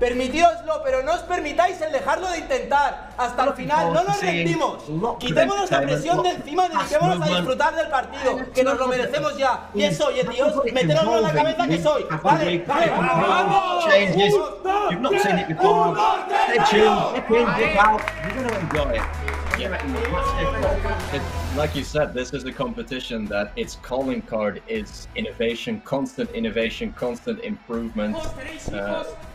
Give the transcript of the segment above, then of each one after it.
Permitidoslo, pero no os permitáis el dejarlo de intentar. Hasta el final, no nos rendimos. Quitemos la presión de encima y dediquémonos a disfrutar del partido, que nos lo merecemos ya. Y eso, oye, tíos, meteros en la cabeza que soy. Vale, vamos. You've not seen it before. Stay tuned, dip in, dip out. You're going to enjoy it. Like you said, this is a competition that its calling card is innovation, constant improvement.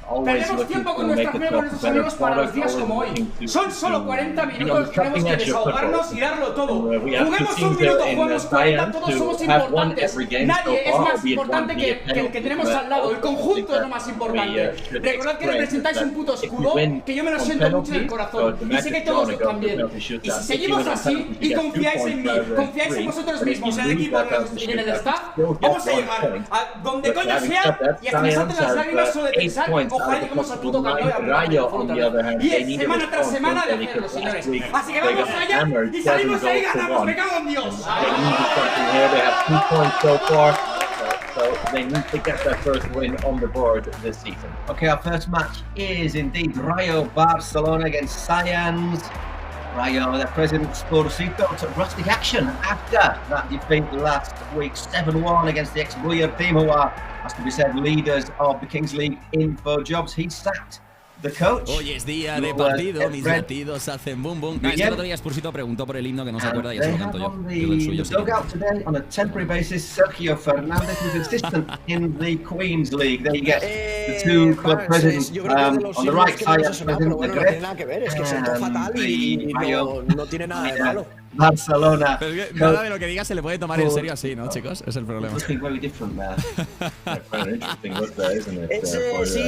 Always looking to make it a better product, always looking to, son solo 40 minutos, tenemos que desahogarnos y darlo todo. Juguemos un minuto, juguemos 40, todos somos importantes. Nadie es más importante que el que tenemos al lado, el conjunto es lo más importante. Recordad que representáis un puto escudo, que yo me lo siento mucho en el corazón, y sé que todos también. Y si seguimos así, y confiáis en mí, confiáis en vosotros mismos, en el equipo que viene de staff, vamos a llegar a donde coño sea, y hasta me salten las lágrimas solo de pensar. Ojalá lleguemos al puto campeón y es semana tras semana de hacerlo, señores. Así que vamos allá y salimos ahí y ganamos. ¡Me cago en Dios! So they need to get their first win on the board this season. Okay, our first match is indeed Rayo Barcelona against Science. Rayo, their president Sporcito, took rustic action after that defeat last week, 7-1 against the ex-Buyer team, who are, as to be said, leaders of the Kings League InfoJobs. He sacked the coach. Hoy es día de partido, mis latidos hacen boom boom. Es que el otro día Spursito preguntó por el himno que no se acuerda y eso lo canto yo. Digo el suyo, sí. Dugout today on a temporary basis, Sergio Fernandez, who's assistant in the Queens League. There you get the two club presidents on the right side. Pero bueno, no tiene nada que ver, es que siento fatal y no tiene nada de malo. Barcelona. Pero es que nada de lo que diga se le puede tomar en serio así, ¿no, chicos? Es el problema. Looking very different there. Interesting look there, isn't it? Sí,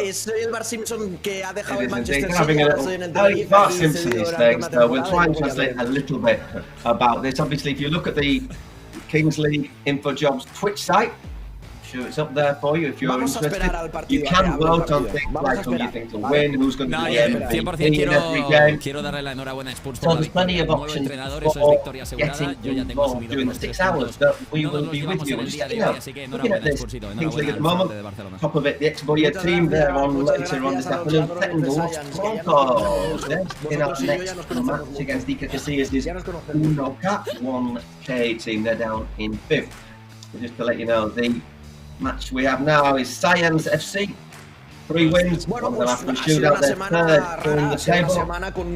es el Bart Simpson que ha dejado el Manchester City en el Tenerife. Bart Simpson these days. We'll try and translate a little bit about this. Obviously, if you look at the Kings League InfoJobs Twitch site, sure it's up there for you if you're interested. You can vote on things like who you think will win, who's going to be MVP in every game. Quiero darle la enhorabuena a Spurs So por la there's plenty of nuevo options entrenador, eso es for victoria asegurada. Yo ya getting tengo involved subido during los the 6 3 hours puntos. that we No will nos be with llevamos you. en el Just día de you hoy, know, así que looking at enhorabuena this Spursito, Kings League at the enhorabuena moment, de Barcelona. top of it, the ex-Boyer team, they're on later on this afternoon, taking the Los Broncos. In our next match against Iker Casillas is Uno Cat 1K team, they're down in 5th. Just to let you know, the match we have now is Science FC. 3 wins, one of them after a shootout, they're third in the table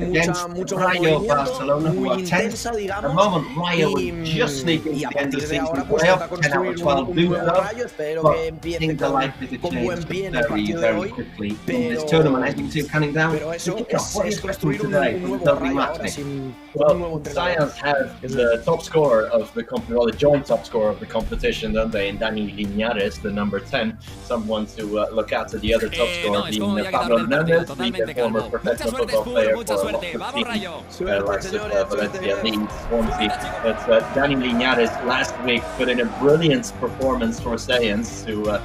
against Rayo Barcelona, who are 10th. At the moment, Rayo will just sneak into the end of the season playoff, 10 out of 12 do so, but things are likely to change very, very quickly in this tournament. As you can see, counting down the kickoff. What are you expecting today for the opening match? Well, Science have the top scorer of the competition, well, the joint top scorer of the competition, don't they? In Dani Linares, the number 10, someone to look out to the other top scorer being Pablo Hernandez, the former professional football player for a lot of teams, like Valencia, Leeds, Swansea. But Dani Linares last week put in a brilliant performance for Science to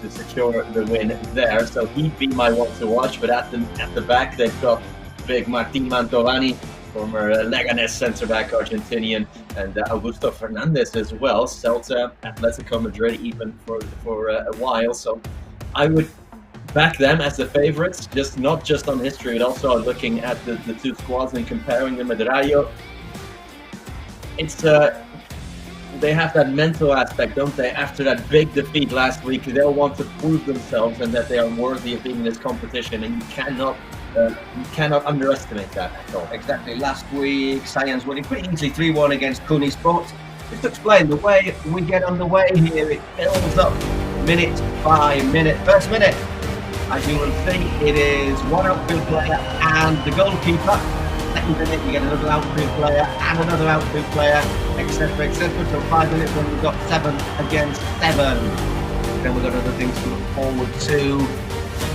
secure the win there. So he'd be my one to watch. But at the back, they've got big Martin Mantovani, former Leganés centre-back Argentinian, and Augusto Fernandez as well, Celta, Atletico Madrid even for a while. So I would back them as the favourites, not just on history, but also looking at the two squads and comparing them with Rayo. It's they have that mental aspect, don't they? After that big defeat last week, they'll want to prove themselves and that they are worthy of being in this competition, and you cannot underestimate that at all. Exactly. Last week, Science winning pretty easily 3-1 against Cooney Sports. Just to explain the way we get underway here, it builds up minute by minute. First minute, as you will see, it is one outfield player and the goalkeeper. Second minute, you get another outfield player and another outfield player, etc., etc. So 5 minutes when we've got 7 against 7. Then we've got other things to look forward to.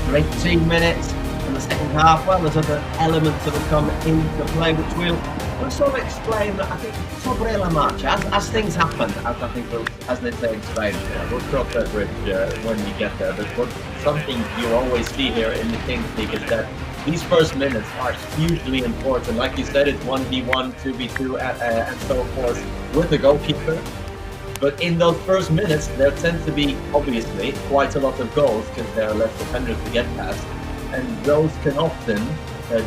For 18 minutes in the second half, well, there's other elements that will come into play, which we'll sort of explain, I think, sobre la marcha, as things happen, as they say in Spain. Yeah, we'll cross that bridge when we get there. But something you always see here in the Kings League is that these first minutes are hugely important. Like you said, it's 1v1, 2v2, and so forth with the goalkeeper. But in those first minutes, there tend to be, obviously, quite a lot of goals because there are less defenders to get past. and those can often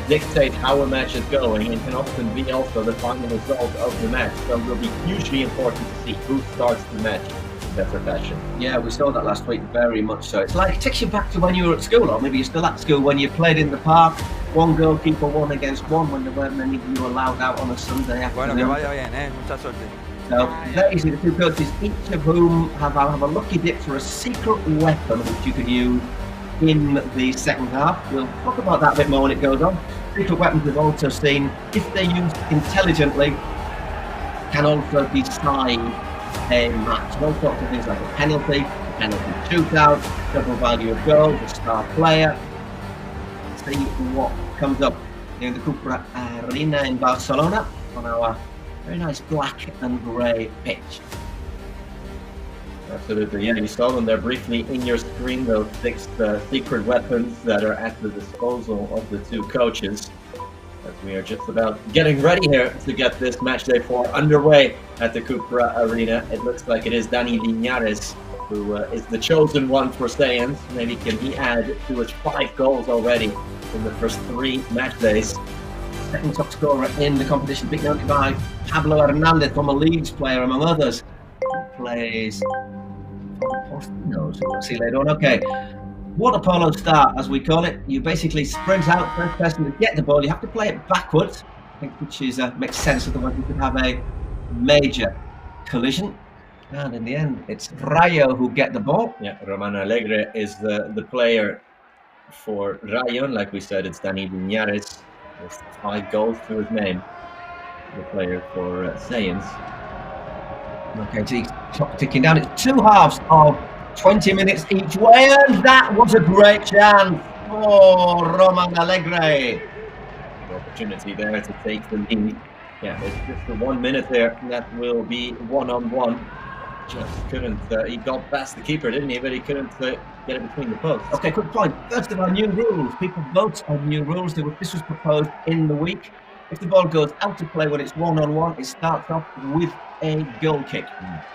dictate how a match is going and can often be also the final result of the match. So it will be hugely important to see who starts the match in better fashion. Yeah, we saw that last week, very much so. It's like, it takes you back to when you were at school, or maybe you're still at school, when you played in the park, one goalkeeper, 1 against 1, when there weren't many of you allowed out on a Sunday afternoon. Bueno, que vaya bien, mucha suerte. So, there you see the two coaches, each of whom have a lucky dip for a secret weapon which you can use in the second half. We'll talk about that a bit more when it goes on. Secret weapons we've also seen, if they're used intelligently, can also decide a match. All sorts of things like a penalty shootout, double value of goals, a star player. See what comes up in the Cupra Arena in Barcelona on our very nice black and grey pitch. Absolutely, yeah, you saw them there briefly in your screen, those 6 secret weapons that are at the disposal of the two coaches. As we are just about getting ready here to get this match day 4 underway at the Cupra Arena. It looks like it is Dani Linares who is the chosen one for Sayans. Maybe can he add to his 5 goals already in the first 3 match days. Second top scorer in the competition, beaten only by Pablo Hernandez, from a Leeds player among others. He plays Postinos, we'll see later on. Okay, water polo start, as we call it. You basically sprint out, first person to get the ball. You have to play it backwards, I think, which is makes sense, otherwise you could have a major collision. And in the end, it's Rayo who get the ball. Yeah, Roman Alegre is the player for Rayo. Like we said, it's Dani Linares. There's 5 goals to his name. The player for Sayans. Okay, so clock ticking down. It's 2 halves of 20 minutes each way, and that was a great chance for Roman Alegre. The opportunity there to take the lead. Yeah, it's just the 1 minute there. That will be 1-on-1. Just couldn't. He got past the keeper, didn't he? But he couldn't get it between the posts. Okay, good point. First of all, new rules. People vote on new rules. This was proposed in the week. If the ball goes out of play when it's 1-on-1, it starts off with a goal kick,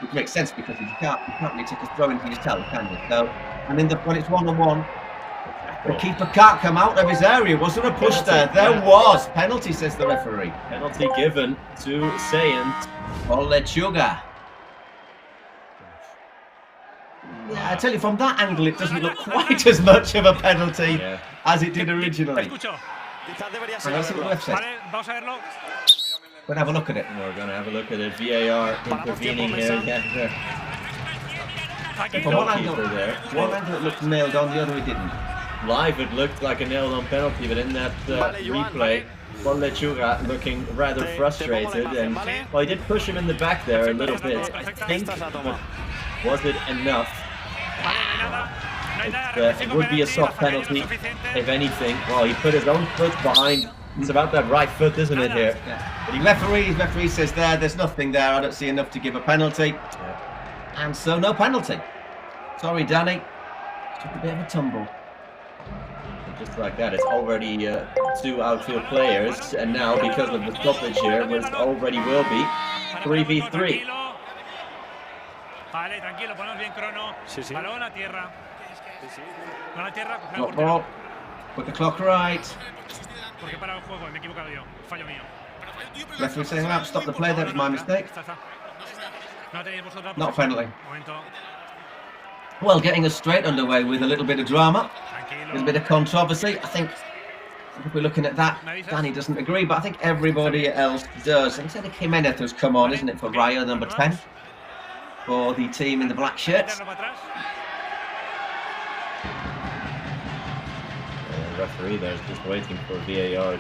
which makes sense because you can't really take a throw into yourself, can you? So, and when it's 1-on-1, the keeper can't come out of his area. Was there a push there? There was. Penalty, says the referee. Penalty given to Sayans. Lechuga. Yeah, I tell you, from that angle, it doesn't look quite as much of a penalty as it did originally. Let's see what the ref says. We're going to have a look at it. We're going to have a look at it. VAR intervening here. From one angle it looked nailed on, the other it didn't. Live it looked like a nailed on penalty, but in that replay, Lechuga looking rather frustrated, and well, he did push him in the back there a little bit, I think, but was it enough? It would be a soft penalty, if anything. Well, he put his own foot behind. It's about that right foot, isn't it, here? Yeah. But the referee says there's nothing there. I don't see enough to give a penalty. And so no penalty. Sorry, Danny. Took a bit of a tumble. Just like that, it's already 2 outfield players, and now because of the stoppage here, which already will be 3v3. Vale, tranquilo, ponemos bien crono. Balón a tierra. Balón a tierra, Got ball. Put the clock right. Porque para el juego, me he equivocado yo. Fallo mío. Referee saying I have to stop the play, that was my mistake. Not penalty. Well, getting us straight underway with a little bit of drama, a little bit of controversy. I think if we're looking at that, Danny doesn't agree, but I think everybody else does. And instead of Jimenez who's come on, isn't it, for Rayo, number 10, for the team in the black shirts. The referee there's just waiting for VAR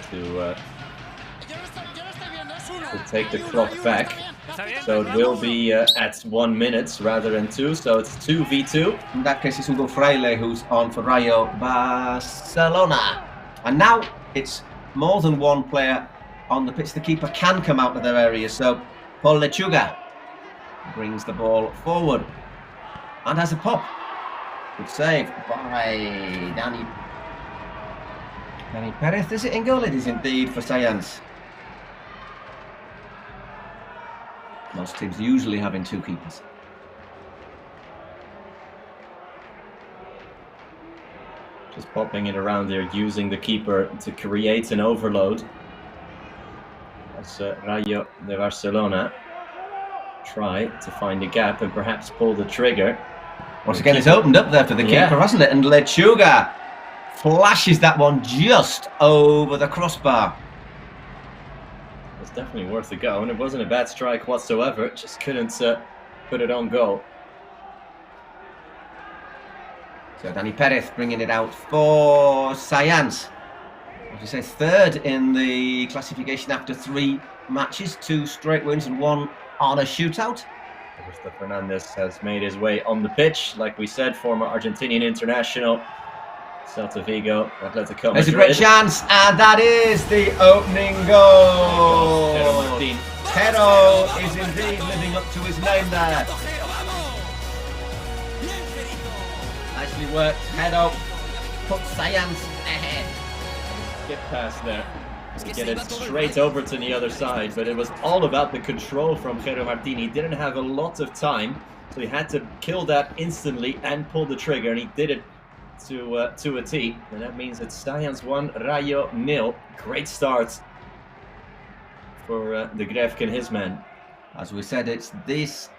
to take the clock back. So it will be at 1 minute rather than 2, so it's 2v2. In that case, it's Hugo Fraile who's on for Rayo Barcelona. And now it's more than one player on the pitch. The keeper can come out of their area, so Paul Lechuga brings the ball forward and has a pop. Good save by Dani Perez. Is it in goal? It is indeed for Sayans. Most teams usually having 2 keepers. Just popping it around there, using the keeper to create an overload. As Rayo de Barcelona try to find a gap and perhaps pull the trigger. Once again, it's opened up there for the keeper, hasn't it? And Lechuga flashes that one just over the crossbar. It's definitely worth a go, and it wasn't a bad strike whatsoever. Just couldn't put it on goal. So Dani Perez bringing it out for Science. As we say, third in the classification after 3 matches, 2 straight wins and 1 on a shootout. Augusto Fernandez has made his way on the pitch. Like we said, former Argentinian international, Celta Vigo, Atletico Madrid. There's a great chance, and that is the opening goal. Tero is indeed living up to his name there. Nicely worked, Tero puts Science ahead. Skip pass there to get it straight over to the other side, but it was all about the control from Jero Martin. He didn't have a lot of time, so he had to kill that instantly and pull the trigger, and he did it to a T, and that means it's Science 1, Rayo 0. Great start for the Grefk and his men. As we said, this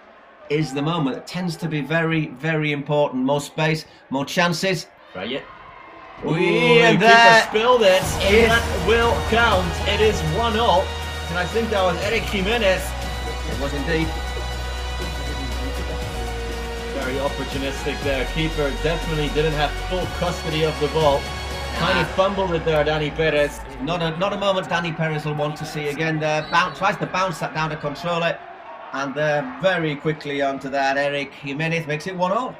is the moment that tends to be very, very important. More space, more chances. Rayo. And there spilled it, and that will count. It is 1-0, and I think that was Eric Jimenez. It was indeed. Very opportunistic there. Keeper definitely didn't have full custody of the ball. Kind of fumbled it there, Dani Perez. Not a moment Dani Perez will want to see again there. Tries to bounce that down to control it. And very quickly onto that, Eric Jimenez makes it 1-0.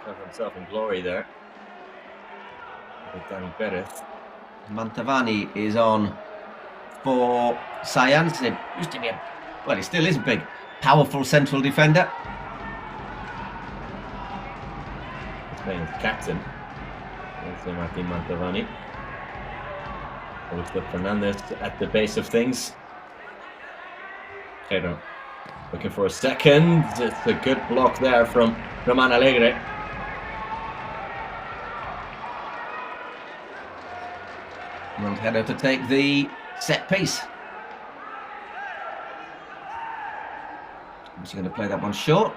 Cover himself in glory there. With Dani Perez. Mantovani is on for Science. It used to be he still is a big, powerful central defender. Playing as captain. Also Martin Mantovani. Augusto Fernandez at the base of things. Jero looking for a second. It's a good block there from Roman Alegre. And Jero to take the set piece. He's going to play that one short.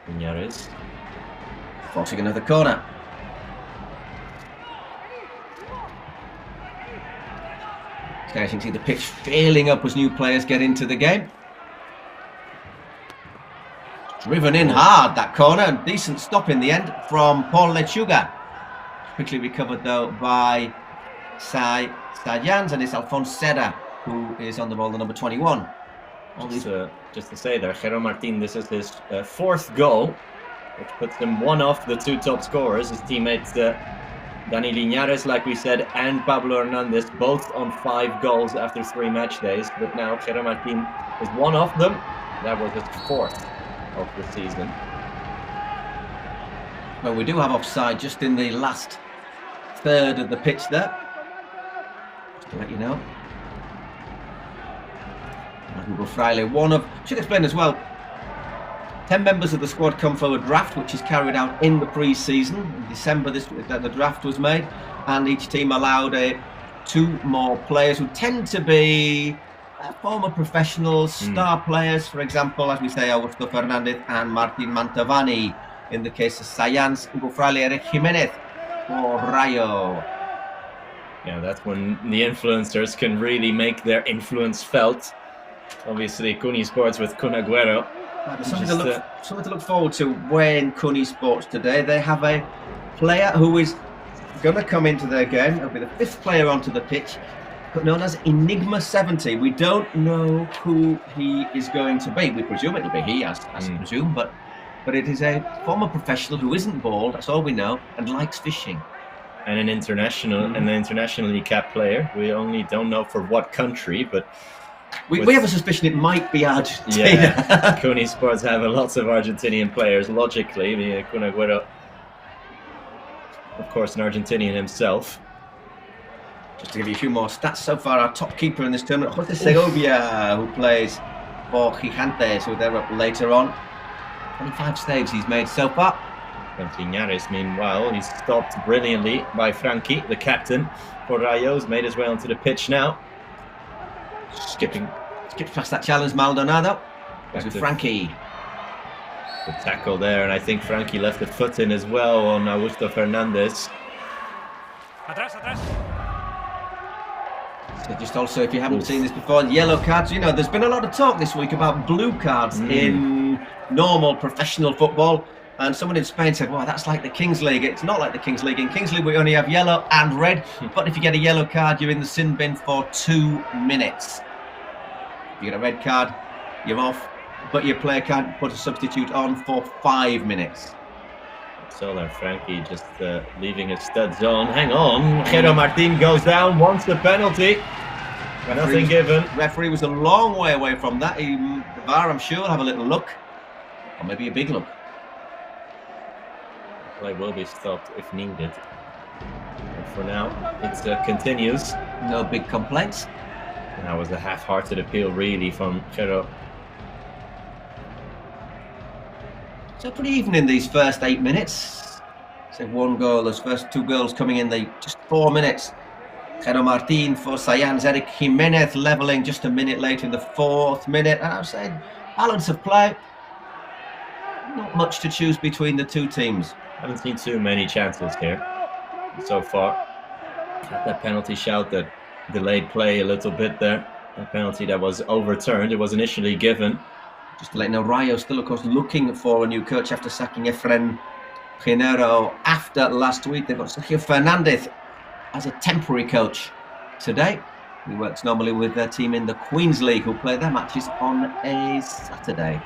Piñares. Forcing another corner. So as you can see the pitch filling up as new players get into the game. Driven in hard, that corner, and decent stop in the end from Paul Lechuga. Quickly recovered though by Science, and it's Alphonse Serra who is on the ball, the number 21. Just to say there, Jero Martin, this is his 4th goal, which puts him 1 off the 2 top scorers. His teammates Dani Liñares, like we said, and Pablo Hernandez, both on 5 goals after 3 match days. But now Jero Martin is 1 off them. That was his 4th of the season. Well, we do have offside just in the last third of the pitch there. Just to let you know. Hugo Fraile, should explain as well, 10 members of the squad come from a draft which is carried out in the pre-season. In December the draft was made, and each team allowed 2 more players who tend to be former professionals, star players. For example, as we say, Augusto Fernandez and Martin Mantovani. In the case of Science, Hugo Fraile, Eric Jimenez for Rayo. Yeah, that's when the influencers can really make their influence felt. Obviously, Cuni Sports with Kun Agüero. Something to look forward to when Cuni Sports today. They have a player who is going to come into their game. He'll be the 5th player onto the pitch, known as Enigma 70. We don't know who he is going to be. We presume it'll be he, as presumed, but it is a former professional who isn't bald, that's all we know, and likes fishing. And an internationally capped player. We only don't know for what country, but we have a suspicion it might be Argentina. Yeah, Cuni Sports have lots of Argentinian players. Logically, the Kun Agüero, of course, an Argentinian himself. Just to give you a few more stats so far, our top keeper in this tournament, Jose Segovia, who plays for Gigantes, who they're up later on. 25 saves he's made so far. Linares, meanwhile, he's stopped brilliantly by Frankie, the captain for Rayo. He's made his way onto the pitch now. Skips past that challenge, Maldonado. Goes with Frankie. The tackle there, and I think Frankie left the foot in as well on Augusto Fernandez. Atrás, atrás. So just also, if you haven't seen this before, yellow cards. You know, there's been a lot of talk this week about blue cards in normal professional football. And someone in Spain said, well, that's like the Kings League. It's not like the Kings League. In Kings League, we only have yellow and red. But if you get a yellow card, you're in the sin bin for 2 minutes. If you get a red card, you're off. But your player can't put a substitute on for 5 minutes. So there, Frankie just leaving his studs on. Hang on. Jero Martin goes down, wants the penalty. Nothing given. Referee was a long way away from that. The VAR, I'm sure, will have a little look. Or maybe a big look. Play will be stopped if needed. And for now, it continues. No big complaints. And that was a half-hearted appeal, really, from Jero. So pretty even in these first 8 minutes. So 1 goal, those first 2 goals coming in just 4 minutes. Jero Martin for Sayans, Eric Jimenez levelling just a minute later in the 4th minute. And I'd say balance of play. Not much to choose between the 2 teams. Haven't seen too many chances here so far. That penalty shout that delayed play a little bit there. That penalty that was overturned. It was initially given. Just to let you know, Rayo still, of course, looking for a new coach after sacking Efren Pinero after last week. They've got Sergio Fernandez as a temporary coach today. He works normally with their team in the Queens League, who play their matches on a Saturday.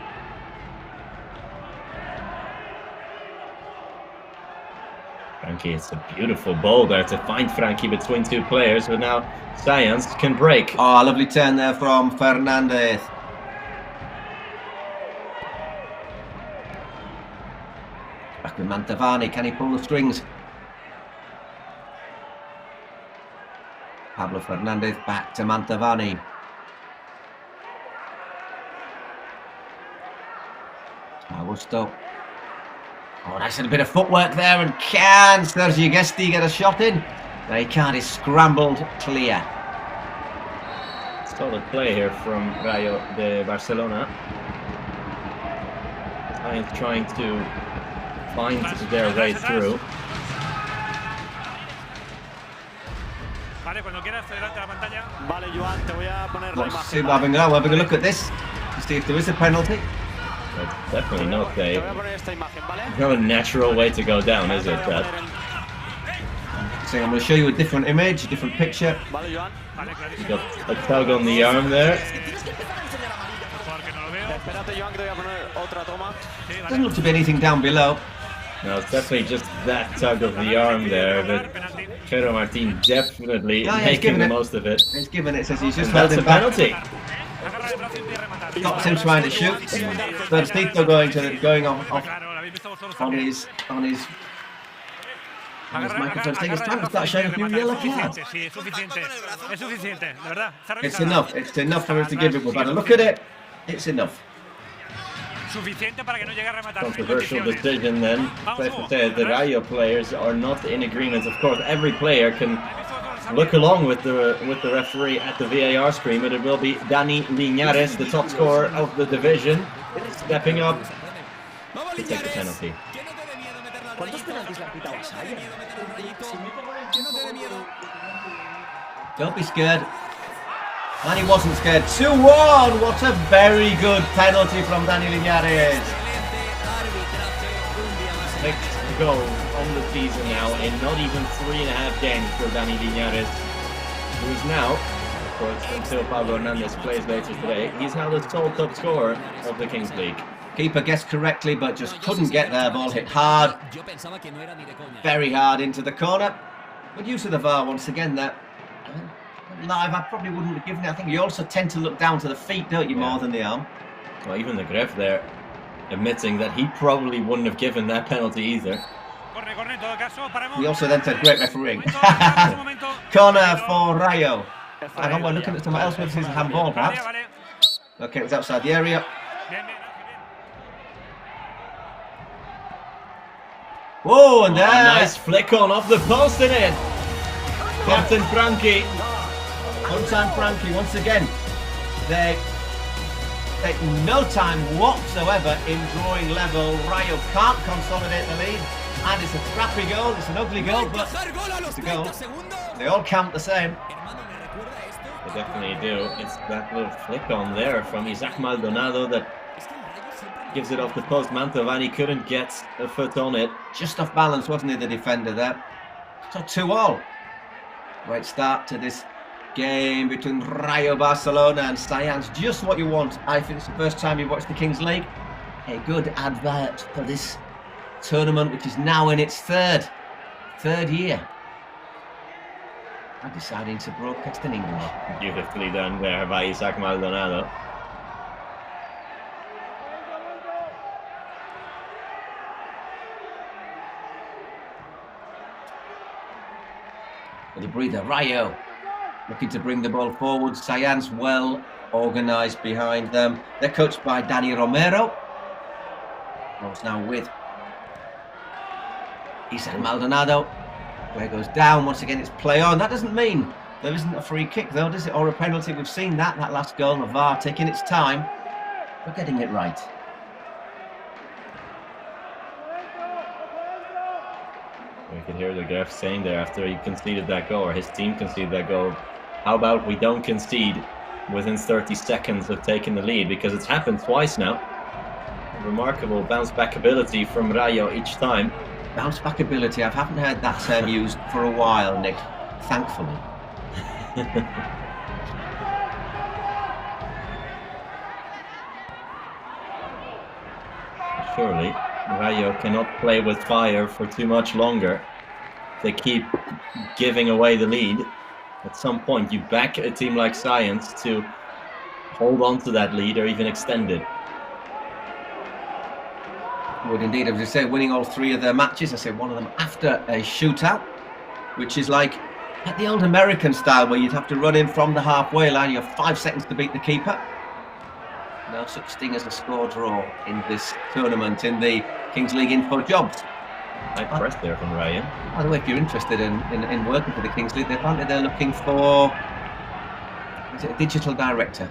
Frankie, it's a beautiful ball there to find Frankie between 2 players, but now Sayans can break. Oh, lovely turn there from Fernandez. Back with Mantovani, can he pull the strings? Pablo Fernandez back to Mantovani. Augusto. Oh, nice little bit of footwork there, and can Sergio Guesti get a shot in? No, he can't, he's scrambled clear. Solid play here from Rayo de Barcelona. Trying to find their way through. Vale, cuando quieras, delante de la pantalla. Vale, Joan, te voy a poner la imagen. We're having a look at this to see if there is a penalty. That's definitely not a natural way to go down, is it, Chad? So I'm going to show you a different image, a different picture. You got a tug on the arm there. Doesn't look to be anything down below. No, it's definitely just that tug of the arm there, but Jero Martin definitely making the most of it. He's given it, says he's just held held a penalty. Stops him trying to shoot. Verstito going off on his microphone saying it's time to start showing a few yellow cards. It's enough. It's enough for us to give it. We've had a look at it. It's enough. Controversial decision then. The Rayo players are not in agreement. Of course, every player can look along with the referee at the VAR screen, but it will be Dani Linares, the top scorer of the division, stepping up to take the penalty. Don't be scared. And he wasn't scared. 2-1. What a very good penalty from Dani Linares. 6th goal on the season now in not even 3.5 games for Dani Linares, who is now, of course, until Pablo Hernandez plays later today, he's now the sole top scorer of the Kings League. Keeper guessed correctly, but just couldn't get there. Ball hit hard, very hard into the corner. Good use of the VAR once again there. Live, I probably wouldn't have given it. I think you also tend to look down to the feet, don't you, more than the arm? Well, even the Gref there admitting that he probably wouldn't have given that penalty either. He also then said, great refereeing. Corner for Rayo. I don't know, we're looking at someone else with his handball, perhaps. Okay, it was outside the area. Whoa, and there. Nice flick on off the post in it. Captain Frankie. Captain Frankie once again. They take no time whatsoever in drawing level. Rayo can't consolidate the lead. And it's a crappy goal. It's an ugly goal, but it's a goal. They all count the same. They definitely do. It's that little flick on there from Isaac Maldonado that gives it off the post. Mantovani couldn't get a foot on it. Just off balance, wasn't he, the defender there? So 2-all. Great start to this game between Rayo Barcelona and Science. Just what you want. I think it's the first time you've watched the Kings League. A good advert for this tournament, which is now in its third year. I'm deciding to broadcast in English. Beautifully done there by Isaac Maldonado. The breather, Rayo looking to bring the ball forward. Science well organised behind them. They're coached by Dani Romero. Ball's now with Isaac Maldonado. Where goes down once again. It's play on. That doesn't mean there isn't a free kick though, does it? Or a penalty. We've seen that last goal. The VAR taking its time. We're getting it right. We can hear the ref saying there after he conceded that goal, or his team conceded that goal, how about we don't concede within 30 seconds of taking the lead, because it's happened twice now. Remarkable bounce back ability from Rayo each time. Bounce back ability, I haven't heard that term used for a while, Nick, thankfully. Surely Rayo cannot play with fire for too much longer. They keep giving away the lead. At some point you back a team like Science to hold on to that lead or even extend it. Would indeed, as you say, winning all three of their matches. I say one of them after a shootout, which is like at the old American style where you'd have to run in from the halfway line. You have 5 seconds to beat the keeper. No such thing as a score draw in this tournament in the Kings League InfoJobs. Nice press there from Ryan. By the way, if you're interested in working for the Kings League, apparently they're looking for, is it a digital director?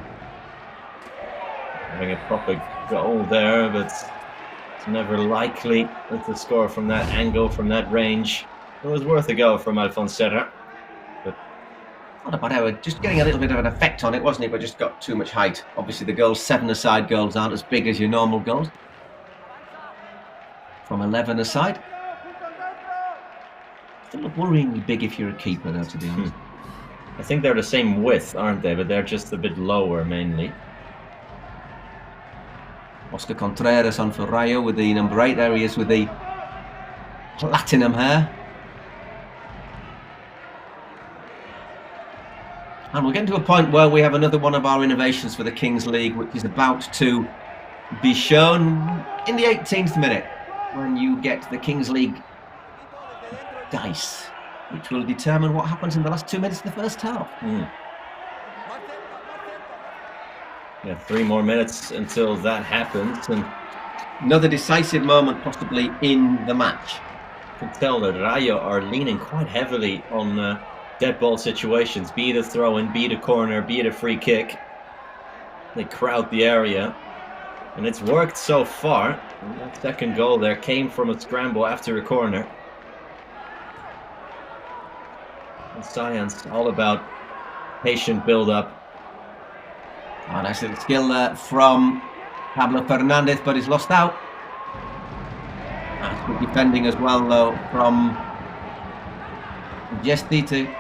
Having a proper goal there, but it's never likely to score from that angle, from that range. It was worth a go from Alfonsera. Not about how just getting a little bit of an effect on it, wasn't it? But just got too much height. Obviously, the goals, 7-a-side goals, aren't as big as your normal goals. From 11-a-side. Still look worryingly big if you're a keeper, though, to be honest. I think they're the same width, aren't they? But they're just a bit lower, mainly. Oscar Contreras on for Rayo with the number 8. There he is with the platinum hair. And we're getting to a point where we have another one of our innovations for the Kings League, which is about to be shown in the 18th minute, when you get the Kings League dice, which will determine what happens in the last 2 minutes of the first half. Yeah, 3 more minutes until that happens, and another decisive moment possibly in the match. You can tell that Rayo are leaning quite heavily on dead ball situations, be it a throw-in, be it a corner, be it a free kick. They crowd the area, and it's worked so far. And that second goal there came from a scramble after a corner. And Science all about patient build-up. Oh, nice little skill there from Pablo Fernandez, but he's lost out. That's good defending as well, though, from Jesti to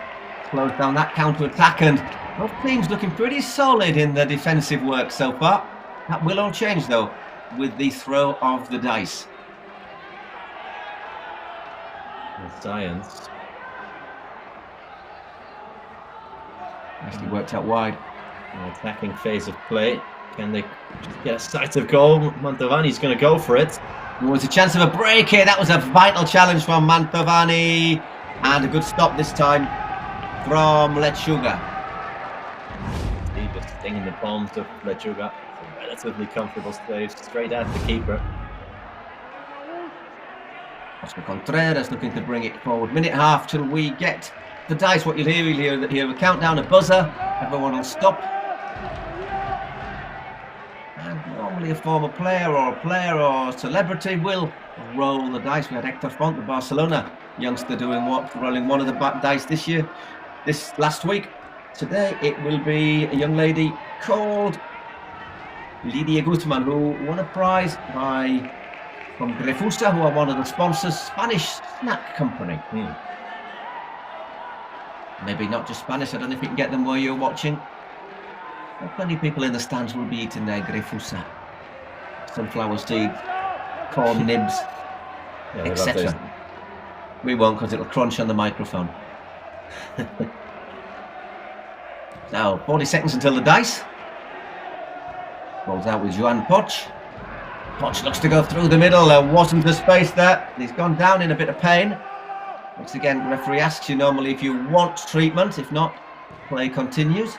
close down that counter-attack, and both teams looking pretty solid in their defensive work so far. That will all change, though, with the throw of the dice. And Science. Nicely worked out wide. An attacking phase of play. Can they just get a sight of goal? Mantovani's going to go for it. There was a chance of a break here. That was a vital challenge from Mantovani. And a good stop this time from Lechuga. He just stinging the palms of Lechuga. A relatively comfortable save straight at the keeper. Oscar Contreras looking to bring it forward. Minute half till we get the dice. What you'll hear a countdown, a buzzer. Everyone will stop. And normally a former player or celebrity will roll the dice. We had Hector Font, the Barcelona youngster, rolling one of the dice this last week. Today it will be a young lady called Lidia Guzman, who won a prize from Grefusa, who are one of the sponsors, Spanish snack company. Maybe not just Spanish, I don't know if you can get them where you're watching. Well, plenty of people in the stands will be eating their Grefusa. Sunflower seeds, corn nibs, etc. We won't, because it'll crunch on the microphone. Now, 40 seconds until the dice. Rolls out with Joan Poch. Poch looks to go through the middle. There wasn't a space there. He's gone down in a bit of pain. Once again, referee asks you normally if you want treatment. If not, play continues.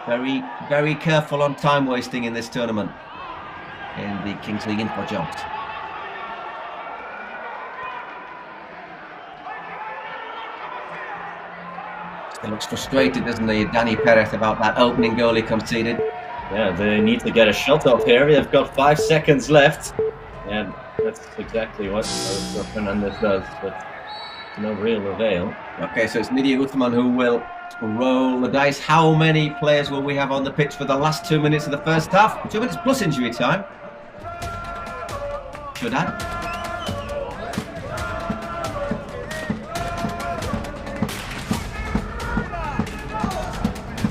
Very, very careful on time wasting in this tournament in the Kings League InfoJobs. Still looks frustrated, doesn't he, Danny Perez, about that opening goal he conceded. Yeah, they need to get a shot off here. They've got 5 seconds left. And that's exactly what Fernandez does, but no real avail. Okay, so it's Lidia Guzman who will roll the dice. How many players will we have on the pitch for the last 2 minutes of the first half? 2 minutes plus injury time. Should add.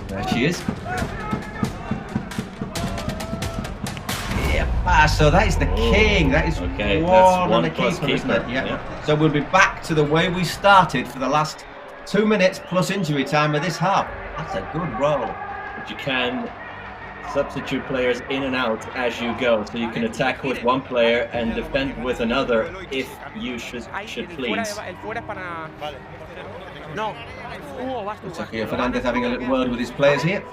There she is. So that is the king. That is okay, one on the keeper, isn't it? Yeah. So we'll be back to the way we started for the last 2 minutes plus injury time of this half. That's a good roll. But you can substitute players in and out as you go, so you can attack with one player and defend with another if you should please. Looks like Fernandez having a little word with his players here.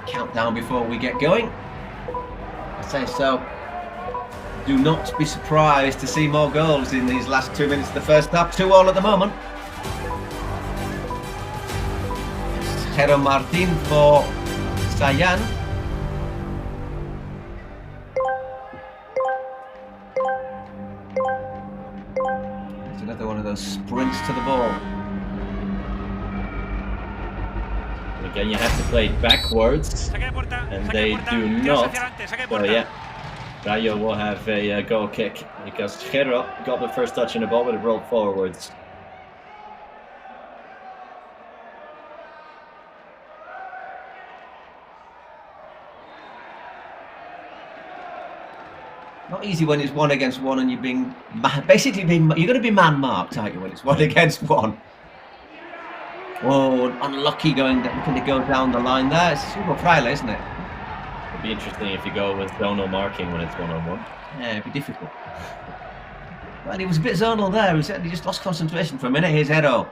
Countdown before we get going. I say so. Do not be surprised to see more goals in these last 2 minutes of the first half. 2-2 at the moment. Jero Martin for Sayan. There's another one of those sprints to the ball. Again, you have to play backwards, and they do not. So yeah, Rayo will have a goal kick because Jero got the first touch in the ball, but it rolled forwards. Not easy when it's 1 against 1 and you're being you're going to be man marked, aren't you, when it's 1 against 1? Oh, unlucky looking to go down the line there. It's super frail, isn't it? It'd be interesting if you go with zonal marking when it's 1-on-1. Yeah, it'd be difficult. Well, he was a bit zonal there. He just lost concentration for a minute. Here's Jero.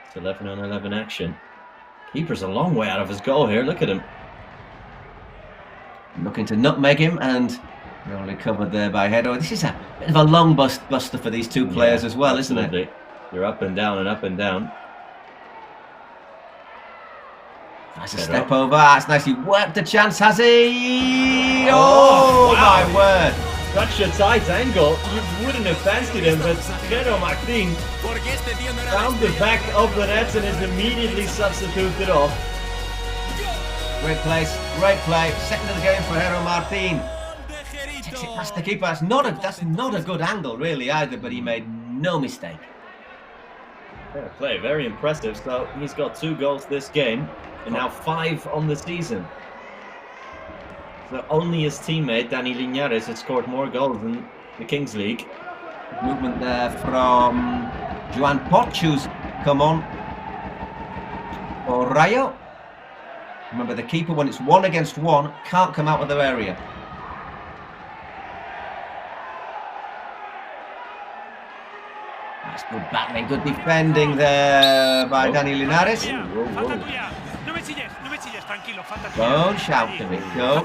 It's 11-on-11 action. Keeper's a long way out of his goal here. Look at him. Looking to nutmeg him, and only covered there by Jero. This is a bit of a long buster for these two players as well, absolutely. Isn't it? You're up and down and up and down. That's a step over. That's nicely worked the chance, has he? Oh, wow. My word. Such a tight angle. You wouldn't have fancied him, but Jero Martin found the back of the net and is immediately substituted off. Great place, great play. Second of the game for Jero Martin. Takes it past the keeper. That's not a good angle really either, but he made no mistake. Fair play, very impressive. So he's got 2 goals this game. And now 5 on the season. So only his teammate, Dani Linares, has scored more goals in the Kings League. Movement there from Joan Poch, who's come on for Rayo. Remember, the keeper, when it's 1 against 1, can't come out of their area. That's good battling, good defending there by Dani Linares. Don't shout to me. No.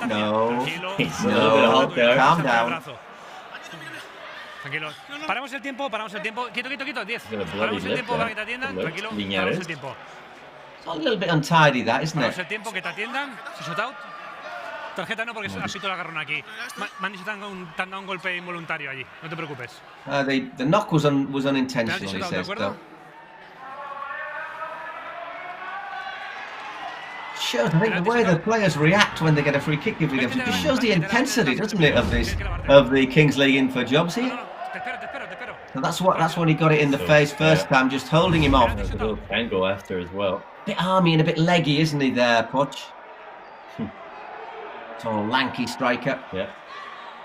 Calm down. Tranquilo. Paramos el tiempo. Quieto, 10. Paramos el tiempo para que te atiendan. Tranquilo, paramos el tiempo. It's a little bit untidy, that, isn't Paramos it? el tiempo, que te atiendan. Si shot out. Tarjeta no, porque has pito el agarrón aquí. Me han dicho que te han dado un golpe involuntario allí. No te preocupes. The knock was unintentional, Penalty he shootout, ¿de says. acuerdo? Shows, I think, the way the players react when they get a free kick, it just shows the intensity, doesn't it, of the Kings League InfoJobs here. Te espero. So that's when he got it in the face first time, just holding him off. There's a little angle after as well. Bit army and a bit leggy, isn't he there, Poch? Tall, lanky striker. Yeah.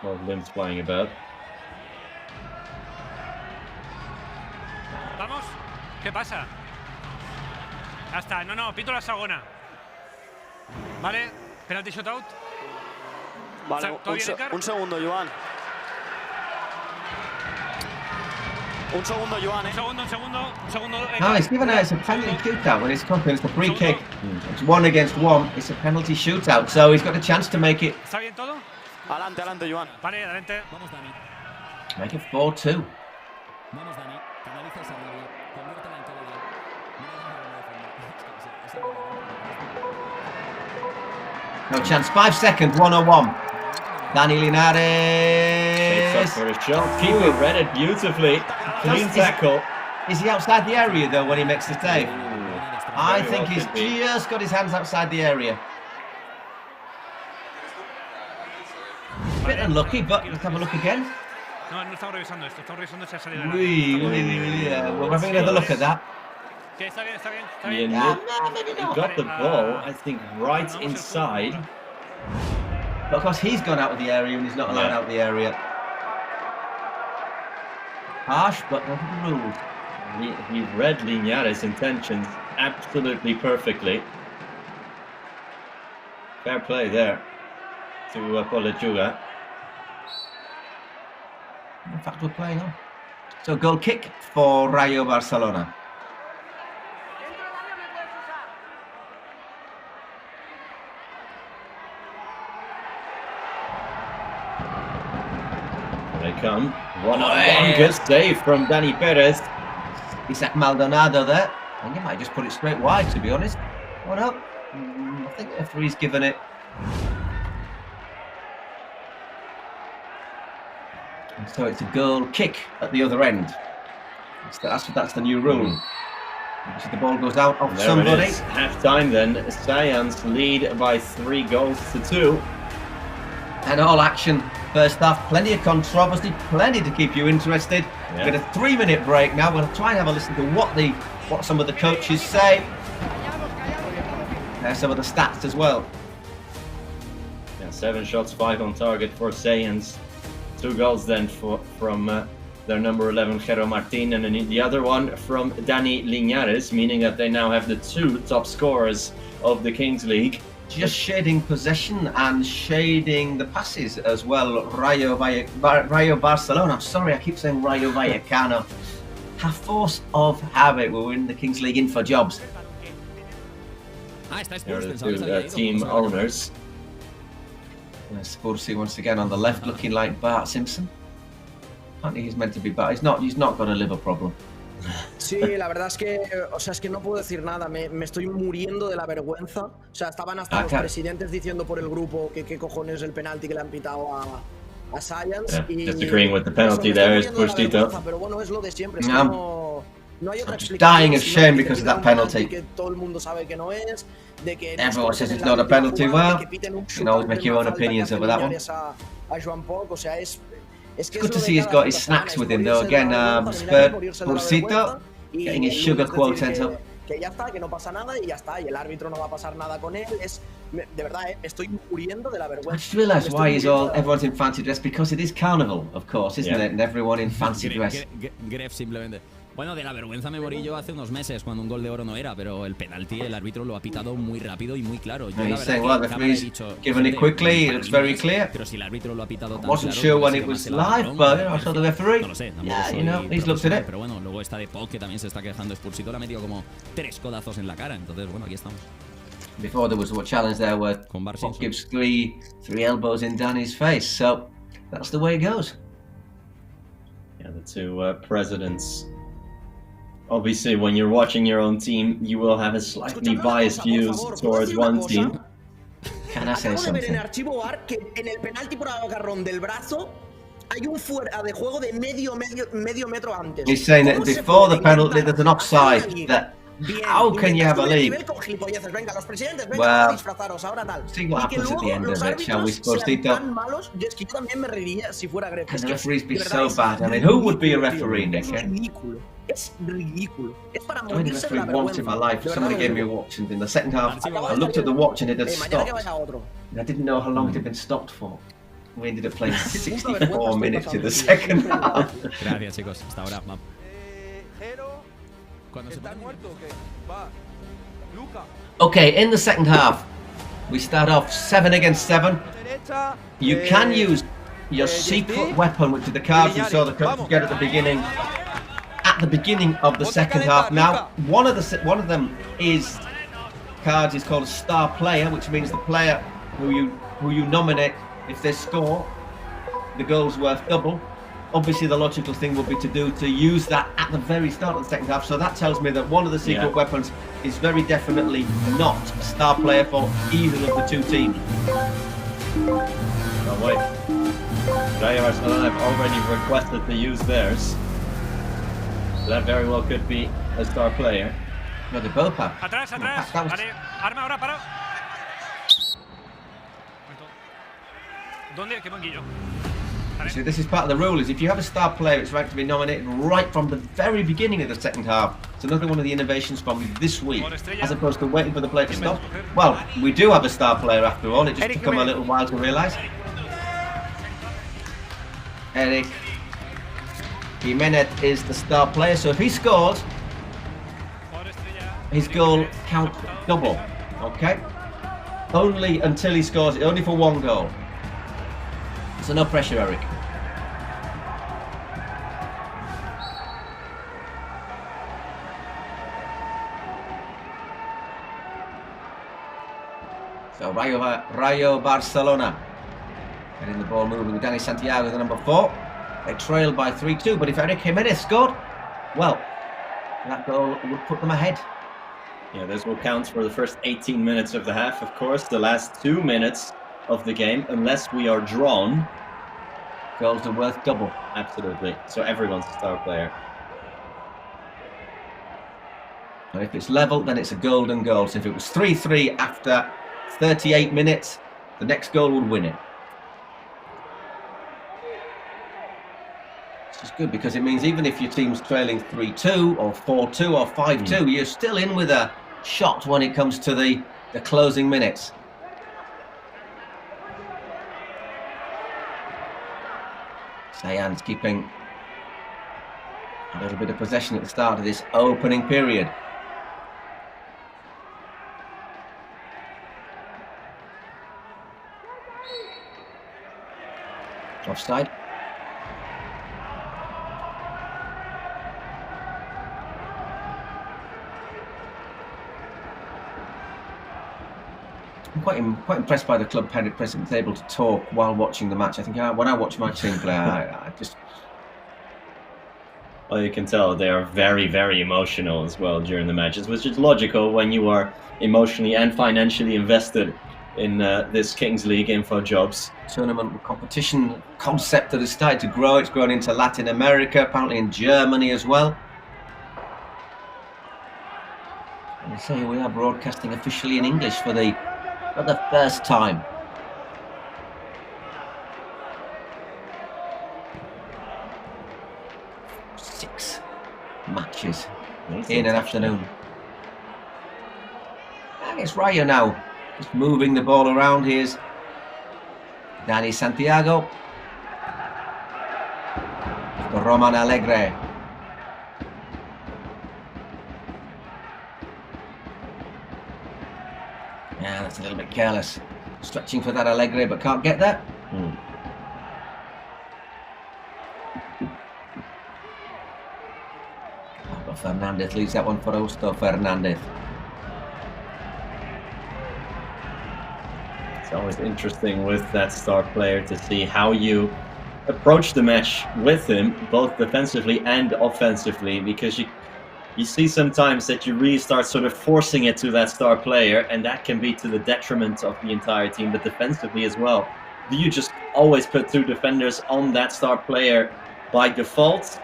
More limbs flying about. Vamos. ¿Qué pasa? Ya está. No, pito la segunda. Vale, penalty shootout. Vale, un segundo, Joan. Un segundo, Joan, Un segundo. No, it's given out. It's a penalty shootout when it's coming. It's a free kick. It's 1 against 1. It's a penalty shootout, so he's got a chance to make it. ¿Está bien todo? Adelante, Joan. Vale, adelante. Vamos, Dani. Make it 4-2. Vamos, Dani. Canaliza esa rabia. Conviértela en todo gol. No chance. 5 seconds. 1-1. Dani Linares. For a shot. Keeper read it beautifully. Clean tackle. Is he outside the area though when he makes the save? I think he's just got his hands outside the area. Bit unlucky, but let's have a look again. No estamos revisando esto. Estamos revisando si ha salido de We're having another look at that. Que está bien. He got the ball, I think, right inside. But of course, he's gone out of the area and he's not allowed out of the area. Harsh, but not the rules. He read Linares' intentions absolutely perfectly. Fair play there to Polechuga. In fact, we're playing on. So, goal kick for Rayo Barcelona. They come. One good save from Dani Perez. Isaac Maldonado there. I think he might just put it straight wide, to be honest. Oh no. I think the referee's given it. And so it's a goal kick at the other end. That's the new rule. So the ball goes out of somebody. Half time then. Science lead by 3 goals to 2. And all action first half, plenty of controversy, plenty to keep you interested. Yeah. We've got a 3-minute break now. We'll try and have a listen to what some of the coaches say. Some of the stats as well. Yeah, 7 shots, 5 on target for Science. 2 goals then from their number 11, Jero Martin, and the other one from Dani Linares, meaning that they now have the 2 top scorers of the Kings League. Just shading possession and shading the passes as well. Rayo Barcelona. I'm sorry, I keep saying Rayo Vallecano. Have force of habit. We're in the Kings League InfoJobs. They're the 2 team owners. Spursy once again on the left, looking like Bart Simpson. Apparently he's meant to be Bart. He's not got a liver problem. Sí, la verdad es que, o sea, es que no puedo decir nada, me estoy muriendo de la vergüenza. O sea, estaban hasta los presidentes diciendo por el grupo que qué cojones el penalti que le han pitado a Science. Yeah, disagreeing with the penalty there is Pustito. Pero bueno, es lo de siempre, es que no hay otra explicación. Dying of shame because of that penalty. Que todo el mundo sabe que no es, de que everyone says it's not a penalty. Well, you can always make your own opinions over that one. A Joan Poc, o sea, es good to see he's got his snacks with him though. Again, Pulsito getting his sugar quotient up. Que ya está, que no pasa nada y ya está, y el árbitro no va a pasar nada con él. De verdad, estoy muriendo de la vergüenza. I just realised why everyone's in fancy dress, because it is carnival, of course, isn't it? And everyone in fancy dress. Gref simplemente. Bueno, de la vergüenza me morí yo hace unos meses cuando un gol de oro no era, pero el penalti el árbitro lo ha pitado muy rápido y muy claro. Yo, he's saying, well, the referee's given it quickly, it looks very clear. Pero si el árbitro lo ha pitado tan Wasn't sure when it was live, but I saw the referee. No lo sé, yeah, you know, he's looked at it. Pero bueno, luego está de Poc, que también se está quejando. Spursito le ha metido como 3 codazos en la cara, entonces bueno, aquí estamos. Before there was a challenge there where Poc gives three elbows in Dani's face, so that's the way it goes. Yeah, the two presidents. Obviously, when you're watching your own team, you will have a slightly biased views towards one team. Can I say something? En archivo VAR que en el penalti por agarrón del brazo hay un fuera de juego de medio metro antes. He's saying that before the penalty there's an offside. That how can you have a lead? Well, see what happens at the end of it, shall we, Sportito? Can the referees be so bad? I mean, who would be a referee, Nick? Es ridículo. Es para I only referee once in my life. Somebody gave me a watch, and in the second half, I looked at the watch and it had stopped. And I didn't know how long it had been stopped for. We ended up playing 64 minutes in the second half. Gracias, chicos. Hasta ahora. Okay, in the second half, we start off 7 against 7. You can use your secret weapon, which is the cards you saw the coach get at the beginning. At the beginning of the second half. Now, one of them is cards is called a star player, which means the player who you nominate, if they score, the goal's worth double. Obviously, the logical thing would be to use that at the very start of the second half. So that tells me that one of the secret weapons is very definitely not a star player for either of the two teams. Oh wait, Rayo Barcelona have already requested to use theirs. So that very well could be a star player. No, they both have. Atrás. Arma ahora, para. ¿Dónde? ¿Qué banquillo? See, this is part of the rule, is if you have a star player, it's right to be nominated right from the very beginning of the second half. It's another one of the innovations from this week, as opposed to waiting for the play to stop. Well, we do have a star player after all, it just took them a little while to realise. Eric Jimenez is the star player, so if he scores, his goal counts double, okay? Only until he scores, only for one goal. So no pressure, Eric. So Rayo Barcelona getting the ball moving with Dani Santiago, the number 4. They trailed by 3-2, but if Eric Jimenez scored, well, that goal would put them ahead. Yeah, this will count for the first 18 minutes of the half, of course. The last 2 minutes of the game, unless we are drawn, goals are worth double. Absolutely. So everyone's a star player. And if it's level, then it's a golden goal. So if it was 3-3 after 38 minutes, the next goal would win it. This is good because it means even if your team's trailing 3-2 or 4-2 or 5-2, you're still in with a shot when it comes to the closing minutes. Sayan's keeping a little bit of possession at the start of this opening period. Offside. I'm quite impressed by the club president's able to talk while watching the match. I think when I watch my team play, I just... Well, you can tell they are very, very emotional as well during the matches, which is logical when you are emotionally and financially invested in this Kings League InfoJobs. Tournament with competition concept that has started to grow. It's grown into Latin America, apparently in Germany as well. And so we are broadcasting officially in English for the first time. Six matches in an afternoon. And it's Rayo now, just moving the ball around. Here's Dani Santiago. Roman Alegre. Yeah, that's a little bit careless. Stretching for that Alegre, but can't get there. But Fernandez leaves that one for Augusto Fernandez. It's always interesting with that star player to see how you approach the match with him, both defensively and offensively, because you see sometimes that you really start sort of forcing it to that star player, and that can be to the detriment of the entire team, but defensively as well. Do you just always put 2 defenders on that star player by default?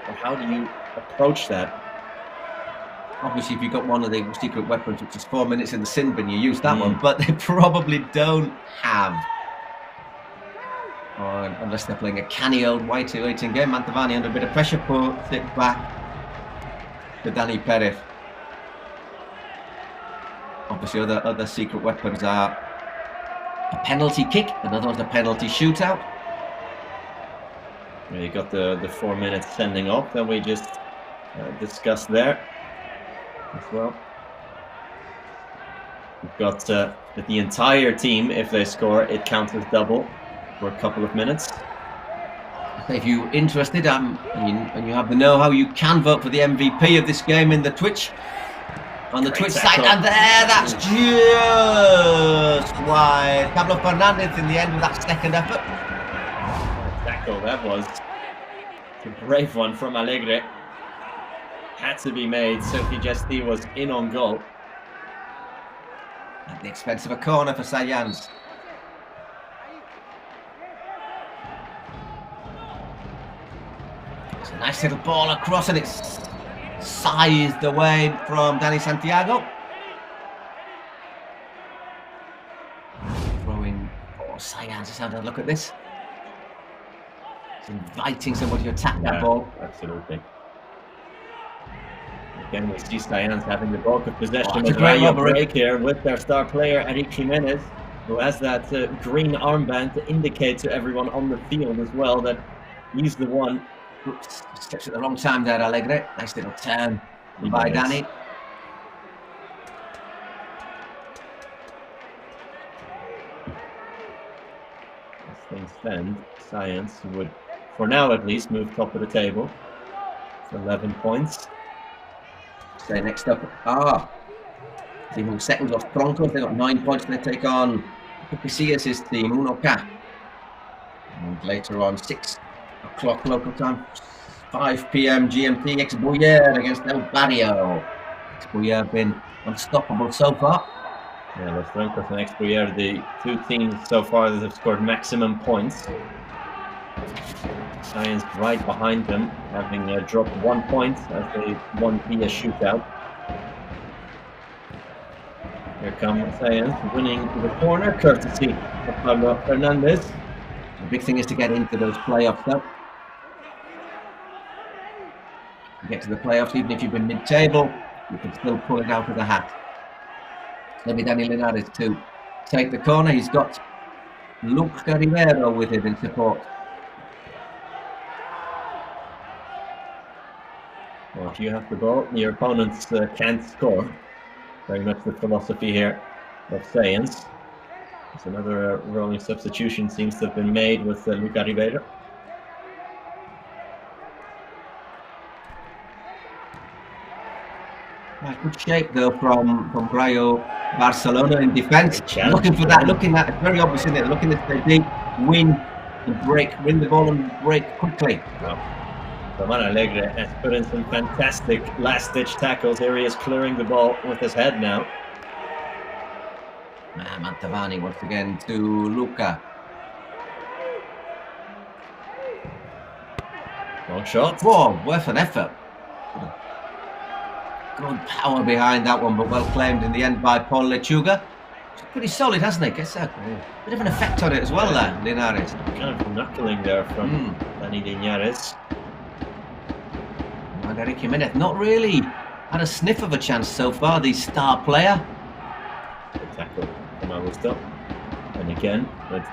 Or how do you approach that? Obviously, if you've got one of the secret weapons, which is 4 minutes in the sin bin, you use that one, but they probably don't have. Or unless they're playing a canny old waiting game. Mantovani under a bit of pressure, puts it back to Danny Perez. Obviously, other secret weapons are a penalty kick, another one's a penalty shootout. Yeah, you got the 4 minutes sending off that we just discussed there as well. We've got the entire team, if they score, it counts as double for a couple of minutes. If you're interested and you have the know-how, you can vote for the MVP of this game in the Twitch. On the Twitch site, and that's just wide. Pablo Fernandez in the end with that second effort. Tackle that was. It's a brave one from Alegre. Had to be made. Sophie Gesti was in on goal. At the expense of a corner for Sayans. It's a nice little ball across, and it's sized away from Dani Santiago. Throwing for Sayans. Just have a look at this. It's inviting somebody to attack that ball. Absolutely. Again, we see Sayans having the bulk of possession. It's a great break here with their star player, Eric Jimenez, who has that green armband to indicate to everyone on the field as well that he's the one. Oops, steps at the wrong time there, Alegre. Nice little turn by Danny. As things stand, Sayans would, for now at least, move top of the table. It's 11 points. So next up, team second off Broncos. They got 9 points. They take on Casillas' team, Unoca. And later on, 6 o'clock local time, 5 p.m. GMT, Ex-Buyer against El Barrio. Ex-Buyer have been unstoppable so far. Yeah, Los Broncos and Ex-Buyer, the 2 teams so far that have scored maximum points. Sayans right behind them, having dropped 1 point as they won via shootout. Here comes Sayans, winning the corner, courtesy of Pablo Fernandez. The big thing is to get into those playoffs, though. Get to the playoffs, even if you've been mid-table, you can still pull it out of the hat. Maybe Dani Linares to take the corner. He's got Luca Rivero with him in support. Well, if you have the ball, your opponents can't score. Very much the philosophy here of Sayans. There's another rolling substitution seems to have been made with Luca Rivero. Good shape though from Rayo Barcelona in defence. Looking for that, it's very obvious, isn't it? Looking at the deep, win the ball and break quickly. Wow. Roman Alegre has put in some fantastic last-ditch tackles. Here he is clearing the ball with his head now. Mantovani once again to Luca. Long shot. Whoa, worth an effort. Good power behind that one, but well claimed in the end by Paul Lechuga. It's pretty solid, hasn't it? Gets a bit of an effect on it as well there, Linares. Kind of knuckling there from Dani Linares. And Eric Jimenez not really had a sniff of a chance so far, the star player. Good tackle from Augusto. And again,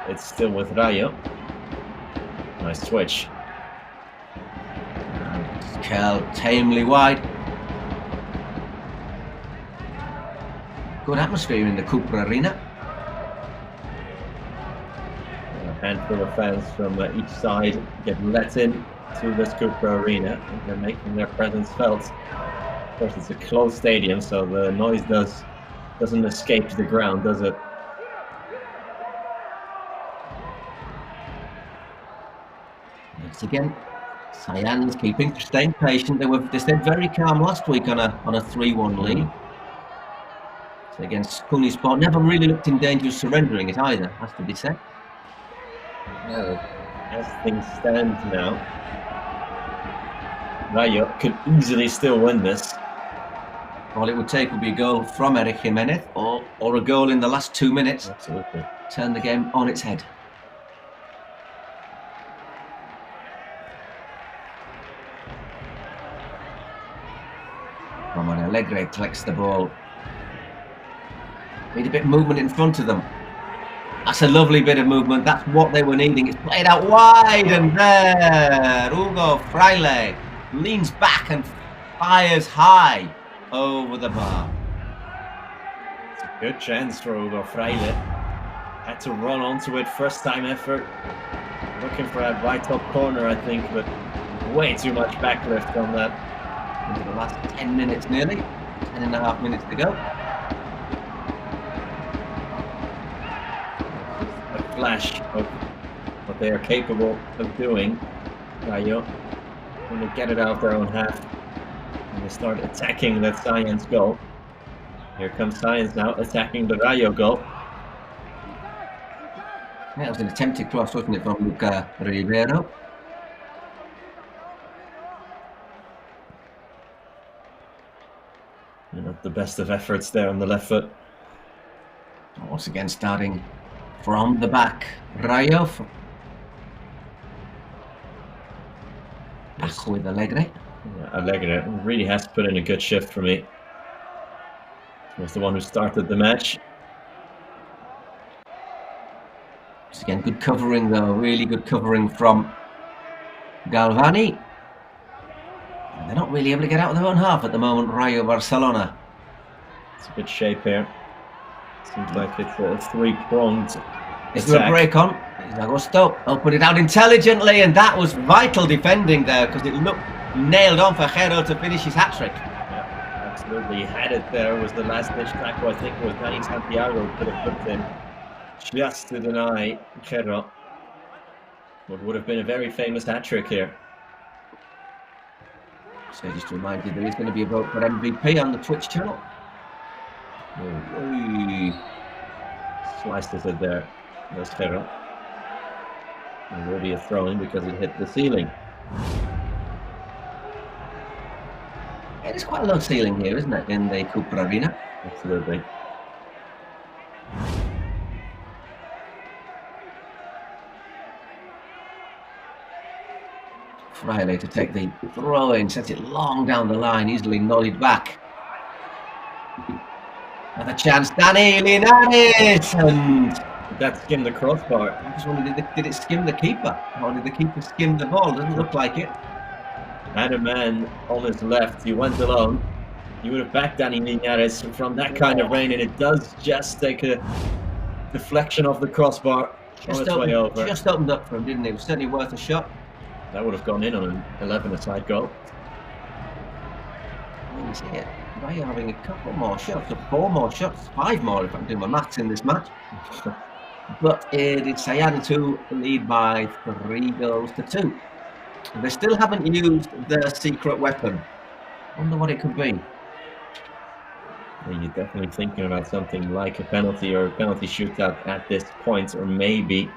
it's still with Rayo. Nice switch. Curl tamely wide. Good atmosphere in the Cupra Arena. A handful of fans from each side get let in to this Cupra Arena, and they're making their presence felt. Of course, it's a closed stadium, so the noise doesn't escape the ground, does it? Again, Cyan's staying patient. They stayed very calm last week on a 3-1 lead. So against Kunisport, never really looked in danger of surrendering it either, has to be said. Well, as things stand now, Rayo could easily still win this. All it would take would be a goal from Eric Jimenez or a goal in the last 2 minutes. Absolutely. Turn the game on its head. Roman Alegre collects the ball. Need a bit of movement in front of them. That's a lovely bit of movement. That's what they were needing. It's played out wide, and there, Hugo Fraile leans back and fires high over the bar. It's a good chance for Hugo Fraile. Had to run onto it, first time effort. Looking for that right top corner, I think, but way too much backlift on that. Into the last 10 minutes nearly. 10.5 minutes to go. A flash of what they are capable of doing. Rayo, when they get it out of their own half and they start attacking that Science goal. Here comes Science now attacking the Rayo goal. Yeah, it was an attempted cross, wasn't it, from Luca Ribeiro? Not the best of efforts there on the left foot. Once again, starting from the back. Rayo. Back with Alegre. Yeah, Alegre really has to put in a good shift for me. He was the one who started the match. Once again, good covering though. Really good covering from Galvani. And they're not really able to get out of their own half at the moment, Rayo Barcelona. It's a good shape here. Seems like it's a three-pronged Is there a break on? Agosto opened it out intelligently, and that was vital defending there because it looked nailed on for Jero to finish his hat-trick. Yeah, absolutely. He had it there. Was the last-ditch tackle. I think it was Dani Santiago who could have put in just to deny Jero what would have been a very famous hat-trick here. So just to remind you, there is going to be a vote for MVP on the Twitch channel. Sliced it there. There's Jero. It will be a throw-in because it hit the ceiling. It is quite a low ceiling here, isn't it, in the Cooper Arena? Absolutely. Fraile to take the throw-in, sets it long down the line, easily nodded back. Another chance, Dani Linares, and that skimmed the crossbar. I just wondered, did it skim the keeper? Or did the keeper skim the ball? Doesn't look like it. Had a man on his left, he went alone. You would have backed Dani Linares from that kind of rain, and it does just take a deflection off the crossbar on its way over. Just opened up for him, didn't it? It was certainly worth a shot. That would have gone in on an 11-a-side goal. Let see it. Rayo having a couple more shots, or 4 more shots, 5 more if I'm doing my maths in this match. But it is Cyan to lead by 3 goals to 2. They still haven't used their secret weapon. Wonder what it could be. Well, you're definitely thinking about something like a penalty or a penalty shootout at this point, or maybe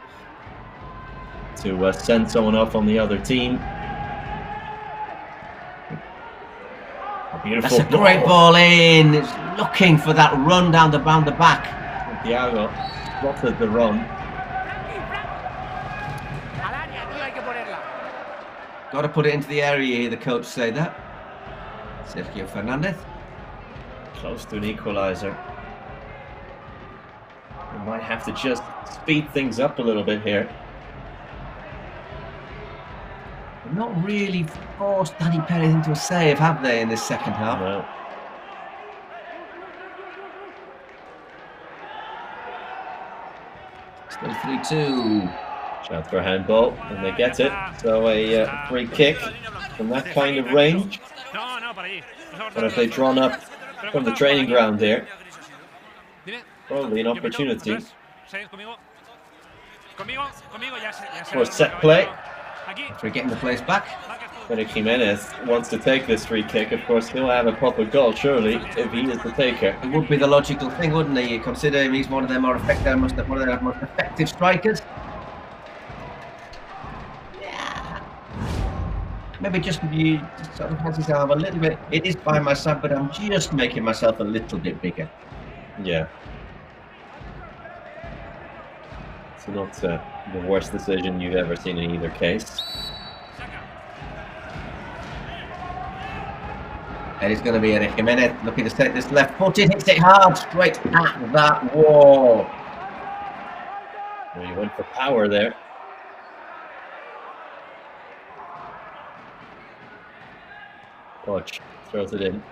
to send someone off on the other team. Beautiful. That's a great ball in. It's looking for that run down the back. Santiago spotted the run. Got to put it into the area here, the coach say that. Sergio Fernandez. Close to an equaliser. We might have to just speed things up a little bit here. Not really forced Dani Perez into a save, have they, in this second half? No. Still 3-2. Shout for a handball, and they get it. So a free kick from that kind of range. But if they've drawn up from the training ground here, probably an opportunity for a set play. After getting the place back. But if Jimenez wants to take this free kick, of course he'll have a proper goal, surely, if he is the taker. It would be the logical thing, wouldn't it? You consider him, he's one of their more effective, most effective strikers. Yeah. Maybe just if you sort of fancy yourself a little bit. It is by my side, but I'm just making myself a little bit bigger. Yeah. It's not the worst decision you've ever seen in either case. And it's going to be Eric Jimenez looking to take this left footed, hits it hard straight at that wall. Well, he went for power there. Koch throws it in.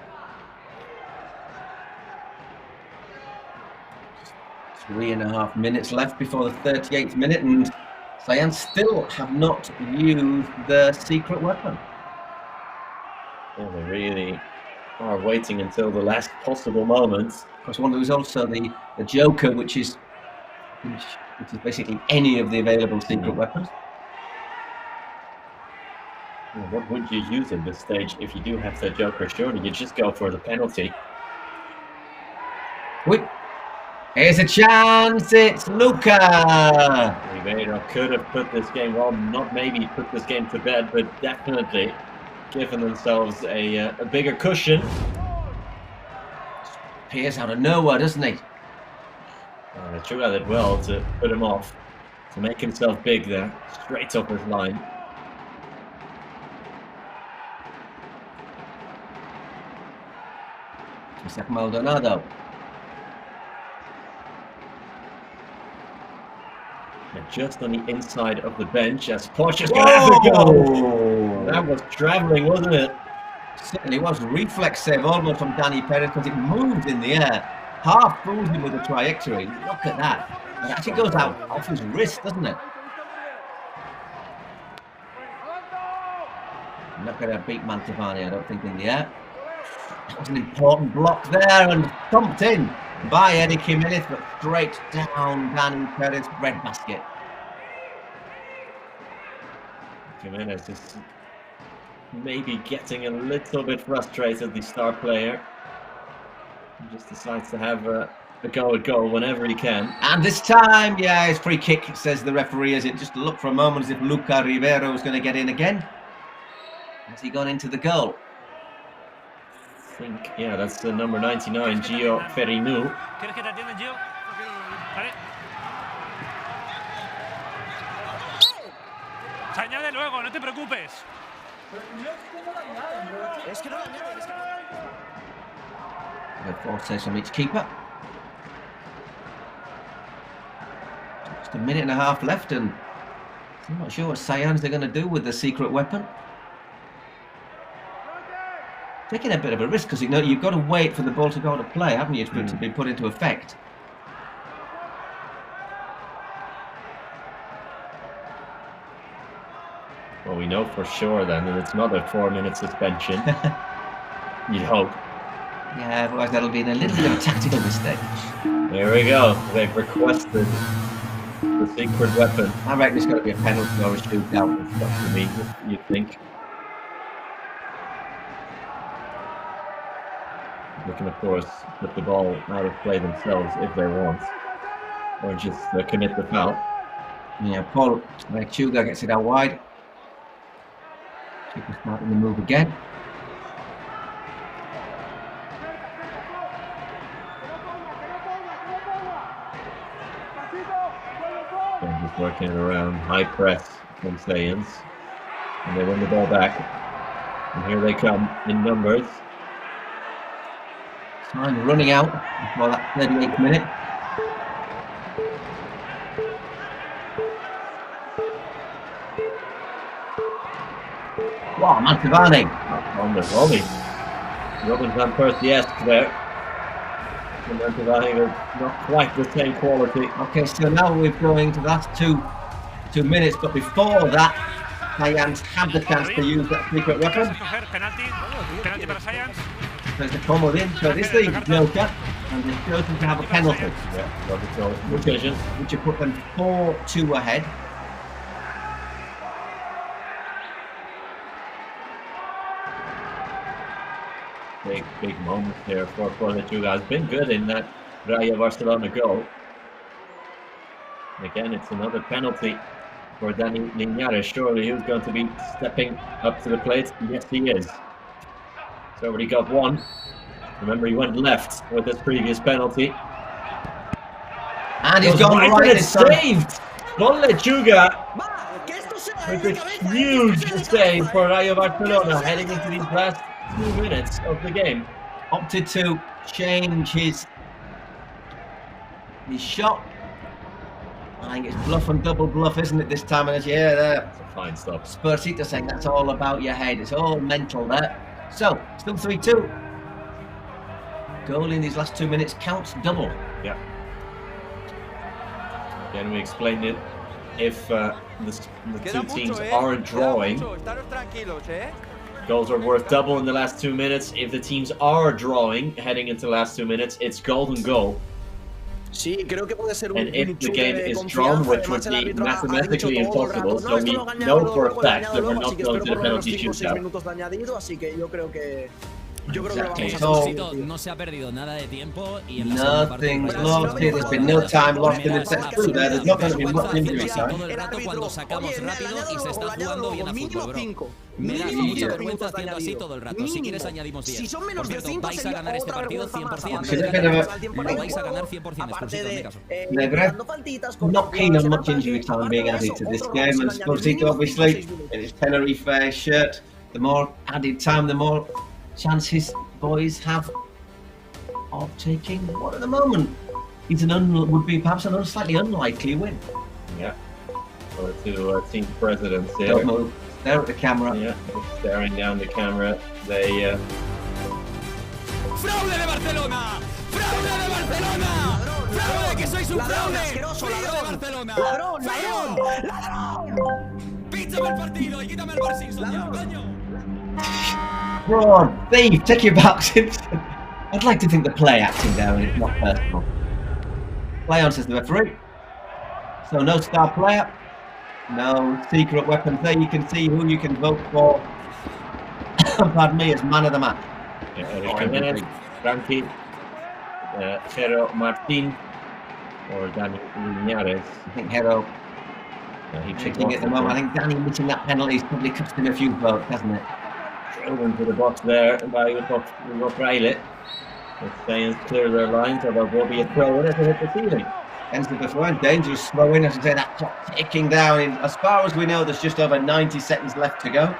3.5 minutes left before the 38th minute, and Cyan still have not used the secret weapon. Yeah, they really are waiting until the last possible moment. Because one was also the Joker, which is basically any of the available secret weapons. Well, what would you use in this stage if you do have the Joker? Surely you just go for the penalty. Wait. Here's a chance, it's Luca! Ribeiro could have put this game, well, not maybe put this game to bed, but definitely given themselves a bigger cushion. Appears out of nowhere, doesn't he? Chuga did well to put him off, to make himself big there, straight up his line. Isaac Maldonado. And just on the inside of the bench as Poch is going to have to go. That was travelling, wasn't it? Certainly was. Reflex save almost from Danny Perez because it moved in the air. Half fooled him with the trajectory. Look at that. It actually goes out off his wrist, doesn't it? Not going to beat Mantovani, I don't think, in the air. That was an important block there and thumped in by Eric Jimenez, but straight down Danny Perez, breadbasket. Jimenez is maybe getting a little bit frustrated, the star player. He just decides to have a go at goal whenever he can. And this time, yeah, it's free kick, says the referee, as it just looked for a moment as if Luca Ribeiro was going to get in again. Has he gone into the goal? I think, yeah, that's the number 99, Gio Ferinu. Se añade luego, no te preocupes. The fourth says from each keeper. Just a minute and a half left, and I'm not sure what Cyan's are going to do with the secret weapon. Taking a bit of a risk because you know you've got to wait for the ball to go to play, haven't you, for it to be put into effect. Well, we know for sure then that it's not a 4-minute suspension. You'd hope. Yeah, otherwise that'll be a little bit of a tactical mistake. There we go. They've requested the secret weapon. I reckon it's got to be a penalty or a shootout. It's got to be, you'd think. They can, of course, put the ball out of play themselves if they want, or just commit the foul. Yeah, Paul Chuga gets it out wide. Chuga's starting the move again. They're just working it around, high press from Sayans, and they win the ball back. And here they come in numbers. Time running out before that 38th minute. Wow, Mantovani. On the volley. Robin van Persie-esque there. And Mantovani was not quite the same quality. Okay, so now we're going to the last two minutes, but before that, Cyan had the chance to use that secret weapon. Penalty para Science. There's the comodin, so this is the Joker, and they've chosen to have a penalty. Yeah, logical decision. Which would put them 4-2 ahead. Big moment here for Lechuga. Has been good in that Rayo Barcelona goal. Again, it's another penalty for Dani Linares. Surely who's going to be stepping up to the plate? Yes, he is. He's already got one. Remember, he went left with his previous penalty. And he's gone right, and it's saved. Von Lechuga with a huge save for Rayo Barcelona heading into these last 2 minutes of the game. Opted to change his shot. I think it's bluff and double bluff, isn't it, this time? And as you hear there, it's a fine stop. Spursito saying that's all about your head. It's all mental there. So, still 3-2. Goal in these last 2 minutes counts double. Yeah. Again, we explained it. If the two teams are drawing, goals are worth double in the last 2 minutes. If the teams are drawing heading into the last 2 minutes, it's golden goal. Sí, creo que puede ser and if the game is drawn, which would be mathematically impossible, so we know for a fact that we're not going to the penalty shootout. Exactly. No se ha perdido nada de tiempo y en nothing's lost here. There's been no time lost in the set through there. There's not going to be much injury time. Todo el rato cuando sacamos rápido y se está jugando bien a fútbol, bro. Me da mucha vergüenza haciendo así todo el rato. Si quieres añadimos 10. Por cierto, vais a ganar este partido 100%. Vais a ganar 100%. Negrev, not keen on much injury time being added to this game, and Spursito obviously in his Tenerife shirt. The more added time, the more chance his boys have of taking what at the moment is would be perhaps a slightly unlikely win. Yeah. Or to team presidents here. Don't move. There at the camera. Yeah, staring down the camera. They ¡Fraude de Barcelona! ¡Fraude de Barcelona! ¡Fraude que sois un fraude! ¡Fraude de Barcelona! ¡Ladrón, ladrón! ¡Ladrón! ¡Píchame el partido y quítame el Bar Simpson ya, coño! Fraud, thief, take your back, Simpson. I'd like to think the play acting down is not personal. Play on, says the referee. So no star player, no secret weapons there. You can see who you can vote for. Pardon me, as man of the match. Jimenez, Frankie, Jero Martin, or Dani Linares. I think Jero. He's checking at the moment. I think Danny missing that penalty has probably cost him a few votes, hasn't it? Drilled into the box there by Ugo Fraile. The Giants clear their lines, although there will be a throw in it to hit the ceiling. Ends the throw in, dangerous throw in, as I say, that clock ticking down. As far as we know, there's just over 90 seconds left to go.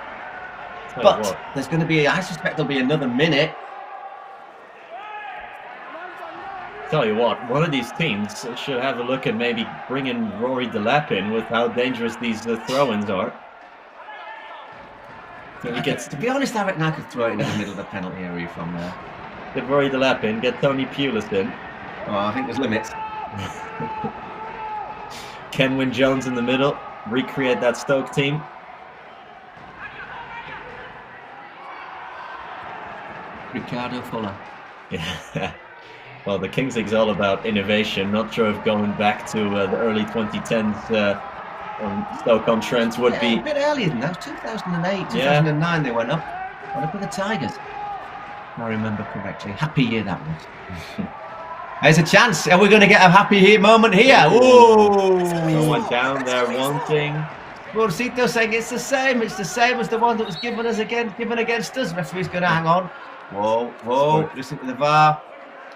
But there's going to be, I suspect there'll be another minute. Tell you what, one of these teams should have a look at maybe bringing Rory Delap in with how dangerous these throw-ins are. To be honest, I reckon I could throw it into the middle of the penalty area from there. Get Rory Delap in, get Tony Pulis in. Oh, I think there's limits. Kenwyn Jones in the middle, recreate that Stoke team. Ricardo Fuller. Yeah. Well, the Kings League's all about innovation. Not sure if going back to the early 2010s on Stoke-on-Trent would be... a bit earlier than that. 2008, 2009 they went up. Went up with the Tigers. If I remember correctly. Happy year that was. There's a chance. Are we going to get a happy moment here? Whoa! Someone down there wanting... Spursito saying it's the same. It's the same as the one that was given against us. Referee's going to hang on. Whoa, whoa. Listen to the VAR.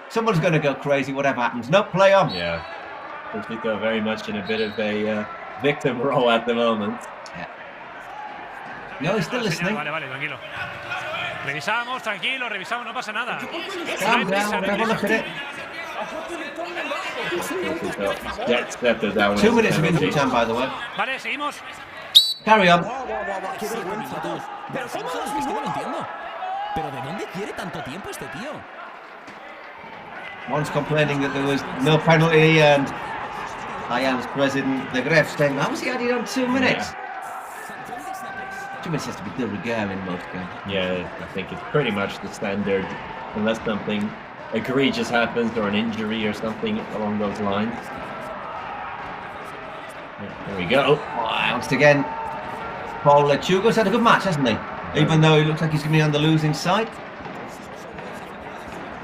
Someone's going to go crazy, whatever happens. No, play on. Yeah. Spursito very much in a bit of a victim role at the moment. Yeah. No, he's still listening. Vale, tranquilo. Revisamos, no pasa nada. Calm down, have a look at it. 2 minutes of injury time, by the way. Vale, seguimos. Carry on. Pero ¿cómo? Es que no lo entiendo. ¿Pero de dónde quiere tanto tiempo este tío? One's complaining that there was no penalty, and IAM's president, Negrev, saying, how was he added on 2 minutes? 2 minutes has to be de rigueur in most games. Yeah, I think it's pretty much the standard, unless something egregious happens or an injury or something along those lines. Yeah, there we go. Once again, Paul Lechuga's had a good match, hasn't he? Even though he looks like he's going to be on the losing side.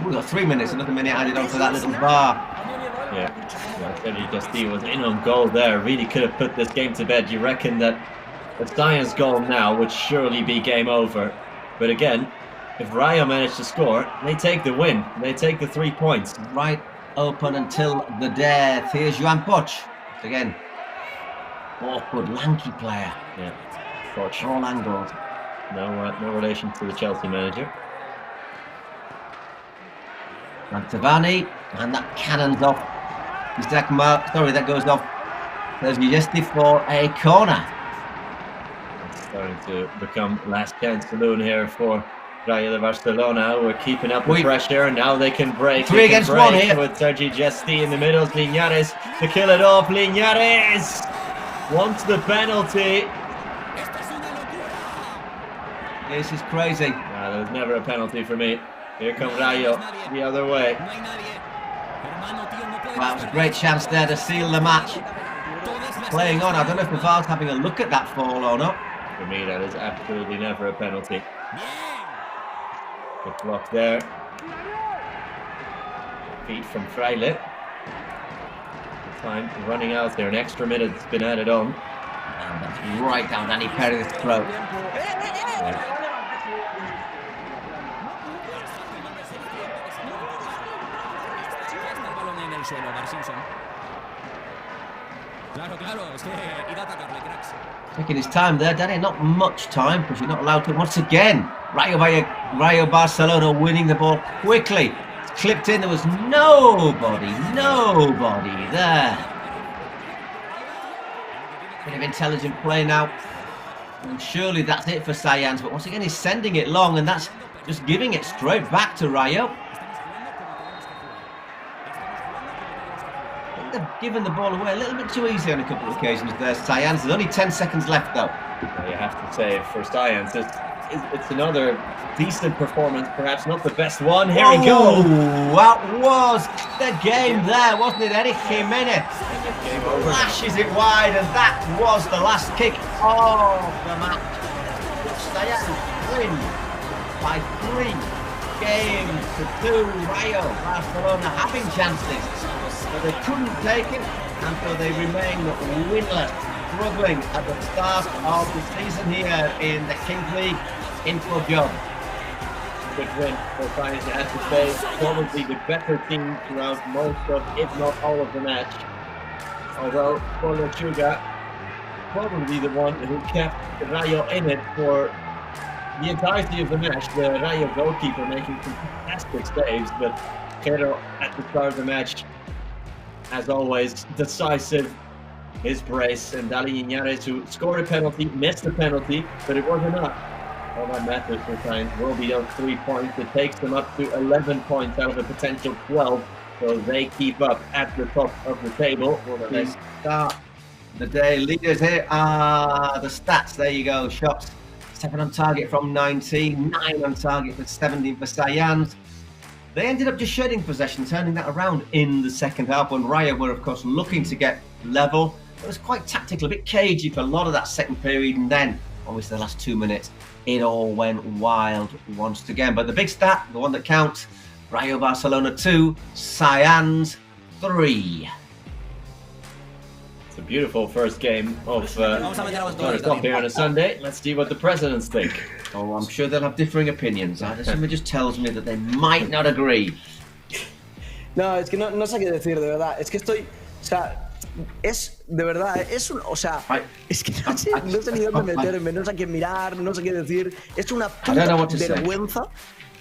We've got 3 minutes, another minute added on to that little bar. Yeah, Sergi Justi was in on goal there. Really could have put this game to bed. You reckon that the Science goal now would surely be game over. But again, if Rayo managed to score, they take the win. They take the 3 points. Right open until the death. Here's Joan Poch. Again, awkward, lanky player. Yeah, Poch. All angles. No relation to the Chelsea manager. Mantovani, and that cannons off. Sorry, that goes off. There's Justi for a corner. It's starting to become last chance saloon here for Rayo de Barcelona. We're keeping up the pressure, and now they can break. 3 against 1 here. With Sergi Justi in the middle. Linares to kill it off. Linares wants the penalty. This is crazy. There's never a penalty for me. Here comes Rayo the other way. Well, that was a great chance there to seal the match. Playing on. I don't know if the VAR's having a look at that fall or not. For me, that is absolutely never a penalty. Good block there. Feet from Fraile. Time running out there. An extra minute's been added on. And that's right down Danny Perez's throat. Yeah. Taking his time there, Danny. Not much time because you're not allowed to. Once again, Rayo Barcelona winning the ball quickly. It's clipped in. There was nobody there. Bit of intelligent play now. And surely that's it for Science. But once again, he's sending it long, and that's just giving it straight back to Rayo. They've given the ball away a little bit too easy on a couple of occasions there, Science. There's only 10 seconds left, though. Well, you have to say, for Science, it's another decent performance, perhaps not the best one. Here we go. That was the game there, wasn't it? Eric Jimenez flashes it wide, and that was the last kick of the match. Science win by 3 games to 2. Rayo Barcelona having chances, but they couldn't take it, and so they remain winless, struggling at the start of the season here in the Kings League. InfoJobs. Good win for Science, I have to say. Probably the better team throughout most of, if not all of the match. Although Polo Chuga, probably the one who kept Rayo in it for the entirety of the match. The Rayo goalkeeper making some fantastic saves, but Quero at the start of the match, as always, decisive. His brace, and Dali Linares, who scored a penalty, missed the penalty, but it was enough. All that matters for Science will be those 3 points. It takes them up to 11 points out of a potential 12, so they keep up at the top of the table. They start the day. Leaders here are the stats. There you go. Shots 7 on target from 19, 9 on target for 17 for Science. They ended up just shedding possession, turning that around in the second half when Rayo were, of course, looking to get level. It was quite tactical, a bit cagey for a lot of that second period, and then, obviously, the last 2 minutes, it all went wild once again. But the big stat, the one that counts, Rayo Barcelona 2, Science 3. It's a beautiful first game of stop here on a Sunday. Let's see what the presidents think. Oh, I'm sure they'll have differing opinions. Something just tells me that they might not agree. No, es que no sé qué decir, de verdad. Es que estoy... O sea, es... De verdad, es un... O sea, es que no sé ni dónde meterme, no sé a quién mirar, no sé qué decir. Es una puta vergüenza.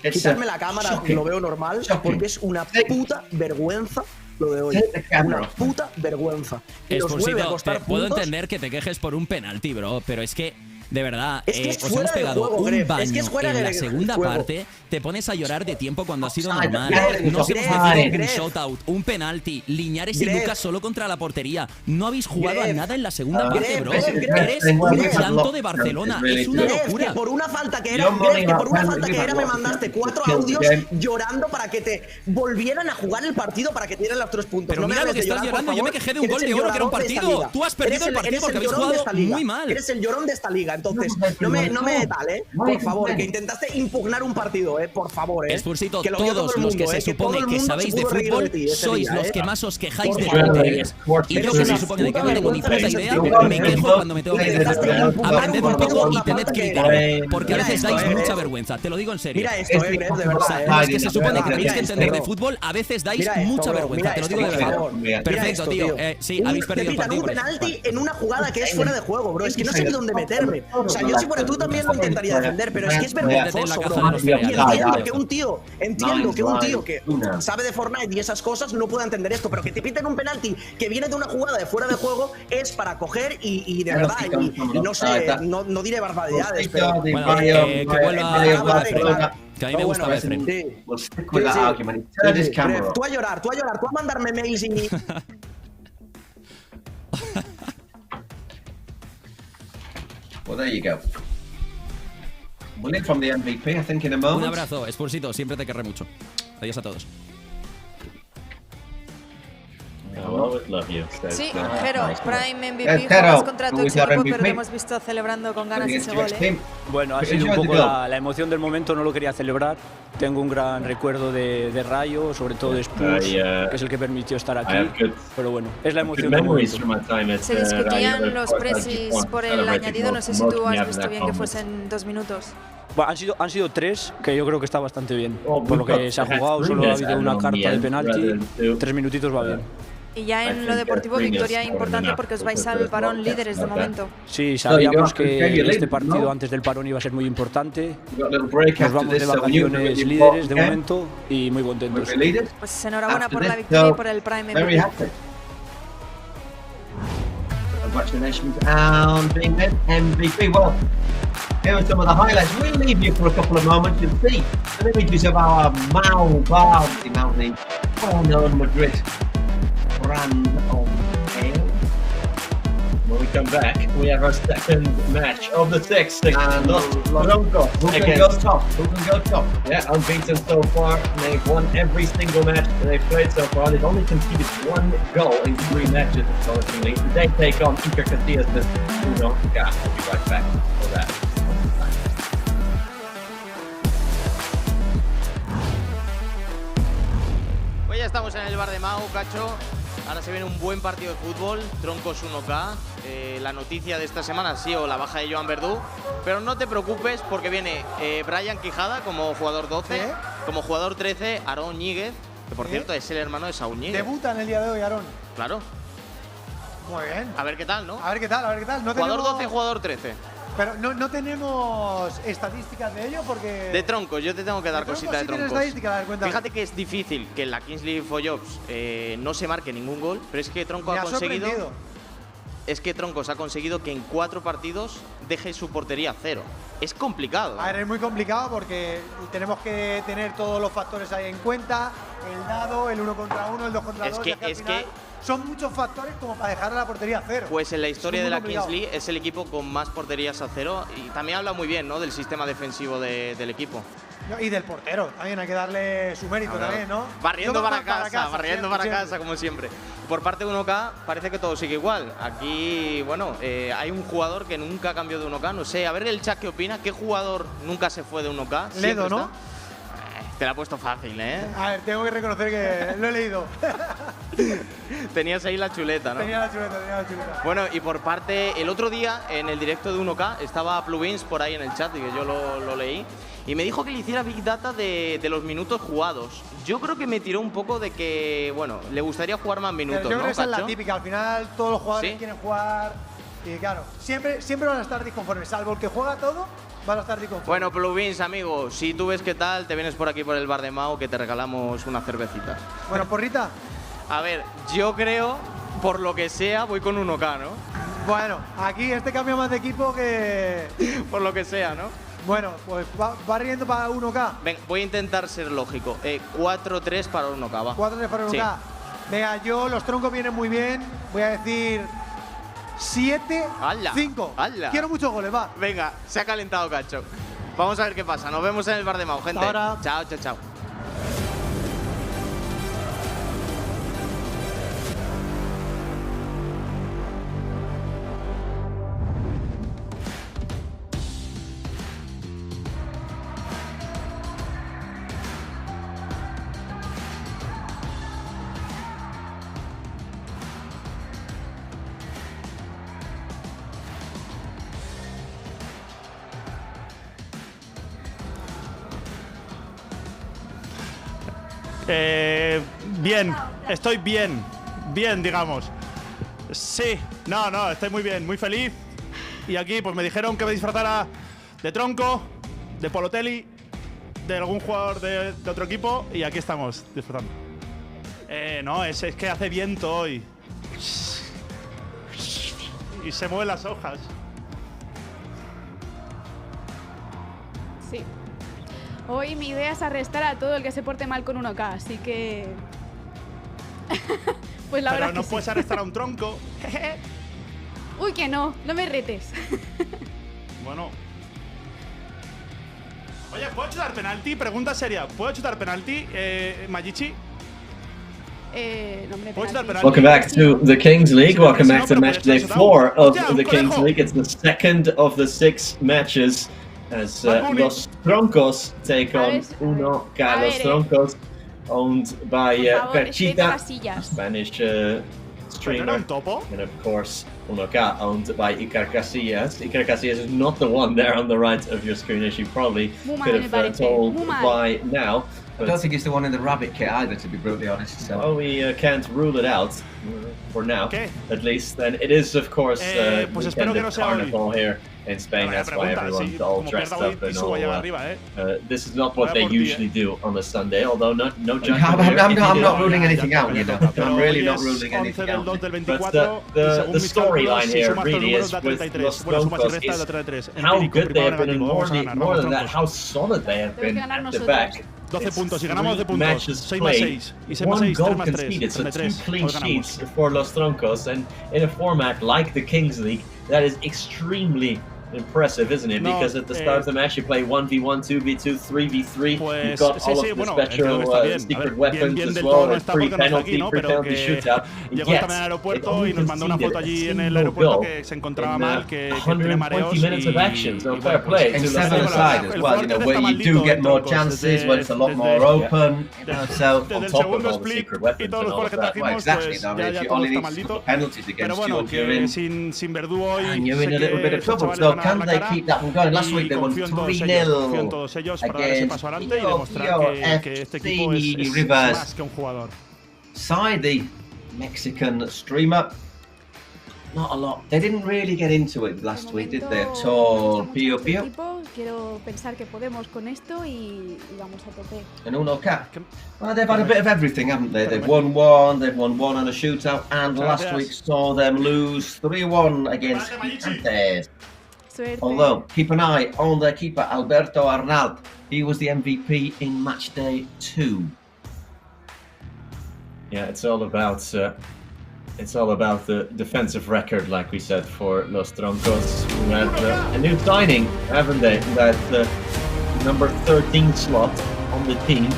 Quitarme la cámara, lo veo normal, porque es una puta vergüenza lo de hoy. Una puta vergüenza. Expulsito, te puedo entender que te quejes por un penalti, bro, pero es que, de verdad, os hemos pegado un baño en la segunda parte. Te pones a llorar de tiempo cuando ha sido normal. No se hemos metido un shootout, un penalti. Linares y Lucas solo contra la portería. No habéis jugado a nada en la segunda parte, bro. Eres un llanto de Barcelona. Es una locura. Que por una falta que era, me mandaste 4 audios llorando para que te volvieran a jugar el partido para que te dieran los 3 puntos. Pero mira lo que estás llorando. Yo me quejé de un gol de oro que era un partido. Tú has perdido el partido porque habéis jugado muy mal. Eres el llorón de esta liga. Entonces, no me tal, por favor, que intentaste impugnar un partido, por favor, Spursito, que lo todos los que se supone que sabéis de fútbol sois los que más os quejáis de tonterías. Y yo, que se supone de que no tengo ni puta idea, me quejo cuando me tengo que quejar. Aprended un poco y tened criterio, porque a veces dais mucha vergüenza, te lo digo en serio. Mira esto, Gref, de verdad. Los que se supone que tenéis que entender de fútbol, a veces dais mucha vergüenza, te lo digo de verdad. Perfecto, tío. Sí, habéis perdido el partido. Un penalti en una jugada que es fuera de juego, bro. Es que no sé ni dónde meterme. O sea, yo si fuera tú también lo intentaría defender, pero es que es vergonzoso, bro. Y entiendo que un tío que sabe de Fortnite y esas cosas no pueda entender esto, pero que te piten un penalti que viene de una jugada de fuera de juego es para coger y de verdad, y no sé, no diré barbaridades, pero… Bueno, que vuelva que a mí me gusta Befren. Tú a llorar, tú a mandarme mails y… Well, there you go. We'll hear from the MVP, I think, in a moment. Un abrazo, Spursito, siempre te querré mucho. Adiós a todos. Sí, Jero, Prime MVP, juegas contra tu ex equipo, pero te hemos visto celebrando con ganas ese gol, ¿eh? Bueno, ha sido un poco la emoción del momento, no lo quería celebrar. Tengo un gran recuerdo de Rayo, sobre todo de Spurs, que es el que permitió estar aquí. Pero bueno, es la emoción del momento. Se discutían los presis por el añadido, no sé si tú has visto bien que fuesen 2 minutos. Bueno, han sido 3, que yo creo que está bastante bien. Por lo que se ha jugado, solo ha habido una carta de penalti, 3 minutitos va bien. Y ya en lo deportivo, victoria importante porque os vais al parón líderes de momento. Sí, sabíamos que este partido antes del parón iba a ser muy importante. Nos vamos de vacaciones líderes de momento y muy contentos. Pues enhorabuena por la victoria y por el Prime MVP. Congratulations on being MVP. Well, here are some of the highlights. We'll leave you for a couple of moments to see the images of our Mau Bar, the well-known Madrid brand of ale. When we come back, we have our second match of the 6th. And Tronco. Who can go top? Who can go top? Yeah, unbeaten so far. They've won every single match they've played so far. They've only conceded 1 goal in 3 matches, astonishingly. They take on Iker Casillas with Uno. Yeah, we'll be right back for that. Pues ya estamos en el bar de Mau, Cacho. Ahora se viene un buen partido de fútbol, Troncos 1K. La noticia de esta semana ha sido la baja de Joan Verdú, pero no te preocupes porque viene Brian Quijada como jugador 12, como jugador 13, Aarón Ñíguez, que por cierto es el hermano de Saúl Ñíguez. Debuta en el día de hoy, Aarón. Claro. Muy bien. A ver qué tal, ¿no? A ver qué tal, a ver qué tal. No jugador tenemos… 12, jugador 13. Pero no tenemos estadísticas de ello porque… De troncos, yo te tengo que dar cosita de troncos. Estadística, a ver, cuéntame. Fíjate que es difícil que en la Kings League InfoJobs no se marque ningún gol, pero es que Tronco ha conseguido… Es que Troncos ha conseguido que en 4 partidos deje su portería 0. Es complicado. A ver, es muy complicado porque tenemos que tener todos los factores ahí en cuenta. El dado, el 1 contra 1, el 2 contra 2. Es que son muchos factores como para dejar a la portería a 0. Pues en la historia de la Kings League es el equipo con más porterías a 0 y también habla muy bien, ¿no?, del sistema defensivo del equipo. Y del portero, también hay que darle su mérito también, ¿no? Barriendo para casa, como siempre. Por parte de 1K parece que todo sigue igual. Aquí, bueno, hay un jugador que nunca cambió de 1K, no sé, a ver el chat qué opina. ¿Qué jugador nunca se fue de 1K? Ledo, ¿no? Te la he puesto fácil, ¿eh? A ver, tengo que reconocer que lo he leído. Tenías ahí la chuleta, ¿no? Tenía la chuleta. Bueno, y por parte, el otro día en el directo de 1K estaba Plugins por ahí en el chat y que yo lo leí. Y me dijo que le hiciera Big Data de los minutos jugados. Yo creo que me tiró un poco de que, bueno, le gustaría jugar más minutos, yo creo ¿no, que esa es Cacho? la típica. Al final todos los jugadores ¿Sí? quieren jugar. Y claro, siempre van a estar disconformes. Salvo el que juega todo, van a estar disconformes. Bueno, Plugins, amigo, si tú ves qué tal, te vienes por aquí por el bar de Mau que te regalamos unas cervecitas. Bueno, porrita. A ver, yo creo, por lo que sea, voy con 1K, ¿no? Bueno, aquí este cambia más de equipo que… Por lo que sea, ¿no? Bueno, pues va riendo para 1K. Venga, voy a intentar ser lógico. 4-3 para 1K, va. 4-3 para 1K. Sí. Venga, los troncos vienen muy bien. Voy a decir 7-5. Quiero muchos goles, va. Venga, se ha calentado, Cacho. Vamos a ver qué pasa. Nos vemos en el bar de Mau, gente. Ahora. Chao, chao, chao. Bien, estoy bien, digamos. Sí, no, estoy muy bien, muy feliz. Y aquí pues me dijeron que me disfrazara de Tronco, de Polotelli, de algún jugador de otro equipo, y aquí estamos disfrutando. No, es que hace viento hoy. Y se mueven las hojas. Sí. Hoy mi idea es arrestar a todo el que se porte mal con 1K, así que... Pues la verdad Pero no puedes arrestar a un tronco. Uy, que no me retes. Bueno. Oye, ¿puedo chutar penalti? Pregunta seria. ¿Puedo chutar penalti, Magichi? No me Welcome back to the Kings League. Welcome back to match day 4 of the Kings League. It's the second of the 6 matches as Los Troncos take on 1K. Los Troncos, owned by Perchita, Spanish streamer, and of course 1K, owned by Iker Casillas. Iker Casillas is not the one there on the right of your screen, as you probably could have told by now. I don't think it's the one in the rabbit kit either, to be brutally honest. So. Well, we can't rule it out for now, at least. And it is, of course, weekend of Carnival here in Spain. That's why everyone's all dressed up and all. This is not what they usually do on a Sunday, although no judgment. I'm not ruling anything out, you know. I'm really not ruling anything out. But the storyline here really is with Los Troncos is how good they have been, and more than that, how solid they have been at the back. 12 puntos, y ganamos 12 puntos. 6 más 6. Y 6 más 6, 3 más 3. So 2 clean sheets for Los Troncos, and in a format like the Kings League, that is extremely impressive, isn't it? Because at the start of the match you play 1v1, 2v2, 3v3. You've got all of the special secret weapons as well, and pre-penalty shootout. Llegó esta mañana al aeropuerto y nos mandó una foto allí en el aeropuerto que se encontraba mal, que tiene mareos. 120 minutes of action, so fair play. And 7-a-side as well, you know, where you do get more chances, where it's a lot more open. So on top of all the secret weapons and all of that. Well, exactly. I mean, if you only need to put penalties against you, and you're in a little bit of trouble. So can they keep that one going? Last week they won 3-0 against FC Rivers side, the Mexican streamer. Not a lot. They didn't really get into it last week, did they? At all. Pio. Quiero pensar que podemos con esto y vamos a tope. And 1K. Well, they've had a bit of everything, haven't they? They've won one, they've won one on a shootout, and last week saw them lose 3-1 against Gigantes. Although, keep an eye on their keeper, Alberto Arnal. He was the MVP in match day 2. Yeah, it's all about the defensive record, like we said, for Los Troncos, who had a new signing, haven't they? That number 13 slot on the team.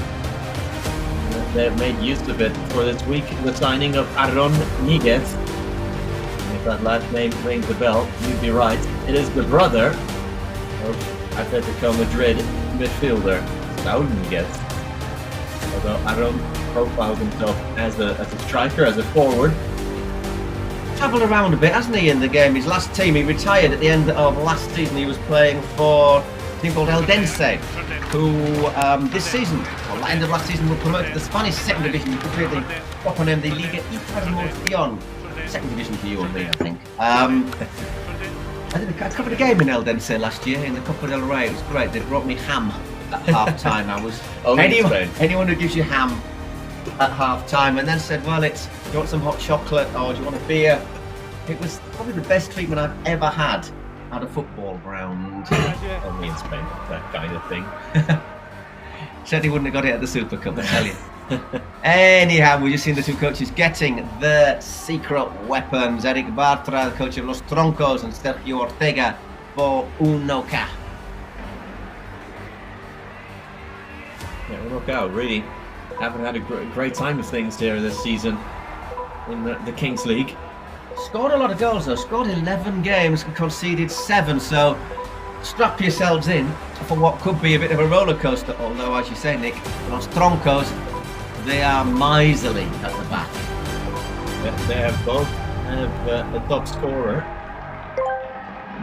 They've made use of it for this week. The signing of Aaron Niguez. If that last name rings a bell, you'd be right. It is the brother of Atletico Madrid midfielder Raúl Niguez. Although Aaron profiles himself as a striker, as a forward. Travelled around a bit, hasn't he, in the game? His last team, he retired at the end of last season. He was playing for a team called Eldense, who this season, well, at the end of last season, were promoted to the Spanish second division. You could hear the proper name, the Liga Información. Second division for you and me, I think. I covered a game in Eldense last year in the Copa del Rey. It was great. They brought me ham at half time. I was anyone who gives you ham at half time and then said, well, it's, do you want some hot chocolate or do you want a beer? It was probably the best treatment I've ever had at a football ground. Only in Spain, that kind of thing. Said he wouldn't have got it at the Super Cup, I tell you. Anyhow, we've just seen the two coaches getting the secret weapons. Eric Bartra, the coach of Los Troncos, and Sergio Ortega for 1K. Yeah, 1K really haven't had a great time of things here this season in the Kings League. Scored a lot of goals though, scored 11 games, conceded 7, so strap yourselves in for what could be a bit of a roller coaster, although as you say, Nick, Los Troncos, they are miserly at the back. They have both a top scorer.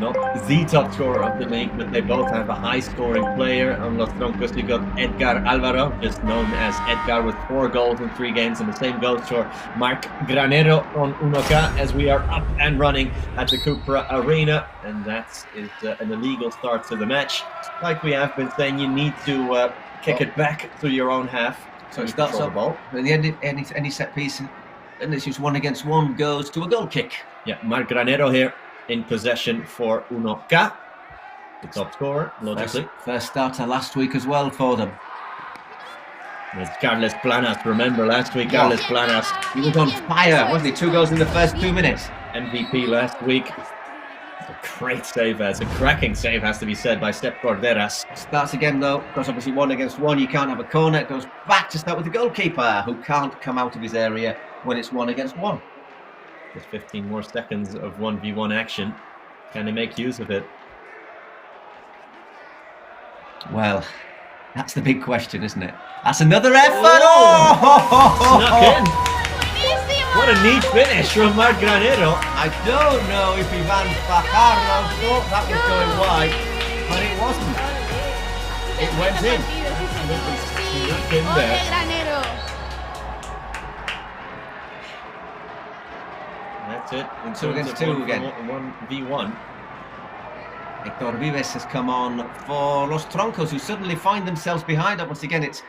not the top scorer of the league, but they both have a high-scoring player. On Los Troncos, you got Edgar Alvaro, just known as Edgar, with 4 goals in 3 games, and the same goes for Marc Granero on 1K, as we are up and running at the Cupra Arena, and that is an illegal start to the match. Like we have been saying, you need to kick it back to your own half. So it starts up, and the end, any set piece, and it's just 1-against-1 goes to a goal kick. Yeah, Marc Granero here in possession for 1K, the top scorer, logically. First starter last week as well for them. It's Carles Planas. Remember last week, Carles Planas. He was on fire, wasn't he? 2 goals in the first 2 minutes. MVP last week. It's a great save. It's a cracking save, has to be said, by Sepp Corderas. Starts again though, because obviously 1-against-1, you can't have a corner. It goes back to start with the goalkeeper, who can't come out of his area when it's 1-against-1. Just 15 more seconds of 1v1 action. Can they make use of it? Well, that's the big question, isn't it? That's another effort! Oh! Snuck in! What a neat finish from Marc Granero. I don't know if Ivan Fajardo thought that was going wide, but it wasn't. It went in. Snuck in there. That's it. In 2-against-2 again. 1v1. Hector Vives has come on for Los Troncos, who suddenly find themselves behind. Once again, it's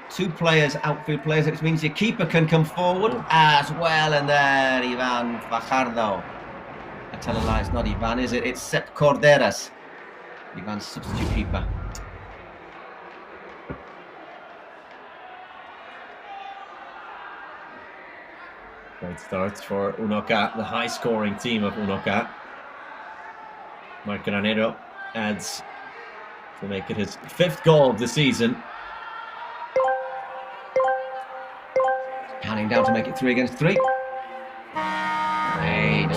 2 players, outfield players, which means your keeper can come forward as well. And there, Ivan Fajardo. I tell a lie, it's not Ivan, is it? It's Sepp Corderas, Ivan's substitute keeper. Great starts for 1K, the high-scoring team of 1K. Marc Granero adds to make it his 5th goal of the season. Counting down to make it 3-against-3.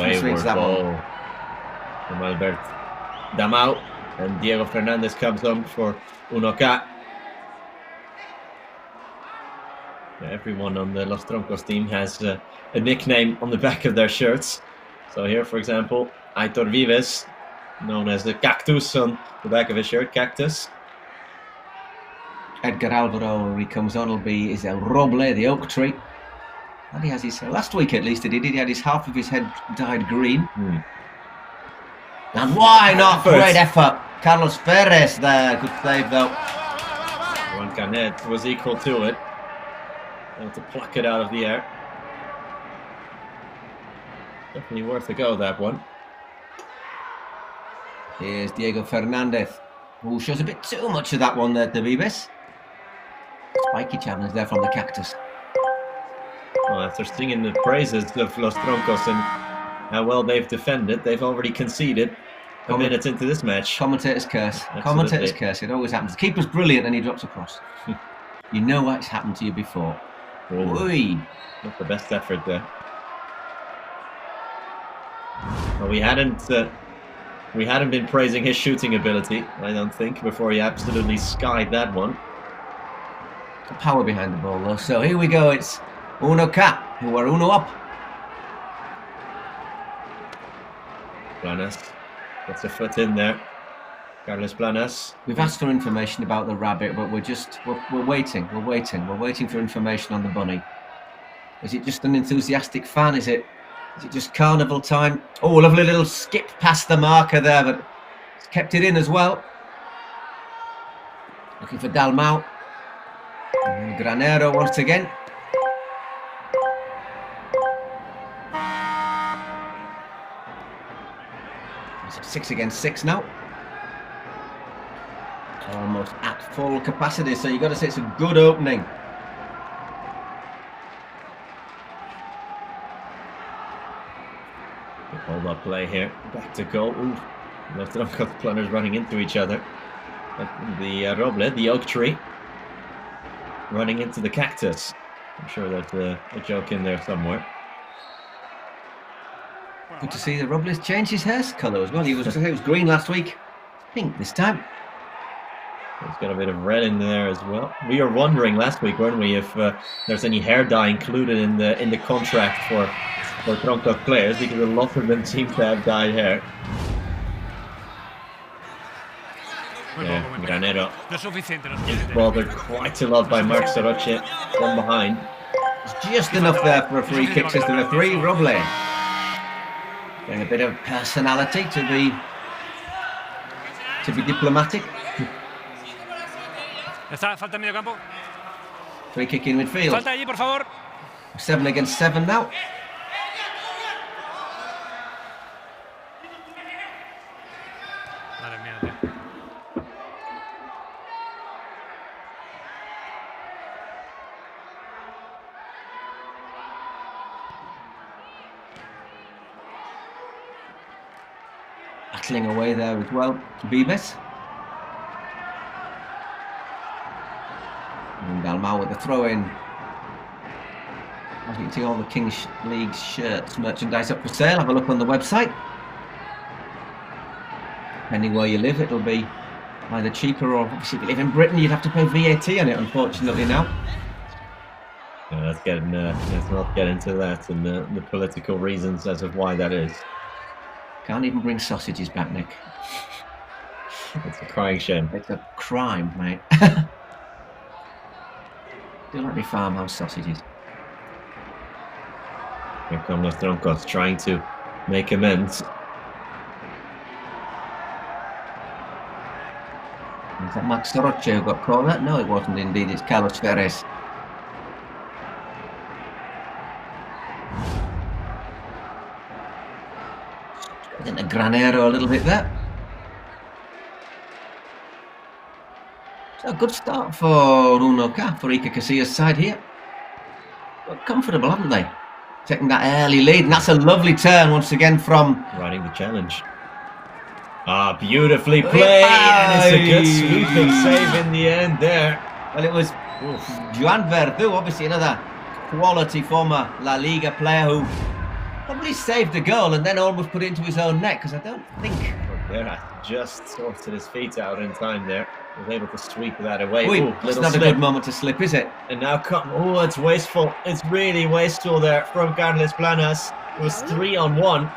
Wayward goal from Albert Damau, and Diego Fernandez comes on for 1K. Everyone on the Los Troncos team has a nickname on the back of their shirts. So here, for example, Aitor Vives, known as the Cactus on the back of his shirt, Cactus. Edgar Alvaro, he comes on, is El Roble, the oak tree. And he has his, last week at least, he had his half of his head dyed green. And why not? Great effort. Carlos Perez there, good save though. Juan Canet was equal to it. Able to pluck it out of the air. Definitely worth a go, that one. Here's Diego Fernandez, who shows a bit too much of that one there to Vives. Spiky challenge there from the Cactus. Well, after singing the praises of Los Troncos and how well they've defended, they've already conceded a minute into this match. Commentator's curse. Absolutely. Commentator's curse. It always happens. The keeper's brilliant and he drops across. You know what's happened to you before. Not the best effort there. Well, we hadn't been praising his shooting ability, I don't think, before he absolutely skied that one. Power behind the ball though. So here we go. It's 1K, who are 1 up. Planas gets a foot in there. Carles Planas. We've asked for information about the rabbit, but we're waiting. We're waiting for information on the bunny. Is it just an enthusiastic fan? Is it just carnival time? Oh, lovely little skip past the marker there, but it's kept it in as well. Looking for Dalmau. And Granero once again. It's 6-against-6 now. Almost at full capacity, so you've got to say it's a good opening. Hold up play here, back to goal. Los Troncos planners running into each other. The Roble, the oak tree, running into the Cactus. I'm sure there's a joke in there somewhere. Good to see the Robles change his hair colour as well. He was green last week, pink this time. He's got a bit of red in there as well. We were wondering last week, weren't we, if there's any hair dye included in the contract for Troncos players, because a lot of them seem to have dyed hair. Granero. No es suficiente, no es He's suficiente. bothered quite a lot by Marc Soroche from behind. Just enough there for a free kick, says the referee. Roble. Getting a bit of personality to be diplomatic. Está, falta en medio campo. Free kick in midfield. Falta allí, por favor. 7 against 7 now. Madre mía, tío. Battling away there as well. Bibes. And Dalmau with the throw in. As you can see, all the Kings League shirts, merchandise up for sale. Have a look on the website. Depending where you live, it'll be either cheaper or, obviously, if you live in Britain, you'd have to pay VAT on it, unfortunately, now. Yeah, let's not get into that and the political reasons as of why that is. Can't even bring sausages back, Nick. It's a crying shame. It's a crime, mate. Do like me farmhouse sausages. Here come Los Troncos trying to make amends. Is that Max Soroche who got called that? No, it wasn't indeed. It's Carlos Ferres. Getting the Granero a little bit there. So a good start for 1K, for Iker Casillas' side here. Got comfortable, haven't they? Taking that early lead, and that's a lovely turn once again from... Riding the challenge. Ah, beautifully played, and it's a good sweeping save in the end there. Well, it was Joan Verdú, obviously another quality former La Liga player who probably saved the goal and then almost put it into his own net, because I don't think... There, just sorted his feet out in time there. Was able to sweep that away. Ooh, it's not slip. A good moment to slip, is it? And now come... Oh, it's wasteful. It's really wasteful there from Carles Planas. It was 3-on-1.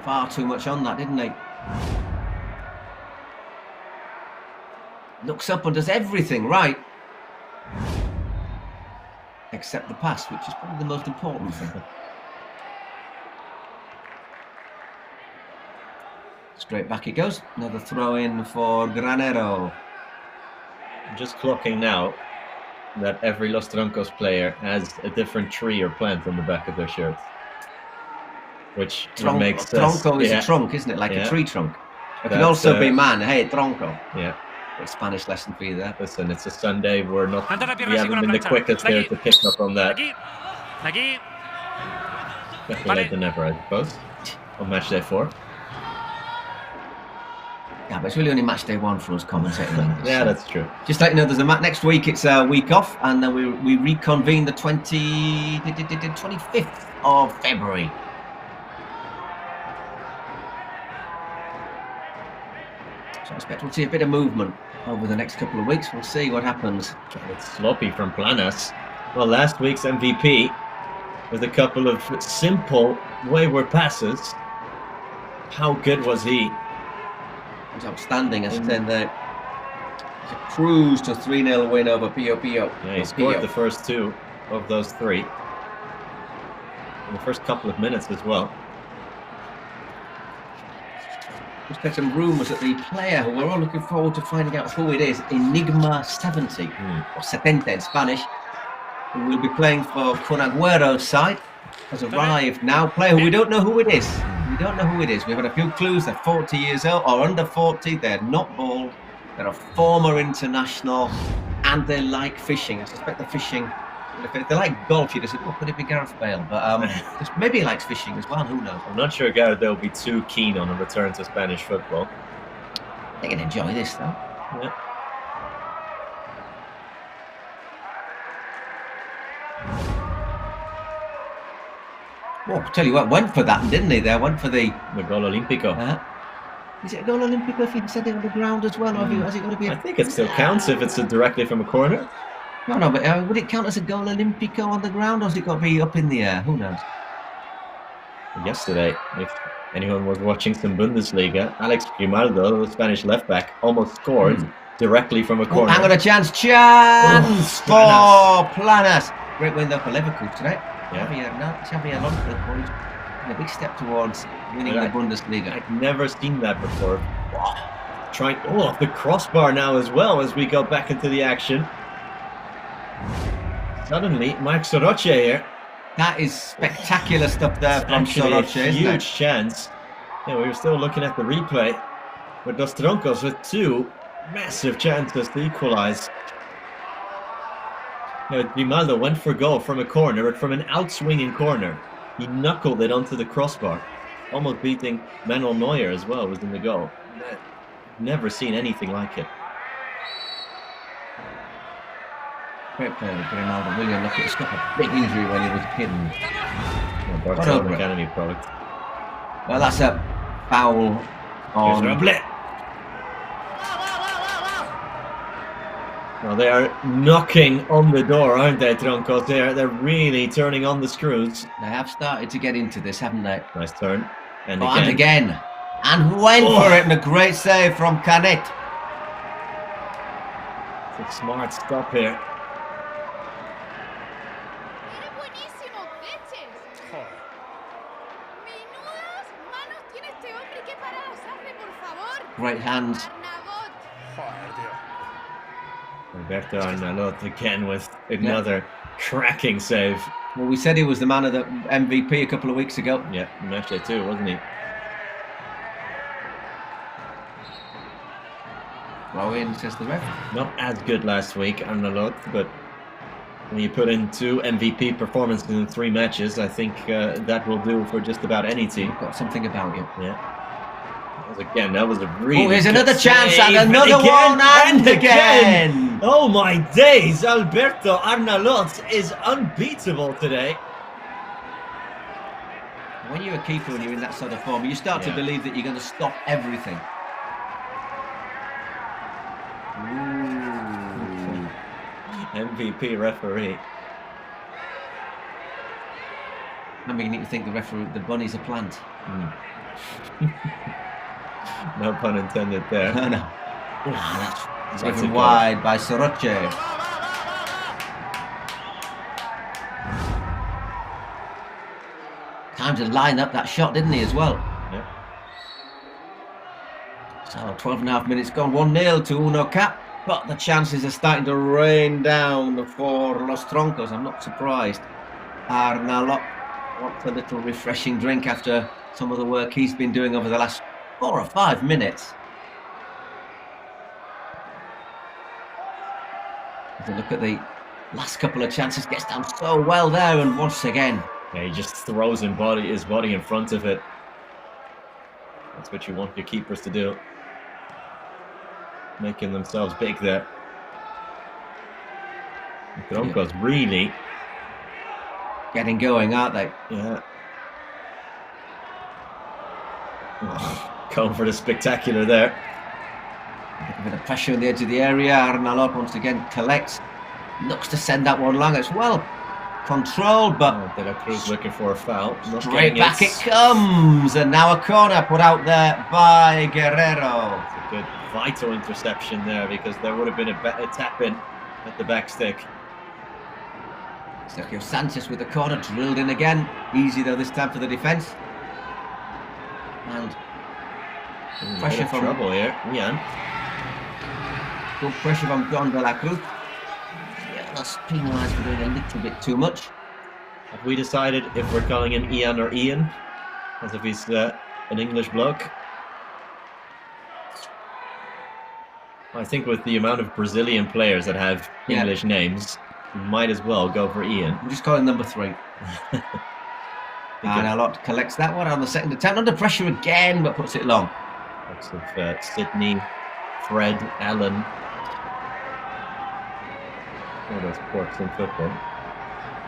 Far too much on that, didn't he? Looks up and does everything right. Except the pass, which is probably the most important thing. Straight back it goes. Another throw in for Granero. Just clocking now that every Los Troncos player has a different tree or plant on the back of their shirt. Which makes sense. Tronco is a trunk, isn't it? Like a tree trunk. It could also be man. Hey, tronco. Yeah. A Spanish lesson for you there. Listen, it's a Sunday. We haven't been the quickest there to pick up on that. Better late than never, I suppose. On match day 4. Yeah, but it's really only match day 1 for us commentating. Yeah, that's true. Just let you know, there's a match next week. It's a week off, and then we reconvene the 25th of February. So I expect we'll see a bit of movement over the next couple of weeks. We'll see what happens. It's sloppy from Planas. Well, last week's MVP with a couple of simple wayward passes. How good was he? It was outstanding. As then the cruise to 3-0 win over Pio Pio. Yeah, he scored the first 2 of those 3 in the first couple of minutes as well. Just got some rumours that the player who we're all looking forward to finding out who it is, Enigma 70 or 70 in Spanish, who will be playing for Kun Agüero's side, has arrived now. Player who we don't know who it is. We don't know who it is. We've had a few clues. They're 40 years old or under 40. They're not bald. They're a former international, and they like fishing. I suspect the fishing. If they like golf, you'd have said, "Oh, could it be Gareth Bale?" But maybe he likes fishing as well. Who knows? I'm not sure Gareth Bale will be too keen on a return to Spanish football. They can enjoy this though. Yeah. Well, I'll tell you what, went for that, didn't he? They went for the goal Olímpico. Is it a goal Olímpico if you said it on the ground as well? Or has it got to be? I think it still counts if it's directly from a corner. No, but would it count as a goal Olímpico on the ground, or has it got to be up in the air? Who knows? Yesterday, anyone was watching some Bundesliga, Alex Grimaldo, the Spanish left back, almost scored directly from a corner. Hang on, a chance for Planas. Great win though for Liverpool today. Xavi Alonso boys, a big step towards winning the Bundesliga. I've never seen that before. Trying off the crossbar now as well as we go back into the action. Suddenly, Mike Soroche here. That is spectacular stuff there from Soroche. Huge chance. Yeah, we were still looking at the replay with Los Troncos with 2 massive chances to equalize. Grimaldo went for goal from a corner, but from an outswinging corner. He knuckled it onto the crossbar, almost beating Manuel Neuer as well, was in the goal. Never seen anything like it. Great player, Grimaldo. William, look, he's got a big injury when he was a kid. Barcelona Academy product. Well, that's a foul on... Well, they are knocking on the door, aren't they, Troncos? They're really turning on the screws. They have started to get into this, haven't they? Nice turn. And again. And went for it, and a great save from Canet. It's a smart stop here. Great hands. Roberto Arnalot again with another cracking save. Well, we said he was the man of the MVP a couple of weeks ago. Yeah, match day 2, wasn't he? Throw in, says the ref. Not as good last week, Arnalot, but when you put in 2 MVP performances in 3 matches, I think that will do for just about any team. You've got something about you. Yeah. Again, that was a really here's another chance and another one and again. Oh my days, Alberto Arnalot is unbeatable today. When you're a keeper and you're in that sort of form, you start to believe that you're going to stop everything. Ooh. MVP referee. I mean, you need to think the bunny's a plant. No pun intended there. No. That's driven wide by Soroche. Time to line up that shot, didn't he, as well? Yeah. So 12.5 minutes gone, 1-0 to Uno Cap. But the chances are starting to rain down for Los Troncos. I'm not surprised. Arnalot wants a little refreshing drink after some of the work he's been doing over the last 4 or 5 minutes. Have a look at the last couple of chances. Gets down so well there, and once again. Yeah, he just throws his body in front of it. That's what you want your keepers to do. Making themselves big there. The Troncos really getting going, aren't they? Yeah. Going for the spectacular there. A bit of pressure on the edge of the area. Arnalot once again collects. Looks to send that one long as well. Controlled, but De La Cruz looking for a foul. Straight back it comes, and now a corner put out there by Guerrero. It's a good, vital interception there, because there would have been a better tap in at the back stick. Sergio Sanchez with the corner, drilled in again. Easy though this time for the defence. And pressure from trouble here, Ian. Good pressure from Don De La Cruz. Yeah, that's penalised for doing a little bit too much. Have we decided if we're calling him Ian or Ian, as if he's an English bloke? I think with the amount of Brazilian players that have English names, we might as well go for Ian. We'll just call him number 3. Arnalot collects that one on the second attempt. Under pressure again, but puts it long. Lots of Sydney, Fred, Allen. All those porks in football.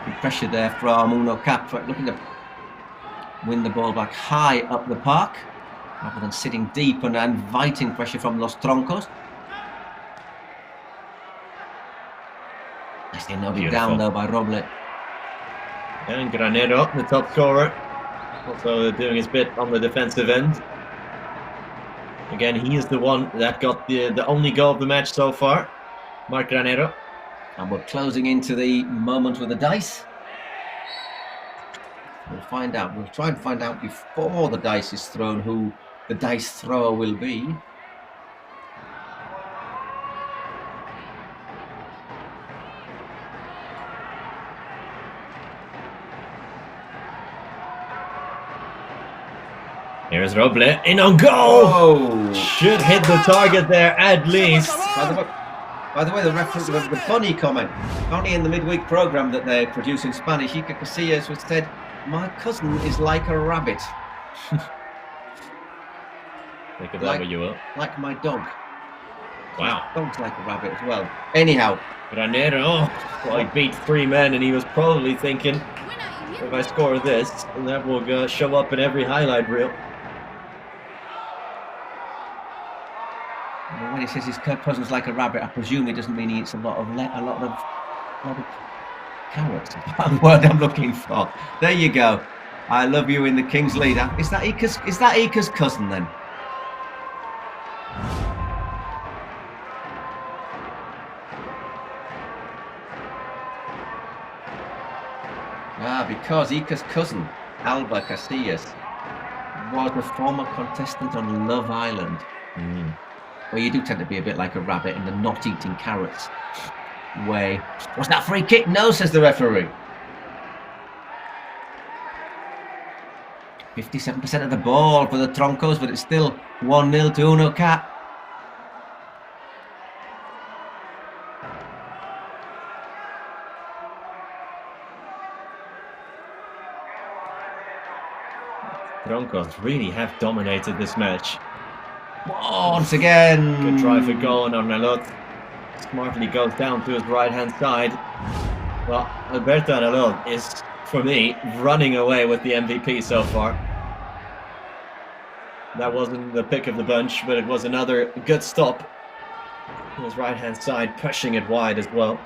Good pressure there from Uno Cap, looking to win the ball back high up the park, rather than sitting deep and inviting pressure from Los Troncos. Nicely nodded down though by Roble. And Granero, the top scorer. Also doing his bit on the defensive end. Again, he is the one that got the only goal of the match so far. Marc Granero. And we're closing into the moment with the dice. We'll find out. We'll try and find out before the dice is thrown who the dice thrower will be. Here's Roble in on goal. Oh. Should hit the target there at least. By the way, the funny comment, only in the midweek program that they produce in Spanish, Iker Casillas was said, "My cousin is like a rabbit." Think of that when you will. Like my dog. Wow. My dog's like a rabbit as well. Anyhow, Granero, well, he beat 3 men, and he was probably thinking, if I score this, that will show up in every highlight reel. When he says his cousin's like a rabbit, I presume he doesn't mean he eats a lot of carrots. That's the word I'm looking for. There you go. I love you in the King's leader. Is that Iker's cousin then? Because Iker's cousin, Alba Casillas, was a former contestant on Love Island. Well, you do tend to be a bit like a rabbit in the not eating carrots way. Was that free kick? No, says the referee. 57% of the ball for the Troncos, but it's still 1-0 to Uno Cat. Troncos really have dominated this match. Once again. Good try for goal, and Arnalot smartly goes down to his right-hand side. Well, Alberto Arnalot is, for me, running away with the MVP so far. That wasn't the pick of the bunch, but it was another good stop. His right-hand side, pushing it wide as well.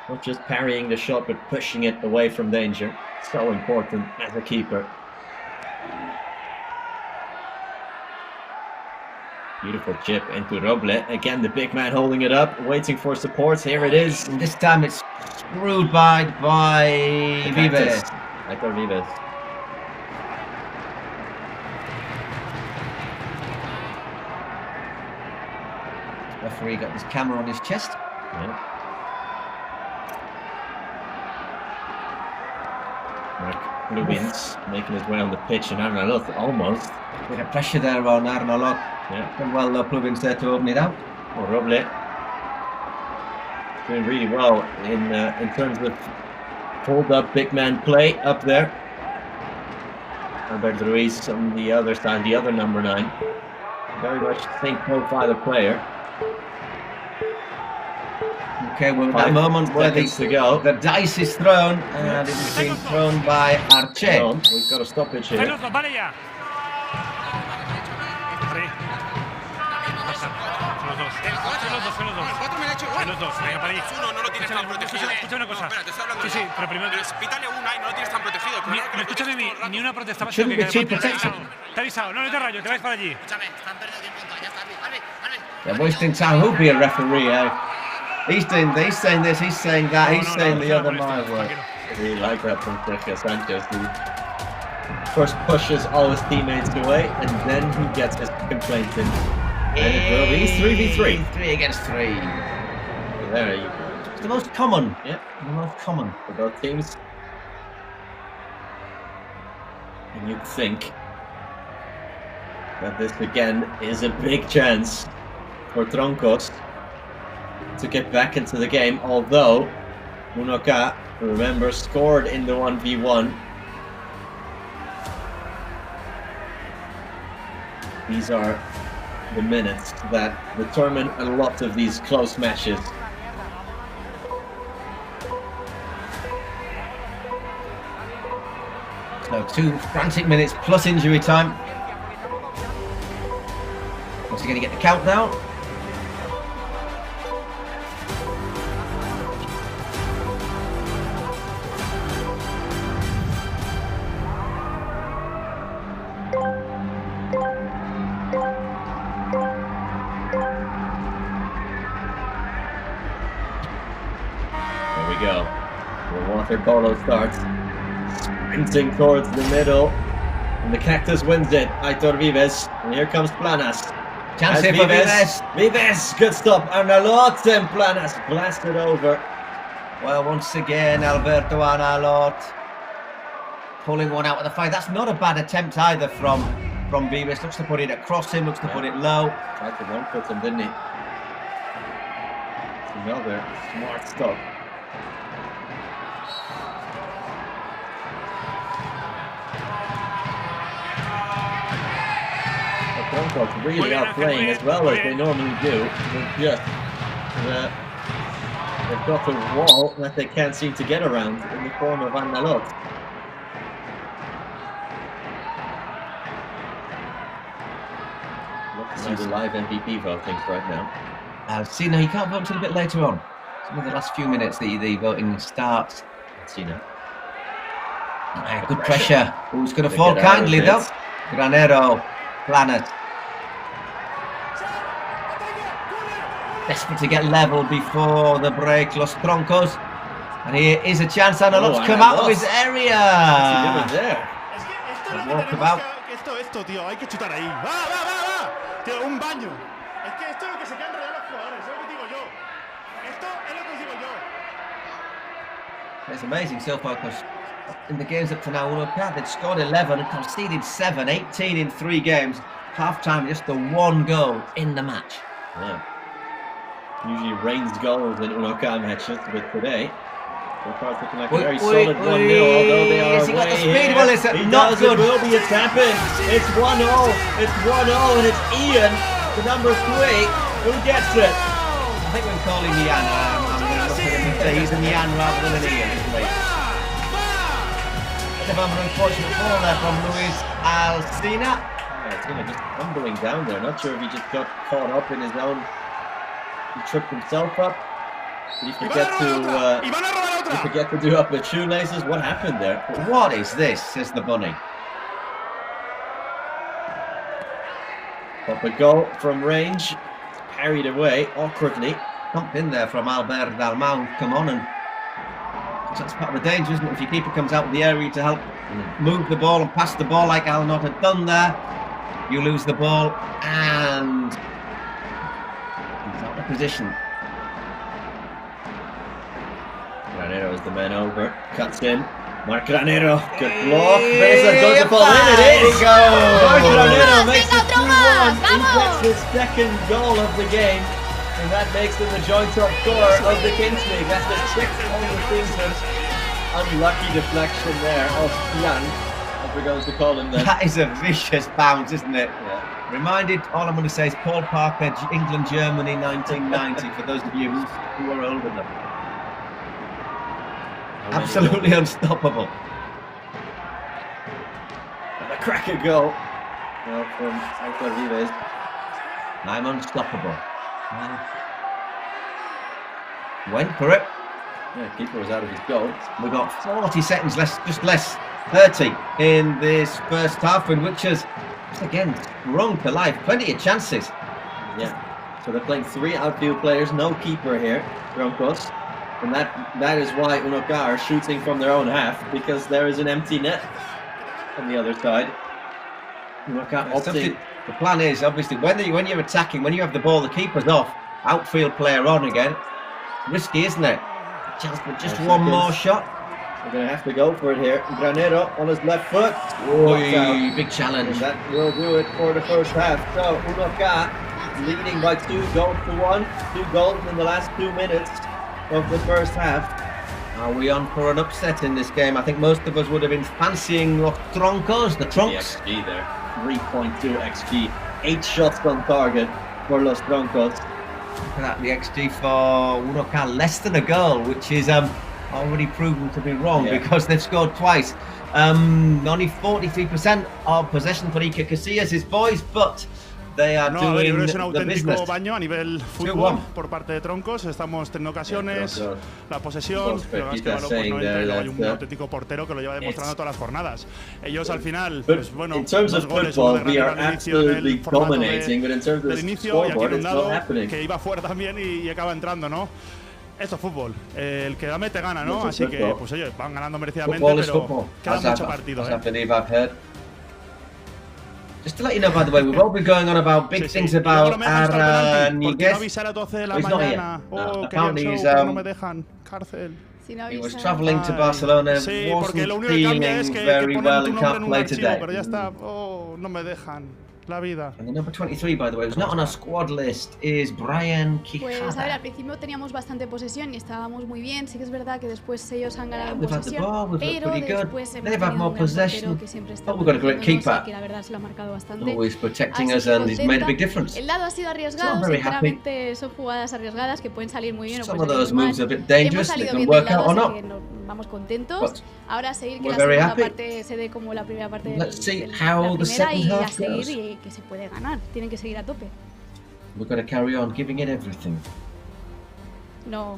Not just parrying the shot, but pushing it away from danger. So important as a keeper. Beautiful chip into Roble. Again, the big man holding it up, waiting for support. Here it is. And this time it's screwed by Vives. Hector Vives. Referee got his camera on his chest. Yeah. Mark Lubins making his way on the pitch, and Arnalot almost. Bit of pressure there on Arnalot. Yeah. And well, Lubins there to open it out. Oh, Roble doing really well in terms of hold-up, big man play up there. Albert Ruiz on the other side, the other number 9. Very much the same profile of player. Okay, well, at that moment where the dice is thrown, and it is being thrown by Arche. We've got a stoppage here. Los dos, venga, para ahí. Uno no lo tienes tan protegido. Escucha una cosa. Espera, te estoy hablando. Sí, pero primero. Pítale una y no lo tienes tan protegido. Escúchame a mí, ni una protesta. Te he avisado, no te rayo, te vas para allí. Escúchame, están perdiendo tiempo. Ya está, They're wasting time. Who'll be a referee? He's saying this, he's saying that, he's saying the other. My word. I really like that from Sergio Sanchez. He first pushes all his teammates away, and then he gets his complaints in. And it will be 3v3. 3 against 3. There you go. It's the most common. Yeah, the most common for both teams. And you'd think that this again is a big chance for Troncos to get back into the game, although Unoca, remember, scored in the 1v1. These are the minutes that determine a lot of these close matches. So 2 frantic minutes plus injury time. What's he going to get the count now? go. The water polo starts sprinting towards the middle. And the Cactus wins it. Aitor Vives. And here comes Planas. Chance here for Vives. Vives, good stop. Arnalot and Planas blasted over. Well, once again, Alberto Arnalot pulling one out of the fight. That's not a bad attempt either from Vives. Looks to put it across him, looks to put it low. Tried to one foot him, didn't he? Another smart stop. The Broncos really are playing as well as they normally do. They've got a wall that they can't seem to get around in the form of Arnalot. See the live MVP votings right now. See, no, you can't vote until a bit later on. Some of the last few minutes the voting starts. See now. Good pressure. Who's going to fall kindly though? Granero, Planet. Desperate to get level before the break, Los Troncos. And here is a chance, Arnalot's come out of his area. What's he doing there? Walk about. Esto, tío, hay que chutar ahí. Va. Tío, un baño. Es que esto es lo que se queda enredado los jugadores, es lo que digo yo. Esto es lo que digo yo. It's amazing so far because in the games up to now, they'd scored 11 and conceded 7, 18 in 3 games. Half-time, just the 1 goal in the match. Yeah. Usually rains goals in Unoka matches, but today, so far it's looking like a very solid 1-0, although they are away here. Well, it's not good. It will be a tap-in. It's 1-0. It's 1-0, and it's Ian, the number 3, who gets it. I think we're calling Ian. I'm going to look at him and say he's an Ian rather than an Ian, isn't he? Bit of an unfortunate ball there from Luis Alcina. Yeah, it's just tumbling down there. Not sure if he just got caught up in his own. He tripped himself up. Did he forget to do up the shoelaces? What happened there? What is this? Says the bunny. But the goal from range, carried away awkwardly. Pump in there from Albert Dalmau. Come on, and that's part of the danger, isn't it? If your keeper comes out of the area to help move the ball and pass the ball like Arnalot had done there, you lose the ball and he's out of position. Granero is the man over, cuts in. Marc Granero, good block. Beza going to fall in, it is! Marc Granero makes it 2-1. He gets his second goal of the game, and that makes him the joint top scorer of the Kings League. That's the 6th on the season. Unlucky deflection there of Jan, as we're going to call him then. That is a vicious bounce, isn't it? Yeah. Reminded, all I'm going to say is Paul Parker, England, Germany, 1990, for those of you who are older than them. Absolutely unstoppable. And a cracker goal from Aitor Vives. I'm unstoppable. Went for it. Yeah, keeper was out of his goal. We got 40 seconds less, just less, 30 in this first half, in which has again sprung to life. Plenty of chances. Yeah. So they're playing 3 outfield players, no keeper here, Broncos. And that is why Unoka are shooting from their own half, because there is an empty net on the other side. Unoka opting. The plan is obviously when you're attacking, when you have the ball, the keeper's off, outfield player on again. Risky, isn't it? Chance for just one more shot. They're going to have to go for it here. Granero on his left foot. Oy, big challenge. And that will do it for the first half. So Unoka leading by 2 goals to 1. 2 goals in the last 2 minutes of the first half. Are we on for an upset in this game? I think most of us would have been fancying Los Troncos, the Trunks. The XG there, 3.2 XG, 8 shots on target for Los Troncos. Look at that, the XG for Unoka, less than a goal, which is already proven to be wrong because they've scored twice. Only 43% of possession for Iker Casillas, his boys, but they are doing es un the business. auténtico baño a nivel fútbol por parte de Troncos. Estamos teniendo ocasiones, la posesión, pero es que el balón pues no entra y luego hay un auténtico portero que lo lleva demostrando todas las jornadas. Ellos al final, pues bueno, dos goles, uno de gran inicio en el formato del inicio y aquí en un dado que iba fuera también y acaba entrando, ¿no? Esto es fútbol. El que gane te gana, ¿no? Así que, pues ellos van ganando merecidamente, Football pero queda mucho partido. I believe I've heard. Just to let you know, by the way, we've all been going on about big things about Niguez. Avisar a 12 de la mañana. Apparently no me dejan. Cárcel. He was travelling to Barcelona, wasn't feeling very well in camp play today. Pero ya está. Oh, no me dejan. La vida. And the number 23, by the way, who's not on our squad list, is Brian Quijada. Pues a ver, al principio teníamos bastante posesión y estábamos muy bien. Sí que es verdad que después ellos han ganado posesión, pero después hemos tenido un portero que siempre está we've got a great keeper. Que la verdad se lo ha marcado bastante. Always protecting us and he's made a big difference. El lado ha sido arriesgado, sinceramente son jugadas arriesgadas que pueden salir muy bien o pueden salir muy mal. Moves are a bit dangerous, they can work out or not. Vamos contentos. Ahora a seguir que la segunda parte se dé como la primera parte de la primera y a seguir y que se puede ganar. Tienen que seguir a tope. We're going to carry on giving it everything. No.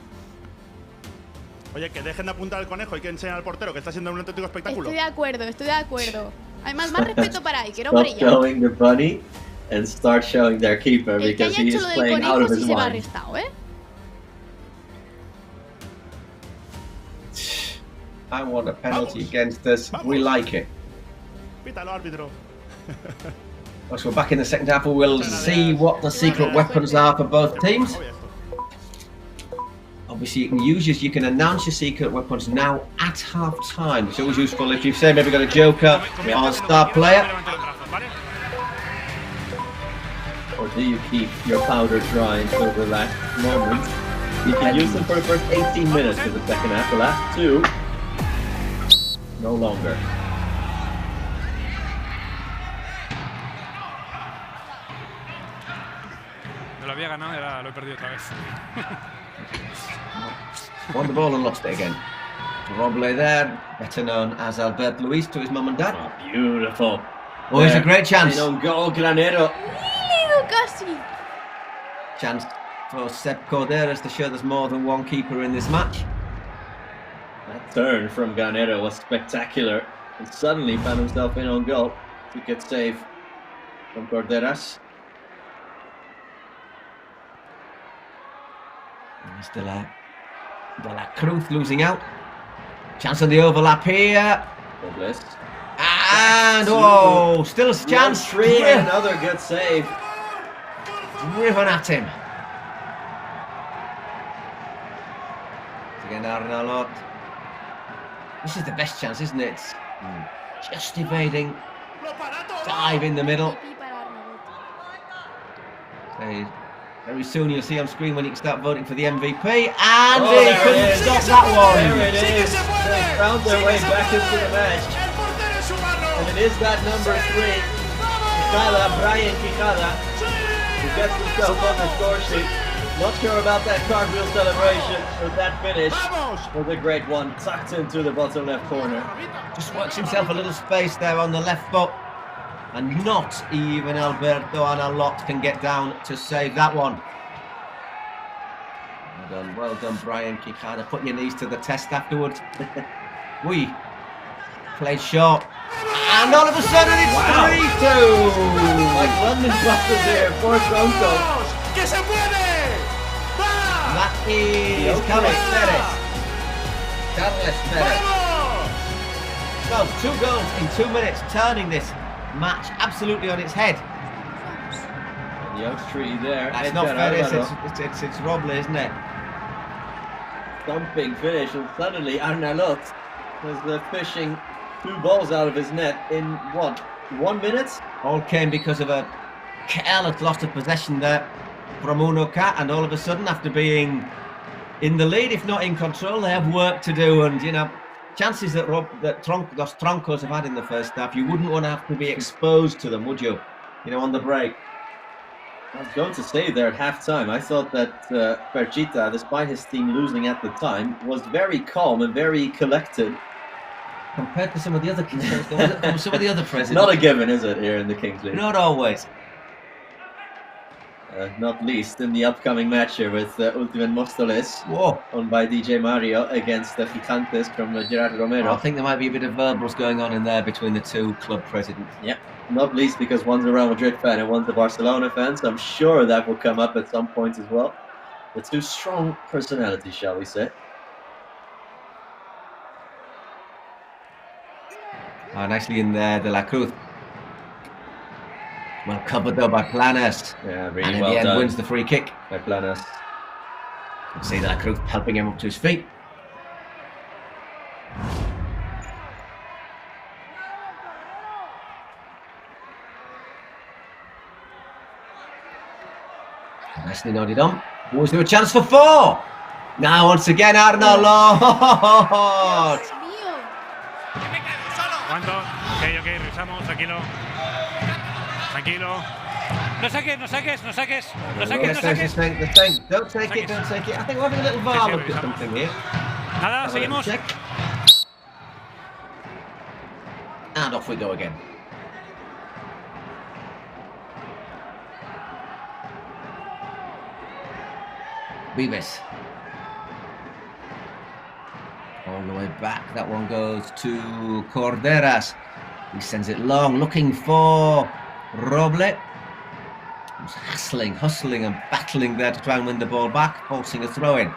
Oye, que dejen de apuntar al conejo, hay que enseñar al portero que está haciendo un auténtico espectáculo. Estoy de acuerdo. Además, más respeto para ahí, quiero Stop showing the bunny and start showing their keeper because he is playing out of his mind. Se va arrestado, ¿eh? I want a penalty against us. We like it. Pítalo, árbitro. So we're back in the second half. We'll see what the secret weapons are for both teams. Obviously, you can announce your secret weapons now at half time. It's always useful if you've say maybe got a joker or a star player. Or do you keep your powder dry until the last moment? You can use them for the first 18 minutes for the second half. The last 2, no longer. Me lo había ganado y ahora lo he perdido otra vez. Won the ball and lost it again. Roble there, better known as Albert Luis to his mum and dad. Oh, beautiful. Oh, here's a great chance. On goal, Granero. Casi. Chance for Seb Corderas to show there's more than one keeper in this match. That turn from Granero was spectacular. And suddenly found himself in on goal to get save from Corderas. Mr. De La Cruz losing out. Chance on the overlap here. Douglas. And oh, still a chance. Another good save. Driven at him. Again, Arnaud. This is the best chance, isn't it? Just evading. Dive in the middle. Very soon you'll see on screen when you can start voting for the MVP. And he couldn't stop that one. There it is. They found their way back into the match. And it is that number 3, Brian Quijada, who gets himself on the score sheet. Not sure about that cartwheel celebration, but that finish was a great one, tucked into the bottom left corner. Just works himself a little space there on the left foot. And not even Alberto Analot can get down to save that one. Well done, Brian Quijada. Put your knees to the test afterwards. We played short. And all of a sudden it's 3-2. Like London buses here for Tronco. That is Carlos Perez. So 2 goals in 2 minutes, turning this match absolutely on its head. The oak tree there. That's not Perez, it's Roble, isn't it? Thumping finish, and suddenly Arnaud was fishing 2 balls out of his net in what, 1 minute? All came because of a careless loss of possession there from Unoka, and all of a sudden, after being in the lead, if not in control, they have work to do. And you know, chances that Los Troncos have had in the first half, you wouldn't want to have to be exposed to them, would you? You know, on the break. I was going to say there at half-time, I thought that Perchita, despite his team losing at the time, was very calm and very collected. Compared to some of the other presidents. Not a given, is it, here in the Kings League? Not always. Not least in the upcoming match here with Ultimen Mostoles, owned by DJ Mario, against the Gigantes from Gerard Romero. I think there might be a bit of verbals going on in there between the 2 club presidents. Yep. Not least because one's a Real Madrid fan and one's a Barcelona fan, so I'm sure that will come up at some point as well. the two strong personalities, shall we say. Oh, nicely in there, De La Cruz. Well covered though by Planas. Yeah, really and in well the end done. wins the free kick. By Planas. You can see De La Cruz helping him up to his feet. Nicely nodded on. Was there a chance for 4? Now once again Arnaud Lord. ¿Cuánto? Ok, revisamos, tranquilo. Tranquilo. No saques. Don't take it. I think we're having a little VAR look at something here. Nada, seguimos. And off we go again. Vives. All the way back. That one goes to Corderas. He sends it long, looking for Roble. He's hustling and battling there to try and win the ball back, forcing a throw in.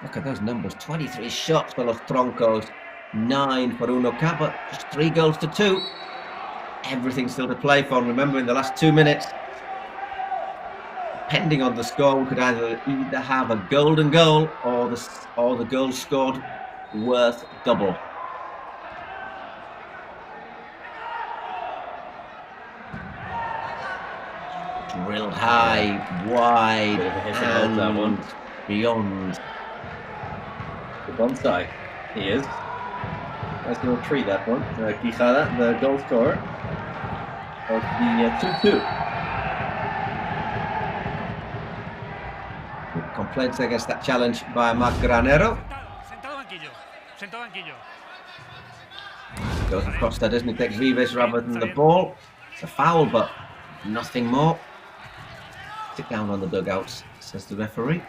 Look at those numbers, 23 shots for los Troncos, 9 for Uno K, but just 3 goals to 2. Everything still to play for, and remember in the last 2 minutes, depending on the score, we could either have a golden goal or the goals scored worth double. Drilled high, wide, and that one. Beyond. The bonsai, he is. Nice little tree, that one. Quijada, the goal scorer of the 2-2. Complaints against that challenge by Marc Granero. Sentado banquillo. Goes across there, doesn't he? Takes Vives rather than the ball. It's a foul, but nothing more. Sit down on the dugouts, says the referee.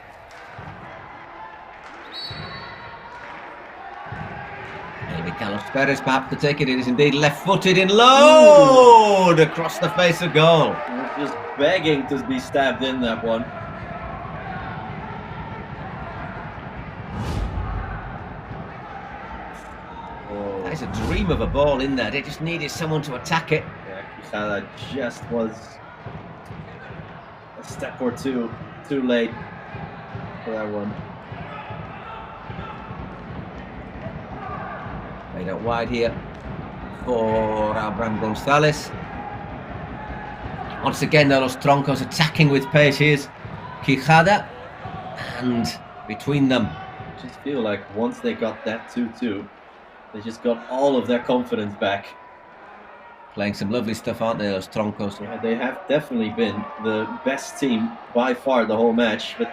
Maybe Carlos Perez perhaps to take it. It is indeed left-footed in load across the face of goal. Just begging to be stabbed in, that one. That is a dream of a ball in there. They just needed someone to attack it. Yeah, Quijada just was a step or two too late for that one. Played out wide here for Abraham Gonzalez. Once again, though, Los Troncos attacking with pace. Here's Quijada, and between them, I just feel like once they got that 2-2, they just got all of their confidence back. Playing some lovely stuff, aren't they, Los Troncos? Yeah, they have definitely been the best team by far the whole match, but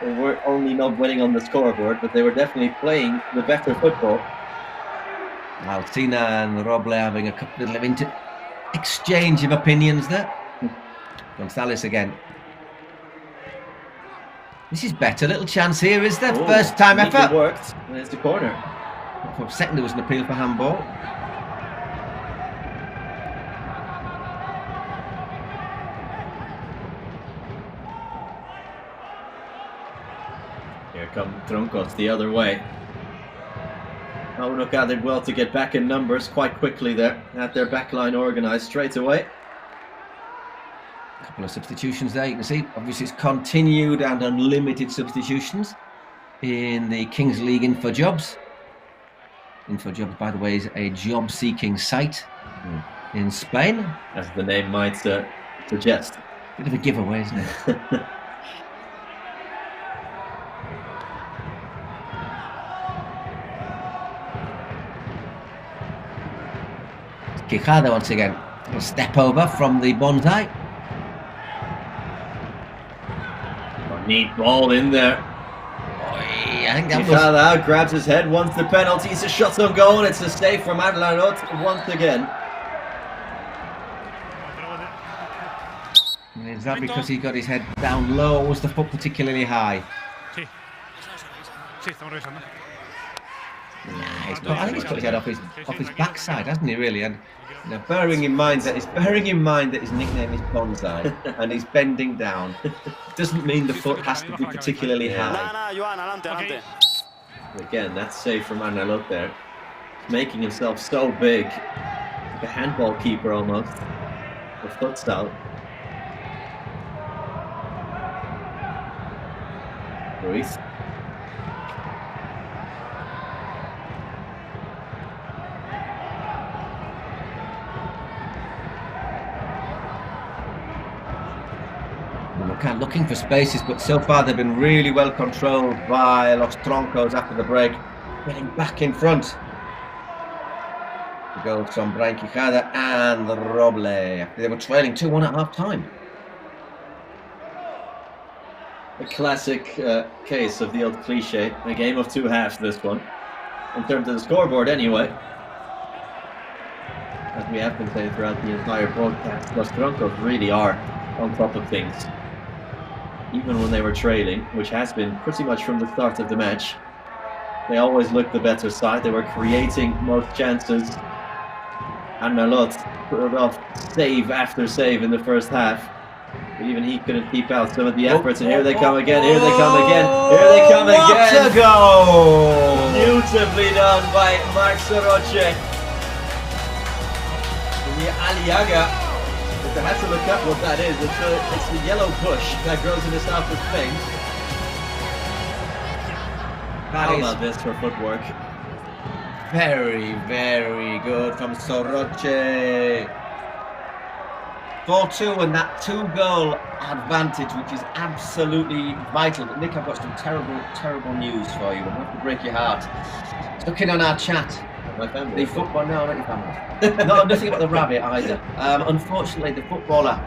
they were only not winning on the scoreboard, but they were definitely playing the better football. Alcina and Roble having a couple of exchange of opinions there. Gonzalez again. This is better. Little chance here, is there? First time effort. It worked. There's the corner. For a second, there was an appeal for handball. Here come Troncos the other way. Uno K did well to get back in numbers quite quickly there. Had their backline organised straight away. A couple of substitutions there, you can see. Obviously, it's continued and unlimited substitutions in the Kings League InfoJobs. InfoJobs, by the way, is a job-seeking site in Spain. As the name might suggest. Bit of a giveaway, isn't it? Quijada once again. A step over from the bonsai. Neat ball in there. I think that Quijada grabs his head, wants the penalty. It's a shot on goal, and it's a save from Arlanot once again. Is that because he got his head down low, or was the foot particularly high? Sí, estamos revisando. I think he's put his head off his backside, hasn't he? Really, and bearing in mind that his nickname is Bonsai, and he's bending down, doesn't mean the foot has to be particularly high. Again, that's safe from Arnalot there, making himself so big, like a handball keeper almost. The futsal. Ruiz. Looking for spaces, but so far they've been really well controlled by Los Troncos after the break, getting back in front. The goals from Brian Quijada and Roble after they were trailing 2-1 at half time. A classic case of the old cliche, a game of two halves, this one, in terms of the scoreboard anyway. As we have been saying throughout the entire broadcast, Los Troncos really are on top of things. Even when they were trailing, which has been pretty much from the start of the match, they always looked the better side. They were creating most chances. Arnalot pulled off save after save in the first half. But even he couldn't keep out some of the efforts. And here they come again, here they come again, here they come again. What a goal! Beautifully done by Marc Soroche. The Aliaga. If I had to look up what that is, it's the yellow bush that grows in the south of Spain. How about this for footwork? Very, very good from Soroche. 4-2 and that 2-goal advantage, which is absolutely vital. But Nick, I've got some terrible, terrible news for you. I'm going to break your heart. Looking on our chat. My family. The football, no, not your family. No, nothing about the rabbit either. Unfortunately, the footballer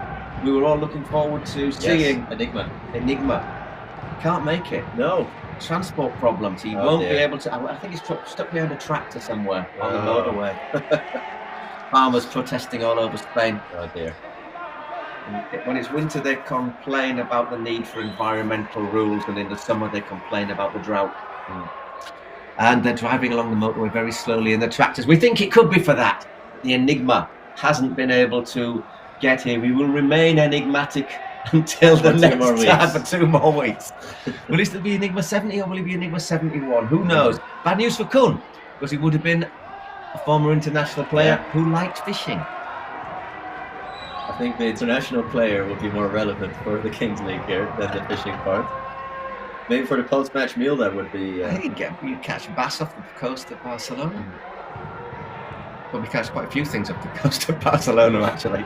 we were all looking forward to seeing, Enigma, can't make it. No. Transport problems. He won't be able to. I think he's stuck behind a tractor somewhere on the motorway. Farmers protesting all over Spain. Oh dear. When it's winter, they complain about the need for environmental rules, and in the summer, they complain about the drought. And they're driving along the motorway very slowly in the tractors. We think it could be for that. The Enigma hasn't been able to get here. We will remain enigmatic until the next time for 2 more weeks. Will he still be Enigma 70 or will he be Enigma 71? Who knows? Bad news for Kun, because he would have been a former international player who liked fishing. I think the international player will be more relevant for the Kings League here than the fishing part. Maybe for the post-match meal that would be... I think you'd catch bass off the coast of Barcelona. Probably catch quite a few things off the coast of Barcelona, actually.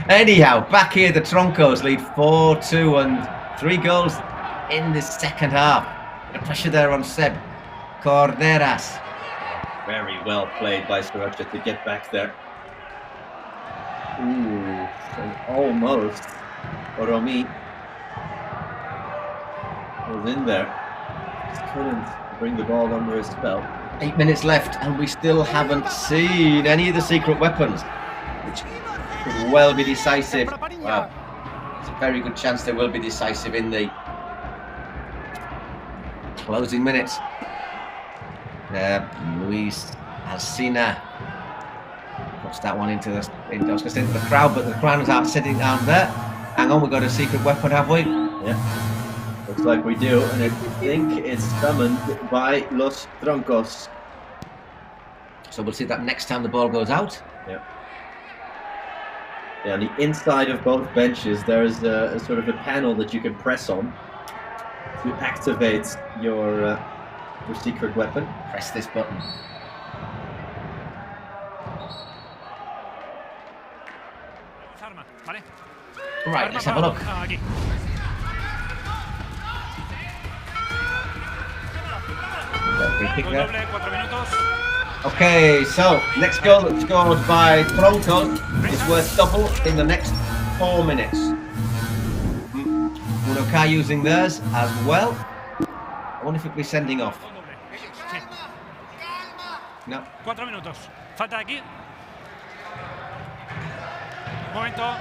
Anyhow, back here, the Troncos lead 4-2 and 3 goals in the second half. The pressure there on Seb Corderas. Very well played by Soroche to get back there. Ooh, and almost Oromi was in there. Just couldn't bring the ball under his spell. 8 minutes left and we still haven't seen any of the secret weapons, which could well be decisive. Wow, it's a very good chance they will be decisive in the closing minutes. Luis Alcina puts that one into the crowd, but the crowd was out sitting down there. Hang on, we've got a secret weapon, have we? Yeah. Looks like we do, and I think it's summoned by Los Troncos. So we'll see that next time the ball goes out. Yeah. Yeah, on the inside of both benches, there's a sort of a panel that you can press on to activate your secret weapon. Press this button. Right, let's have a look. Okay, so next goal that's scored by Troncos is worth double in the next 4 minutes. Unokai using theirs as well. I wonder if it'll be sending off. No. 4 minutos. Falta aquí. Un momento.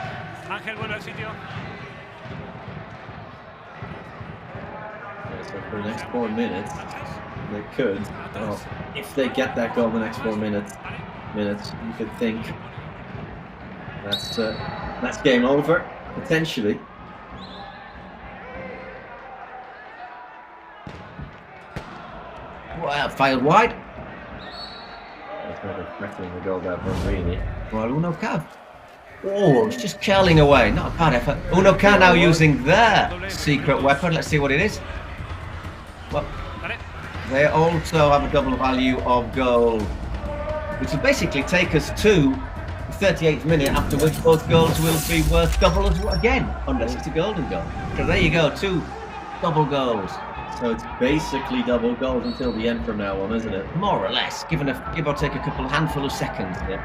Ángel vuelve al sitio. So for the next 4 minutes, they could. Well, if they get that goal in the next 4 minutes, you could think that's game over potentially. Well, failed wide. That's not expecting the goal that one really. Well, Uno Cav. Oh, it's just curling away. Not a bad effort. Uno Cav now using their secret weapon. Let's see what it is. Well, they also have a double value of goal, which will basically take us to the 38th minute, after which both goals will be worth double again, unless it's a golden goal. So there you go, 2 double goals. So it's basically double goals until the end from now on, isn't it? More or less, give or take a handful of seconds. Yeah.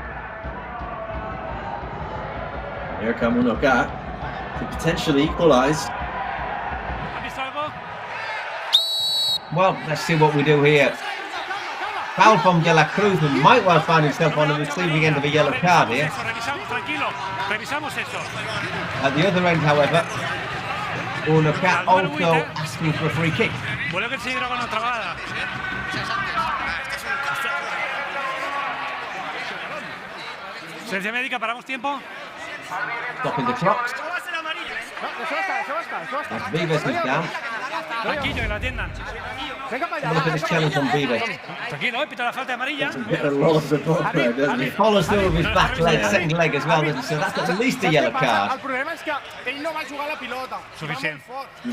Here come Unoka to potentially equalise. Well, let's see what we do here. Foul from De La Cruz, who might well find himself on the receiving end of a yellow card here. At the other end, however, Unoka also asking for a free kick. Selección médica, paramos tiempo. Stopping the clocks. As Vives is down. Tranquilo, que la atiendan. Look at this challenge on Vives. Tranquilo, pita la falta amarilla. He follows through with his back leg, second leg as well, so that's at least a yellow card. Suficiente. The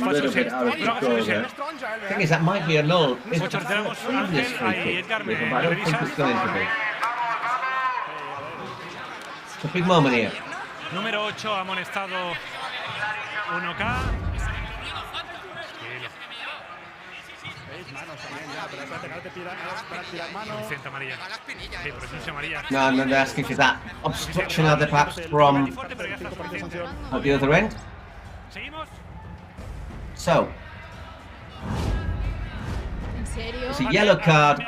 thing is, that might be a null. It's a previous free kick, but I don't think it's going to be. It's a big moment here. Número 8 amonestado 1K. No, they're asking for that obstruction either perhaps from at the other end. So it's a yellow card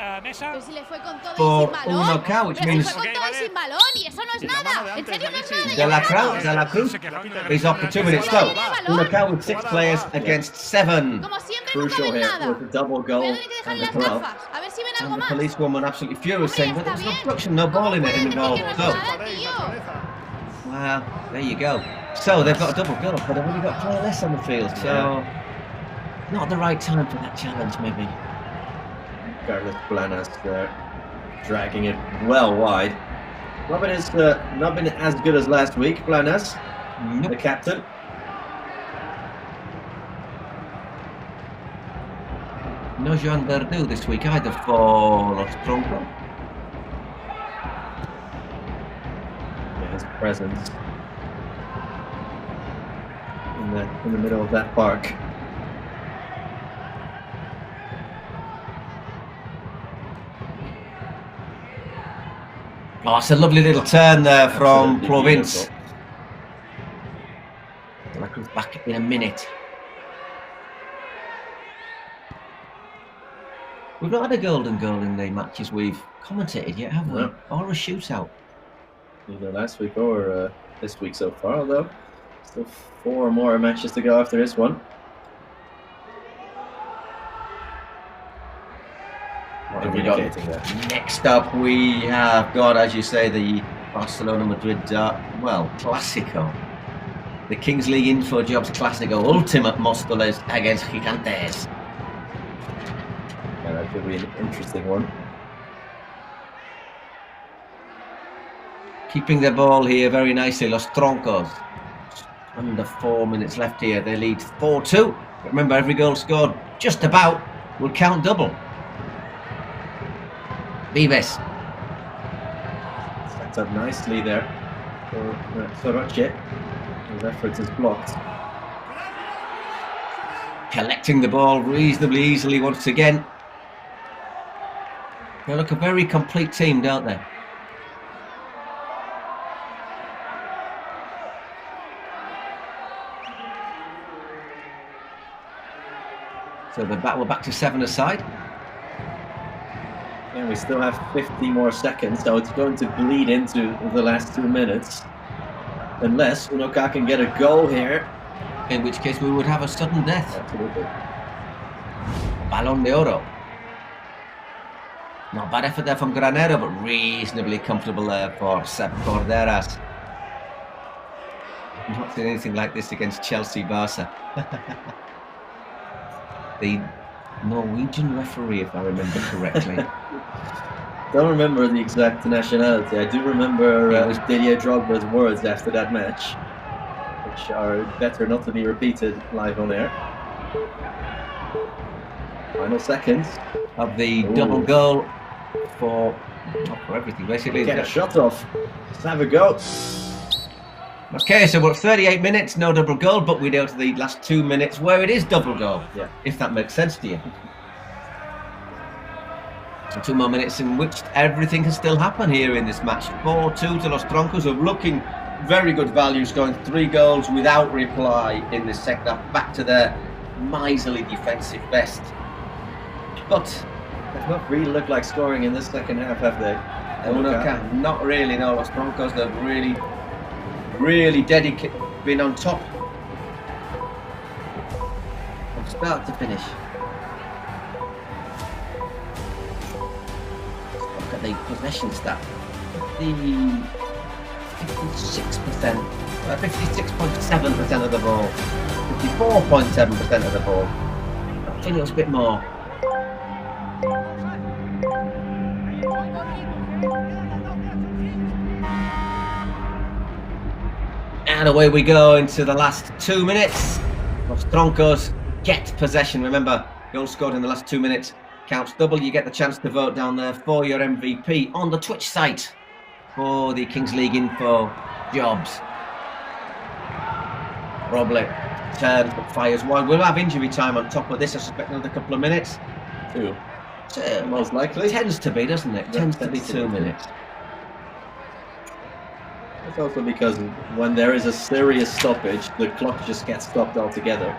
for Unoka, which means De La Cruz is off for 2 minutes though. Unoka with 6 players against 7. Crucial here with a double goal and the glove. And the policewoman absolutely furious, saying that there's no obstruction, no ball in it involved. So, well, there you go. So they've got a double goal, but they've only got a player less on the field. So, not the right time for that challenge, maybe. Carlos Planas dragging it well wide. Robin has not been as good as last week. Planas, the captain. No Joan Verdu this week either for Los Tronco. His presence in the middle of that park. Oh, it's a lovely little turn there from Province. De La Cruz back in a minute. We've not had a golden goal in the matches we've commentated yet, have we? No. Or a shootout. Either last week or this week so far, although still 4 more matches to go after this one. What have we got? Next up, we have got, as you say, the Barcelona-Madrid, Clásico. The Kings League InfoJobs Clásico, Ultimate Móstoles against Gigantes. Yeah, that could be an interesting one. Keeping the ball here very nicely, Los Troncos. Under 4 minutes left here, they lead 4-2. Remember, every goal scored just about will count double. Vives. Sets up nicely there for Soroche. His effort is blocked. Collecting the ball reasonably easily once again. They look a very complete team, don't they? So we're back to 7 aside. And we still have 50 more seconds, so it's going to bleed into the last 2 minutes. Unless Unoka can get a goal here. In which case we would have a sudden death. Absolutely. Balón de Oro. Not bad effort there from Granero, but reasonably comfortable there for Sep Corderas. I've not seen anything like this against Chelsea Barca. The Norwegian referee, if I remember correctly. Don't remember the exact nationality. I do remember Didier Drogba's words after that match, which are better not to be repeated live on air. Final seconds of the double goal for everything, basically. Get a shot off. Let's have a go. Okay, so we're at 38 minutes, no double goal, but we go to the last 2 minutes where it is double goal. Yeah. If that makes sense to you. So 2 more minutes in which everything can still happen here in this match. 4-2 to Los Troncos, of looking very good value, scoring 3 goals without reply in the second half, back to their miserly defensive best. But they've not really looked like scoring in this second half, have they? Not really, no. Los Troncos, they've really dedicated, been on top from start to finish. Look at the possession stat. 56%, 56.7% of the ball, 54.7% of the ball. I think it was a bit more. And away we go into the last 2 minutes. Los Troncos get possession. Remember, goal scored in the last 2 minutes counts double. You get the chance to vote down there for your MVP on the Twitch site for the Kings League InfoJobs. Roble turns but fires wide. We'll have injury time on top of this. I suspect another couple of minutes. 2. Most likely. Tends to be, doesn't it? Tends to be 2 minutes. It's also because when there is a serious stoppage, the clock just gets stopped altogether.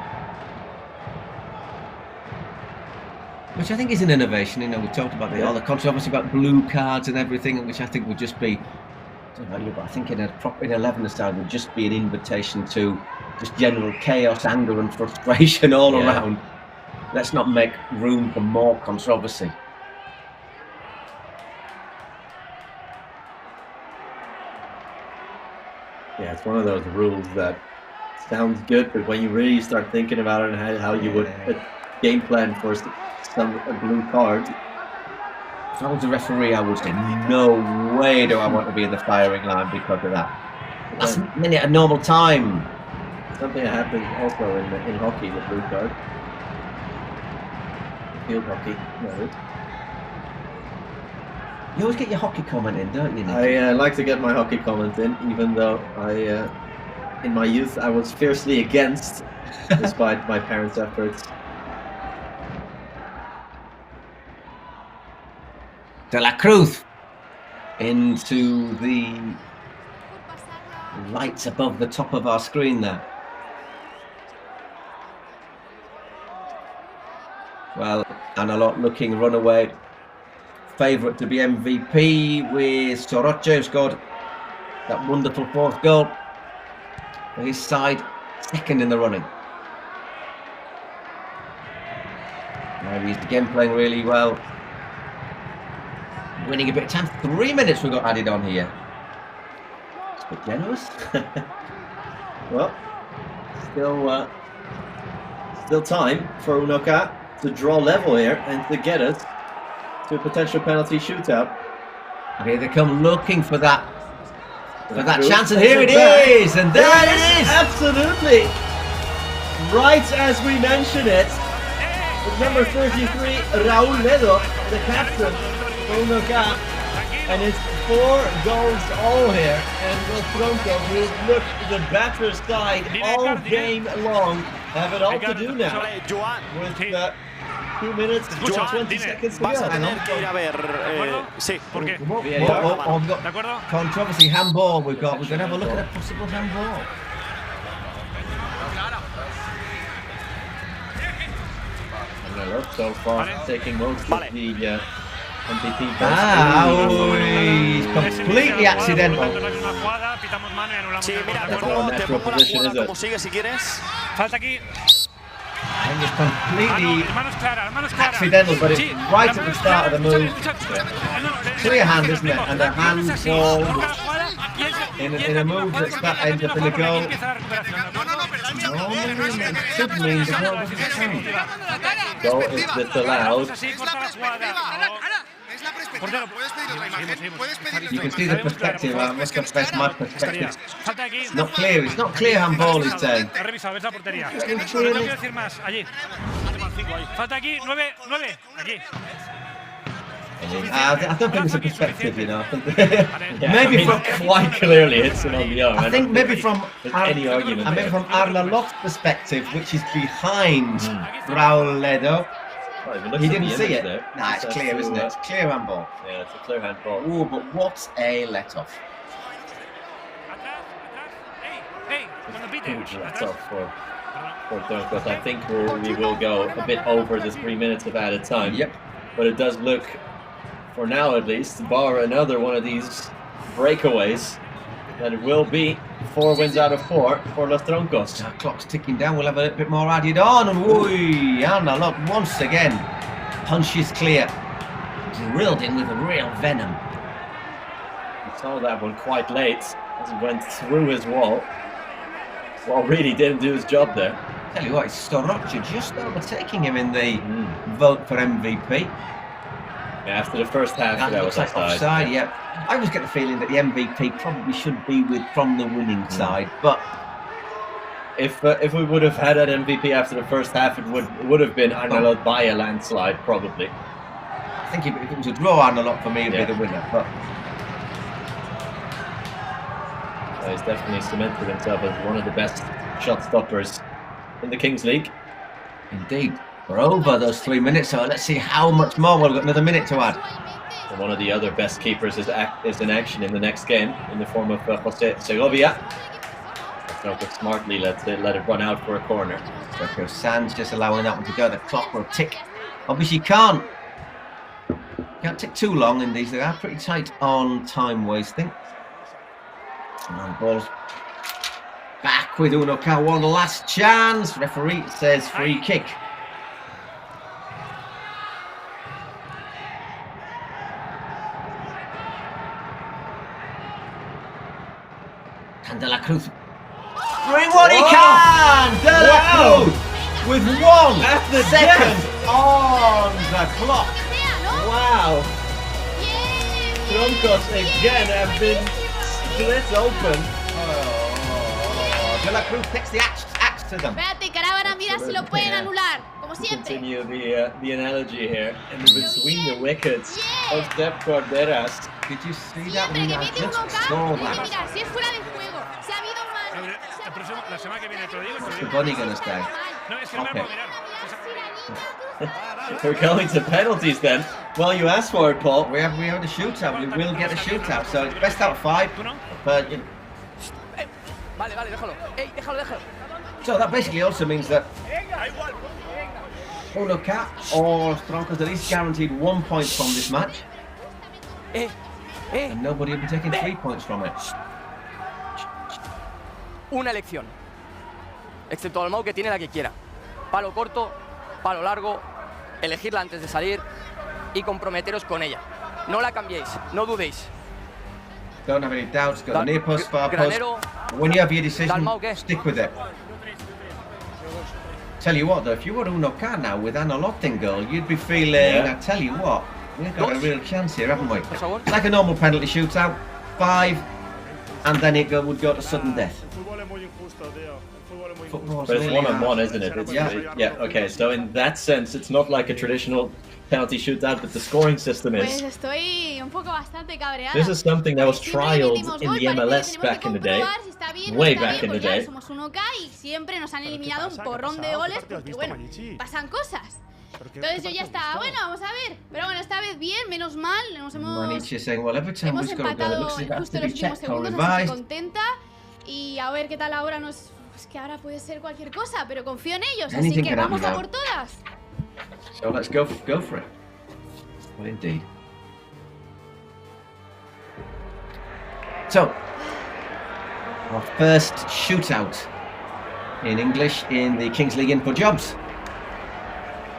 Which I think is an innovation. You know, we talked about all the controversy about blue cards and everything, which I think would just be, I don't know about you, but I think in a proper 11 side would just be an invitation to just general chaos, anger and frustration all around. Let's not make room for more controversy. Yeah, it's one of those rules that sounds good, but when you really start thinking about it and how you would game plan for a blue card. If I was a referee, I would say, no way do I want to be in the firing line because of that. That's a minute of normal time. Something that happens also in hockey, the blue card. Field hockey, You always get your hockey comment in, don't you, Nick? I like to get my hockey comment in, even though in my youth, I was fiercely against, despite my parents' efforts. De la Cruz into the lights above the top of our screen there. Well, Analot looking runaway favourite to be MVP with Soroche, who scored that wonderful 4th goal for his side, 2nd in the running. He's again playing really well, winning a bit of time. 3 minutes we got added on here. It's a bit generous. Well, still time for Unoca to draw level here and to get us to a potential penalty shootout. Okay, they come looking for that chance, and here it is, and there it is! Absolutely! Right as we mention it, with number 33, Raúl Ledo, the captain for Unoca, and it's 4 goals all here, and Los Troncos, who look the better side all game long, have it all to do now. With 2 minutes and 20 seconds to go. Vas a tener que ir a ver. Sí, ¿por qué? ¿De acuerdo? Controversy, handball. We're going to have a look at a possible handball. So far, taking most of the MVP. Completely accidental. Sí, mira, te pongo como sigue si quieres. Falta aquí. And it's completely manos claras. accidental, but it's right at the start of the move. Clear hand, isn't it? And a hand ball in a move that ends up in the goal. Should mean the goal doesn't count. Goal is disallowed. You can see the perspective. I must confess my perspective. It's not clear. It's not clear handball, he's saying. Ves la portería. No quiero decir más. Allí. Falta aquí. 9. Aquí. I don't think it's a perspective, you know. Maybe from quite clearly it's an on the arm. I think maybe from any argument. Maybe from Arna Loft's perspective, which is behind Raul Ledo. He didn't see it. Nah, it's clear, isn't it? It's clear handball. Yeah, it's a clear handball. Ooh, but what a let-off. Huge let-off for Troncos. I think we will go a bit over the 3 minutes of added time. Yep. But it does look, for now at least, bar another one of these breakaways, that it will be 4 wins out of 4 for Los Troncos. Our clock's ticking down. We'll have a little bit more added on. And whoo, Anna, look, once again, punches clear. Drilled in with real venom. We saw that one quite late as it went through his wall. Well, really didn't do his job there. Tell you what, it's Storoccia just overtaking him in the vote for MVP. Yeah, after the first half, that was offside. Yeah. I always get the feeling that the MVP probably should be from the winning side, but if we would have had an MVP after the first half, it would have been Arnalot by a landslide, probably. I think if it was a draw, Arnalot for me would be the winner. But he's definitely cemented himself as one of the best shot stoppers in the Kings League. Indeed. We're over those 3 minutes, so let's see how much more. We've got another minute to add. And one of the other best keepers is in action in the next game, in the form of Jose Segovia. Troncos smartly let it run out for a corner. Sergio Sanz just allowing that one to go. The clock will tick. Obviously can't tick too long in these. They are pretty tight on time wasting. And ball's back with Unoka. One last chance. Referee says free kick. And De La Cruz bring what he can! De La Cruz with 1 second on the clock. Wow! Troncos again have been split open. De La Cruz takes the axe to them. Espérate, Caravana, mira si lo pueden anular, como siempre. Continue the analogy here. And between the wickets of Dep Corderas. Did you see that? Siempre que mete 1K, mira, si es fuera de juego, si ha habido mal. La semana que viene te lo digo. What's the bunny gonna say? No, es que no me puedo mirar. We're going to penalties then. Well, you asked for it, Paul. We have a shootout. We will get a shootout. So it's best out of 5. But you know. Vale, déjalo. Déjalo. So that basically also means that Unoka or Troncos at least guaranteed 1 point from this match. And nobody will be taking 3 points from it. Una elección. Excepto Almau, que tiene la que quiera. Palo corto, palo largo, elegirla antes de salir y comprometeros con ella. No la cambiéis, no dudéis. Don't have any doubts. Go the near post, far post. When you have your decision, stick with it. Tell you what, though, if you were Unoka now with Anna Lofting goal, you'd be feeling. I tell you what, we've got a real chance here, haven't we? Like a normal penalty shootout, 5, and then it would go to sudden death. But it's one-on-one, isn't it? Yeah. Okay. So in that sense, it's not like a traditional penalty shootout, but the scoring system is. Pues estoy un poco bastante cabreada. This is something that was trialed in the MLS back in the day, way back in the day. Somos 1K y siempre nos han eliminado un porrón de goles porque bueno, pasan cosas. Entonces yo ya estaba, bueno, vamos a ver. Pero bueno, esta vez bien, menos mal. Hemos empatado justo los últimos segundos, así que contenta. Y a ver qué tal ahora nos... Pues que ahora puede ser cualquier cosa, pero confío en ellos, así que vamos a por todas. So let's go for it. Well, indeed. So, our first shootout in English in the Kings League InfoJobs.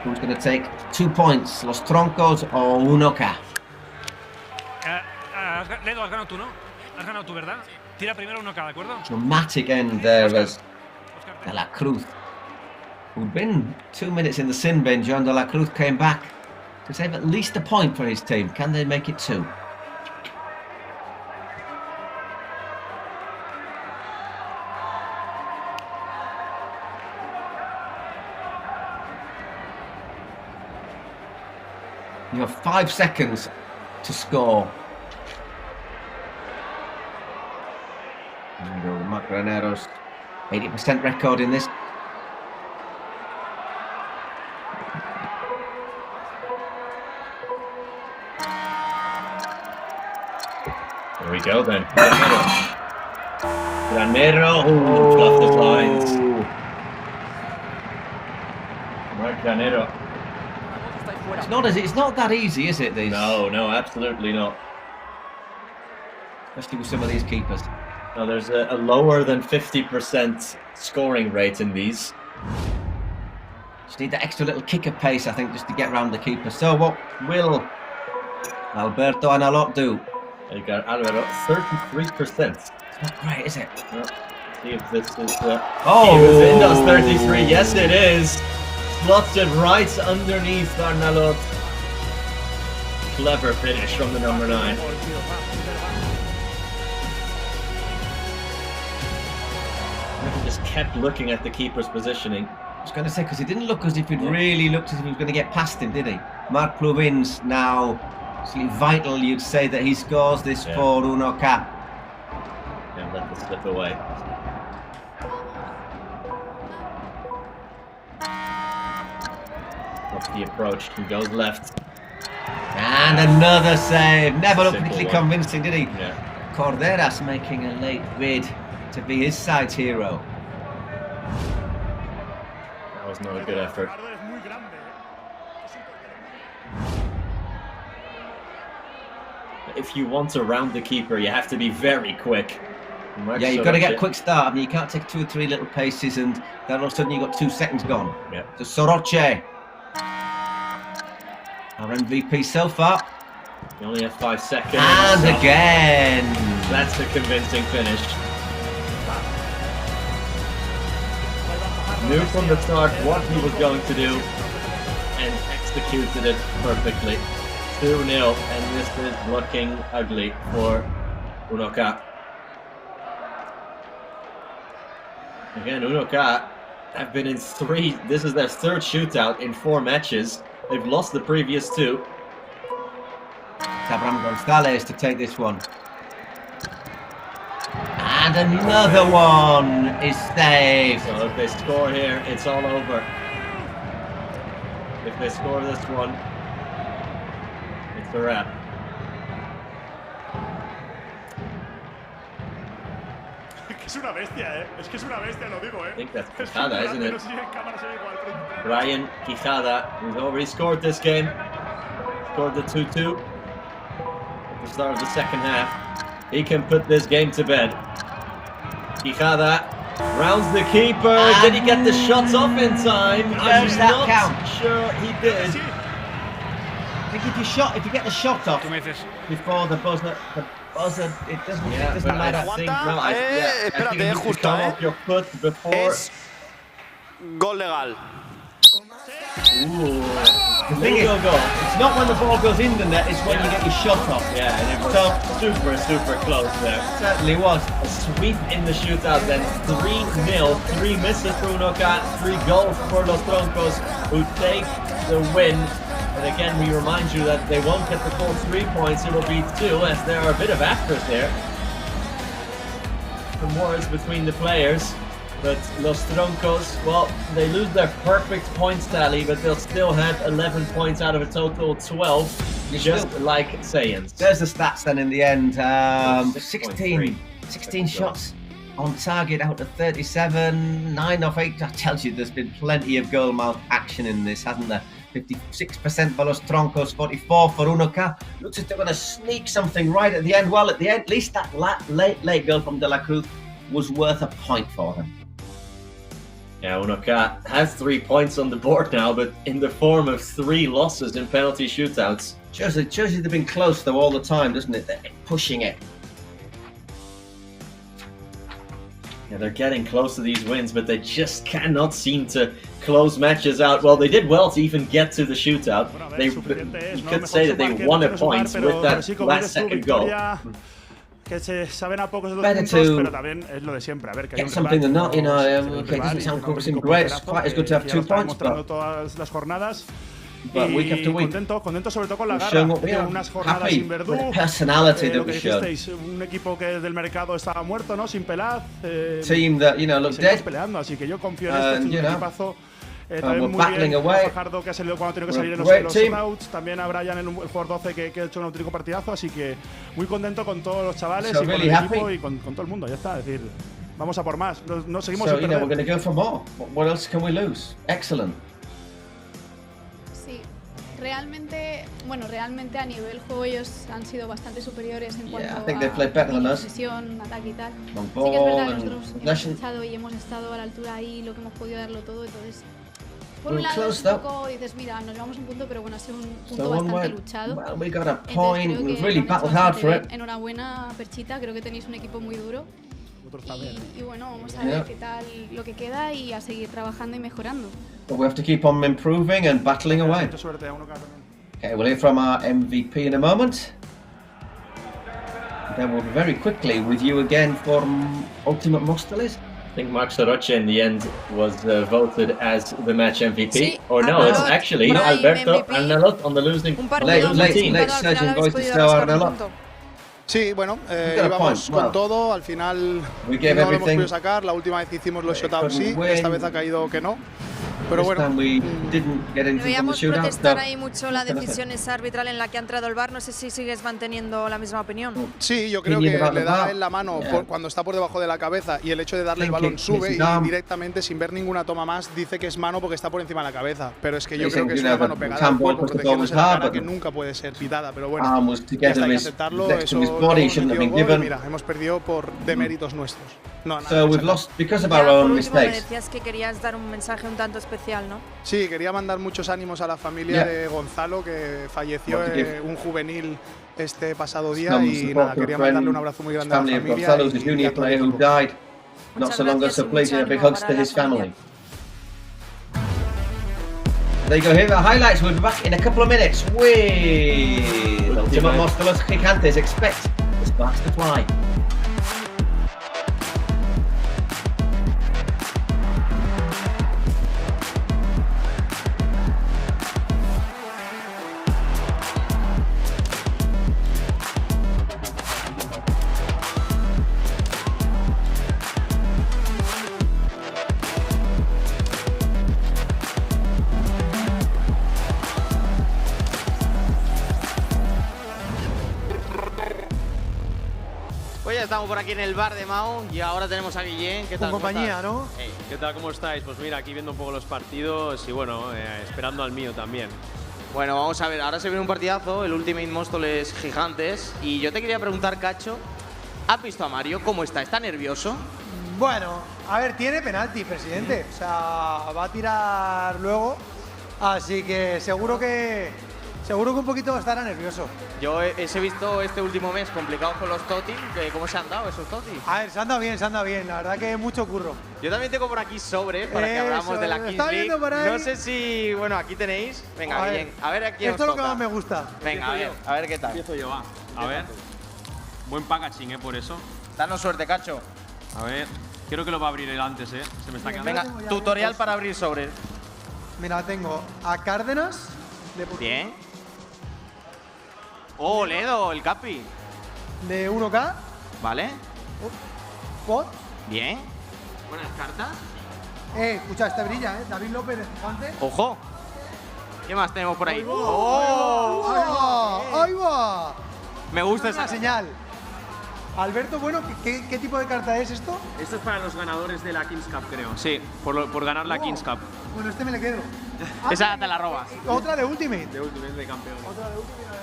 Who's going to take 2 points? Los Troncos o 1K? Ledo, has ganado tú, ¿no? Has ganado tú, ¿verdad? Tira primero 1K, ¿de acuerdo? Dramatic end there as De La Cruz, who'd been 2 minutes in the sin bin. John De La Cruz came back to save at least a point for his team. Can they make it 2? You have 5 seconds to score. There we go, Marc Granero's 80% record in this. There we go then. Granero. Ooh, off the lines. Marc Granero. It's not that easy, is it? These? No, absolutely not. Especially with some of these keepers. No, there's a lower than 50% scoring rate in these. Just need that extra little kick of pace, I think, just to get around the keeper. So what will Alberto Analot do? You got Alberto, 33%. It's not great, is it? No. See if this is... Oh! He was in those 33. Yes, it is. Slots it right underneath Arnalot. Clever finish from the number 9. Just kept looking at the keeper's positioning. I was going to say, because he didn't look as if he'd really looked as if he was going to get past him, did he? Marc Plovin's now absolutely vital, you'd say, that he scores this for 1K. And let this slip away. What's the approach? He goes left. And another save. Never looked particularly one. convincing, did he? Yeah. Corderas making a late bid to be his side's hero. That was not a good effort. If you want to round the keeper, you have to be very quick. Yeah, you've got to get a quick start. I mean, you can't take 2 or 3 little paces and then all of a sudden you've got 2 seconds gone. Yeah. So Soroche, our MVP so far. You only have 5 seconds. And again. That's a convincing finish. Knew from the start what he was going to do and executed it perfectly. 2-0, and this is looking ugly for 1K. Again, 1K have been in 3, this is their 3rd shootout in 4 matches. They've lost the previous 2. Abraham Gonzalez to take this one. And another one is saved. So if they score here, it's all over. If they score this one, it's a wrap. Es una bestia, ¿eh? Es que es una bestia, lo digo, ¿eh? I think that's Quijada, isn't it? Brian Quijada, who's already scored this game. Scored the 2-2 at the start of the second half. He can put this game to bed. Quijada rounds the keeper. Did he get the shots off in time? Does that count? Sure he did. I think if you get the shot off before the buzzer, it doesn't matter. Espérate, justo, Your foot before. Es gol legal. The thing is, it's not when the ball goes in the net, it's when you get your shot off. Yeah, and it was super close there. It certainly was. A sweep in the shootout then. 3-0, 3 misses for 1K, 3 goals for Los Troncos, who take the win. And again, we remind you that they won't get the full 3 points, it will be 2, as there are a bit of afters there. Some words between the players. But Los Troncos, well, they lose their perfect points tally, but they'll still have 11 points out of a total of 12, just like Saiyans. There's the stats then in the end. 16 shots on target out of 37, 9 of 8. That tells you there's been plenty of goal mouth action in this, hasn't there? 56% for Los Troncos, 44 for 1K. Looks as if they're going to sneak something right at the end. Well, at the end, at least that late goal from De La Cruz was worth a point for them. Yeah, Unoka has 3 points on the board now, but in the form of 3 losses in penalty shootouts. Shows you they've been close though all the time, doesn't it? They're pushing it. Yeah, they're getting close to these wins, but they just cannot seem to close matches out. Well, they did well to even get to the shootout. You could say that they won a point with that last second goal. Que se saben a pocos de los puntos, pero también es lo de siempre. A ver, que hay un something that not, okay, doesn't sound great. It's quite as good to have 2 points, but todas las jornadas. Week after week, contento sobre todo con la garra de unas jornadas sin Verdú. Lo que dijisteis, un equipo que del mercado estaba muerto, ¿no? Sin Pelaz. Team that looked dead. Peleando, así que yo confío en esto. Es un equipazo. También muy battling bien away. a Fajardo, que ha salido cuando tiene que salir en los shootouts. También a Brian, el jugador 12, que ha hecho un auténtico partidazo. Así que muy contento con todos los chavales y con el equipo y con todo el mundo. Ya está, es decir, vamos a por más. No seguimos sin perder. We're going to go for more. What else can we lose? Excellent. Sí, realmente a nivel juego ellos han sido bastante superiores en cuanto a posesión, ataque y tal. Sí que es verdad que nosotros hemos echado y hemos estado a la altura ahí, lo que hemos podido darlo todo, entonces… Por un lado es un poco, dices, mira, nos llevamos un punto, pero bueno, ha sido un punto bastante luchado. Well, we got a point. We've really battled hard for it. Enhorabuena, Perchita, creo que tenéis un equipo muy duro. Y bueno, vamos a ver qué tal lo que queda y a seguir trabajando y mejorando. But we have to keep on improving and battling away. Okay, we'll hear from our MVP in a moment. Then we'll be very quickly with you again for Ultimate Móstoles. I think Max Soroche in the end was voted as the match MVP. Or no, it's actually Alberto Arnalot on the losing team. Late surging voice to Stella Arnalot. Sí, bueno, íbamos con todo, al final no lo hemos podido sacar, la última vez hicimos los shutouts sí, esta vez ha caído que no. Pero bueno, veíamos protestar ahí mucho la decisión esa arbitral en la que ha entrado el VAR. No sé si sigues manteniendo la misma opinión. Sí, yo creo que le da en la mano cuando está por debajo de la cabeza y el hecho de darle el balón sube y directamente, sin ver ninguna toma más, dice que es mano porque está por encima de la cabeza. Pero es que yo creo que es una mano pegada al cuerpo, protegiéndose la cara, que nunca puede ser pitada. Pero bueno, ya está, hay que aceptarlo. Eso mira, hemos perdido por deméritos nuestros. No, nada. So we've lost because of our own mistakes. Me decías que querías dar un mensaje un tanto especial, ¿no? Sí, quería mandar muchos ánimos a la familia de Gonzalo, que falleció un juvenil este pasado día, y nada, quería mandarle un abrazo muy grande a la familia. Gonzalo is a junior player who died not so long ago, so please, big hugs to his family. There you go, here are the highlights. We'll be back in a couple of minutes with Ultimate Móstoles Gigantes. Expect the sparks to fly. Estamos por aquí en el bar de Mau y ahora tenemos a Guillén. ¿Qué tal? Con compañía, ¿no? Hey, ¿qué tal? ¿Cómo estáis? Pues mira, aquí viendo un poco los partidos y bueno, esperando al mío también. Bueno, vamos a ver, ahora se viene un partidazo, el Ultimate Móstoles Gigantes, y yo te quería preguntar, Cacho, ¿has visto a Mario? ¿Cómo está? ¿Está nervioso? Bueno, a ver, tiene penalti, presidente. O sea, va a tirar luego, así que seguro que un poquito estará nervioso. Yo he visto este último mes complicado con los Toti. ¿Cómo se han dado esos Toti? A ver, se han dado bien. La verdad que mucho curro. Yo también tengo por aquí sobre para que hablamos de la Kings League. No sé si… Bueno, aquí tenéis. Venga, bien. A ver aquí. Esto es lo que más me gusta. Venga, a ver qué tal. Empiezo yo, va. A ver. Buen packaging, por eso. Danos suerte, Cacho. A ver. Creo que lo va a abrir él antes, Se me está quedando. Venga, tutorial para abrir sobre. Mira, tengo a Cárdenas. Bien. Oh, Ledo, el Capi. De 1K. Vale. Pot. Bien. Buenas cartas. Escucha, este brilla, David López de Gigante. Ojo. ¿Qué más tenemos por ahí? ¡Ahí va! Me gusta esa señal. Alberto, bueno, ¿qué tipo de carta es esto? Esto es para los ganadores de la Kings Cup, creo. Sí, por ganar la Kings Cup. Bueno, este me le quedo. Esa te la robas. Otra de Ultimate. De Ultimate, de campeón. Otra de Ultimate.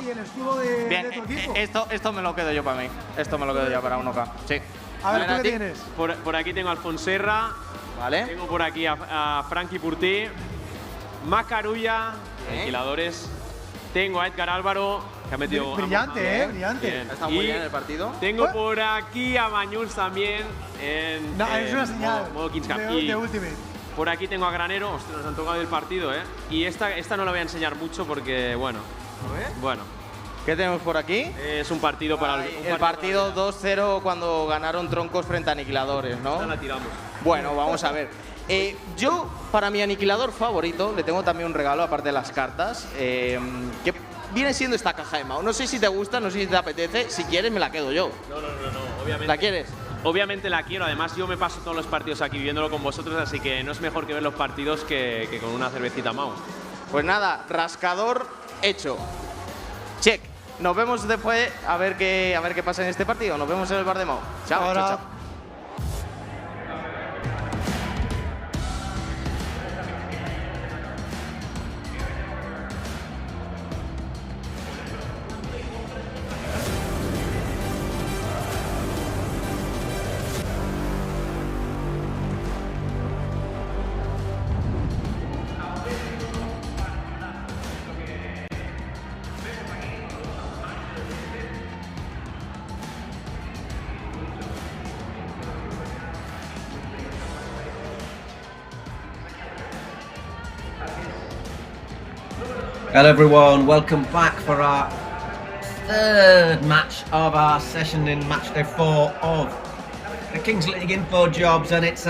Y el escudo de tu equipo. Esto me lo quedo yo para mí. Esto me lo quedo yo para 1K. Sí. A ver, ¿tú qué tienes? Por aquí tengo a Alfonserra. Vale. Tengo por aquí a Frankie Purtí. Macarulla, Aniquiladores. Tengo a Edgar Álvaro, que ha metido. Brillante, brillante. Bien. Está muy bien en el partido. Tengo por aquí a Bañuls también en. No, es una señal. Modo Kings Cup. De Ultimate. Por aquí tengo a Granero. Ostras, nos han tocado el partido, Y esta no la voy a enseñar mucho porque, bueno. Bueno. ¿Qué tenemos por aquí? Es un partido para el partido 2-0 cuando ganaron Troncos frente a Aniquiladores, ¿no? Esta la tiramos. Bueno, vamos a ver. Yo, para mi aniquilador favorito, le tengo también un regalo, aparte de las cartas, que viene siendo esta caja de Mao. No sé si te gusta, no sé si te apetece. Si quieres, me la quedo yo. No, obviamente. ¿La quieres? Obviamente la quiero. Además, yo me paso todos los partidos aquí viviéndolo con vosotros, así que no es mejor que ver los partidos que con una cervecita Mao. Pues nada, rascador hecho. Check. Nos vemos después a ver qué pasa en este partido. Nos vemos en el bar de Mao. Chao, chao, chao. Hello everyone, welcome back for our third match of our session in match day 4 of the Kings League InfoJobs, and it's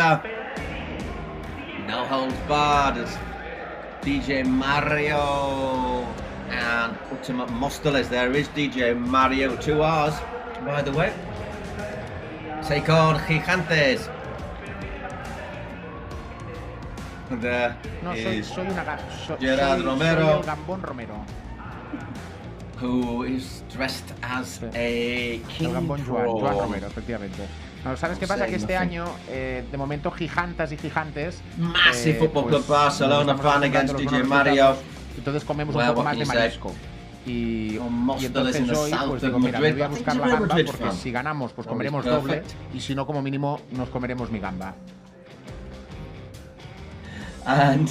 no holds barred as DJ Mario and Ultimate Mostoles. There is DJ Mario, 2 R's by the way. Take on Gigantes. There soy una Gerard Romero, soy el Gambón Romero. Who is dressed as a King El Gambón Joan Romero, efectivamente. No, ¿sabes qué pasa? Que este año, de momento, Gigantas y Gigantes... Massive Football Club Barcelona fan against DJ Mario. Entonces comemos un poco más de marisco. Y entonces hoy, pues digo, mira, me voy a buscar la gamba, porque si ganamos, pues comeremos doble. Y si no, como mínimo, nos comeremos mi gamba. And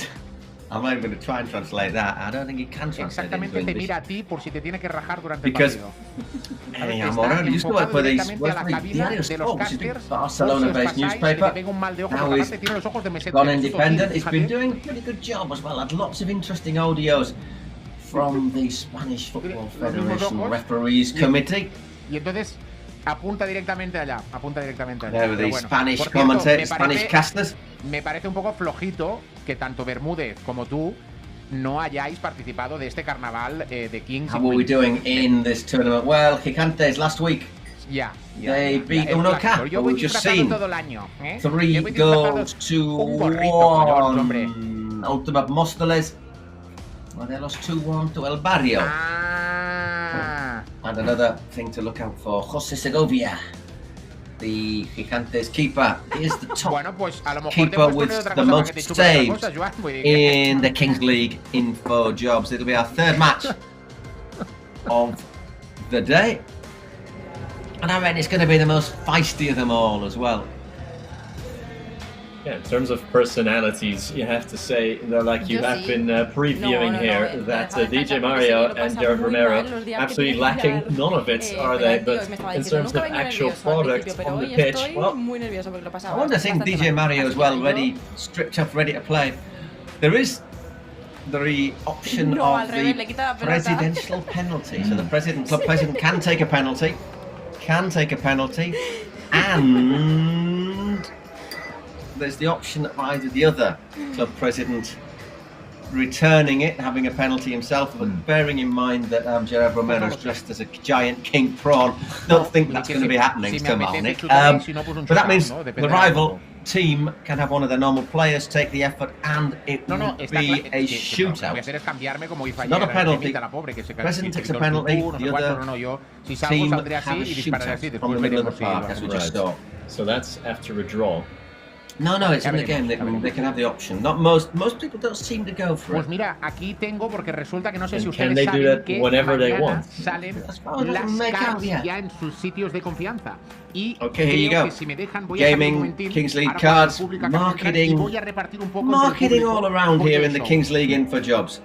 I'm not even going to try and translate that. I don't think you can translate it into Exactamente, te English. mira a ti por si te tiene que rajar durante el Because partido. hey, I'm already used to work for these Diario Sport, which is a Barcelona-based newspaper. Now he's gone independent. He's been doing a pretty good job as well. Had lots of interesting audios from the Spanish Football Federation Referees Committee. Y entonces apunta directamente allá, There were the bueno, Spanish cierto, commentators, Spanish casters. Me parece un poco flojito que tanto Bermúdez como tú no hayáis participado de este carnaval de Kings. How were we doing in this tournament? Well, Gigantes last week. They beat Unoca, who we've just seen. Todo el año, 3 goals to 1. Ultimate Mostoles. Well, they lost 2-1 to El Barrio. And another thing to look out for, José Segovia, the Gigantes keeper, is the top keeper with the most saves in the Kings League InfoJobs. It'll be our third match of the day. And I reckon it's going to be the most feisty of them all as well. Yeah, in terms of personalities, you have to say, like you have been previewing here, that DJ Mario and Gerard Romero absolutely lacking none of it, are they? But in terms of actual product on the pitch, well, I wonder if DJ Mario as well, ready, stripped up, ready to play. There is the option of the presidential penalty. So the club president can take a penalty, and there's the option of either the other club president returning it, having a penalty himself, but bearing in mind that Gerard Romero's dressed as a giant king prawn, don't think that's going to be happening to Malnik. But that means the rival team can have one of their normal players take the effort, and it will be a shootout. Not a penalty. The president takes a penalty, the other team have a shootout from the middle of the park, as we just saw. So that's after a draw. No, it's in the game. They can have the option. Not most people don't seem to go for it. Pues mira, aquí tengo porque resulta que no sé si ustedes saben que mañana salen las cards ya en sus sitios de confianza. Y creo que si me dejan voy a salir un momentín, Kings League cards, marketing, y voy a repartir un poco marketing all around here in the Kings League InfoJobs.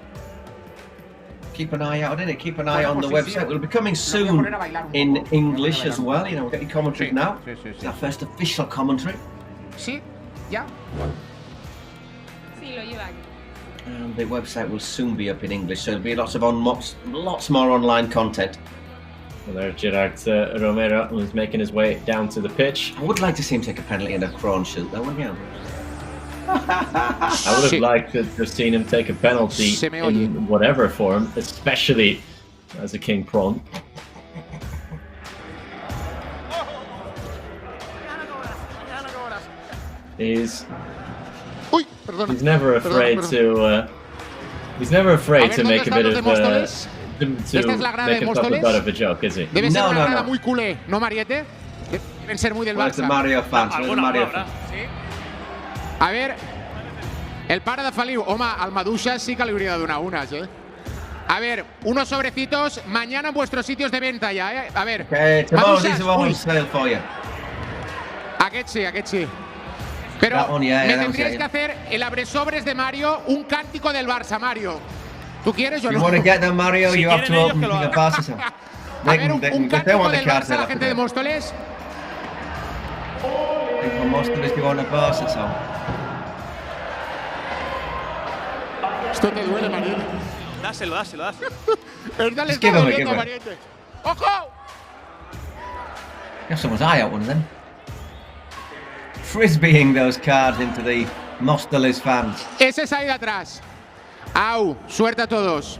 Keep an eye out on it. Keep an eye on the website. We'll be coming soon in English as well. You know, we're getting commentary now. It's our first official commentary. Sí, ya. Sí, lo lleva aquí. And the website will soon be up in English, so there'll be lots more online content. Well, there, Gerard Romero was making his way down to the pitch. I would like to see him take a penalty in a prawn shoot, though, wouldn't you? I would have liked to have seen him take a penalty in whatever form, especially as a king prawn. He's never afraid to. He's never afraid to make a bit of. Make a butt of a joke, is he? Debe ser una grada muy culé, ¿no, Mariette? Deben ser muy del Barça. Mario fans. A ver, el pare de Feliu. Home, al Maduixa sí que li hauria de donar unes, eh? A ver, unos sobrecitos mañana en vuestros sitios de venta ya, eh? A ver, Maduixas, aquest sí. Pero me tendríais que hacer el abresobres de Mario, un cántico del Barça, Mario. ¿Tú quieres o no? You want to get them, Mario? You have to open the Barça. A ver, un cántico del Barça a la gente de Móstoles. From Móstoles, you want a Barça song? Esto te duele, Mariette. Dáselo. Esta le está doliendo a Mariette. ¡Ojo! Got someone's eye out, one of them. Frisbeeing those cards into the Móstoles fans. Ese es ahí de atrás. Au, suerte a todos.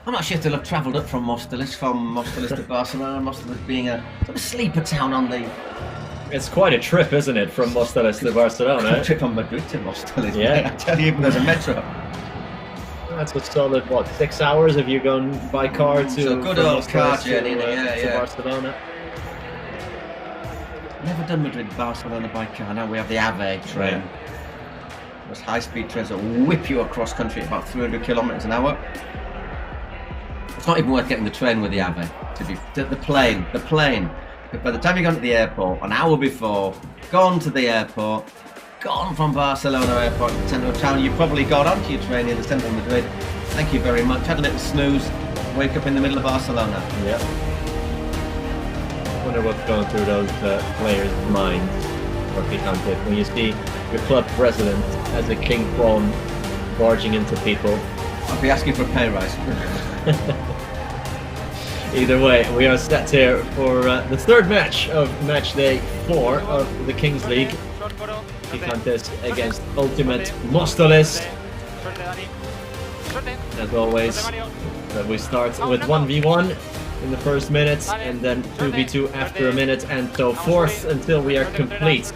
I'm not sure if they'll have travelled up from Móstoles to Barcelona. Móstoles being a sort of sleeper town on the. It's quite a trip, isn't it, from Móstoles to Barcelona? A trip on Madrid to Móstoles. Yeah, I tell you, even there's a metro. That's a solid 6 hours if you're going by car to. So good old car journey, to Barcelona. Never done Madrid-Barcelona by car. Now we have the AVE train. Yeah. Those high-speed trains that whip you across country at about 300 kilometers an hour. It's not even worth getting the train with the AVE. The plane. By the time you go to the airport, an hour before, gone to the airport, gone from Barcelona airport to the centre of town, you probably got onto your train in the centre of Madrid. Thank you very much. Had a little snooze. Wake up in the middle of Barcelona. Yeah. I wonder what's going through those players' minds when you see your club president as a king prawn barging into people. I'll be asking for a pay rise. Either way, we are set here for the third match of match day 4 of the Kings League. Gigantes against Ultimate Móstoles. As always, we start with 1v1 in the first minute, and then 2v2 after a minute, and so forth until we are complete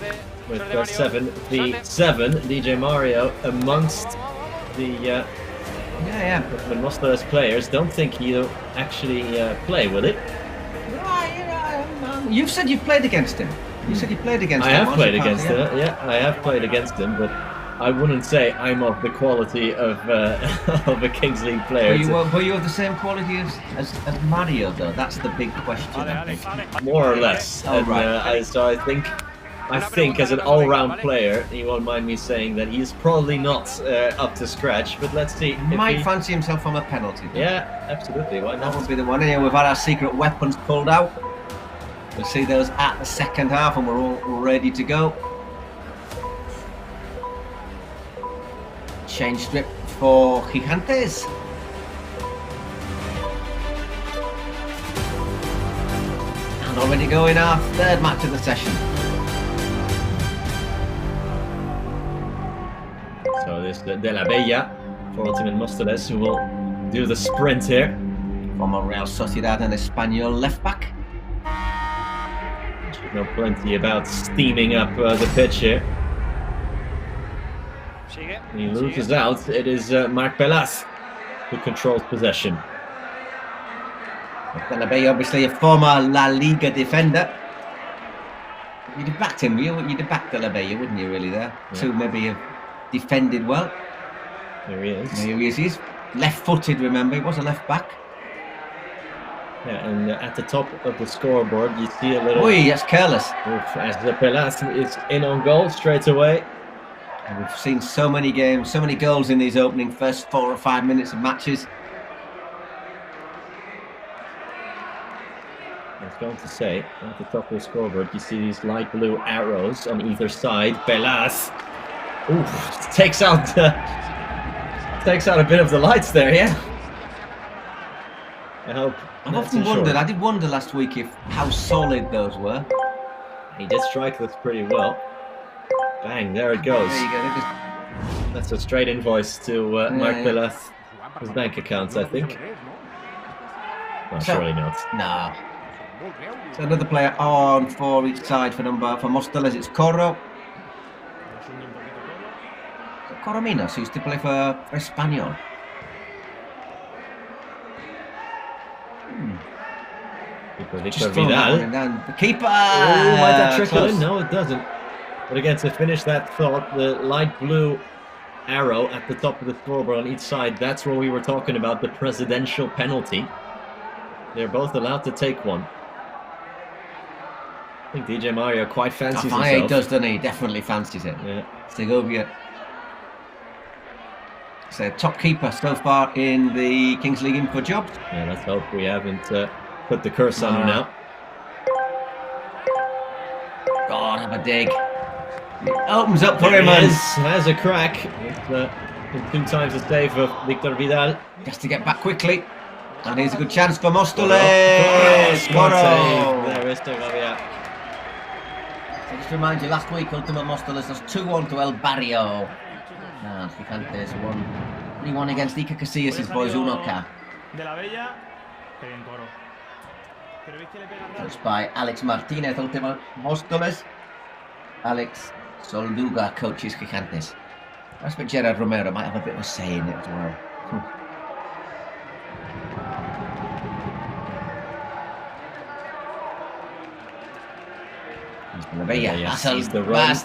with 7v7. DJ Mario amongst the Móstoles players. Don't think he'll actually play, will it? You've said you've played against him. You said you played against him. I have played against him. Yeah, I have played against him, but I wouldn't say I'm of the quality of a Kings League player. Were you of the same quality as Mario, though? That's the big question, I think. More or less. So I think as an all-round player, he won't mind me saying that he's probably not up to scratch, but let's see. He might fancy himself from a penalty. Yeah, absolutely. Why not? That would be the one. Anyway, we've had our secret weapons pulled out. We'll see those at the second half, and we're all ready to go. Change strip for Gigantes. And already going our third match of the session. So this De La Bella for Ultimate Móstoles, who will do the sprint here. From Real Sociedad and Espanyol left back. Should know plenty about steaming up the pitch here. He loses out. It is Marc Pelas who controls possession. De La Bella, obviously a former La Liga defender. You'd have backed him, you'd have backed Delabella, wouldn't you, really, there? Yeah. To maybe have defended well. There he is. There he is. He's left-footed, remember. He was a left-back. Yeah, and at the top of the scoreboard, you see a little... Oi, that's careless. As the Pelas is in on goal straight away. And we've seen so many games, so many goals in these opening first 4 or 5 minutes of matches. I was going to say, at the top of the scoreboard, you see these light blue arrows on either side. Pelas, takes out a bit of the lights there, yeah. I hope. I've often wondered. I did wonder last week how solid those were. He did strike this pretty well. Bang! There it goes. There you go. That's a straight invoice to Mark Pelas, his bank account, I think. Well, surely not. No. So another player on for each side for Móstoles. It's Corro. Corominos, who used to play for Espanyol. Victor Vidal. The keeper! Oh, might that trickle in? No, it doesn't. But again, to finish that thought, the light blue arrow at the top of the scoreboard on each side, that's what we were talking about, the presidential penalty. They're both allowed to take one. I think DJ Mario quite fancies himself. He does, doesn't he? He definitely fancies it. Yeah. Segovia. So top keeper so far in the Kings League InfoJobs. Yeah, let's hope we haven't put the curse on him now. God, have a dig. It opens up for him. Has a crack. It's 2 times the save of Victor Vidal. Just to get back quickly. And here's a good chance for Móstoles. There is Segovia. So just to remind you, last week Ultima Móstoles was 2-1 to El Barrio. And Gigantes 3-1 against Iker Casillas' boys 1K. Just by Alex Martinez, Ultima Móstoles. Alex Solduga coaches Gigantes. I expect Gerard Romero might have a bit of a say in it as well.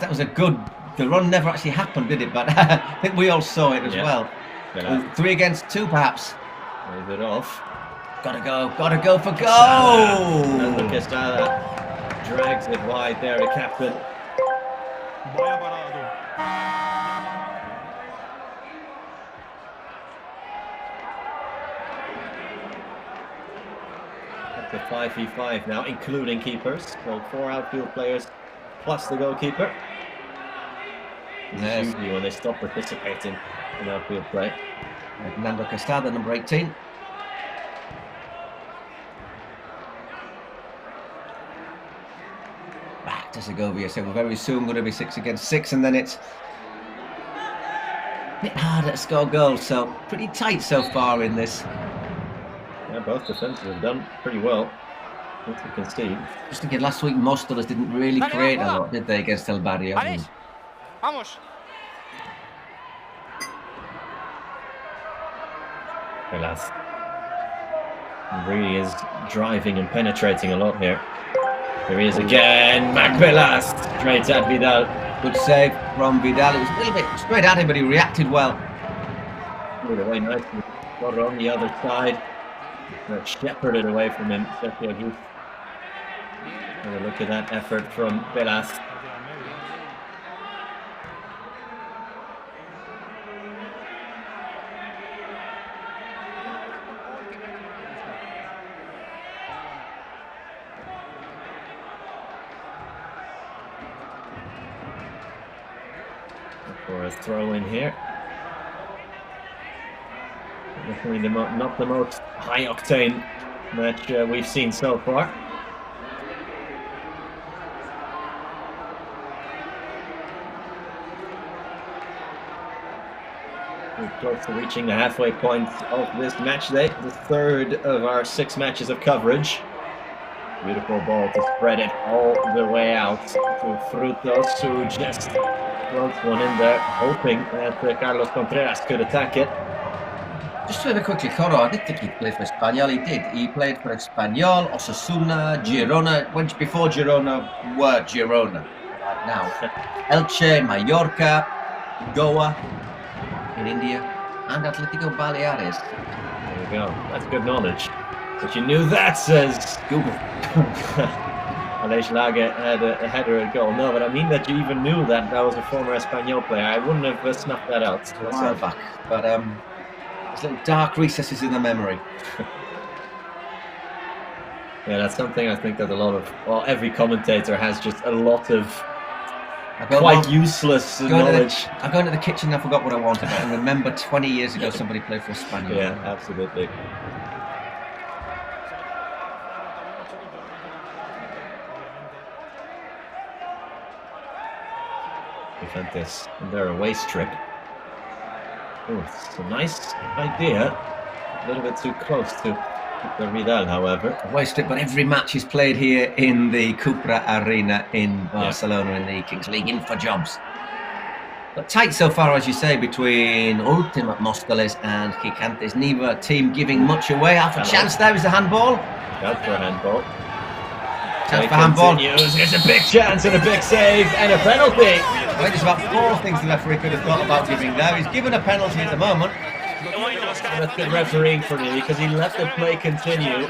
That was a good. The run never actually happened, did it? But I think we all saw it as well. 3 against 2, perhaps. Leave it off. Gotta go for goal! And Quesada drags it wide there, the captain. Up to 5v5 now, including keepers. So 4 outfield players plus the goalkeeper. Yes. Usually when they stop participating in outfield play. Fernando Quesada, number 18. Back to Segovia, so we're very soon going to be 6 against 6, and then it's a bit harder to score goals, so pretty tight so far in this. Yeah, both defenses have done pretty well. As you can see. Just thinking last week Móstoles didn't really create a lot, did they, against El Barrio? Vamos. Pelas really is driving and penetrating a lot here. There he is again, Marc Pelas, straight at Vidal. Good save from Vidal. It was a little bit straight at him, but he reacted well. Moved away nicely. Got on the other side. That shepherded away from him. Have a look at that effort from Pelas. For a throw in here. Definitely not the most high octane match we've seen so far. We're close to reaching the halfway point of this match day, the 3rd of our 6 matches of coverage. Beautiful ball to spread it all the way out to Frutos, who just floats one in there, hoping that Carlos Contreras could attack it. Just really quickly, Coro, I did think he played for Espanyol. He did. He played for Espanyol, Osasuna, Girona, which before Girona were Girona. Right now. Elche, Mallorca, Goa in India, and Atletico Baleares. There you go. That's good knowledge. But you knew that, says Google. Aleix Laga had a header and goal. No, but I mean that you even knew that was a former Espanyol player. I wouldn't have snuffed that out. A while back. But there's little dark recesses in the memory. Yeah, that's something I think that every commentator has just a lot of quite useless knowledge. I go into the kitchen and I forgot what I wanted, but I remember 20 years ago somebody played for Espanyol. Yeah, absolutely. Infantes and their away strip. Oh, it's a nice idea. A little bit too close to Vidal, however. Away strip, but every match is played here in the Cupra Arena in Barcelona in the Kings League InfoJobs. But tight so far, as you say, between Ultimate Móstoles and Gigantes. Neither team giving much away. Half a chance there is a handball. Out for a handball. Chance for handball. There's a big chance and a big save and a penalty. I think there's about 4 things the referee could have thought about giving there. He's given a penalty at the moment. That's good refereeing for me because he let the play continue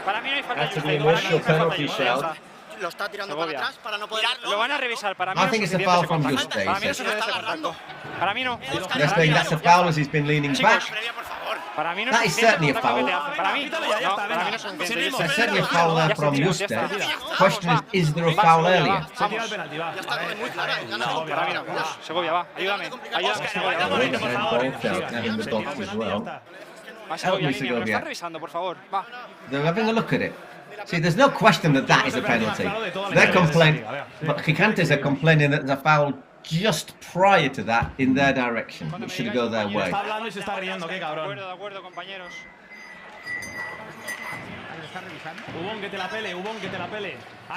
after the initial penalty shout. Lo está tirando para atrás para no poder. Lo van a revisar. Para mí I think it's a foul from Juste. Para mí no se debe ser contacto. Para mí no. They're saying that's a foul as he's been leaning back. Para mí no. That is certainly a foul. Para mí no. Para mí no son There's certainly a foul there from Juste. The question is there a foul earlier? Segovia, va. Ayúdame. Ayúdame, Segovia. Segovia. Están revisando, por favor. Va. They're having a look at it. See, there's no question that is a penalty. They're complaining, but Gigantes are complaining that there's a foul just prior to that in their direction, which should go their way. De acuerdo, compañeros.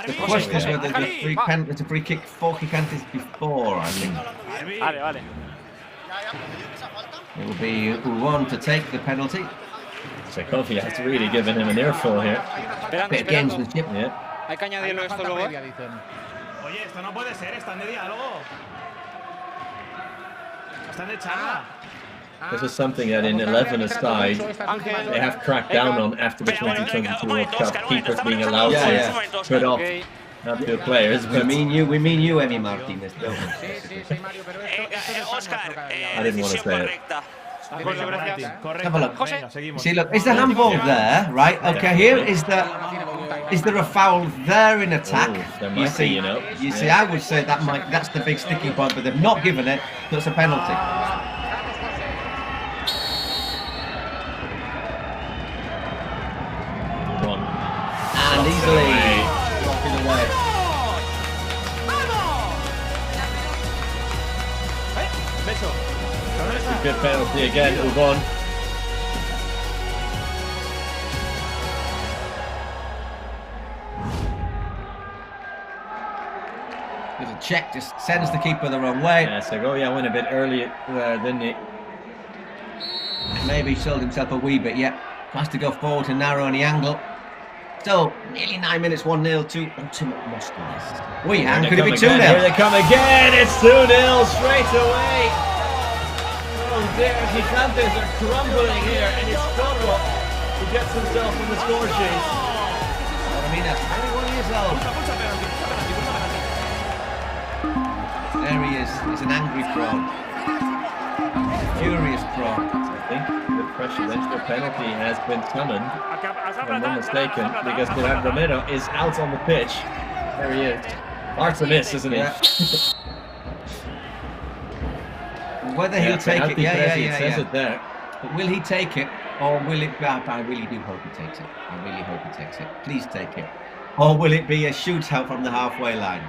The question is whether there's a free kick for Gigantes before, I think. Vale. It will be Ubon to take the penalty. Segovia has really given him an earful here. Bit of gamesmanship. Yeah. Hay que añadirlo esto luego. Oye, esto no puede ser, están de diálogo. Están de charla. This is something that in 11-a-side they have cracked down on after the 2022 World Cup. Keepers being allowed to put off not the players. We mean you, Emi Martinez. I didn't want to say it. Have a look. See, look, is the handball there, right? Okay, here is there a foul there in attack? You see, I would say that's the big sticking point, but they've not given it, so it's a penalty. And easily walking away. Good penalty again, Ubon. There's a check, just sends the keeper the wrong way. Yeah, Segovia went a bit early there, didn't he? Maybe sold himself a wee bit, yeah. Has to go forward to narrow any angle. So, nearly 9 minutes, 1-0 to Ultimate Móstoles. Wait, and could it be 2-0? Here they come again, it's 2-0 straight away. Oh dear, Gigantes are crumbling here, and it's Coro who gets himself in the score chase. I mean, that's 21 years old. There he is, he's an angry frog. Furious frog. I think the presidential penalty has been summoned, if I'm not mistaken, because Romero is out on the pitch. There he is. Hard to miss, isn't he? Yeah. Whether he'll take it, it says it there. But will he take it, or will it be, I really do hope he takes it. I really hope he takes it. Please take it. Or will it be a shootout from the halfway line?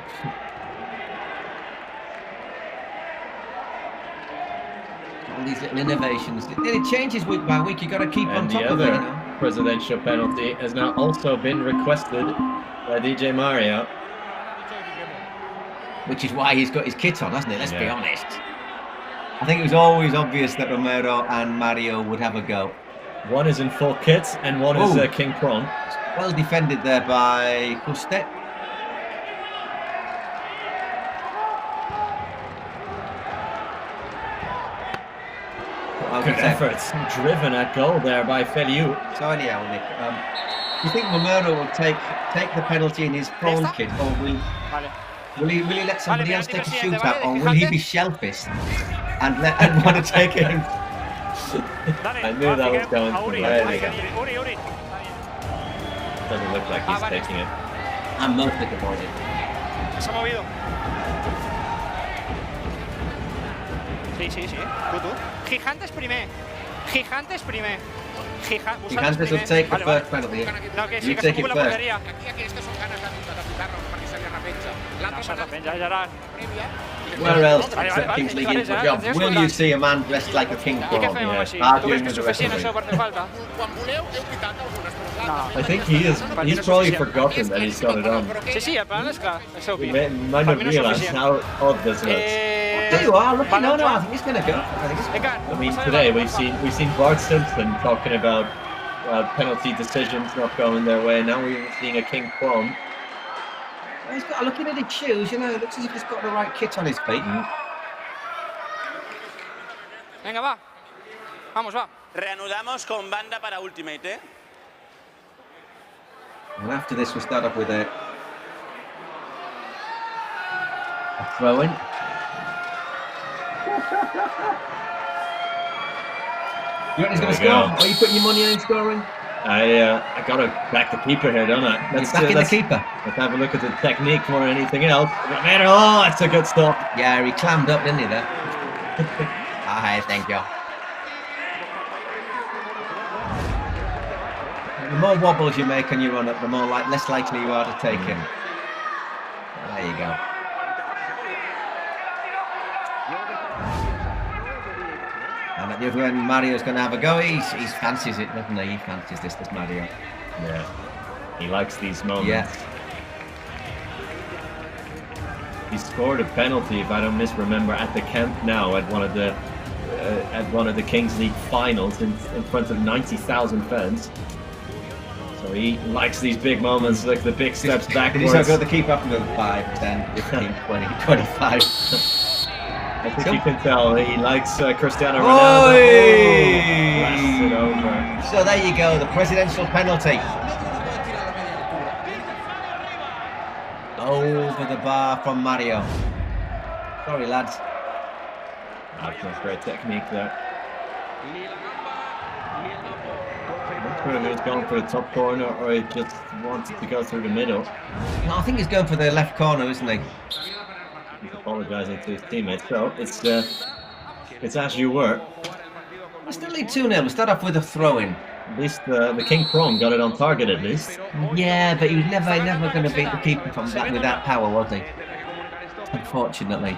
All these little innovations. It changes week by week. You got to keep on top of it. And the other presidential penalty has now also been requested by DJ Mario. Which is why he's got his kit on, hasn't it? Let's be honest. I think it was always obvious that Romero and Mario would have a go. One is in full kit and one is King Prawn. Well defended there by Juste. Good efforts, driven at goal there by Feliu. So anyhow, Nick, do you think Romero will take the penalty in his prawn kit, or will he let somebody else take a shootout, or will he be shellfished and want to take it? I knew that was going to be. Doesn't look like he's taking it. I'm most disappointed. Se ha movido. Sí. Tú. Gigantes primer. Gigantes will take the first penalty. No, que you take it first. Where else except Kings League InfoJobs will you see a man dressed like a king prawn arguing with the referee? I think he's probably forgotten that he's got it on. Sí, el plan es clar, és obvi. He might not realize how odd this looks. There you are, look, no, I think he's going to go. I mean, today we've seen Bart Simpson talking about penalty decisions not going their way. Now we're seeing a king prawn. He's got, looking at his shoes, you know, it looks as if he's got the right kit on his feet. Venga, va. Vamos, va. Reanudamos con banda para Ultimate, ¿eh? And after this, we start off with a throw-in. You reckon he's going to score? Are you putting your money on him scoring? I gotta back the keeper here, don't I? Let's backing the keeper. Let's have a look at the technique more than anything else. Romero, oh, that's a good stop. Yeah, he clammed up, didn't he, there? Thank you. The more wobbles you make on your run up, the more less likely you are to take it. There you go. And at the other end, Mario's going to have a go. He fancies it, doesn't he? He fancies this Mario. Yeah, he likes these moments. Yeah. He scored a penalty, if I don't misremember, at the Camp Nou at one of the Kings League finals in front of 90,000 fans. So he likes these big moments, like the big steps backwards. He's got the keep up and 5, 10, 15, 20, 25. I think you can tell he likes Cristiano Ronaldo. Blasts it over. So there you go, the presidential penalty. Over the bar from Mario. Sorry, lads. That's great technique there. I'm not sure if he was going for the top corner or he just wanted to go through the middle. No, I think he's going for the left corner, isn't he? He's apologising to his teammates. So it's as you were. We still lead 2-0. We start off with a throw-in. At least the King Prawn got it on target, at least. Yeah, but he was never going to beat the keeper from that with that power, was he? Unfortunately.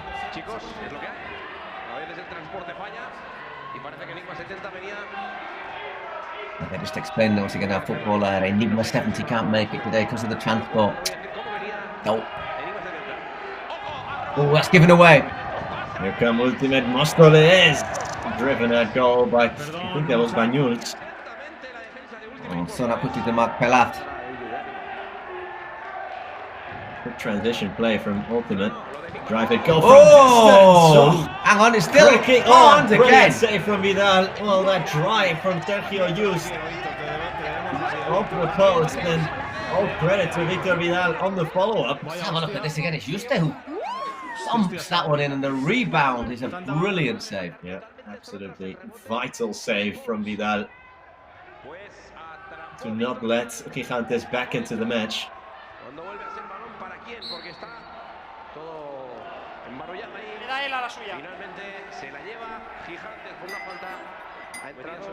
They just explained that once again our footballer Enigma 70 can't make it today because of the transport. No. Oh, that's given away. Here come Ultimate Móstoles. Driven at goal by, I think that was Banyuls. Oh, so that puts it to Mark Pelat. Good transition play from Ultimate. Drive it, go from distance. Hang on, it's still on again. Save from Vidal. Well, that drive from Sergio Yust off the post, and all credit to Victor Vidal on the follow-up. Let's have a look at this again. It's Juste who thumps that one in, and the rebound is a brilliant save. Yeah, absolutely vital save from Vidal to not let Gigantes back into the match. Le da él a la suya. Finalmente se la lleva Gigantes por una falta. Ha entrado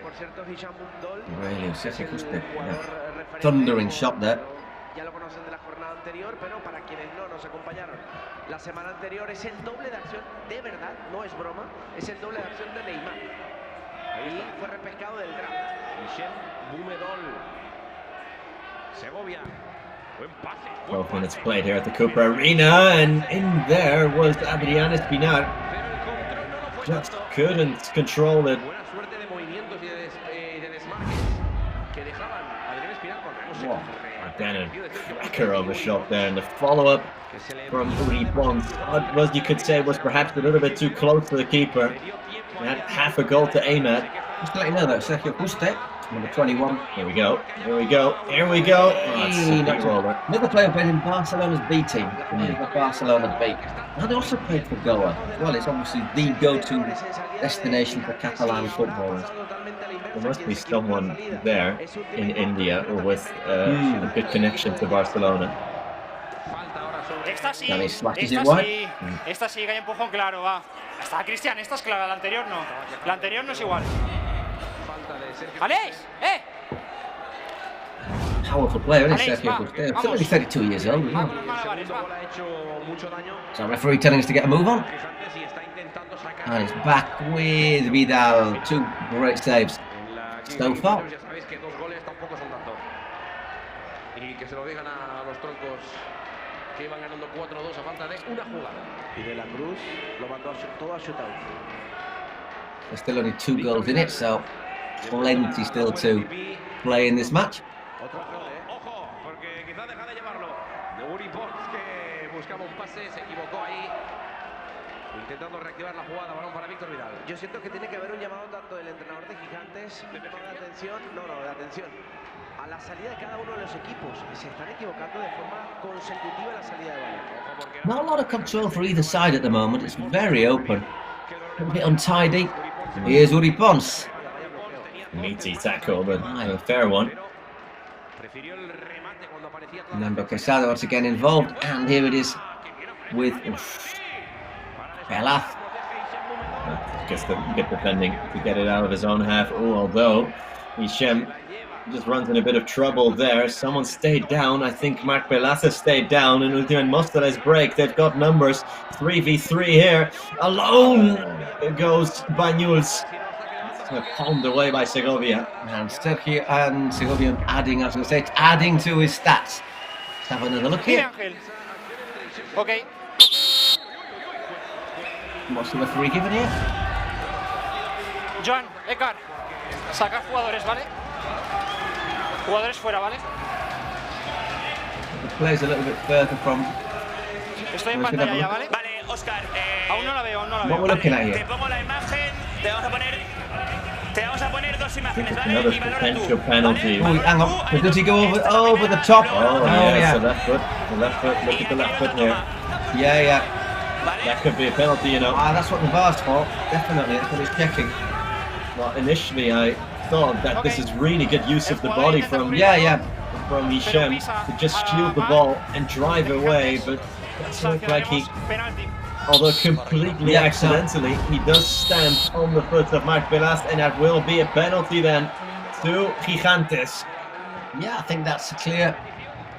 por cierto Hisham Mundol. Really, Sergio Juste. Yeah. Thundering shot there. Ya lo conocen de la jornada anterior, pero para quienes no nos acompañaron la semana anterior, es el doble de acción, de verdad, no es broma, es el doble de acción de Neymar. Ahí fue repescado del draft. Michel Bumedol. Segovia. 12 minutes played here at the Cooper Arena, and in there was Adrián Espinar. just couldn't control it. Then a cracker of a shot there, and the follow-up from Uri Pons, was, you could say, was perhaps a little bit too close to the keeper. He had half a goal to aim at. Just to let you know that Sergio Busquets, number 21. Here we go. Here we go. Here we go. Another player played in Barcelona's B team. The Barcelona B. And they also played for Goa. Well, it's obviously the go-to destination for Catalan footballers. There must be someone there in India with a good connection to Barcelona. Esta sí, esta sí, que hay empujón claro, va. Está Cristian, esta es clara, la anterior no. La anterior no es igual. ¡Aleix! Powerful player, isn't he, Sergio Busquets? Still only 32 years old, isn't he? So referee telling us to get a move on. And it's back with Vidal. 2 great saves so far. Que iban ganando 4-2 a falta de una jugada. Y de la Cruz lo mandó todo a shootout. There's still only 2 goals in it, so plenty still to play in this match. Ojo, porque quizá deja de llevarlo. De Uri Pons, que buscaba un pase, se equivocó ahí. Intentando reactivar la jugada, balón para Víctor Vidal. Yo siento que tiene que haber un llamado tanto del entrenador de Gigantes, de atención, de atención. A la salida de cada uno de los equipos. Se están equivocando de forma consecutiva en la salida de balón. Not a lot of control for either side at the moment. It's very open. A bit untidy. Here's Uri Pons. Meaty tackle, but a fair one. Nando Quesada once again involved. And here it is with Belaz. Gets the good defending to get it out of his own half. Oh, although Hichem just runs in a bit of trouble there. Someone stayed down. I think Marc Belaz stayed down, and Ultimate Mostara's break. They've got numbers. 3v3 here. Alone goes Banyuls. Palmed away by Segovia. And Sergio and Segovia adding, I was going to say, adding to his stats. Let's have another look here. Okay. What's the referee giving here? Joan, Ekar, saca jugadores, ¿vale? Jugadores fuera, ¿vale? The play's a little bit further from. Estoy en pantalla ya, ¿vale? Vale, Oscar. Aún no la veo, aún no la veo. What we're looking at here. Te pongo la imagen, te vamos a poner 2 imágenes, ¿vale? Another Y potential penalty. Oh, hang on. Does he go over the top? Oh, yeah. So left foot. The left foot. Look at the left foot here. Yeah. That could be a penalty, you know. That's what the VAR's for. Definitely, that's what he's checking. Well, initially I thought that this is really good use of the body from from Hichem to just shield the ball and drive away, but it looked like he, although completely accidentally, he does stand on the foot of Marc Belaz, and that will be a penalty then to Gigantes. Yeah, I think that's clear.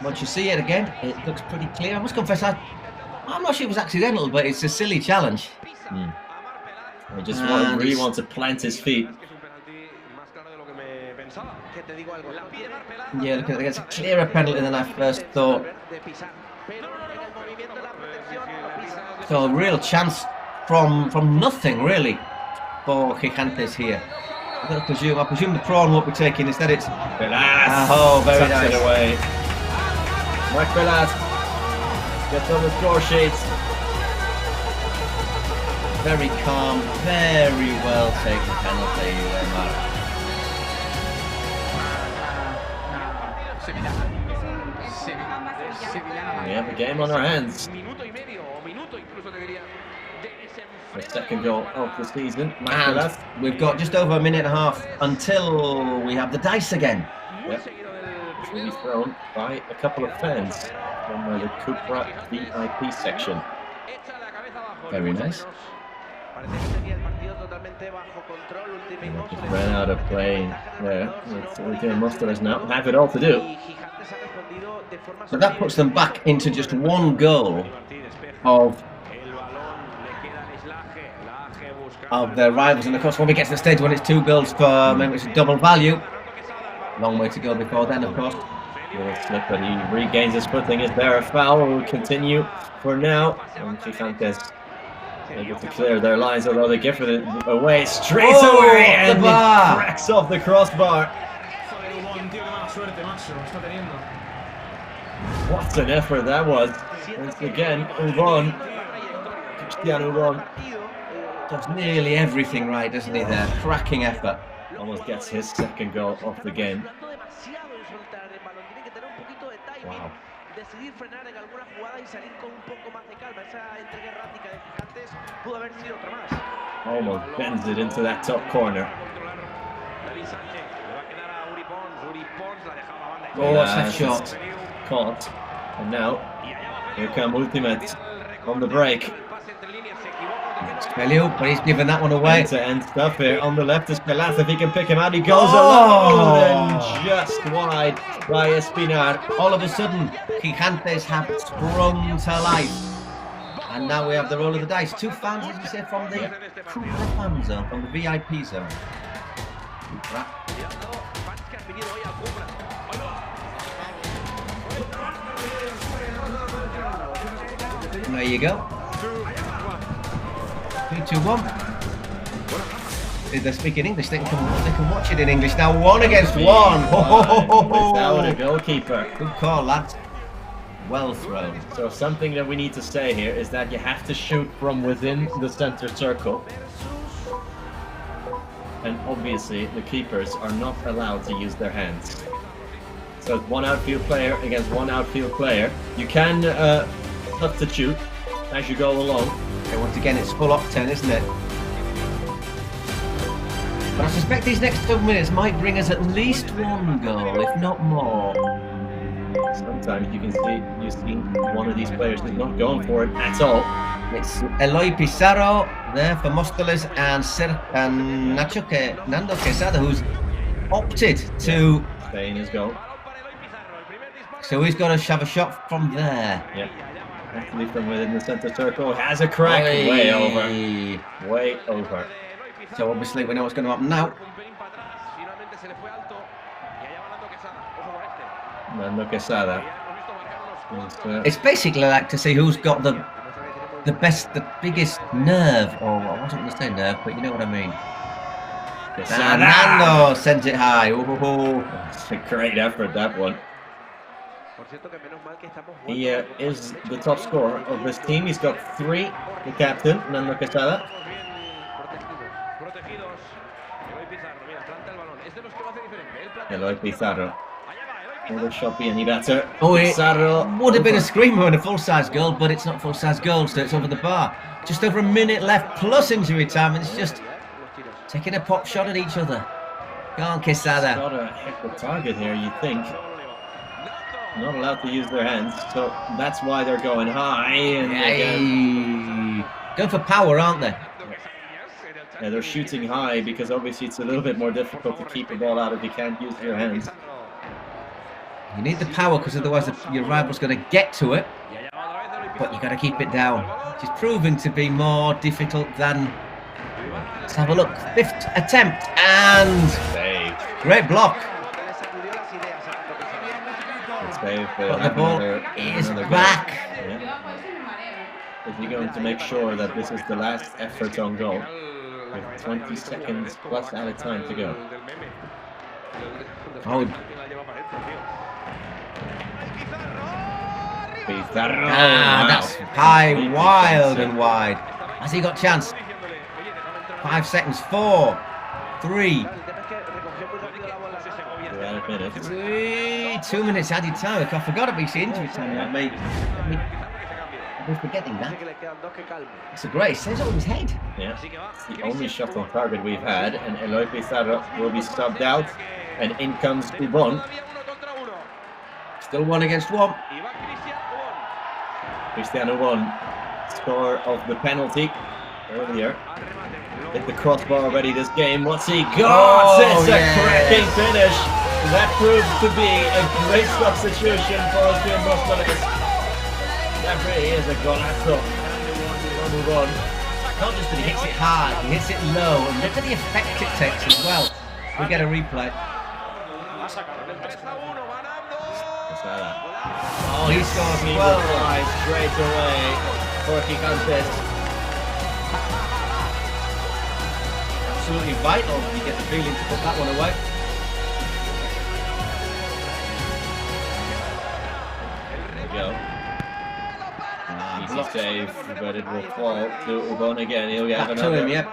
Once you see it again, it looks pretty clear. I must confess, I'm not sure it was accidental, but it's a silly challenge. He just really wants to plant his feet. Yeah, look at it. It's a clearer penalty than I first thought. So a real chance from nothing, really, for Gigantes here. I presume the prawn won't be taking. Instead, it's Belaz. Oh, very nice. It away. Marc Belaz gets on the score sheet. Very calm, very well taken penalty, Marc. We have a game on our hands. The second goal of the season. And we've got just over a minute and a half until we have the dice again. Yep. Which will be thrown by a couple of fans from the Cupra VIP section. Very nice. Just ran out of play there. Mostara's now have it all to do. So that puts them back into just 1 goal of their rivals, and of course when we get to the stage when it's 2 goals for maybe it's a double value. Long way to go before then, of course. Little slip, but he regains his footing. Is there a foul? Will continue for now. And Gigantes Able to clear their lines, although they give it away straight away, and it cracks off the crossbar. What an effort that was. Once again, Ubon. Cristiano Ubon does nearly everything right, doesn't he there? Cracking effort. Almost gets his second goal of the game. Wow. Decidir frenar en alguna jugada y salir con un poco más de calma. Esa entrega errática de Gigantes pudo haber sido otra más. Almost bends it into that top corner. Oh, what's that shot? Caught. And now, here come Ultimate on the break. Pelio, but he's given that one away. End-to-end stuff here. On the left is Pelas. If he can pick him out, he goes alone and just wide by Espinar. All of a sudden, Gigantes have sprung to life. And now we have the roll of the dice. 2 fans, as you say, from the fan zone, from the VIP zone. There you go. 3-2-1. If they're speaking English, they can watch it in English. Now 1 against 1. Without a goalkeeper. Good call, lads. Well thrown. So something that we need to say here is that you have to shoot from within the center circle. And obviously the keepers are not allowed to use their hands. So it's 1 outfield player against 1 outfield player. You can substitute as you go along. Okay, once again, it's full octane, isn't it? But I suspect these next 2 minutes might bring us at least 1 goal, if not more. Sometimes you see one of these players is not going for it at all. It's Eloy Pizarro there for Móstoles and Nando Quesada, who's opted to stay in his goal. So he's got to shove a shot from there. Yeah. Actually from within the center circle, has a crack. Way over. Way over. So obviously we know what's going to happen now. Nando Quesada. It's basically like to see who's got the biggest nerve. Or I wasn't going to say nerve, but you know what I mean. Nando sends it high. It's a great effort, that one. He is the top scorer of this team. He's got 3, the captain, Nando Quesada. Eloy Pizarro. Will the shot be any better? Oh, it Pizarro would have been a screamer and a full-size goal, but it's not full-size goal, so it's over the bar. Just over a minute left, plus injury time, and it's just taking a pop shot at each other. Go on, Quesada. Got to hit the target here, you think. Not allowed to use their hands, so that's why they're going high. And going for power, aren't they? Yeah, they're shooting high because obviously it's a little bit more difficult to keep the ball out if you can't use your hands. You need the power because otherwise your rival's going to get to it, but you got to keep it down, which is proving to be more difficult than. Let's have a look. 5th attempt and great block. But the ball is back. Yeah. Is he going to make sure that this is the last effort on goal? With 20 seconds plus added time to go. Oh. Pizarro. That's high, wild and wide. Has he got chance? 5 seconds. 4, 3. 2 minutes added time. I forgot about the injury time. I'm forgetting that. It's a great saves it with his head. Yeah, it's the only shot on target we've had, and Eloy Pizarro will be subbed out, and in comes Ubon. Still 1 against 1. Cristiano Ubon, scorer of the penalty earlier. Hit the crossbar already this game. What's he got? It's a cracking finish. That proves to be a great substitution for Oscar Móstoles. That really is a golazo. Move on. Not just that he hits it hard, he hits it low, and look at the effect it takes as well. We get a replay. Oh, he scores well. Straight away for Gigantes. absolutely vital. You get the feeling to put that one away. There we go. Easy save, but it will fall to Ubon again. He'll get another. To him, yeah.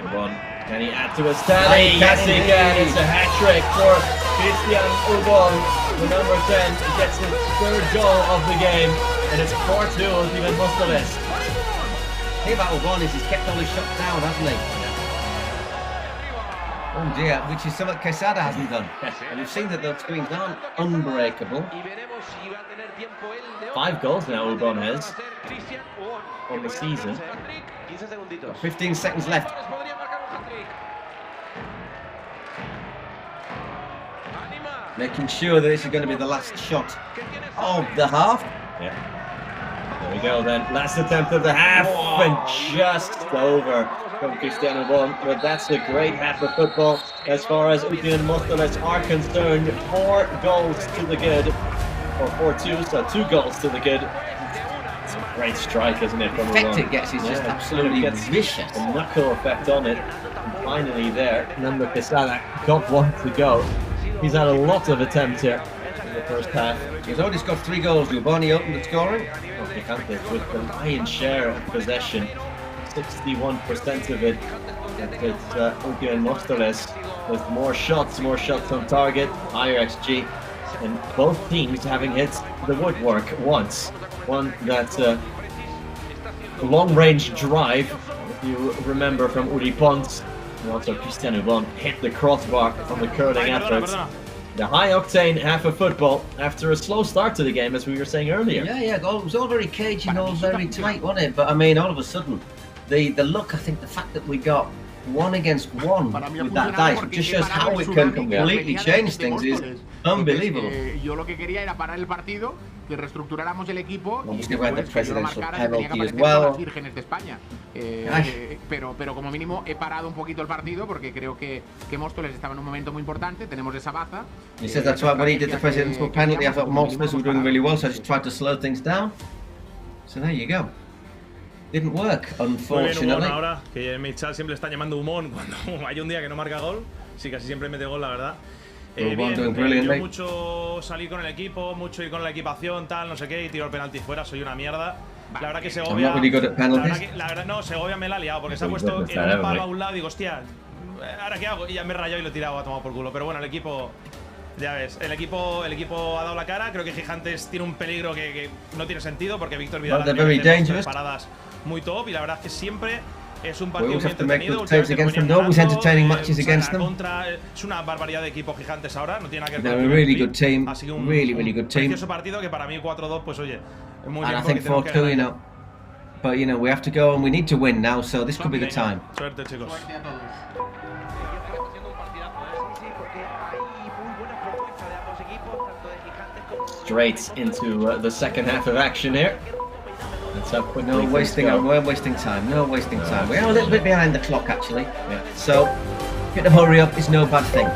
Ubon, can he add to his tally? Yes, he can. It's a hat trick for Christian Ubon. The number 10 gets his third goal of the game, and it's 4-2 Ultimate Mostoles. The thing about Ubon is he's kept all his shots down, hasn't he? Oh dear, which is something Quesada hasn't done. And we've seen that those screens aren't unbreakable. 5 goals now Ubon has on the season. 15 seconds left. Making sure that this is going to be the last shot of the half. Yeah. There we go then. Last attempt of the half, and just over from Cristiano Ubon. But that's a great half of football as far as Ultimate Mostoles are concerned. 4 goals to the good, or 4-2, so 2 goals to the good. It's a great strike, isn't it? From the effect it gets is just absolutely vicious. A knuckle effect on it. And finally there, Nando Quesada got one to go. He's had a lot of attempts here in the first half. He's already scored 3 goals. Uboni opened the scoring. With the lion's share of possession, 61% of it. It's Ultimate Mostoles with more shots on target, higher XG, and both teams having hit the woodwork once. One that's a long-range drive, if you remember from Uri Pons, and also Cristiano Ubon hit the crossbar from the curling efforts. The high-octane half of football after a slow start to the game, as we were saying earlier. Yeah, it was all very cagey and all very tight, wasn't it? But I mean, all of a sudden, the look, I think the fact that we got 1 against 1 with that dice just shows how it can completely change things. Is unbelievable. Yo lo que quería era parar el partido, que reestructuráramos el equipo y después que yo lo marcara tenía que aparecer con las vírgenes de España. Pero como mínimo he parado un poquito el partido porque creo que Móstoles estaba en un momento muy importante. Tenemos esa baza. He said that's why when he did the presidential penalty, I thought Móstoles were doing really well, so I just tried to slow things down. So there you go. Didn't work, unfortunately. Muy bien, ahora que Michal siempre está llamando Humón cuando hay un día que no marca gol. Sí, casi siempre mete gol, la verdad. Yo mucho salir con el equipo, mucho ir con la equipación, tal, no sé qué, y tiro el penalti fuera, soy una mierda. La verdad que Segovia. La verdad no, Segovia me la ha liado porque se ha puesto en un palo a un lado y digo, hostia, ¿ahora qué hago? Y ya me he rayado y lo he tirado, ha tomado por culo. Pero bueno, el equipo. Ya ves, el equipo ha dado la cara. Creo que Gigantes tiene un peligro que no tiene sentido porque Víctor Vidal tiene paradas muy top y la verdad es que siempre es un partido muy entretenido. Es una barbaridad de equipo Gigantes ahora, no tiene nada que ver con el ha sido un precioso partido que para mí 4-2, pues oye, es muy bien. I think 4-2, you know, but you know we have to go and we need to win now, so this could be the time. Suerte, chicos. Straight into the second half of action here. No wasting time. No wasting time. We are a little bit behind the clock actually. Yeah. So, a bit of hurry up is no bad thing.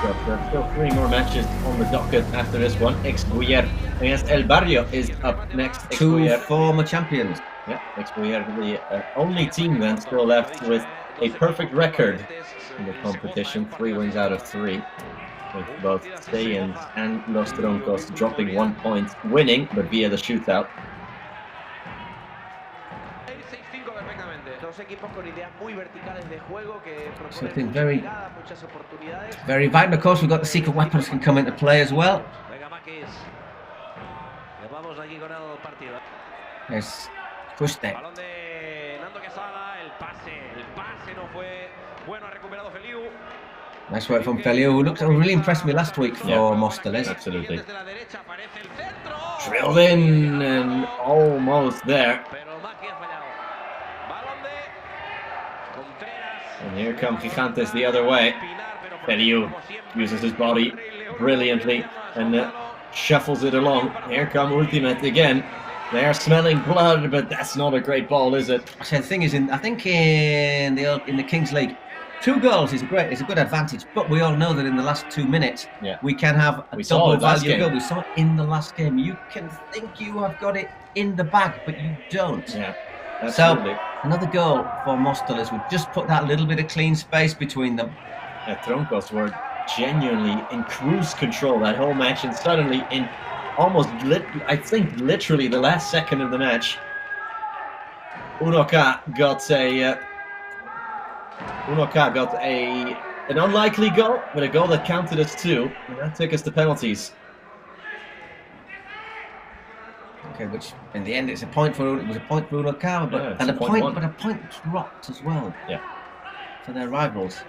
Yeah, still 3 more matches on the docket after this one. Ex-Guyer against El Barrio is up next. 2 former champions. Yeah, Ex-Guyer, the only team then still left with a perfect record in the competition. 3 wins out of 3. With both Stayens and Los Troncos dropping 1 point, winning, but via the shootout. Something very vibrant. Of course, we've got the secret weapons can come into play as well. Yes, pushed it. Nice work from Feliu, who looked really impressed me last week for Móstoles. Absolutely. Drilled in and almost there. And here come Gigantes the other way. Feliu uses his body brilliantly and shuffles it along. Here come Ultimate again. They are smelling blood, but that's not a great ball, is it? So the thing is, I think in the Kings League, 2 goals is a good advantage, but we all know that in the last 2 minutes we can have a double value goal. We saw it in the last game. You can think you have got it in the bag, but you don't. Yeah. So another goal for Móstoles would just put that little bit of clean space between them. Troncos were genuinely in cruise control that whole match, and suddenly in almost, I think, literally the last second of the match, Unoka got an unlikely goal, but a goal that counted as 2, and that took us to penalties. Okay, which in the end it was a point for Unoka, but a point dropped as well. Yeah, for their rivals.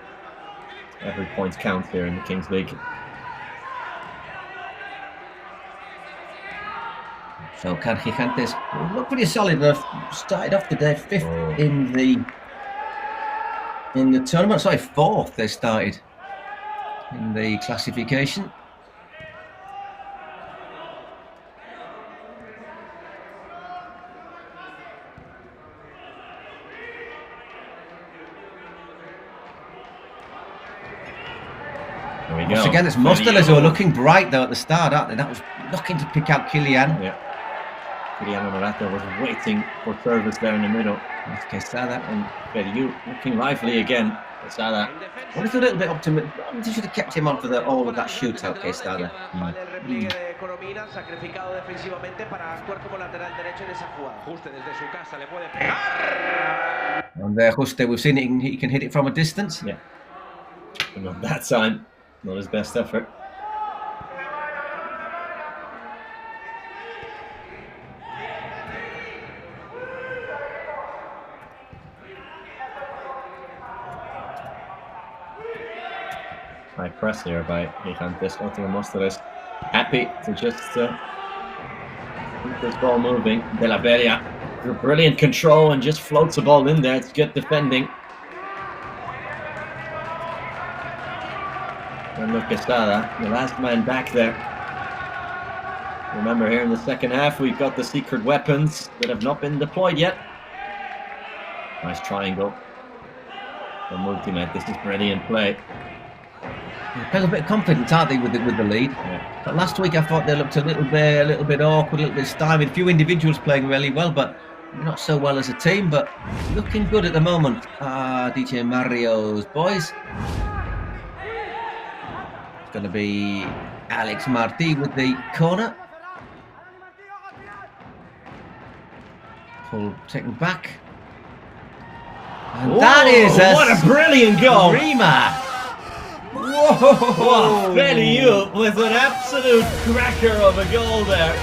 Every point counts here in the Kings League. So Gigantes look pretty solid. They've started off today 5th in the tournament. Sorry, 4th they started in the classification. Once again, it's Móstoles who are looking bright though at the start, aren't they? That was looking to pick out Kylian. Yeah. Kylian Honorato was waiting for service there in the middle. That's Quesada and Feriu looking lively again. Quesada. Well, it's a little bit optimistic. They should have kept him on for all of that shootout, Quesada. And Juste, we've seen it, he can hit it from a distance. Yeah. But not that time. Not his best effort. High press here by Gigantes. Móstoles happy to just keep this ball moving. De La Beria, brilliant control and just floats the ball in there. It's good defending. And look, Quesada, the last man back there. Remember, here in the second half, we've got the secret weapons that have not been deployed yet. Nice triangle from Ultimate. This is brilliant play. They're a bit confident, aren't they, with the lead? Yeah. But last week I thought they looked a little bit awkward, a little bit stymied. A few individuals playing really well, but not so well as a team. But looking good at the moment. DJ Mario's boys. It's going to be Alex Martí with the corner. Pull taken back. And that is what a brilliant goal! Rima! Whoa! Feriu with an absolute cracker of a goal there.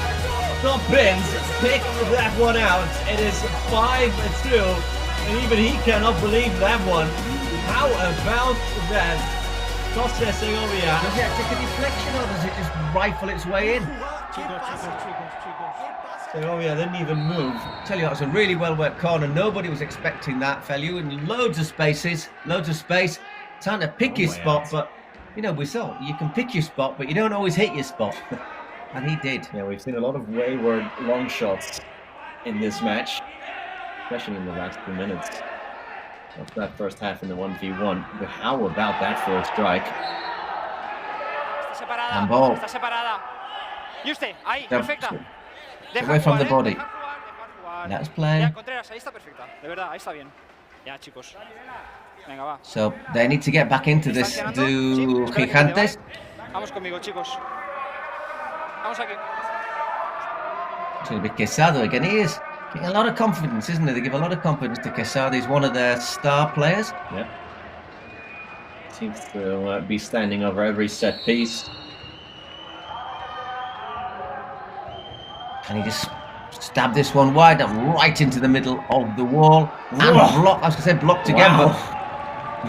Top bins picked that one out. It is 5-2, and even he cannot believe that one. How about that? Costa Segovia. Does it take a deflection or does it just rifle its way in? Segovia didn't even move. Tell you what, it was a really well worked corner. Nobody was expecting that. Feriu in loads of spaces, loads of space. Trying to pick his spot, but you know, we saw you can pick your spot, but you don't always hit your spot. And he did. Yeah, we've seen a lot of wayward long shots in this match, especially in the last 2 minutes of that first half in the 1v1. But how about that first strike? And ball. Está separada. Juste, ahí, perfecta. Away from the body. Let's play. Ya, Contreras, ahí está perfecta. De verdad, ahí está bien. Ya, chicos. Venga, va. So they need to get back into this. Do Gigantes? Vamos conmigo, chicos. Vamos aquí. It's going to be Quesada again. He is getting a lot of confidence, isn't it? They give a lot of confidence to Quesada. He's one of their star players. Yeah. Seems to be standing over every set piece. And he just stabbed this one wide and right into the middle of the wall. And blocked, I was going to say blocked again, but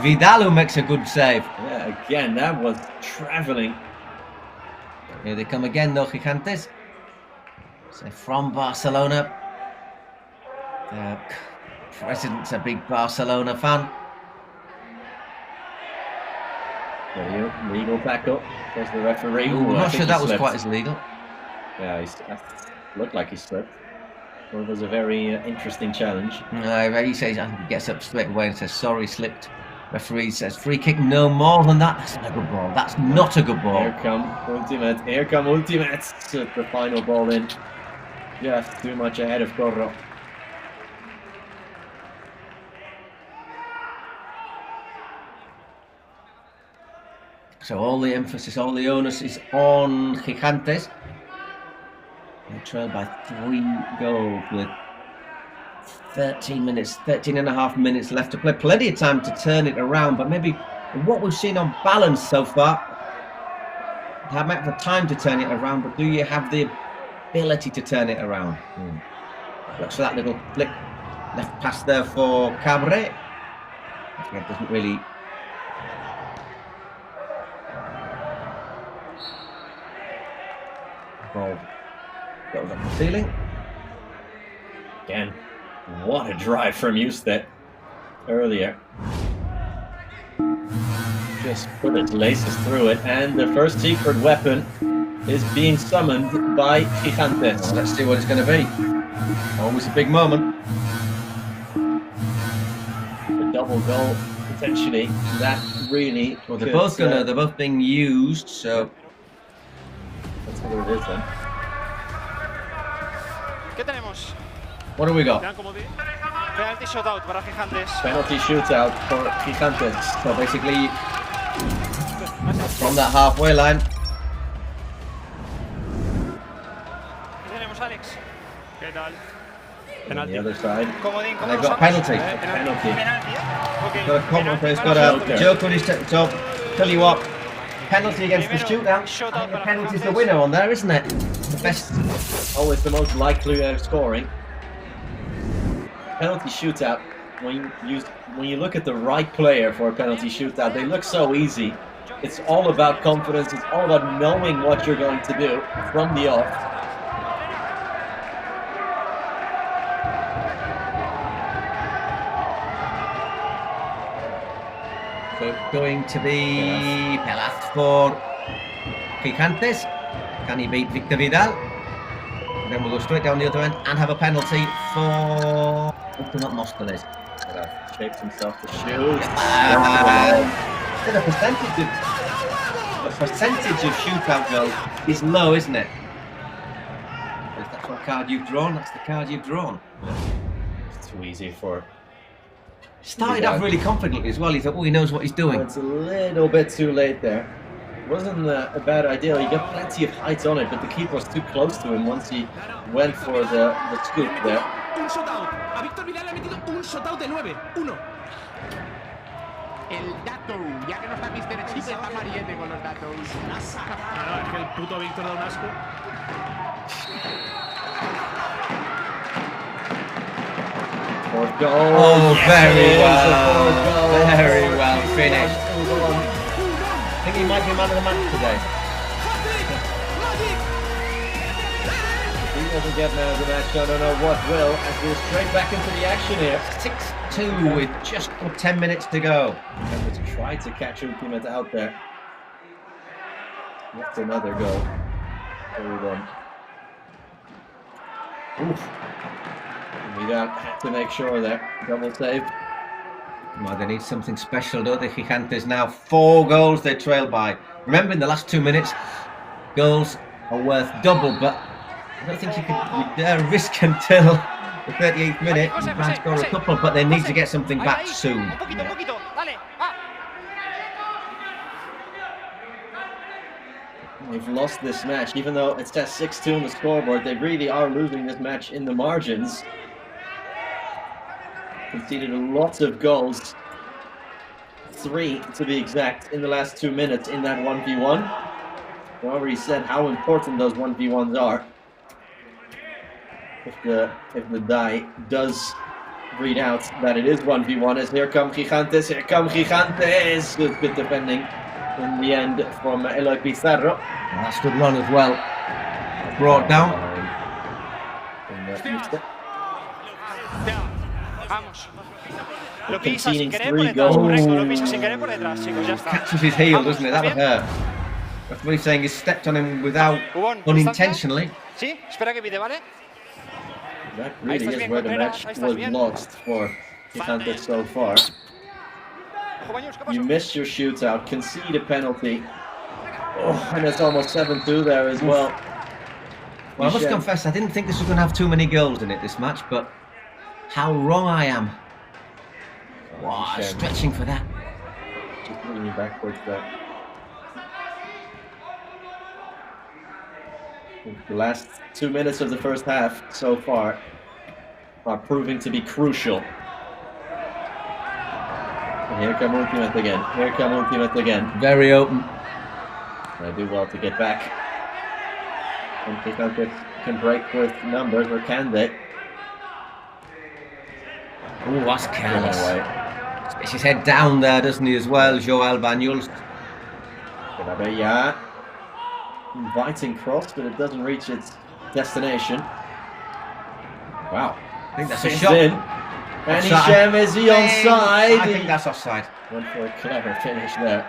Vidal who makes a good save. Yeah, again, that was travelling. Here they come again, though, Gigantes. So from Barcelona. The president's a big Barcelona fan. There you go. Legal backup. There's the referee. I'm not sure that was quite as legal. Yeah, he looked like he slipped. Well, it was a very interesting challenge. He says, I think he gets up straight away and says, sorry, slipped. Referee says free kick, no more than that. That's not a good ball. That's not a good ball. Here come Ultimate. Here come Ultimate. With the final ball in. Just too much ahead of Corro. So all the emphasis, all the onus is on Gigantes. They trail by 3 goals with 13 and a half minutes left to play. Plenty of time to turn it around, but maybe what we've seen on balance so far, you might have the time to turn it around, but do you have the ability to turn it around? Looks for that little flick left pass there for Cabre. It doesn't really... Ball goes up the ceiling. Again, what a drive from Eustace earlier. Just put its laces through it, and the first secret weapon is being summoned by Gigantes. Well, let's see what it's going to be. Always a big moment. A double goal potentially. That really. Well, they're both they're both being used, so. That's what it is then. ¿Qué tenemos? What do we got? Penalty shootout para Gigantes. Penalty shootout for Gigantes. So basically, from that halfway line. ¿Qué tenemos, Alex? ¿Qué tal? On the other side. And they've got a penalty. He's got a joke on his top. Tell you what, penalty against the shootout. I think the penalty's the winner on there, isn't it? The best. Always the most likely of scoring. Penalty shootout. When you look at the right player for a penalty shootout, they look so easy. It's all about confidence. It's all about knowing what you're going to do from the off. So going to be Pelaz for Gigantes. Can he beat Victor Vidal? And then we'll go straight down the other end and have a penalty for Ultimate Mostoles. Shaped himself to shoot. The percentage of shootout goals is low, isn't it? If that's what card you've drawn, that's the card you've drawn. It's too easy for. Started off really confidently as well. He thought, oh, he knows what he's doing. It's a little bit too late there. Wasn't a bad idea. He got plenty of height on it, but the keeper was too close to him once he went for the scoop there. Un shootout. A Víctor Vidal le ha metido un shootout de 9. 1. El dato, ya que no está Mr. Chip, está Mariette con los datos. No, es que el puto Víctor da un asco. Oh, very well finished. I think he might be man of the match today. If he doesn't get man of the match, I don't know what will, as we're straight back into the action here. 6-2 with just 10 minutes to go. Let's try to catch Ultimate out there. That's another goal. Oof. We have to make sure there. Double save. Well, they need something special, don't they? Gigantes now 4 goals they trail by. Remember, in the last 2 minutes, goals are worth double, but I don't think you could risk until the 38th minute. You can score a couple, but they need to get something back soon. They've lost this match, even though it says 6-2 on the scoreboard. They really are losing this match in the margins. Conceded lots of goals, 3 to be exact, in the last 2 minutes in that 1v1. We already said how important those 1v1s are. If the die does read out that it is 1v1, as here come Gigantes, Good defending in the end from Eloy Pizarro. That's good run as well. Brought down. Vamos. Lo pisa sin querer por detrás, correcto. Lo pisa sin querer por detrás, chicos, ya está. Catches his heel, doesn't it? That would hurt. Referee saying he stepped on him without unintentionally. Sí, espera que pite, ¿vale? That really is where the match was lost for Gigantes so far. You missed your shootout, concede a penalty. Oh, and it's almost 7-2 there as well. Well, I must confess, I didn't think this was going to have too many goals in it, this match, but how wrong I am. Wow, stretching for that. Just leaning backwards there. The last 2 minutes of the first half so far are proving to be crucial. And here come Ultimate again. Here come Ultimate again. Very open. They do well to get back. And Picante can break with numbers, or can they? Oh, that's careless. Gets his head down there, doesn't he, as well, Joel Banyuls. Yeah. Inviting cross, but it doesn't reach its destination. Wow. I think that's a shot. And Hichem, is he onside? I think that's offside. Went for a clever finish there.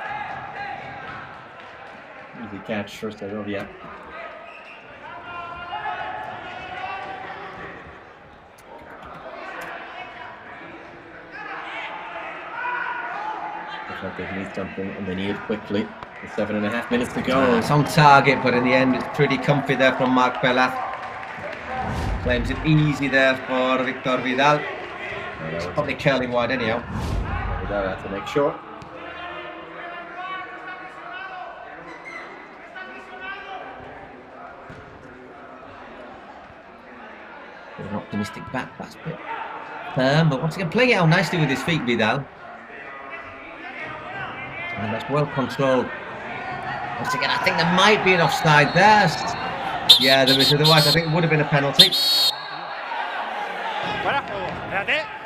Easy catch for Segovia. Looks like they need something, and they need it quickly. With 7.5 minutes to go. It's on target, but in the end, it's pretty comfy there from Marc Pelat. Claims it easy there for Victor Vidal. It's probably curling wide anyhow. Vidal has to make sure. An optimistic back pass bit. But once again, playing it out nicely with his feet, Vidal. And that's well controlled. Once again, I think there might be an offside there. Yeah, there is. Otherwise, I think it would have been a penalty.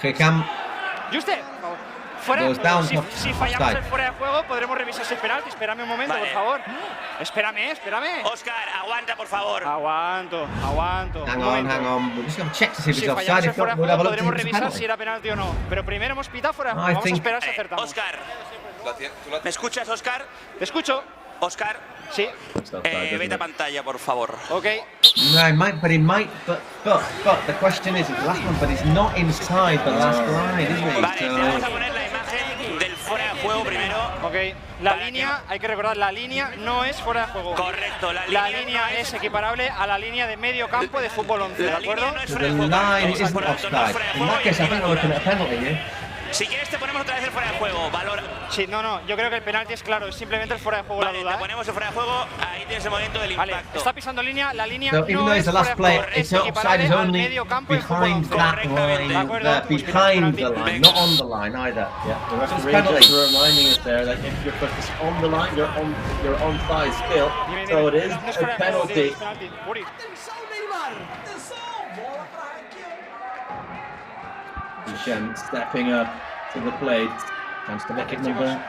Hichem. Fuera, si fallamos el fuera de juego, podremos revisar ese penalti. Espérame un momento, por favor. Espérame. Oscar, aguanta, por favor. Aguanto. Hang on. We're just going to check to see if it's offside. If fuera de juego, podremos revisar si era penalti o no. Pero primero hemos pitado fuera de juego. Vamos a esperar si acertamos. Oscar, ¿me escuchas, Oscar? Te escucho. Oscar. Sí. Vete a pantalla, por favor. Okay. No, he might, but the question is, the last one, but he's not inside the last line, is he? Vale, te vamos a poner la imagen del fuera de juego primero. Ok, la línea, hay que recordar, la línea no es fuera de juego. Correcto, la línea es equiparable a la línea de medio campo de fútbol 11, ¿de acuerdo? No es fuera de The juego. line isn't offside. In that case, I think we're looking at a penalty here. Si quieres te ponemos otra vez el fuera de juego, valor. Sí, no, yo creo que el penalti es claro, es simplemente el fuera de juego, vale, la duda. Te ponemos el fuera de juego, ahí tienes el momento del impacto. Vale, está pisando línea, la línea so, no es fuera de juego, es equiparable al medio campo de fútbol 11. Behind the line, not on the line either. Yeah, the referee just reminding us there that if your foot is on the line, you're onside still. So it is a penalty. Hichem stepping up to the plate. Chance to make it number.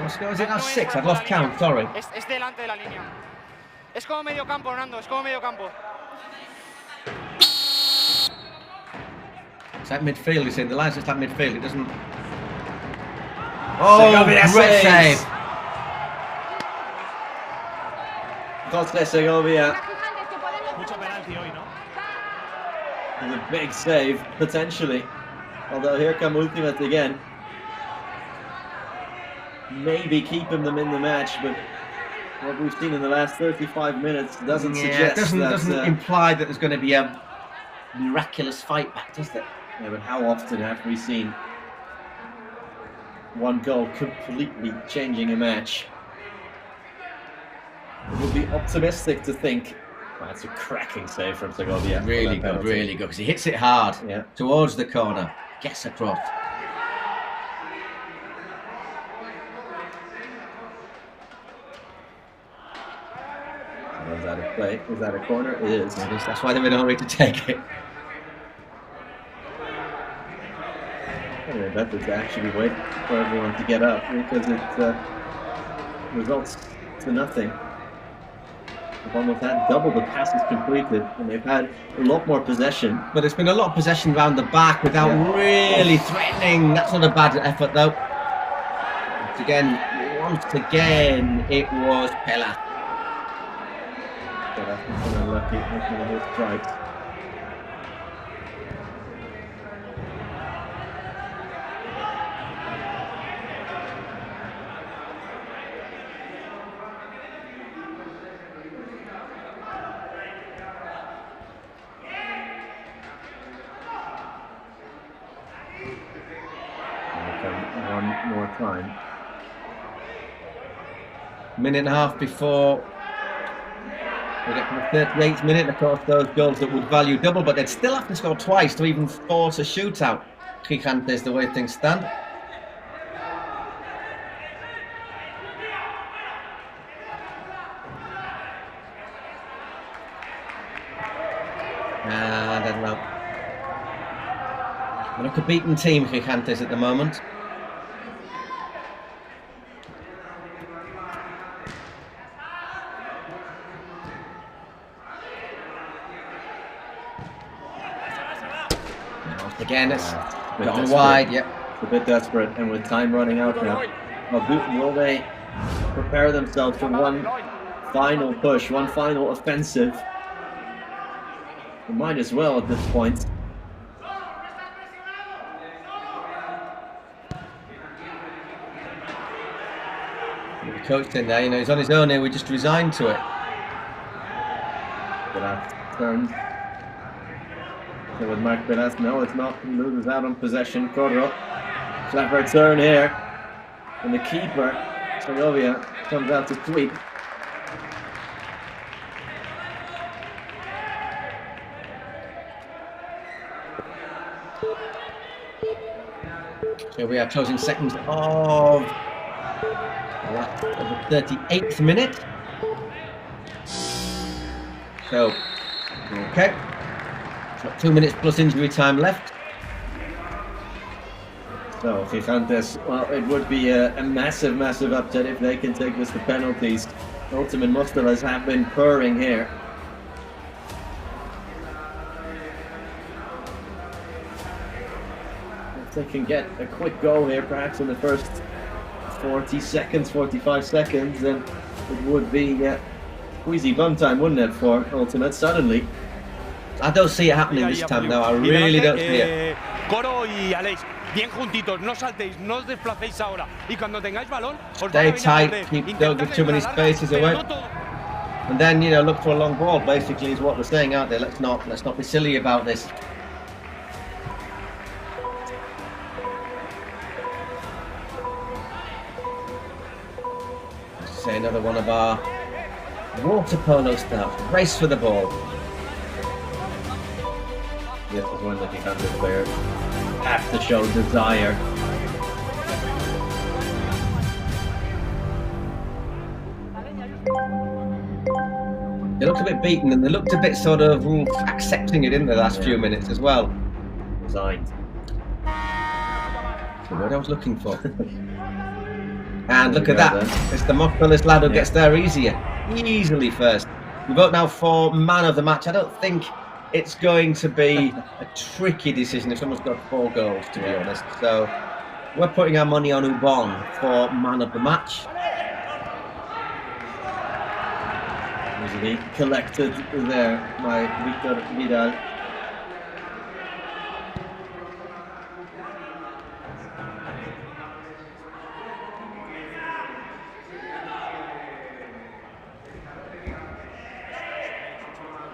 Is it now 6? I've lost count, sorry. Es delante de la línea. Es como medio campo, Nando, es como medio campo. It's like midfield, you see. The line's just like midfield, it doesn't. Oh, great save! José Segovia. Mucho penalti hoy, ¿no? With a big save, potentially. Although here come Ultimate again. Maybe keeping them in the match, but what we've seen in the last 35 minutes doesn't suggest doesn't imply that there's going to be a miraculous fight back, does it? Yeah, but how often have we seen one goal completely changing a match? It would be optimistic to think. Well, that's a cracking save from Segovia. Really good, because he hits it hard towards the corner, gets across. Is that a play? Is that a corner? It is. That's why they've been hungry to take it. Anyway, that is actually wait for everyone to get up because it results to nothing. They've almost had double the passes completed, and they've had a lot more possession. But it's been a lot of possession round the back without really threatening. That's not a bad effort, though. Once again, it was Pelat. Pelat has been unlucky with one of those strikes. One more time. Minute and a half before we get to the 38th minute. Of course, those goals that would value double, but they'd still have to score twice to even force a shootout. Gigantes, the way things stand. I don't know. They look a beaten team, Gigantes, at the moment. Again, it's gone wide. Yep, it's a bit desperate, and with time running out now, will they prepare themselves for one final push, one final offensive? They might as well at this point. The coach in there, you know, he's on his own here. We just resigned to it. Turn. So with Mark Perez, no, it's not. He loses out on possession. Cordero, clever turn here, and the keeper, Segovia, comes out to sweep. Here we are, closing seconds of the 38th minute. So, okay. Got 2 minutes plus injury time left. So, Gigantes, well, it would be a massive, massive upset if they can take this to penalties. Ultimate Mostelas have been purring here. If they can get a quick goal here, perhaps in the first 40 seconds, 45 seconds, then it would be squeezy bum time, wouldn't it, for Ultimate, suddenly. I don't see it happening this time, though. I really don't see it. Coro y Aleix, bien juntitos, no saltéis, no os desplacéis ahora. Y cuando tengáis balón, os stay tight, don't give too many spaces away. And then, you know, look for a long ball, basically, is what we're saying, aren't they? Let's not be silly about this. Let's say another one of our water polo stuff. Race for the ball. This is when the Gigantes players have to show desire. They looked a bit beaten and they looked a bit sort of accepting it in the last few minutes as well. Resigned. That's the word I was looking for. And look at that. It's the Mostelas lad who gets there easily first. We vote now for man of the match. I don't think it's going to be a tricky decision if someone's got 4 goals, to be honest. So we're putting our money on Ubon for man of the match. Easily collected there by Victor Vidal.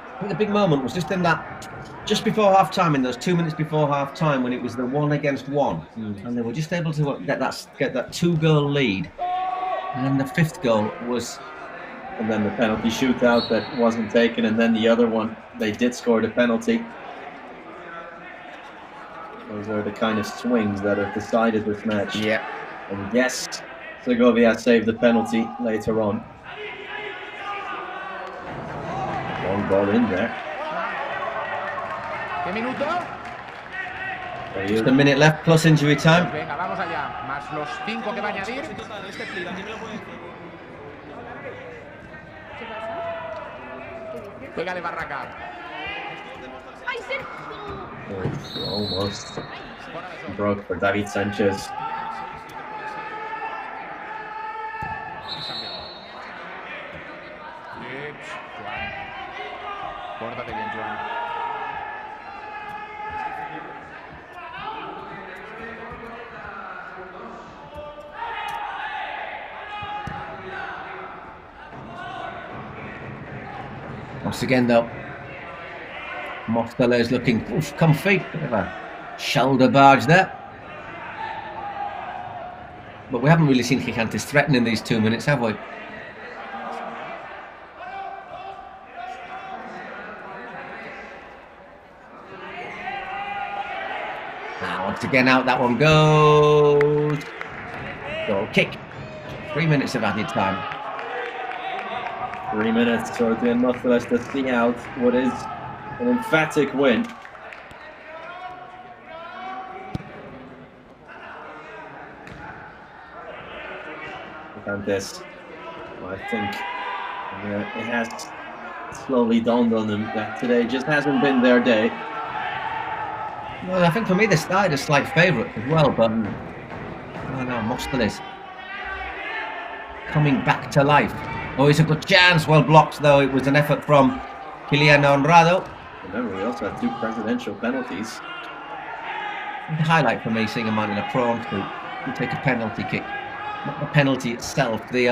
I think the big moment was just in that, just before half time, in those 2 minutes before half time, when it was the 1 against 1, and they were just able to get that 2-goal lead, and then the 5th goal was, and then the penalty shootout that wasn't taken, and then the other one they did score the penalty. Those are the kind of swings that have decided this match. Yeah, and yes, Segovia saved the penalty later on. Long ball in there. ¿Qué minuto? Just a minute left plus injury time. Venga, vamos allá. Más los 5 que va a añadir. Pégale, Barraca. ¡Ay, Sergio! Almost broke for David Sanchez. Pórtate bien, Joan. Once again, though, Mostelas is looking comfy. Bit of a shoulder barge there. But we haven't really seen Gigantes threaten in these 2 minutes, have we? Now, once again, out that one goes. Goal kick. 3 minutes of added time. 3 minutes for the Móstoles to see out what is an emphatic win. And this, I think, it has slowly dawned on them that today just hasn't been their day. Well, I think for me, they started a slight favourite as well, but I don't know, Móstoles coming back to life. Oh, it's a good chance. Well blocked, though. It was an effort from Kylian Honrado. Remember, we also had 2 presidential penalties. The highlight for me, seeing a man in a prawn suit who take a penalty kick. Not the penalty itself, the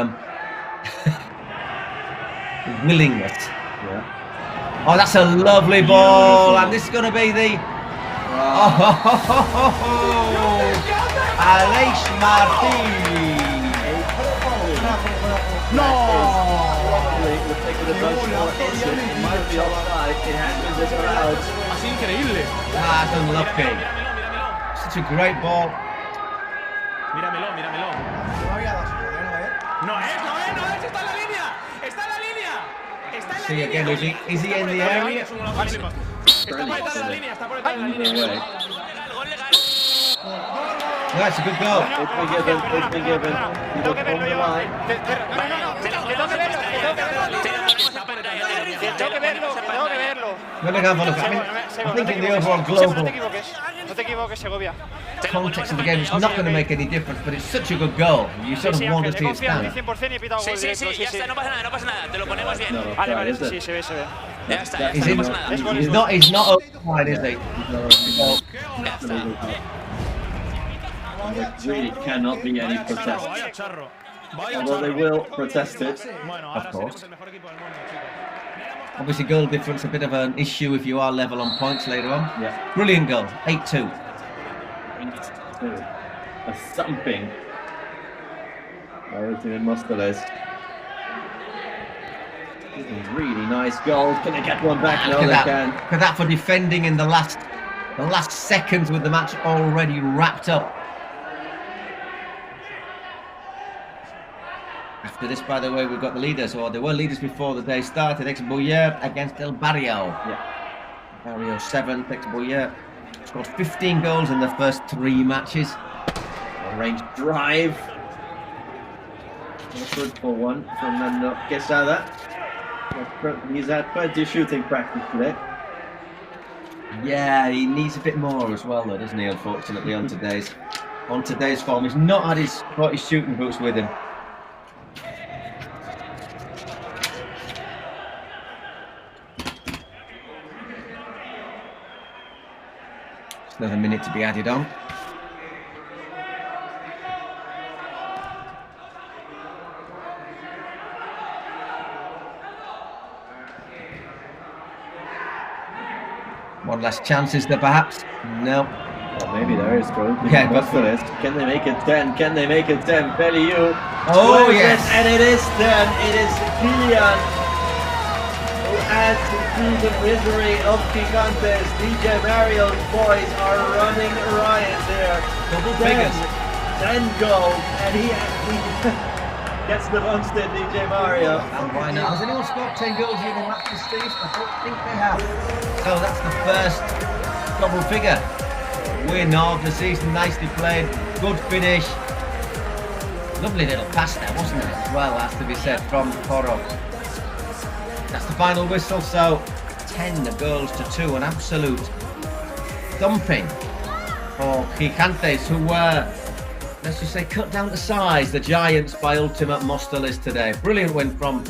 willingness. Yeah. Oh, that's a lovely ball, and this is going to be the. Aleix Martí. No! Así increíble. That's unlucky. Such a great ball. Míramelo. No es, está en la línea. Está en la línea. See again, is he in the area? Está por detrás de la línea, That's a good goal. It's been given. Tengo que verlo yo. Let me have a look. I think in the overall global No te equivoques, Segovia. context of the game, it's not going to make any difference, but it's such a good goal. You sort of want to see it stand. Sí, ya está, no pasa nada, te lo ponemos bien. Vale, sí, se ve. Ya está, no pasa nada. He's not offside, is he? Ya está. There really cannot be any protest. Although they will protest it. Of course. Obviously, goal difference a bit of an issue if you are level on points later on. Yeah. Brilliant goal, 8-2. 8-2. A thumping. Everything Móstoles. Really nice goal. Can they get one back? No, they can. Look at that for defending in the last seconds with the match already wrapped up. After this, by the way, we've got the leaders, or they were leaders before the day started. Ex-Buller against El Barrio. Yeah. Barrio 7th, Ex-Buller scored 15 goals in the first 3 matches. Range drive. A fruitful one from Fernando Quesada. He's had plenty of shooting practice today. Yeah, he needs a bit more as well, though, doesn't he? Unfortunately, on today's form, he's not had his shooting boots with him. Another minute to be added on. One last chance, is there perhaps? No. Well, maybe there is, bro. Yeah, but for this. Can they make it 10? Can they make it 10? Belliou. Oh, yes. And it is 10. It is Kylian who adds to the misery of Gigantes. DJ Mario's boys are running riot there. Double figures. 10 goals, and he actually gets the Munstead, DJ Mario. And why not? Has anyone scored 10 goals in the matches, Steve? I don't think they have. So that's the first double figure win of the season. Nicely played. Good finish. Lovely little pass there, wasn't it? As well, has to be said, from Toro. That's the final whistle, so 10 goals to 2. An absolute thumping for Gigantes, who were, let's just say, cut down to size. The Giants by Ultimate Móstoles today. Brilliant win from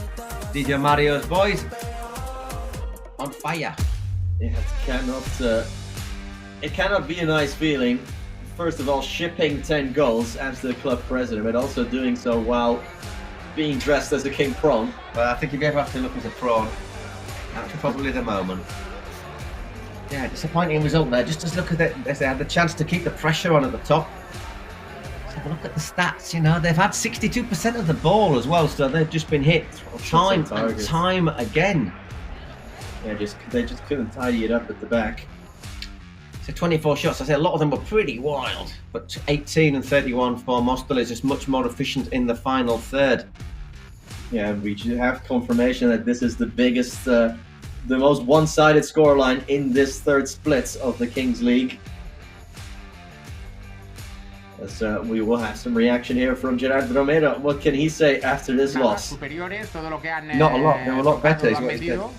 DJ Mario's boys. On fire. It cannot be a nice feeling. First of all, shipping 10 goals as the club president, but also doing so while being dressed as a king prawn. Well, I think if you ever have to look as a prawn, that's probably the moment. Yeah, disappointing result there. Just look at it, as they had the chance to keep the pressure on at the top. Have a look at the stats. You know, they've had 62% of the ball as well, so they've just been hit time and time again. Yeah, they just couldn't tidy it up at the back. So 24 shots. I say a lot of them were pretty wild, but 18 and 31 for Móstoles, just much more efficient in the final third. Yeah, we have confirmation that this is the biggest, the most one-sided scoreline in this third split of the Kings League. As we will have some reaction here from Gerard Romero. What can he say after this loss? Superiores, todo lo que han, Not a lot, they were a lot better.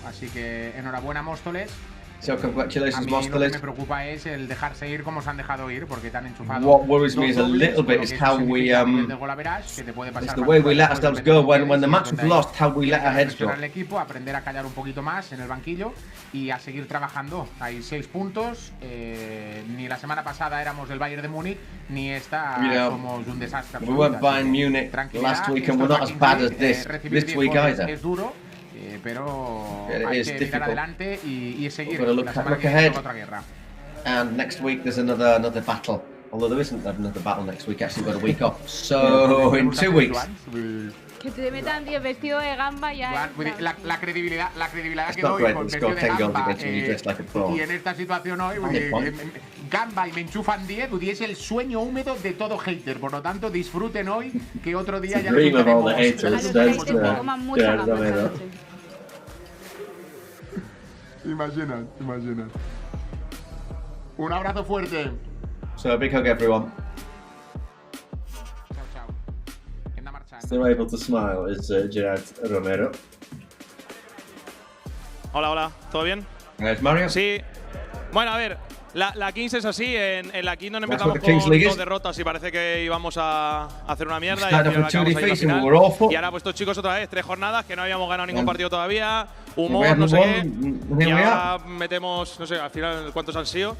Así que enhorabuena, Móstoles. So congratulations, a mí lo que Móstoles. me preocupa es el dejarse ir como se han dejado ir, porque te han enchufado. What worries me is a little bit is how we it's the way we let ourselves go when the match was lost, how we let our heads go. El equipo, aprender a callar un poquito más en el banquillo y a seguir trabajando. Hay 6 puntos. Ni la semana pasada éramos del Bayern de Múnich, ni esta somos un desastre. We weren't Bayern Munich last week, and we're not as bad as this week either. Es duro. Pero hay que mirar adelante y seguir. Look ahead. And next week there's another battle. Although there isn't another battle next week, actually, we've got a week off. So in 2 weeks. Que te metan 10 vestido de gamba ya. La credibilidad que doy con vestido de gamba y en esta situación hoy, gamba y me enchufan 10, es el sueño húmedo de todo hater. Por lo tanto, disfruten hoy que otro día ya Imaginas. Un abrazo fuerte. So a big hug, everyone. Still able to smile is Gerard Romero. Hola, ¿todo bien? ¿Es Mario? Sí. Bueno, a ver, la Kings es así. En la Kingdom empezamos con 2 derrotas y parece que íbamos a hacer una mierda. Y ahora pues estos chicos otra vez, 3 jornadas, que no habíamos ganado ningún partido todavía. Humor, no sé qué. Y ahora metemos, no sé, al final cuántos han sido.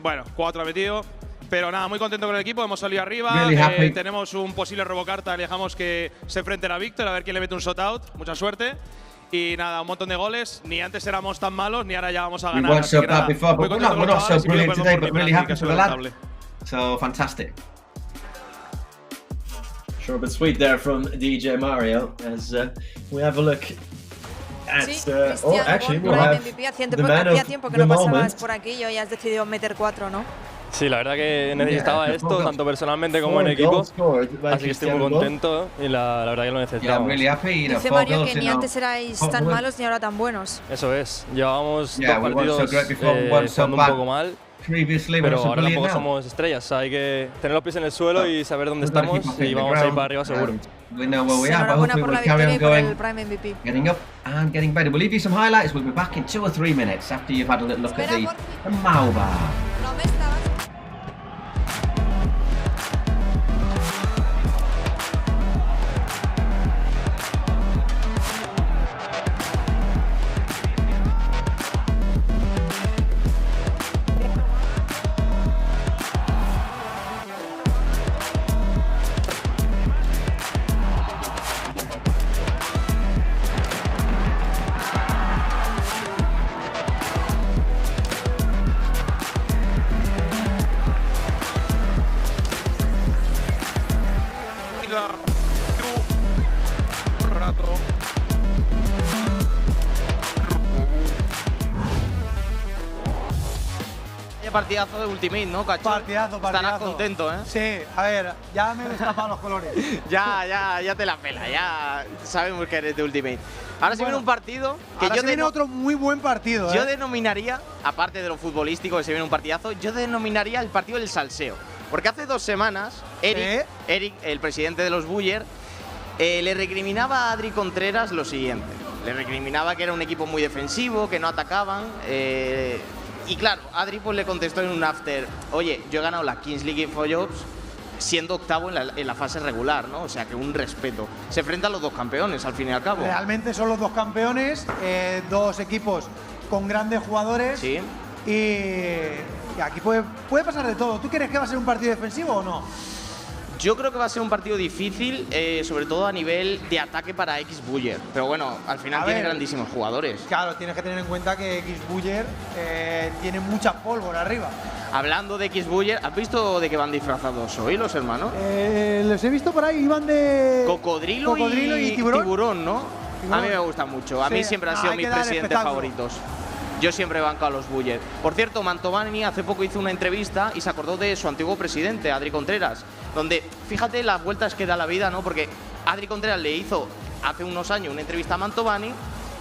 Bueno, 4 ha metido. Pero nada, muy contento con el equipo, hemos salido arriba, tenemos un posible robocarta, le dejamos que se enfrenten a Víctor, a ver quién le mete un shot-out, mucha suerte. Y nada, un montón de goles, ni antes éramos tan malos, ni ahora ya vamos a ganar. So bad before, but we're not so brilliant today, but really happy for the lad. So fantastic. Short but sweet there from DJ Mario, as we have a look at, actually we'll have the man hacía tiempo que no pasabas moment. por aquí y hoy has decidido meter 4, ¿no? Sí, la verdad que necesitaba esto, tanto personalmente como en equipo, así que estoy muy contento y la verdad que lo necesitamos. Dice Mario que ni antes erais tan malos ni ahora tan buenos. Eso es, llevábamos 2 partidos jugando un poco mal, pero ahora tampoco somos estrellas, hay que tener los pies en el suelo y saber dónde estamos y vamos a ir para arriba seguro. Enhorabuena por la victoria y por el Prime MVP. Getting up and getting better. We'll leave you some highlights. We'll be back in 2 or 3 minutes after you've had a little look at the Mauba. No me estabas. Partidazo de Ultimate, ¿no, Cacho? Partidazo. Estarás contento, ¿eh? Sí, a ver, ya me he destapado los colores. ya te la pela, ya sabemos que eres de Ultimate. Ahora se viene un partido que ahora se viene otro muy buen partido. Yo denominaría, aparte de lo futbolístico que se viene un partidazo, yo denominaría el partido del salseo. Porque hace 2 semanas, Eric, el presidente de los Buller, le recriminaba a Adri Contreras lo siguiente. Le recriminaba que era un equipo muy defensivo, que no atacaban. Y claro, Adri pues le contestó en un after, oye, yo he ganado la Kings League InfoJobs siendo octavo en la fase regular, ¿no? O sea, que un respeto. Se enfrentan los 2 campeones, al fin y al cabo. Realmente son los 2 campeones, 2 equipos con grandes jugadores. Sí. Y aquí puede pasar de todo. ¿Tú crees que va a ser un partido defensivo o no? Yo creo que va a ser un partido difícil, sobre todo a nivel de ataque para X Buller. Pero bueno, al final tiene grandísimos jugadores. Claro, tienes que tener en cuenta que X Buller tiene mucha pólvora arriba. Hablando de X-Buller, ¿has visto de qué van disfrazados hoy los hermanos? Les he visto por ahí, iban de… Cocodrilo y tiburón, ¿no? A mí me gusta mucho. A mí siempre han sido mis presidentes favoritos. Yo siempre he bancado a los Buller. Por cierto, Mantovani hace poco hizo una entrevista y se acordó de su antiguo presidente, Adri Contreras, donde, fíjate las vueltas que da la vida, ¿no? Porque Adri Contreras le hizo hace unos años una entrevista a Mantovani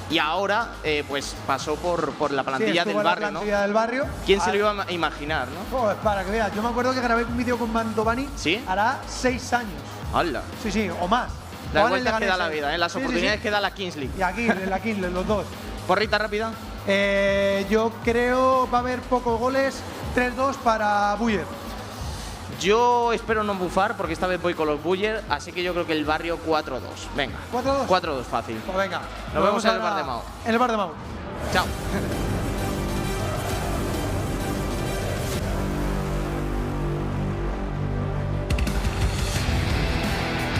y ahora pues pasó por la plantilla del barrio, ¿no? Del barrio. ¿Quién se lo iba a imaginar, no? Pues para que veas, yo me acuerdo que grabé un vídeo con Mantovani. ¿Sí? Hará 6 años. ¡Hala! Sí, o más. Las vueltas que da la vida, las oportunidades que da la Kings League. Y aquí, la Kings League, los dos. ¿Porrita rápida? Yo creo va a haber pocos goles, 3-2 para Buller. Yo espero no bufar porque esta vez voy con los Buller, así que yo creo que el barrio 4-2. Venga. ¿4-2? 4-2 fácil. Pues venga. Nos vemos en el bar de Mao. En el bar de Mao. Chao.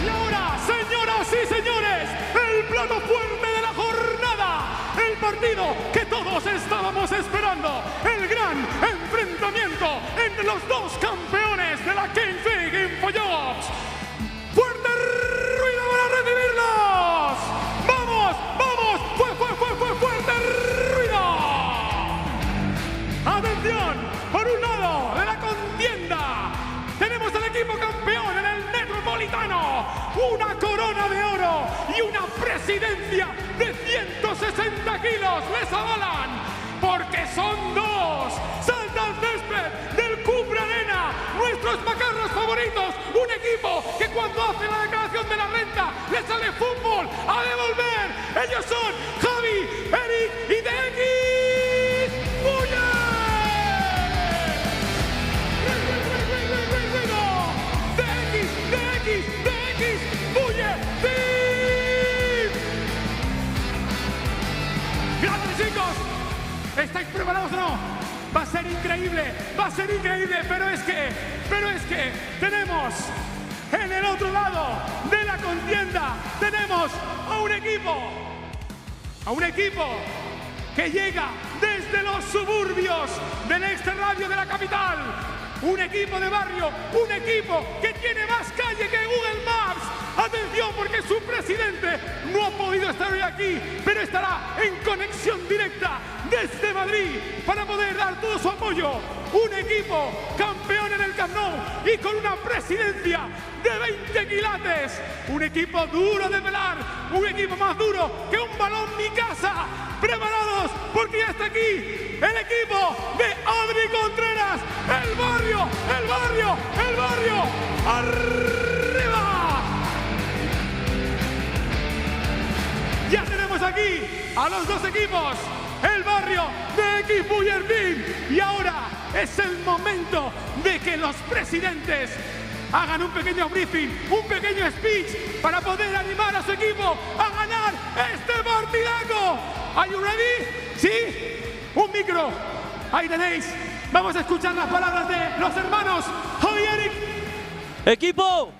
Y ahora, señoras y señores, el plato fuerte de la jornada. El partido que todos estábamos esperando. El gran enfrentamiento entre los dos campeones de la Kings League, InfoJobs. ¡Fuerte ruido para recibirlos! ¡Vamos! ¡Fuerte ruido! ¡Atención! Por un lado de la contienda tenemos al equipo campeón en el Metropolitano. Una corona de oro y una presidencia de 160 kilos les avalan, porque son dos. Salta al césped del Cupra Arena, nuestros macarros favoritos, un equipo que cuando hace la declaración de la renta le sale fútbol a devolver. Ellos son Javi, Eric y DX Buller. DX Buller Team. ¡Grandes, chicos! ¿Estáis preparados o no? Va a ser increíble, pero es que tenemos en el otro lado de la contienda, tenemos a un equipo que llega desde los suburbios del extrarradio de la capital, un equipo de barrio, un equipo que tiene más calle que Google Maps. Atención, porque su presidente no ha podido estar hoy aquí, pero estará en conexión directa desde Madrid para poder dar todo su apoyo. Un equipo campeón en el Camp Nou y con una presidencia de 20 quilates. Un equipo duro de pelar, un equipo más duro que un balón mi casa. Preparados, porque ya está aquí el equipo de Adri Contreras. El barrio. ¡Arriba! Ya tenemos aquí a los dos equipos, el barrio de X Buller Team. Y ahora es el momento de que los presidentes hagan un pequeño briefing, un pequeño speech para poder animar a su equipo a ganar este partidaco. ¿Are you ready? ¿Sí? Un micro. Ahí tenéis. Vamos a escuchar las palabras de los hermanos Javi y Eric. ¡Equipo!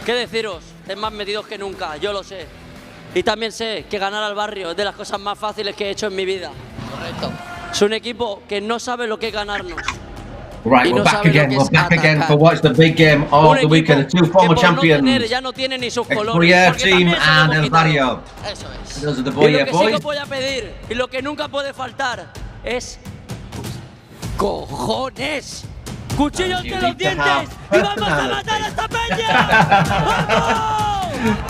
¿Qué deciros? Es más metidos que nunca, yo lo sé. Y también sé que ganar al barrio es de las cosas más fáciles que he hecho en mi vida. Correcto. Es un equipo que no sabe lo que es ganarnos. Right, we're back again for what's the big game of the weekend. The two former champions, ya no tiene ni sus Ex colores. Buller Team and El Barrio. Eso es. Those are the Y lo Buller que sí boys. que voy a pedir y lo que nunca puede faltar es cojones. Cuchillos de los dientes y vamos a matar a esta peña. ¡Vamos!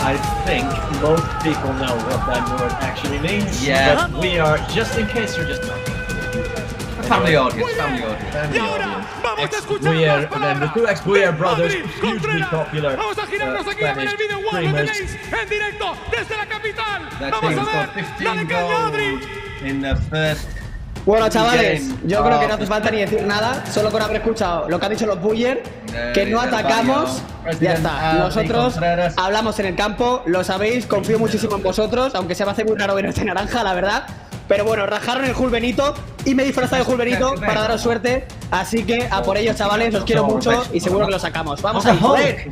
I think most people know what that word actually means. Yeah. But we are, just in case you're just not. Family audience. Ex-Buller, then the two Ex-Buller brothers, hugely popular Vamos a girarnos aquí a ver el video. Lo tenéis en directo desde la capital. Vamos a ver. Dale caña, Adri. In the first. Bueno, chavales, yo creo que no hace falta ni decir nada, solo con haber escuchado lo que han dicho los Buller, que no atacamos, ya está. Nosotros hablamos en el campo, lo sabéis, confío muchísimo en vosotros, aunque se me hace muy raro ver este naranja, la verdad. Pero bueno, rajaron el Jul Benito y me he disfrazado de Jul Benito para daros suerte. Así que a por ellos, chavales, os quiero mucho y seguro que lo sacamos. ¡Vamos a joder!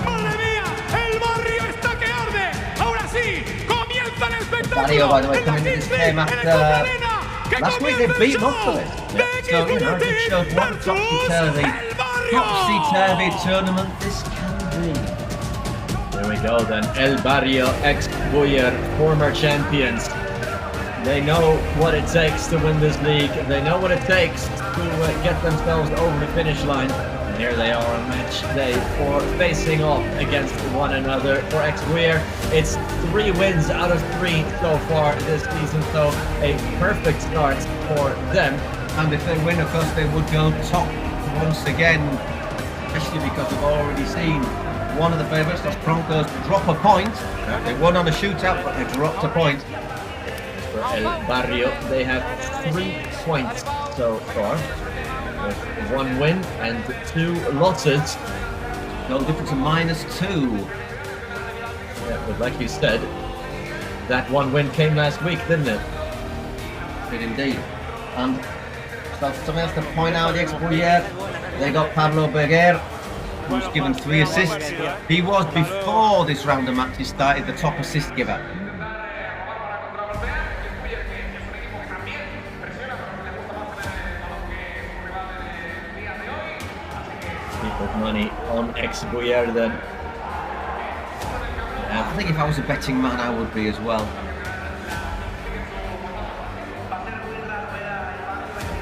¡Madre mía! ¡El barrio está que arde! Ahora sí, comienza el espectáculo Barrio, by the way, en la coming into Kings this League, game en el Cupra after Arena. Last week they beat them up for this. So, you know, it showed what a topsy-turvy tournament this can be. There we go then. El Barrio, ex-Buyer, former champions. They know what it takes to win this league. They know what it takes to get themselves over the finish line. And here they are on match day for facing off against one another. For ex-Buyer, it's 3 wins out of 3 so far this season. So a perfect start for them. And if they win, of course, they would go top once again. Especially because we've already seen one of the favourites, those Broncos, drop a point. They won on a shootout, but they dropped a point. For El Barrio, they have 3 points so far, with 1 win and 2 losses. No difference to -2. Yeah, but like you said, that 1 win came last week, didn't it? It did indeed. And so something else to point out, the ex-Buyer, they got Pablo Beguer, who's given 3 assists. He was, before this round of matches started, the top assist giver. People's money on ex-Buyer then. I think if I was a betting man, I would be as well.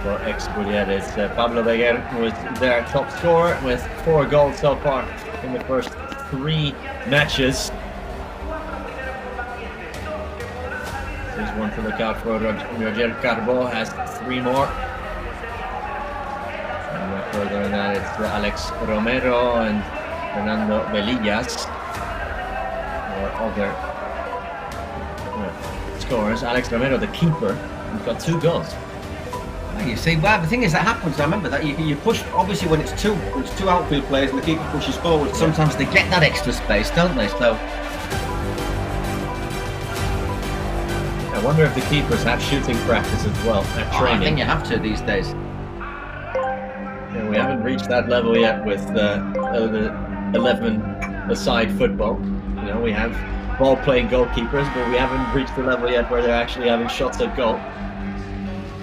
For ex-Buyer, it's Pablo Beguer, who is their top scorer with 4 goals so far in the first 3 matches. There's one to look out for. Roger Carbo has 3 more. And further than that, it's Alex Romero and Fernando Velillas. Or other scorers. Alex Romero, the keeper, he's got 2 goals. You see, well, the thing is that happens. I remember that you push. Obviously, when it's two outfield players and the keeper pushes forward, sometimes they get that extra space, don't they? So, I wonder if the keepers have shooting practice as well at training. I think you have to these days. Yeah, we haven't reached that level yet with the 11-a-side football. You know, we have ball-playing goalkeepers, but we haven't reached the level yet where they're actually having shots at goal.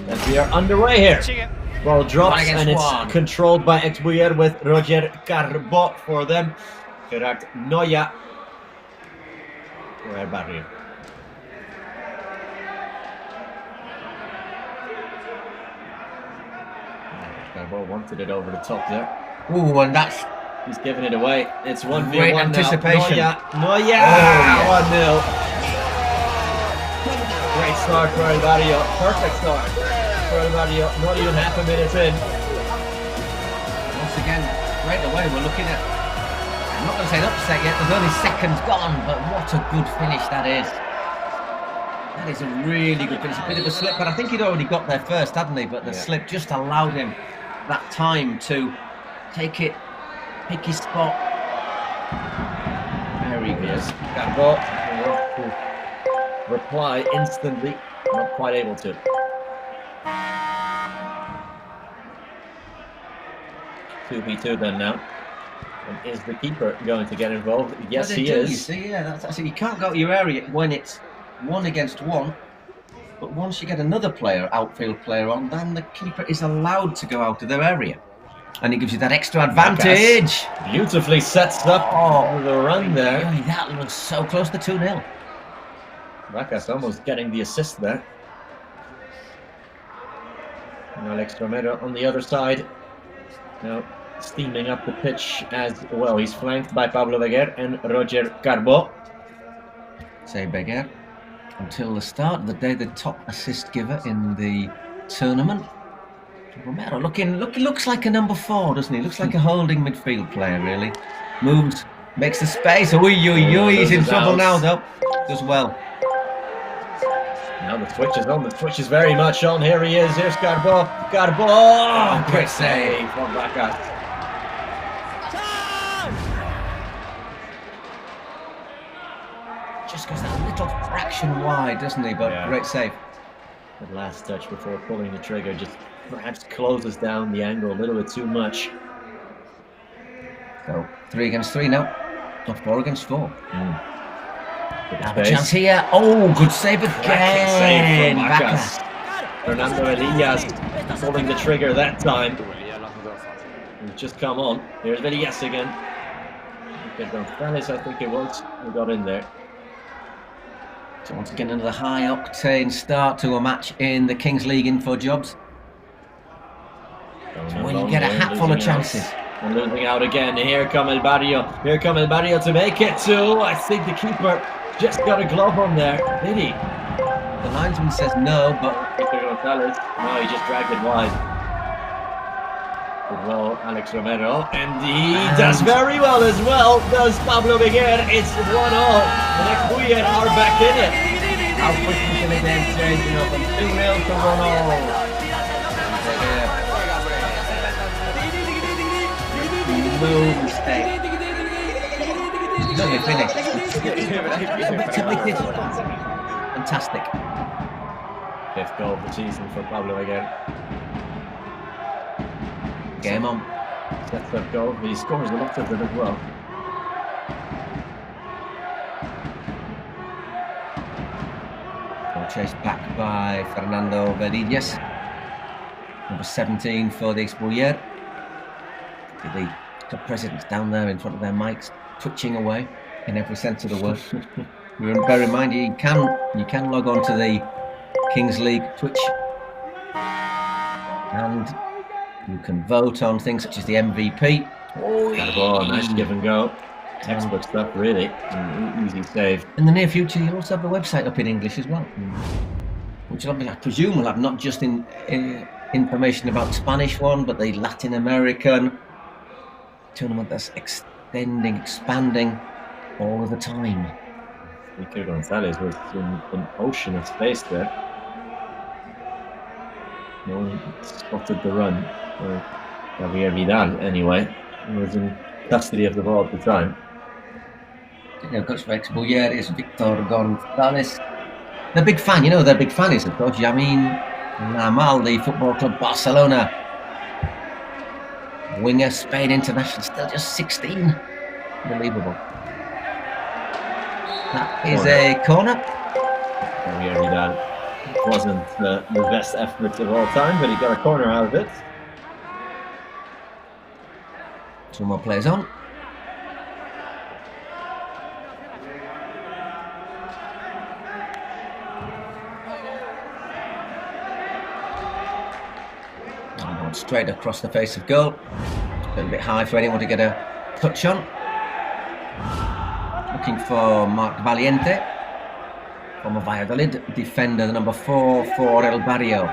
As we are underway here. Ball drops and it's controlled by ex-Buyer with Roger Carbo for them. Gerard Noya for El Barrio. Carbo wanted it over the top there. Ooh, and that's... He's giving it away. It's 1v1 Great anticipation. Noya! 1-0. Great start for El Barrio. Perfect start. El Barrio, not even half a minute in. Once again, right away we're looking at, I'm not going to say an upset yet, there's only seconds gone, but what a good finish that is. That is a really good finish. A bit of a slip, but I think he'd already got there first, hadn't he? But the slip just allowed him that time to take it, pick his spot. There he is. Carbo wants to reply instantly, not quite able to. 2v2 then now. And is the keeper going to get involved? Yes, he is. You see, that's you can't go to your area when it's 1 against 1. But once you get another player, outfield player on, then the keeper is allowed to go out of their area. And it gives you that extra advantage. Marcas beautifully sets up the run there. That looks so close to 2-0. Marcas almost getting the assist there. And Alex Romero on the other side. Now steaming up the pitch as well. He's flanked by Pablo Beguer and Roger Carbo. Say Beguer, until the start of the day, the top assist giver in the tournament. Romero looks like a number 4, doesn't he? Looks like a holding midfield player, really. Moves, makes the space. He's in trouble now, though. Does well. Now the switch is on. The switch is very much on. Here he is. Here's Carbo. Carbo! Great save from Marcas. Just goes that little fraction wide, doesn't he? But great save. The last touch before pulling the trigger just perhaps closes down the angle a little bit too much. So 3 against 3 now. Not 4 against 4. Good chance here. Oh, good save again. Save from Marcas. Fernando Verillas pulling the trigger that time. He's just come on. Here's Verillas again. Gonzalez, I think it was, who got in there. So once again, another high-octane start to a match in the Kings League InfoJobs. When you get a hatful of chances. And losing out again. Here come El Barrio. Here come El Barrio to make it too. I think the keeper just got a glove on there. Did he? The linesman says no, but Gonzalez. No, he just dragged it wide. Good well, Alex Romero. And he does very well as well. Does Pablo Beguer. It's 1-0. The next Buyer are back in it. How quickly can the game change? You know, from 2-0 to 1-0. No mistake. Look, finished. Fantastic. 5th goal of the season for Pablo again. Game on. Sets up goal. He scores a lot of them as well. Chased back by Fernando Verillas. Number 17 for the Expullier. The club presidents down there in front of their mics, twitching away in every sense of the word. Bear in mind, you can log on to the Kings League Twitch, and you can vote on things such as the MVP. Oh, nice give and go. Textbook stuff, really. Easy save. In the near future, you'll also have the website up in English as well, which I presume will have not just information about Spanish one, but the Latin American tournament that's expanding all of the time. Iker Gonzalez was in an ocean of space there. No one spotted the run. Javier Vidal, anyway, was in custody of the ball at the time. The coach for Expullier is Victor Gonzalez. They're a big fan, you know, their big fan is, of course, Yamin Lamal, the Football Club Barcelona winger, Spain international, still just 16. Unbelievable. That is a corner. Javier Vidal wasn't the best effort of all time, but he got a corner out of it. 2 more players on. Straight across the face of goal. A little bit high for anyone to get a touch on. Looking for Marc Valiente, former Valladolid defender, the number 4 for El Barrio.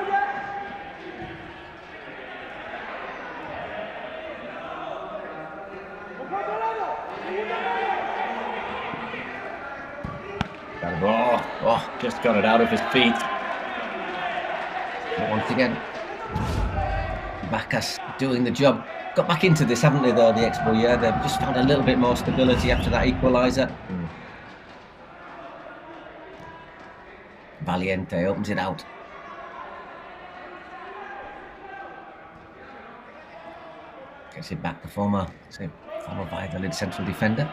Oh, just got it out of his feet. Once again, Bacchus doing the job. Got back into this, haven't they, though, the Expullier? They've just found a little bit more stability after that equaliser. Valiente opens it out. Gets it back, the former Valladolid central defender.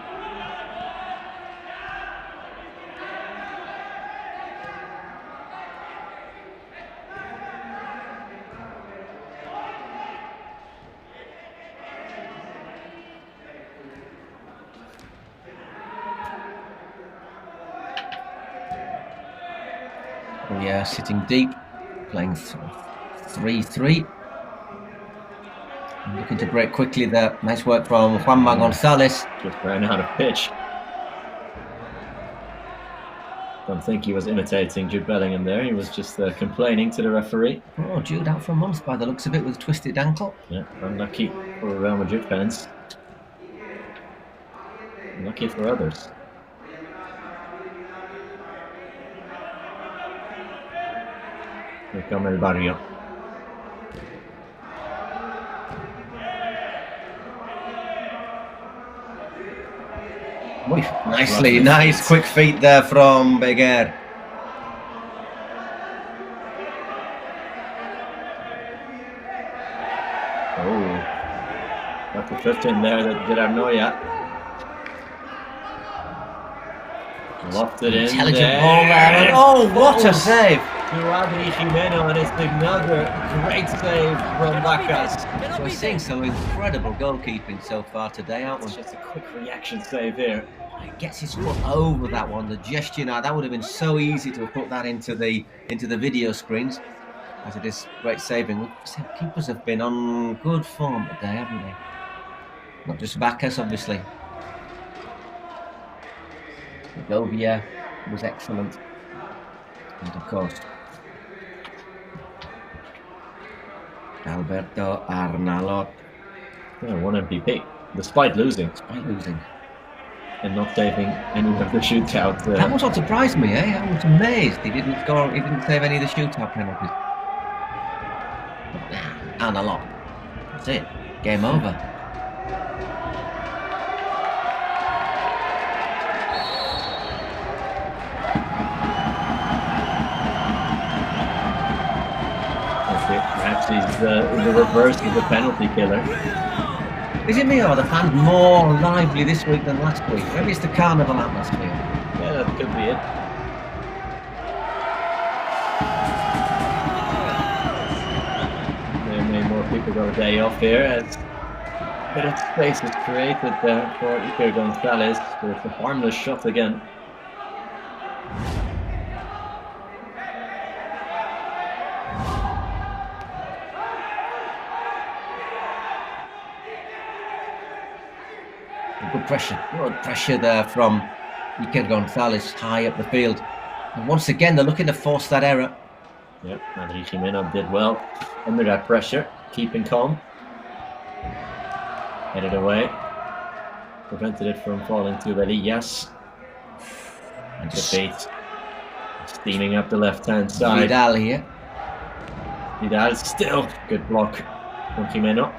Yeah, sitting deep, playing 3-3. Looking to break quickly there. Nice work from Juanma Gonzalez. Just ran out of pitch. Don't think he was imitating Jude Bellingham there. He was just complaining to the referee. Oh, Jude out for a month by the looks of it with a twisted ankle. Yeah, unlucky for Real Madrid fans. Lucky for others. Here come El Barrio. Nicely, nice quick feet there from Beguer. Oh, got the 15 there that did Arnoya. Loft it in. Intelligent ball there. Oh, what a save! to Adri Jimeno, and it's another great save from Vacas. We're seeing some incredible goalkeeping so far today, aren't we? Just a quick reaction save here. He gets his foot over that one. The gesture now, that would have been so easy to have put that into the video screens. As it is great saving. Keepers have been on good form today, haven't they? Not just Vacas, obviously. Govia was excellent. And of course, Alberto Arnalot. Yeah, one MVP, despite losing. And not saving any of the shootouts. That was what surprised me, eh? I was amazed he didn't score, he didn't save any of the shootout penalties. Arnalot. That's it. Game over. Perhaps he's the reverse of the penalty killer. Is it me or are the fans more lively this week than last week? Maybe it's the carnival atmosphere. Yeah, that could be it. Maybe more people got a day off here as a bit of space is created there for Iker Gonzalez with a harmless shot again. Good pressure there from Iker Gonzalez high up the field. And once again, they're looking to force that error. Yep, Adri Jimeno did well under that pressure, keeping calm. Headed away. Prevented it from falling to Elias. And debate. Steaming up the left-hand side. Vidal here. Vidal still. Good block from Jimeno.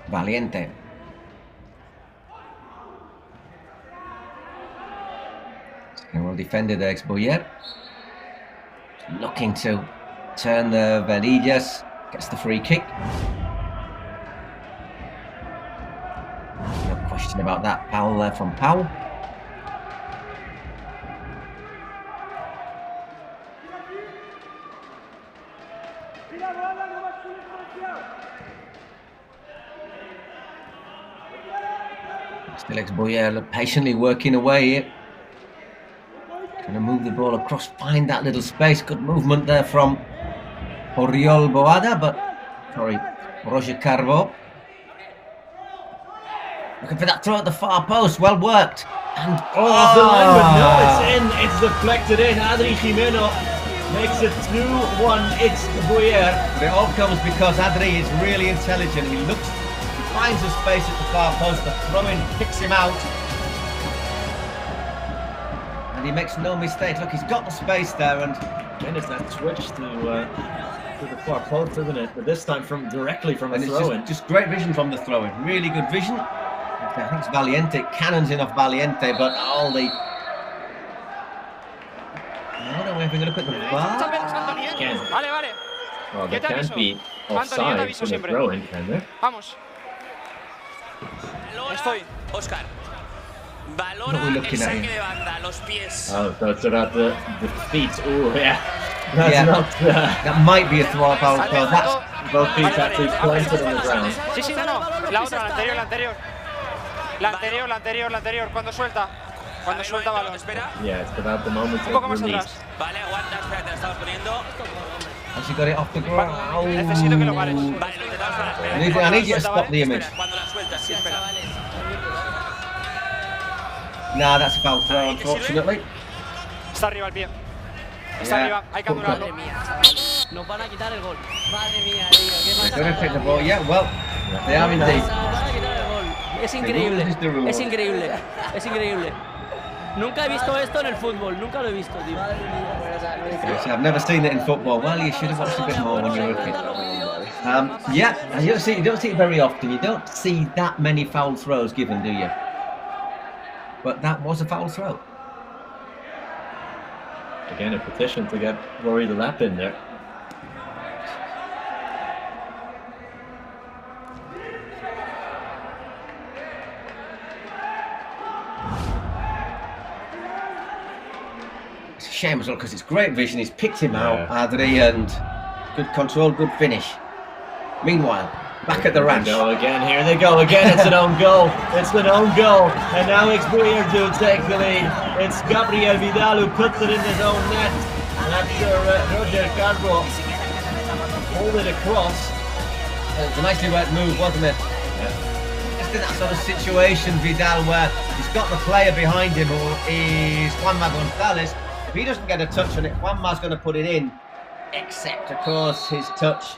Valiente. Well defended there, Boyer. Looking to turn the Venillas. Gets the free kick. No question about that. Foul there from Powell. Still Boyer patiently working away here. Trying to move the ball across, find that little space. Good movement there from Oriol Boada, Roger Carbo. Looking for that throw at the far post, well worked. And the line, but no, it's in. It's deflected in. Adri Jimeno makes it 2-1. It's Boyer. But it all comes because Adri is really intelligent. He finds a space at the far post, the throw-in kicks him out. And he makes no mistake. Look, he's got the space there, and then it's that switch to the far post, isn't it? But this time directly from the throw-in. Just great vision from the throw-in. Really good vision. I think it's Valiente, cannons in off Valiente, but all the... No, we're having a look at the VAR. Vale. Well, they can't be offside from the throw-in, can they? Vamos. Estoy. Oscar. Valora el saque de banda, los pies. Oh, so it's about the feet. Oh, yeah. That might be a throw foul. That's both feet actually planted on the ground. Sí, no. La otra, la anterior. Cuando suelta balón. Yeah, it's about the moment of release. Vale, aguanta, espera, te la estamos poniendo. Has he got it off the ground? Necesito que lo pares. Vale, lo intentamos parar. I need you to stop the image. Cuando la sueltas, sí, espera. Nah, that's a foul throw, unfortunately. Está arriba el pie. Está arriba, hay que anularlo. Nos van a quitar el gol. Madre mía, tío. ¿Qué pasa? They're going to take the ball, yeah, well, they are indeed. Es increíble. Es increíble. Nunca he visto esto en el fútbol, nunca lo he visto, tío. Yes, I've never seen it in football. Well, you should have watched a bit more when you were a kid. Yeah, you don't see it very often. You don't see that many foul throws given, do you? But that was a foul throw. Again, a petition to get Rory the Lap in there. It's a shame as well because it's great vision. He's picked him out, Adri, and good control, good finish. Meanwhile, back at the ranch. Again, here they go again. It's an own goal. It's an own goal. And now it's Buyer to take the lead. It's Gabriel Vidal who puts it in his own net. And after Roger Carbo pulled it across. It was a nicely worked move, wasn't it? Just in that sort of situation, Vidal, where he's got the player behind him, who is Juanma Gonzalez. If he doesn't get a touch on it, Juanma's going to put it in. Except, of course, his touch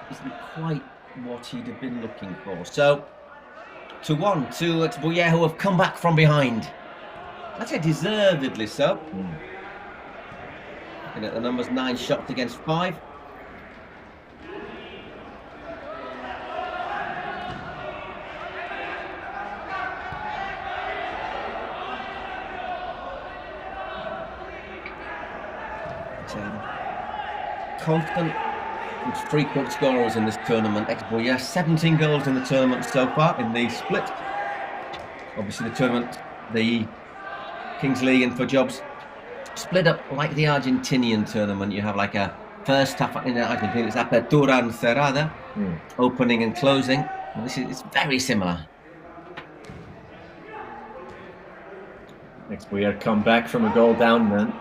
isn't quite what he'd have been looking for. So, 2-1 to Exbuyer, who have come back from behind. I'd say deservedly so. Looking at the numbers, 9 shots against 5. Constant and frequent scorers in this tournament. Exbuyer, 17 goals in the tournament so far in the split. Obviously the tournament, the Kings League InfoJobs, split up like the Argentinian tournament. You have like a first half in Argentina, it's apertura and cerrada, opening and closing. And this is, it's very similar. Exbuyer come back from a goal down then.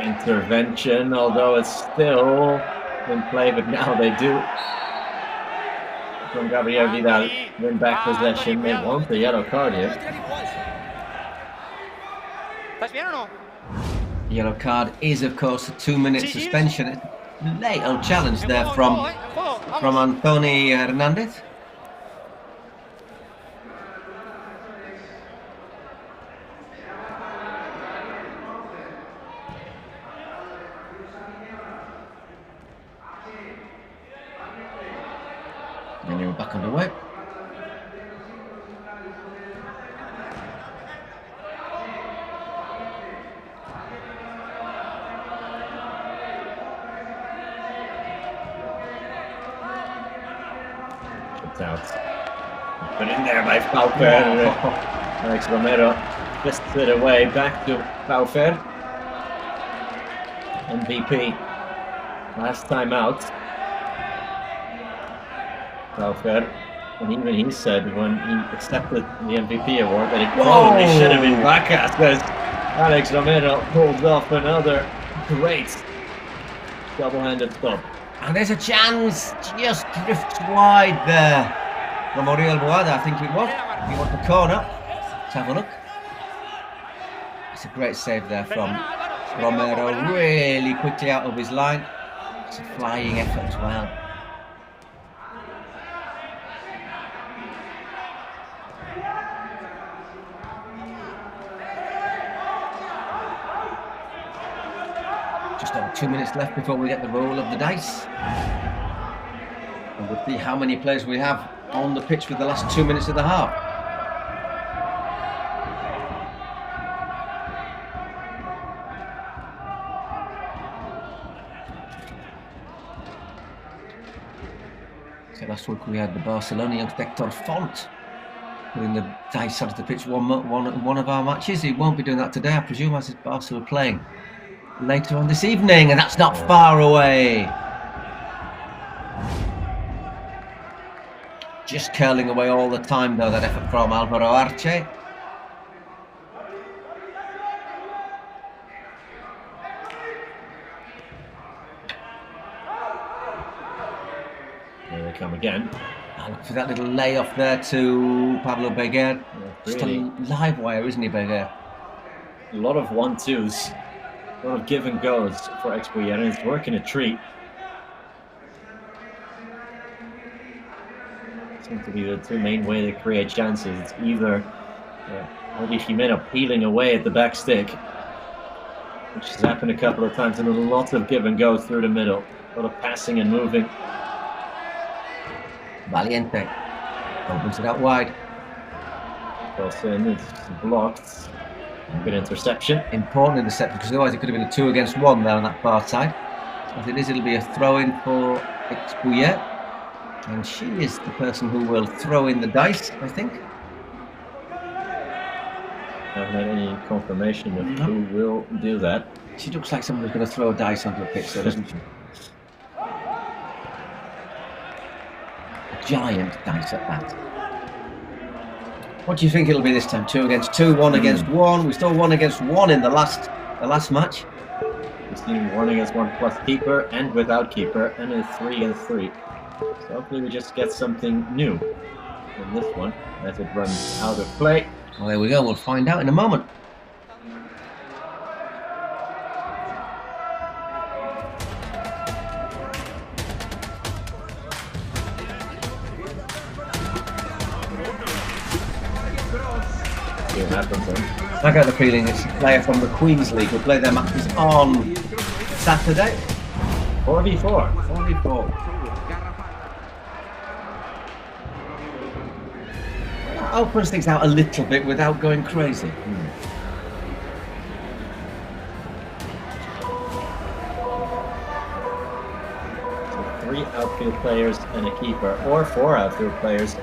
Intervention, although it's still in play, but now they do. From Gabriel Vidal, win back possession. They want the yellow card here. Yellow card is, of course, a 2-minute suspension. It's a late old challenge there from Anthony Hernandez. And you're back underway. It's out. Put in there by Paufer. Alex Romero fists it away back to Paufer. MVP. Last time out. Paufer, and even he said when he accepted the MVP award that it probably should have been Vacas, because Alex Romero pulls off another great double-handed stop. And there's a chance, just drifts wide there from Oriol Boada, I think it was. He wants the corner. Let's have a look. It's a great save there from Romero, really quickly out of his line. It's a flying effort as well. Just over 2 minutes left before we get the roll of the dice. And we'll see how many players we have on the pitch for the last 2 minutes of the half. So last week we had the Barcelona Hector Font putting the dice onto the pitch one of our matches. He won't be doing that today, I presume, as Barcelona playing later on this evening, and that's not far away. Just curling away all the time though, that effort from Alvaro Arce. Here they come again. Look for that little layoff there to Pablo Beguer. Just a live wire, isn't he, Beguer? A lot of 1-2s. A lot of give and goes for Exbuyer, and it's working a treat. Seems to be the two main way they create chances. It's either Jorge Jimeno peeling away at the back stick, which has happened a couple of times, and a lot of give and goes through the middle. A lot of passing and moving. Valiente opens it out wide. Wilson is blocked. Good interception. Important interception, because otherwise it could have been a 2 against 1 there on that far side. As it is, it'll be a throw-in for Exbuyer. And she is the person who will throw in the dice, I think. haven't had any confirmation of who will do that. She looks like someone who's going to throw a dice onto a pitch, though, doesn't she? A giant dice at that. What do you think it'll be this time? 2 against 2, 1 against 1. We still 1 against 1 in the last match. We've seen 1 against 1 plus keeper and without keeper, and a 3 against 3. So hopefully we just get something new in this one as it runs out of play. Well, there we go. We'll find out in a moment. See what happens then. I got the feeling it's a player from the Queen's League who play their matches on Saturday. 4v4. 4v4. Opens things out a little bit without going crazy. So 3 outfield players and a keeper, or 4 outfield players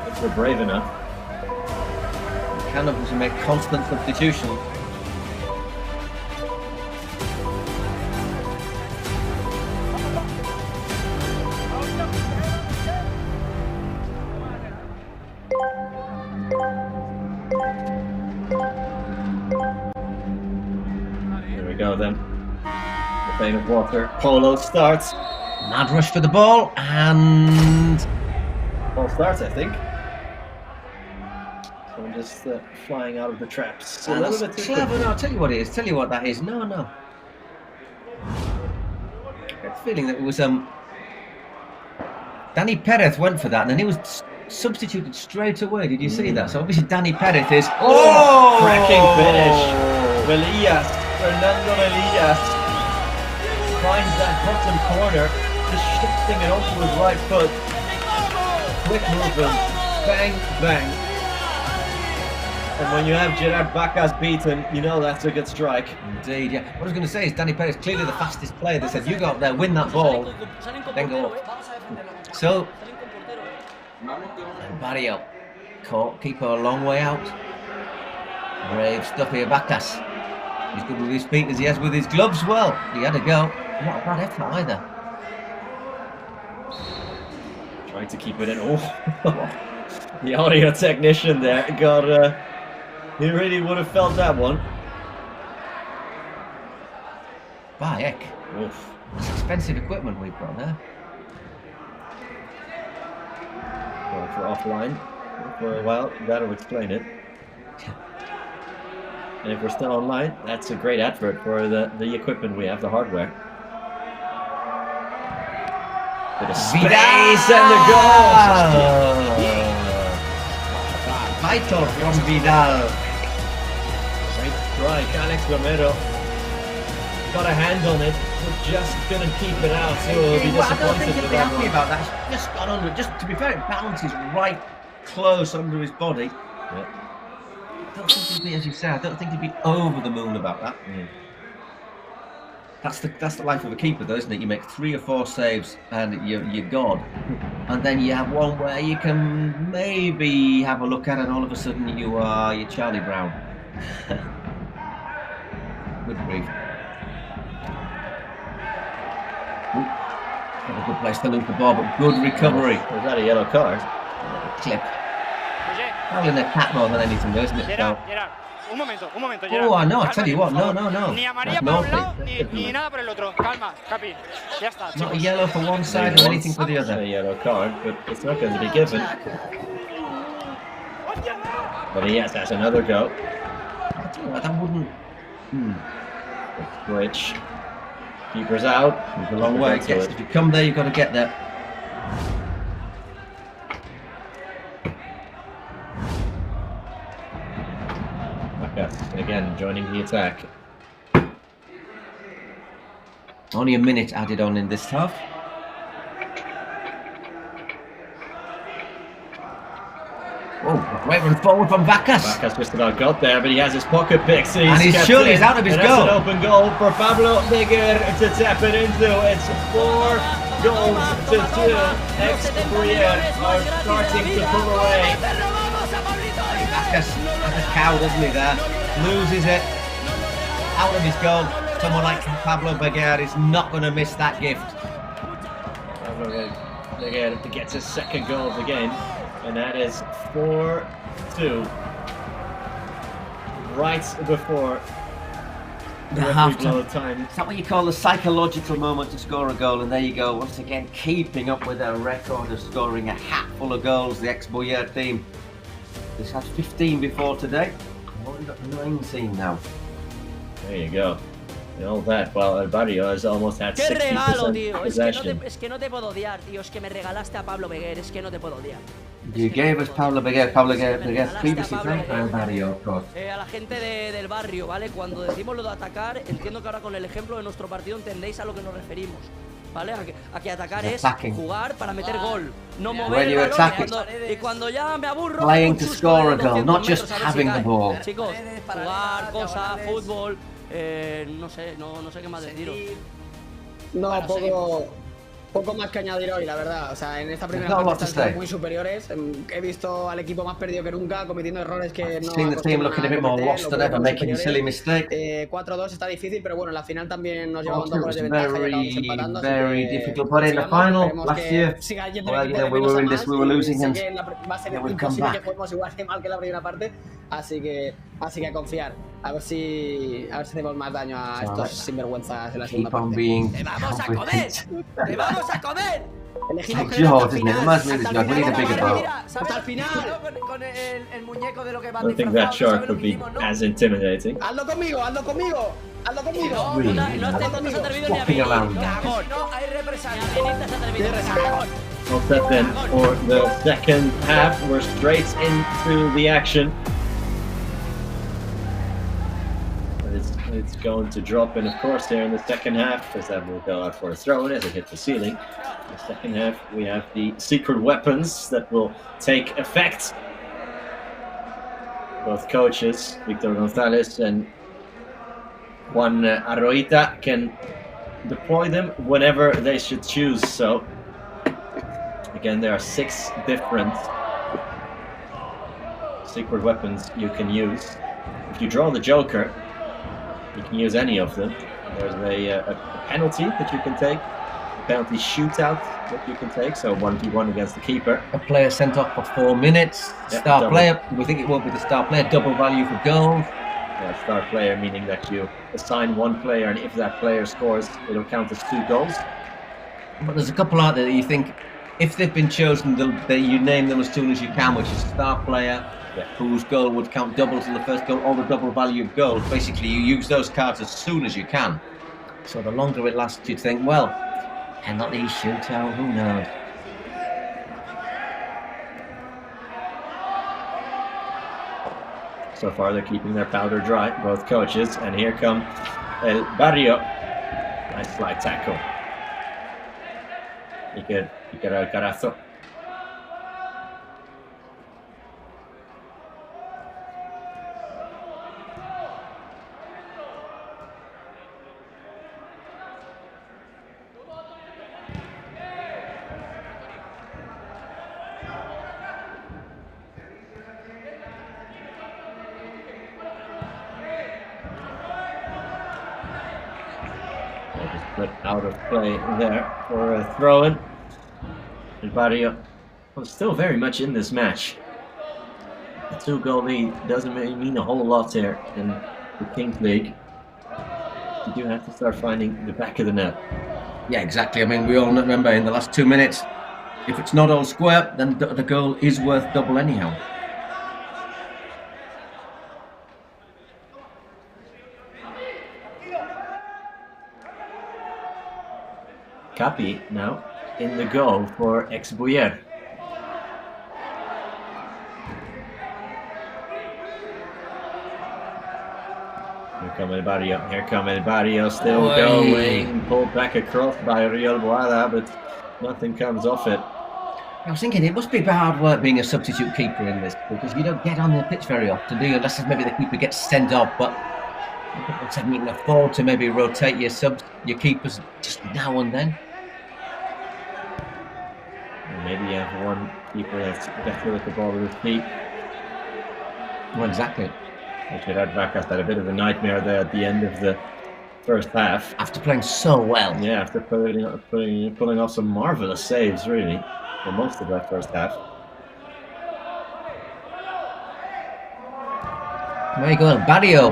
if we're brave enough. Can obviously make constant substitutions. Here we go then. The vein of water. Polo starts. Mad rush for the ball, and ball starts, I think. So I'm just flying out of the traps. Oh, that's clever. No, I'll tell you what it is. Tell you what that is. No. I get the feeling that it was Danny Perez went for that, and then he was substituted straight away. Did you see that? So obviously Danny Perez is cracking finish. Velillas, Fernando Velillas finds that bottom corner, just shifting it onto his right foot. Quick movement, bang, bang. And when you have Gerard Bacas beaten, you know that's a good strike. Indeed, yeah. What I was going to say is Danny Perez, clearly the fastest player. They said, you go up there, win that ball, then go up. So, and Barrio caught, keeper a long way out. Brave stuff here, Bacas. He's good with his feet as he has with his gloves. Well, he had a go. Not a bad effort either. Trying to keep it in. Oh, the audio technician there got. He really would have felt that one. Bayek. Oof. It's expensive equipment we've got there. Well, for offline for a while, that'll explain it. And if we're still online, that's a great advert for the equipment we have, the hardware. Bit of space and the goal! Vital from Vidal. Great strike, Alex Romero. Got a hand on it, but just couldn't keep it out, so he'll be disappointed. I don't think he'll be happy about that. He's just got under it. Just to be fair, it bounces right close under his body. Yeah. I don't think he'd be, as you say, I don't think he'd be over the moon about that. That's the life of a keeper, though, isn't it? You make 3 or 4 saves and you're gone. And then you have one where you can maybe have a look at it and all of a sudden you're Charlie Brown. Good grief. Not a good place to lose the ball, but good recovery. Was that a yellow card? Clip. Probably in the cat more than anything, though, isn't it? Gerard, un momento, Gerard. Oh, no, I tell you what, no. Ni amarilla por un lado, ni nada por el otro. Calma, Capi. Ya está, chicos. Not a yellow for one side or anything for the other. A yellow card, but it's not going to be given. But yes, that's another go. That wouldn't. Switch. Keeper's out. It's a long way. Yes, if you come there, you've got to get there. Again, joining the attack. Only a minute added on in this half. Oh, a great run forward from Bacas. Bacas just about got there, but he has his pocket picks. And he's surely out of his goal. An open goal for Pablo Miguel to tap it into. It's 4 goals to 2. Ex-Brienne are starting to pull away. Bacas cow, doesn't he, there? Loses it. Out of his goal. Someone like Pablo Beguer is not going to miss that gift. Pablo Beguer gets his second goal of the game, and that is 4-2. Right before the half-time. Is that what you call the psychological moment to score a goal? And there you go, once again, keeping up with their record of scoring a hat full of goals, the ex-Boyer team. This had 15 before today. We've got 19 now. There you go. And all that, while El Barrio has almost had 60% possession. Es que no te puedo odiar, tío. Es que me regalaste a Pablo Beguer. Es que no te puedo odiar. You gave us Pablo Beguer. Pablo Beguer previously from El Barrio, of course. A la gente del barrio, ¿vale? Cuando decimos lo de atacar, entiendo que ahora con el ejemplo de nuestro partido entendéis a lo que nos referimos. ¿Vale? A que atacar es jugar para meter gol, no mover el balón. Y cuando ya me aburro, playing to score a goal, not just having the ball. Chicos, jugar, cosas, fútbol, no sé qué más deciros. No, poco más que añadir hoy, la verdad. O sea, en esta primera parte están siendo muy superiores. He visto al equipo más perdido que nunca, cometiendo errores que no. Seen the team looking a bit more lost than ever, making silly mistakes. 4-2 está difícil, pero bueno, en la final también nos llevamos 2 goles de ventaja y acabamos empatando. Very difficult, but in the final last year, we were in this, we were losing, and va a ser imposible que juguemos igual de mal que la primera parte. Así que a confiar. A ver si hacemos más daño a estos sinvergüenzas en la segunda parte. ¡Te vamos a comer! ¡Te vamos a comer! Elegimos que hasta el final. Con el muñeco de lo que va I don't think that shark would be as intimidating. Hazlo conmigo. No te has atrevido ni a venir. Cagón. No, hay represalia. Ni te has atrevido. Cagón. All set then for the second half. We're straight into the action. It's going to drop in, of course, there in the second half, as that will go out for a throw-in as it hit the ceiling. In the second half, we have the secret weapons that will take effect. Both coaches, Victor Gonzalez and Juan Arroita, can deploy them whenever they should choose. So, again, there are 6 different secret weapons you can use. If you draw the Joker, you can use any of them. There's a penalty that you can take, a penalty shootout that you can take, so 1v1 against the keeper. A player sent off for 4 minutes. Star player, we think it will be the star player, double value for goal. Yeah, star player meaning that you assign 1 player, and if that player scores, it'll count as 2 goals. But there's a couple out there that you think, if they've been chosen, you name them as soon as you can, which is star player, whose goal would count double to the first goal, or the double value of goals. Basically, you use those cards as soon as you can. So the longer it lasts, you'd think, well, penalty, shootout, who knows? So far, they're keeping their powder dry, both coaches. And here come El Barrio. Nice slide tackle. Iker Alcarazo. Out of play there for a throw-in. El Barrio was still very much in this match. A 2-goal lead doesn't mean a whole lot here in the Kings League. You do have to start finding the back of the net. Yeah, exactly. I mean, we all remember in the last 2 minutes, if it's not all square, then the goal is worth double anyhow. Capi now in the goal for ex-Boyer. Here come El Barrio, still going, pulled back across by Riol Boada, but nothing comes off it. I was thinking it must be hard work being a substitute keeper in this, because you don't get on the pitch very often, do you? Unless maybe the keeper gets sent off, but you can afford to maybe rotate your subs, your keepers just now and then. Maybe you have one keeper that's better with the ball with his feet. Well, exactly. Advakas had a bit of a nightmare there at the end of the first half. After playing so well. Yeah, after pulling off some marvellous saves, really, for most of that first half. There you go, Barrio.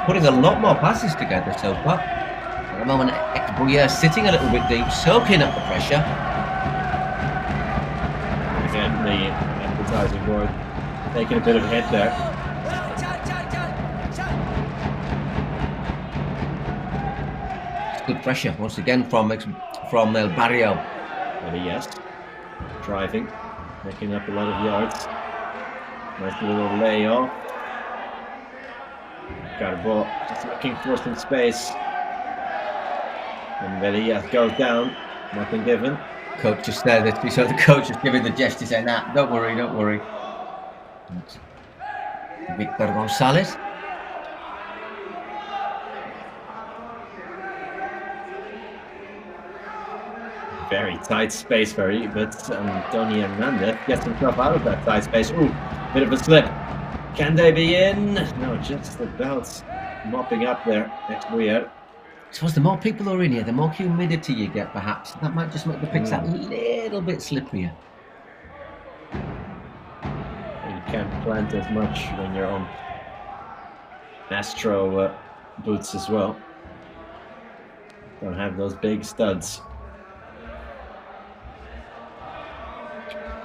Putting a lot more passes together so far. At the moment, Ekbuya sitting a little bit deep, soaking up the pressure. Again, the advertising board taking a bit of a hit there. Good pressure once again from El Barrio. But yes, driving, making up a lot of yards. Nice little layoff. Garbo just looking for some space. And Velia goes down, nothing given. Coach just there, so the coach is giving the gesture saying, nah, don't worry, don't worry. Victor Gonzalez. Very tight space, but Tony Hernandez gets himself out of that tight space. Ooh, bit of a slip. Can they be in? No, just about mopping up there. MATCHWEEK. I suppose the more people are in here, the more humidity you get, perhaps. That might just make the pitch that little bit slipperier. You can't plant as much when you're on Astro boots as well. Don't have those big studs.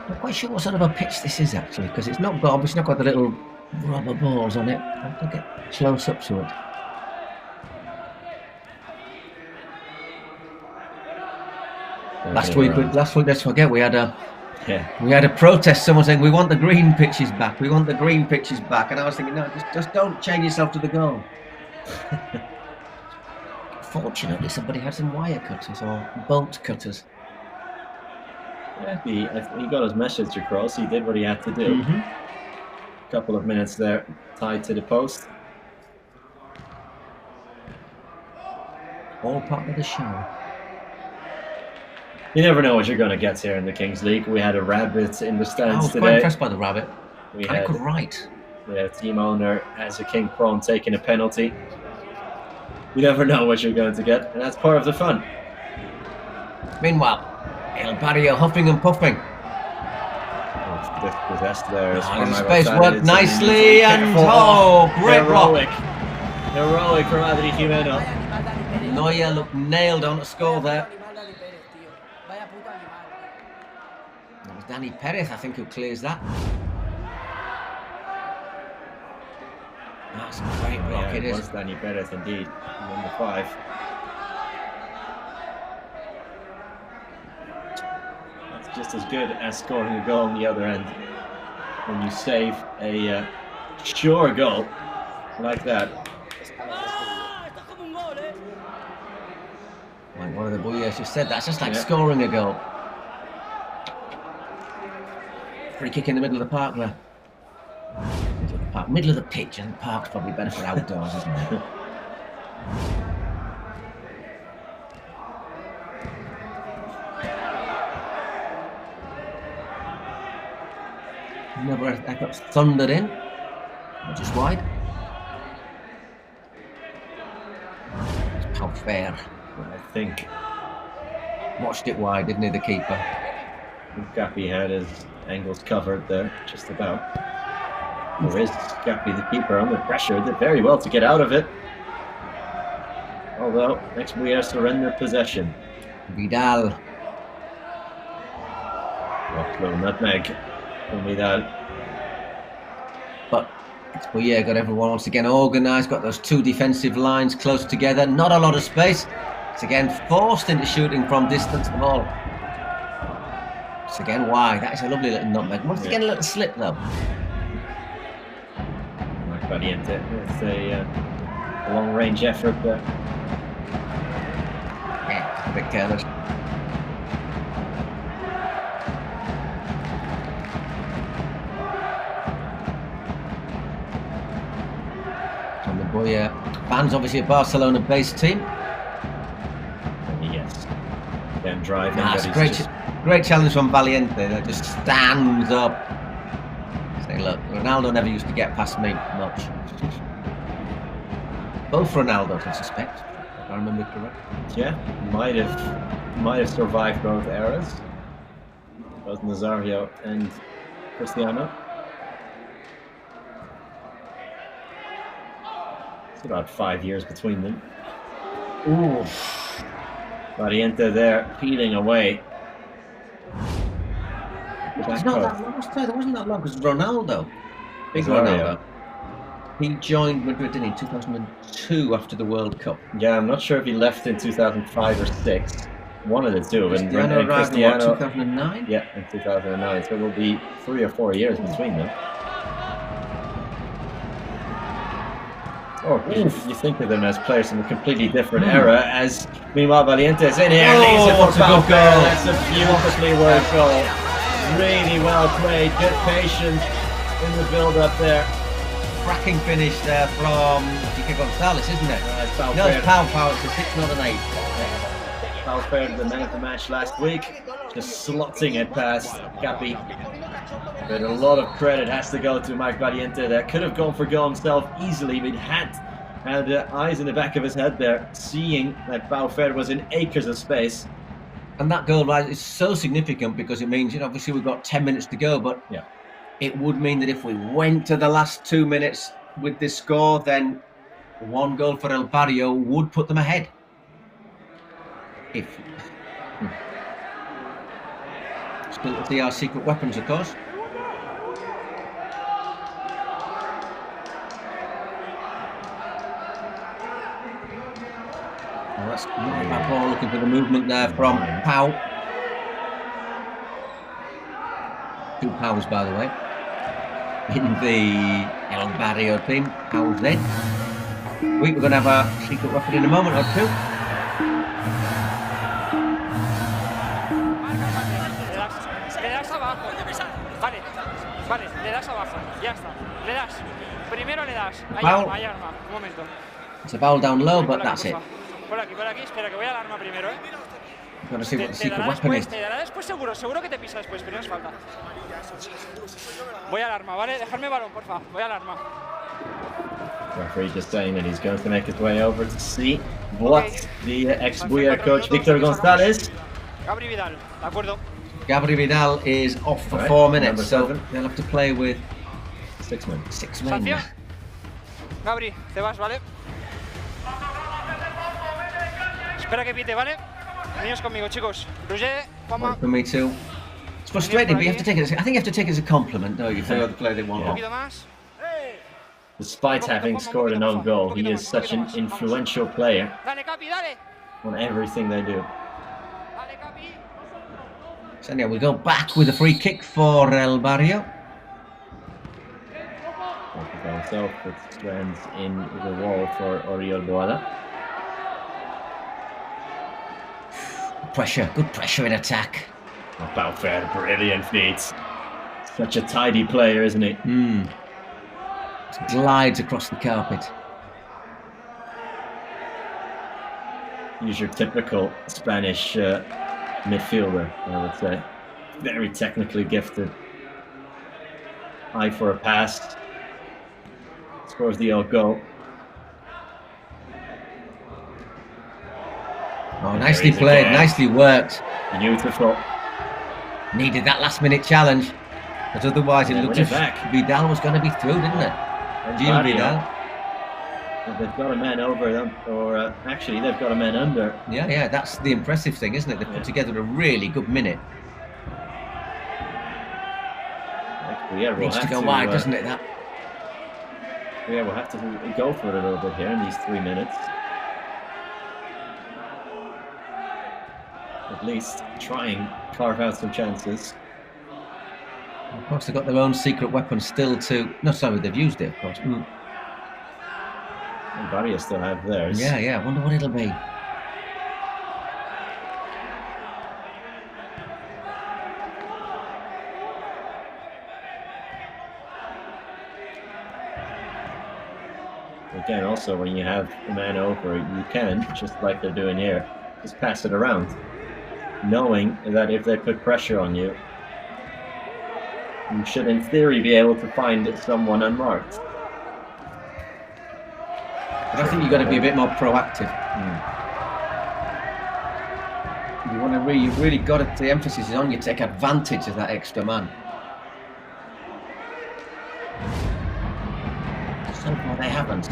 Not quite sure what sort of a pitch this is actually, because it's not got the little rubber balls on it. I have to get close up to it. Last week, let's forget, we had a protest. Someone saying we want the green pitches back. We want the green pitches back, and I was thinking, no, just don't chain yourself to the goal. Fortunately, somebody had some wire cutters or bolt cutters. Yeah, he got his message across. He did what he had to do. A couple of minutes there, tied to the post. All part of the show. You never know what you're going to get here in the Kings League. We had a rabbit in the stands today. I was quite impressed by the rabbit. I could write. The team owner has a king prawn taking a penalty. You never know what you're going to get, and that's part of the fun. Meanwhile, El Barrio huffing and puffing. Possessed there. Space worked nicely, and great heroic. Heroic from Adri Jimeno. Neuer looked nailed on to score there. That was Danny Perez, I think, who clears that. That's a great block, it is. Was Danny Perez indeed, number 5. That's just as good as scoring a goal on the other end. When you save a sure goal like that. Like one of the boys just said, that's just like scoring a goal. Free kick in the middle of the park there. Middle of the pitch, and the park's probably better for outdoors, isn't it? I got thundered in, just wide. How fair. I think watched it wide, didn't he, the keeper? Gappy had his angles covered there, just about. There is Gappy, the keeper, under pressure. Did very well to get out of it. Although, MATCHWEEK surrender possession. Vidal. Little nutmeg from Vidal. But MATCHWEEK got everyone once again organised, got those two defensive lines close together. Not a lot of space. It's again forced into shooting from distance the ball. It's again wide. That is a lovely little nutmeg. Once again, a little slip though. Valiente with a long-range effort there. Yeah, a bit careless. And the boy, fans obviously a Barcelona-based team. Yes. Then driving. That's great challenge from Valiente. That just stands up. Say, look, we're Ronaldo never used to get past me much. Both Ronaldos, I suspect, if I remember correctly. Yeah, might have survived both eras. Both Nazario and Cristiano. It's about 5 years between them. Ooh. Variante there, peeling away. That wasn't that long, because Ronaldo, big Ronaldo, he joined Madrid in 2002 after the World Cup. Yeah, I'm not sure if he left in 2005 or 6. One of the two. Cristiano arrived in 2009? Yeah, in 2009. So it will be 3 or 4 years between them. Oh, you think of them as players from a completely different era, as meanwhile Valiente's in here, leads it for goal. That's a beautifully worked goal. Really well played, good patience in the build-up there. Cracking finish there from Kike Gonzalez, isn't it? No, it's Pau, it's a 6, not an 8. Pau fared the man of the match last week, just slotting it past Capi. But a lot of credit has to go to Mike Valiente there. Could have gone for goal himself easily, but had eyes in the back of his head there, seeing that Pau Fer was in acres of space. And that goal is so significant because it means, obviously we've got 10 minutes to go, but yeah, it would mean that if we went to the last 2 minutes with this score, then 1 goal for El Barrio would put them ahead. Still to see our secret weapons, of course. Well, that's not ball, looking for the movement there from Pau. 2 Paus, by the way, in the El Barrio team. Pau's then. We're going to have a secret weapon in a moment or two. Le das abajo. Vale, le das abajo. Ya está. Le das. Primero le das. Hay arma. Un momento. It's a ball down low, but that's it. Por aquí. Espera, que voy al arma primero, Gotta see what the secret weapon is. Te dará después seguro que te pisa después, pero no es falta. Voy al arma, ¿vale? Dejarme balón, porfa. Voy al arma. Referee just saying that he's going to make his way over to see what the ex-Buya coach Victor Gonzalez. Gabri Vidal, de acuerdo. Gabri Vidal is off for 4 minutes, so they'll have to play with 6 men. 6 men. Gabri, te vas, ¿vale? Espera que pite, ¿vale? Niños conmigo, chicos. Roger, Juanma. For me too. It's frustrating, but you have to take it. I think you have to take it as a compliment, don't you? For the player they want. Un poquito más. Despite having scored an own goal, he is such an influential player on everything they do. So now we go back with a free kick for El Barrio. Himself puts strands in the wall for Oriol Boada. Good pressure in attack. Pau Fer, brilliant feet. Such a tidy player, isn't he? Glides across the carpet. He's your typical Spanish midfielder, I would say. Very technically gifted. Eye for a pass. Scores the old goal. Oh, nicely played, nicely worked. Beautiful. Needed that last-minute challenge, but otherwise it looked as if Vidal was going to be through, didn't it? Gil Vidal. They've got a man over them, or actually they've got a man under. Yeah, that's the impressive thing, isn't it? They've put together a really good minute. Needs to go wide, doesn't it, that? Yeah, we'll have to go for it a little bit here in these 3 minutes. At least try and carve out some chances. Of course, they've got their own secret weapon still to... No, sorry, they've used it, of course. And Barrio still have theirs. Yeah, I wonder what it'll be. Again, also, when you have a man over, you can, just like they're doing here, just pass it around, knowing that if they put pressure on you, You should, in theory, be able to find someone unmarked. But I think you've got to be a bit more proactive. You want to you've really got to, the emphasis is on you take advantage of that extra man. So far they haven't.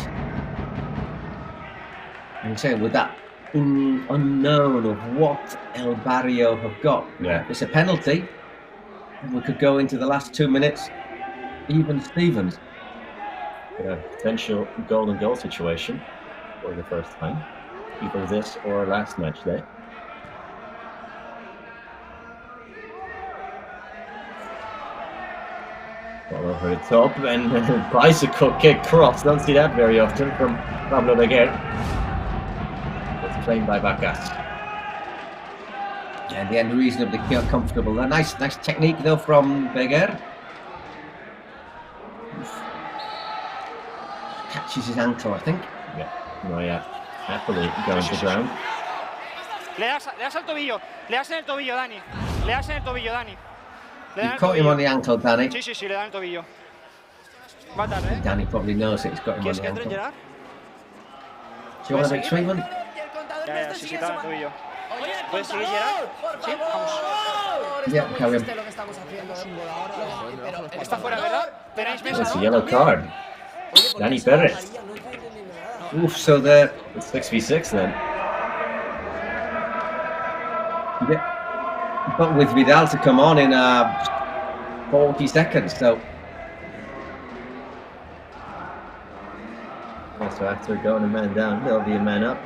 And I'm saying with that unknown of what El Barrio have got. Yeah. It's a penalty. We could go into the last 2 minutes even Stevens. A potential golden goal situation for the first time, either this or last match day. Ball over the top and bicycle kick cross. Don't see that very often from Pablo Beguer. It's played by Bacas. Yeah, in the end, reasonably comfortable. A nice technique though from Beguer. Catches his ankle, I think. Yeah, no, yeah. Happily going to ground. Le das al tobillo, le das en el tobillo, Dani. Le das en el tobillo, Dani. You caught him on the ankle, Danny. Sí, le da en el tobillo. Va tarde, ¿eh? Danny probably knows it. He's got him on the ankle. Gerard? Do you want a big treatment? Ya, sí, te da en el tobillo. ¿Puedes seguir, Gerard? Sí, vamos. Yeah, carry on. Está fuera, ¿verdad? Tenéis mesa, It's a ¿no? yellow card. Dani Perez. Oof, so the it's 6v6 then. Yeah. But with Vidal to come on in 40 seconds, so. Also, after going a man down, there'll be a man up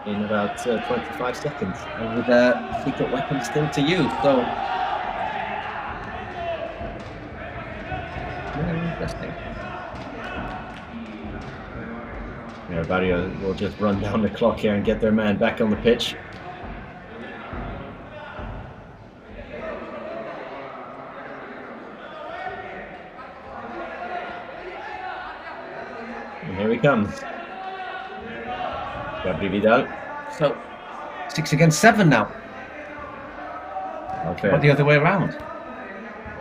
in about 25 seconds. And with a secret weapon still to use, so. Very interesting. Yeah, Barrio will just run down the clock here and get their man back on the pitch. And here he comes. Gabri Vidal. So, 6 against 7 now. Okay. But the other way around.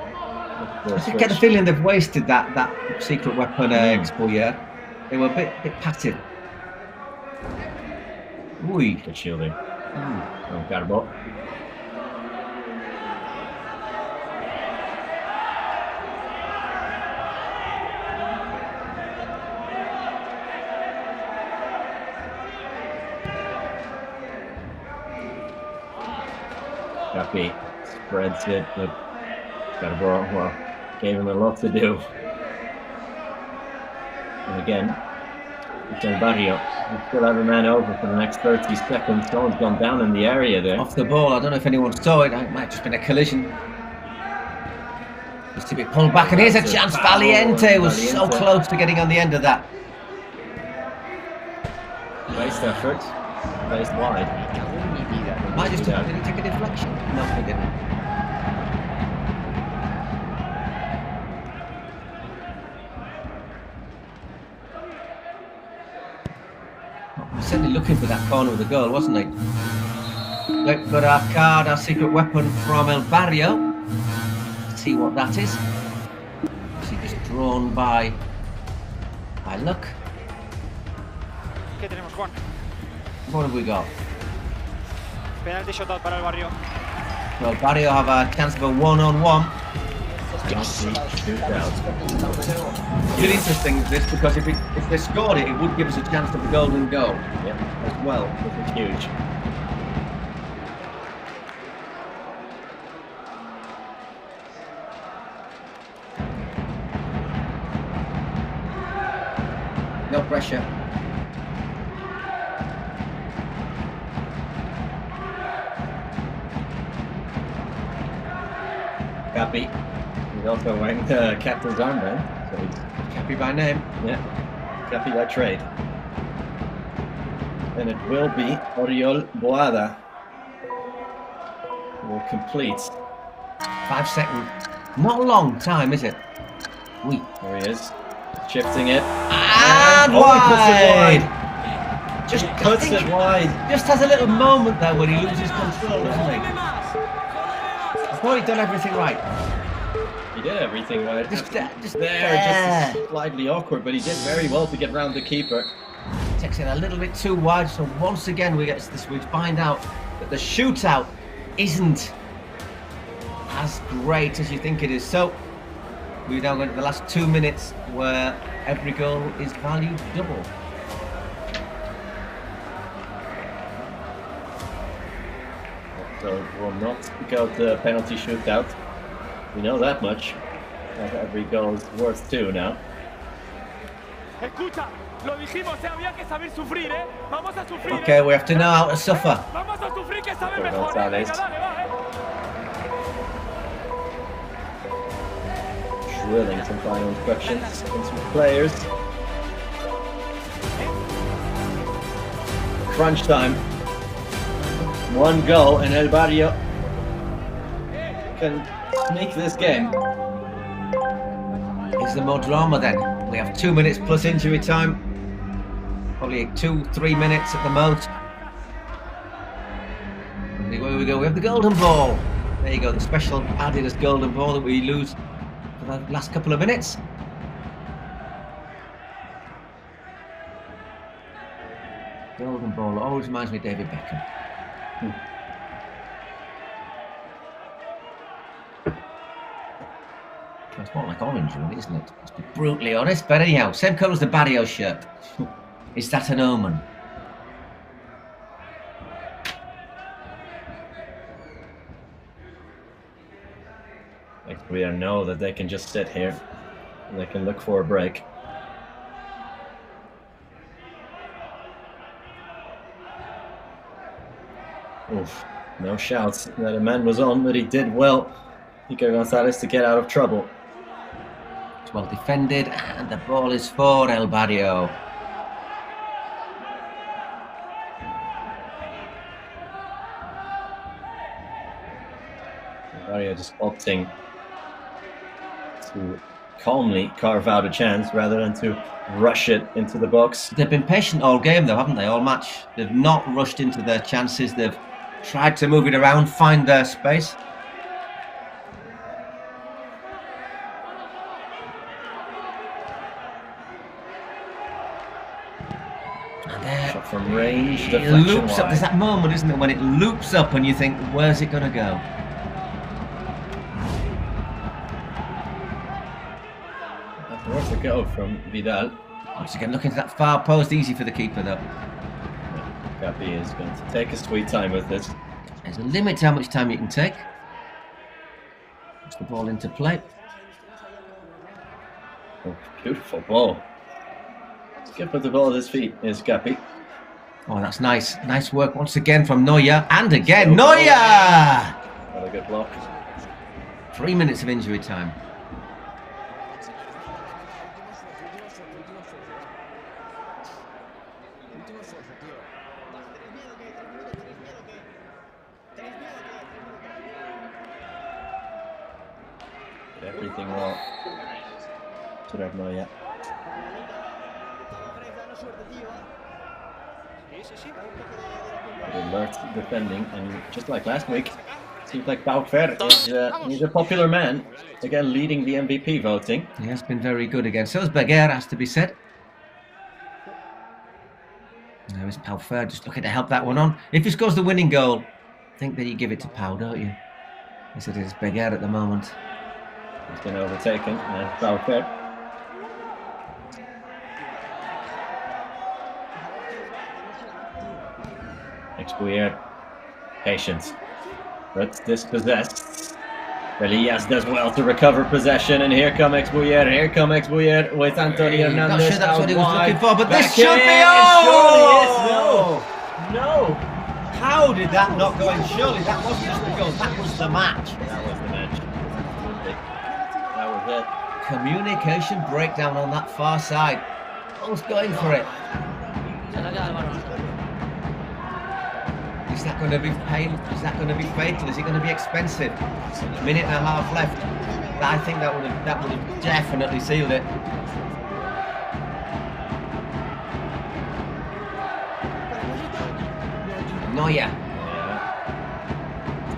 I just get the feeling they've wasted that secret weapon expo, yeah. They were a bit passive. Ui, good shielding. Oh, Garbo. Guppy spreads it, but Garbo, well, gave him a lot to do. And again, Del Barrio, we still have a man over for the next 30 seconds. Someone's gone down in the area there. Off the ball, I don't know if anyone saw it. It might have just been a collision. Just to be pulled back, and here's a chance. Valiente was so close to getting on the end of that. Nice effort. Placed wide. Might just did he take a deflection? No, he didn't. Certainly looking for that corner of the goal, wasn't he? We've got our card, our secret weapon from El Barrio. Let's see what that is. See, just drawn by luck. ¿Qué tenemos, Juan? What have we got? Penalty shootout para El Barrio. Well, Barrio have a chance of a one-on-one. It's really interesting this because if they scored it, it would give us a chance of the golden goal. Yeah, as well. It's huge. No pressure. Cappy. He's also wearing the captain's armband, so he's Cappy by name. Yeah, Cappy by trade. And it will be Oriol Boada who will complete. 5 seconds. Not a long time, is it? Oui. There he is. Shifting it. And wide! Just puts it wide. Just has a little moment there when he loses control, doesn't he? I thought he'd done everything right. He did everything right. Just slightly awkward, but he did very well to get round the keeper. Takes it a little bit too wide, so once again we find out that the shootout isn't as great as you think it is. So we're now going to the last 2 minutes where every goal is valued double. So will not go to penalty shootout. We know that much. Every goal is worth 2 now. Escucha, lo dijimos, había que saber sufrir, Vamos a sufrir. Okay, we have to know how to suffer. Vamos a sufrir que sabe mejor. Venga, dale, va, Drilling some final instructions from some players. Crunch time. 1 goal and El Barrio can sneak this game. Is there more drama then? We have 2 minutes plus injury time. Probably 2-3 minutes at the most. Here we go. We have the golden ball. There you go, the special Adidas golden ball that we lose for the last couple of minutes. Golden ball always reminds me of David Beckham. It's more like orange, really, isn't it? Let's be brutally honest. But anyhow, same colour as the Barrio shirt. Is that an omen? We know that they can just sit here and they can look for a break. Oof, no shouts that a man was on, but he did well. Iker Gonzalez to get out of trouble. It's well defended, and the ball is for El Barrio. El Barrio just opting to calmly carve out a chance rather than to rush it into the box. They've been patient all game though, haven't they? All match. They've not rushed into their chances. They've tried to move it around, find their space. Shot from range. It loops up. There's that moment, isn't there, when it loops up and you think, where's it going to go? Worth a go from Vidal. Once again, looking to that far post, easy for the keeper though. Gabi is going to take his sweet time with this. There's a limit to how much time you can take. Puts the ball into play. Oh, beautiful ball. Good with the ball at his feet is Gabi. Oh, that's nice. Nice work once again from Neuer. And again, Neuer! What a good block. 3 minutes of injury time. Everything well. Should have Neuer. Alert defending, and just like last week, seems like Paufer is he's a popular man. Again, leading the MVP voting. He has been very good again. So is Berger, has to be said. Now is Paufer just looking to help that one on. If he scores the winning goal, I think that you give it to Pau, don't you? Yes, it is Berger at the moment. He's been overtaken, and Paufer. Expuyer, patience, but dispossessed. Elias does well to recover possession, and here come Expuyer with Antonio Hernandez. Not sure that's what he was looking for, but this should be No! How did that not go in? Surely that wasn't just the goal, that was the match. That was the match. That was it. Communication breakdown on that far side. Both going for it. Is that going to be pain? Is that going to be fatal? Is it going to be expensive? A minute and a half left. I think that would have definitely sealed it. Neuer.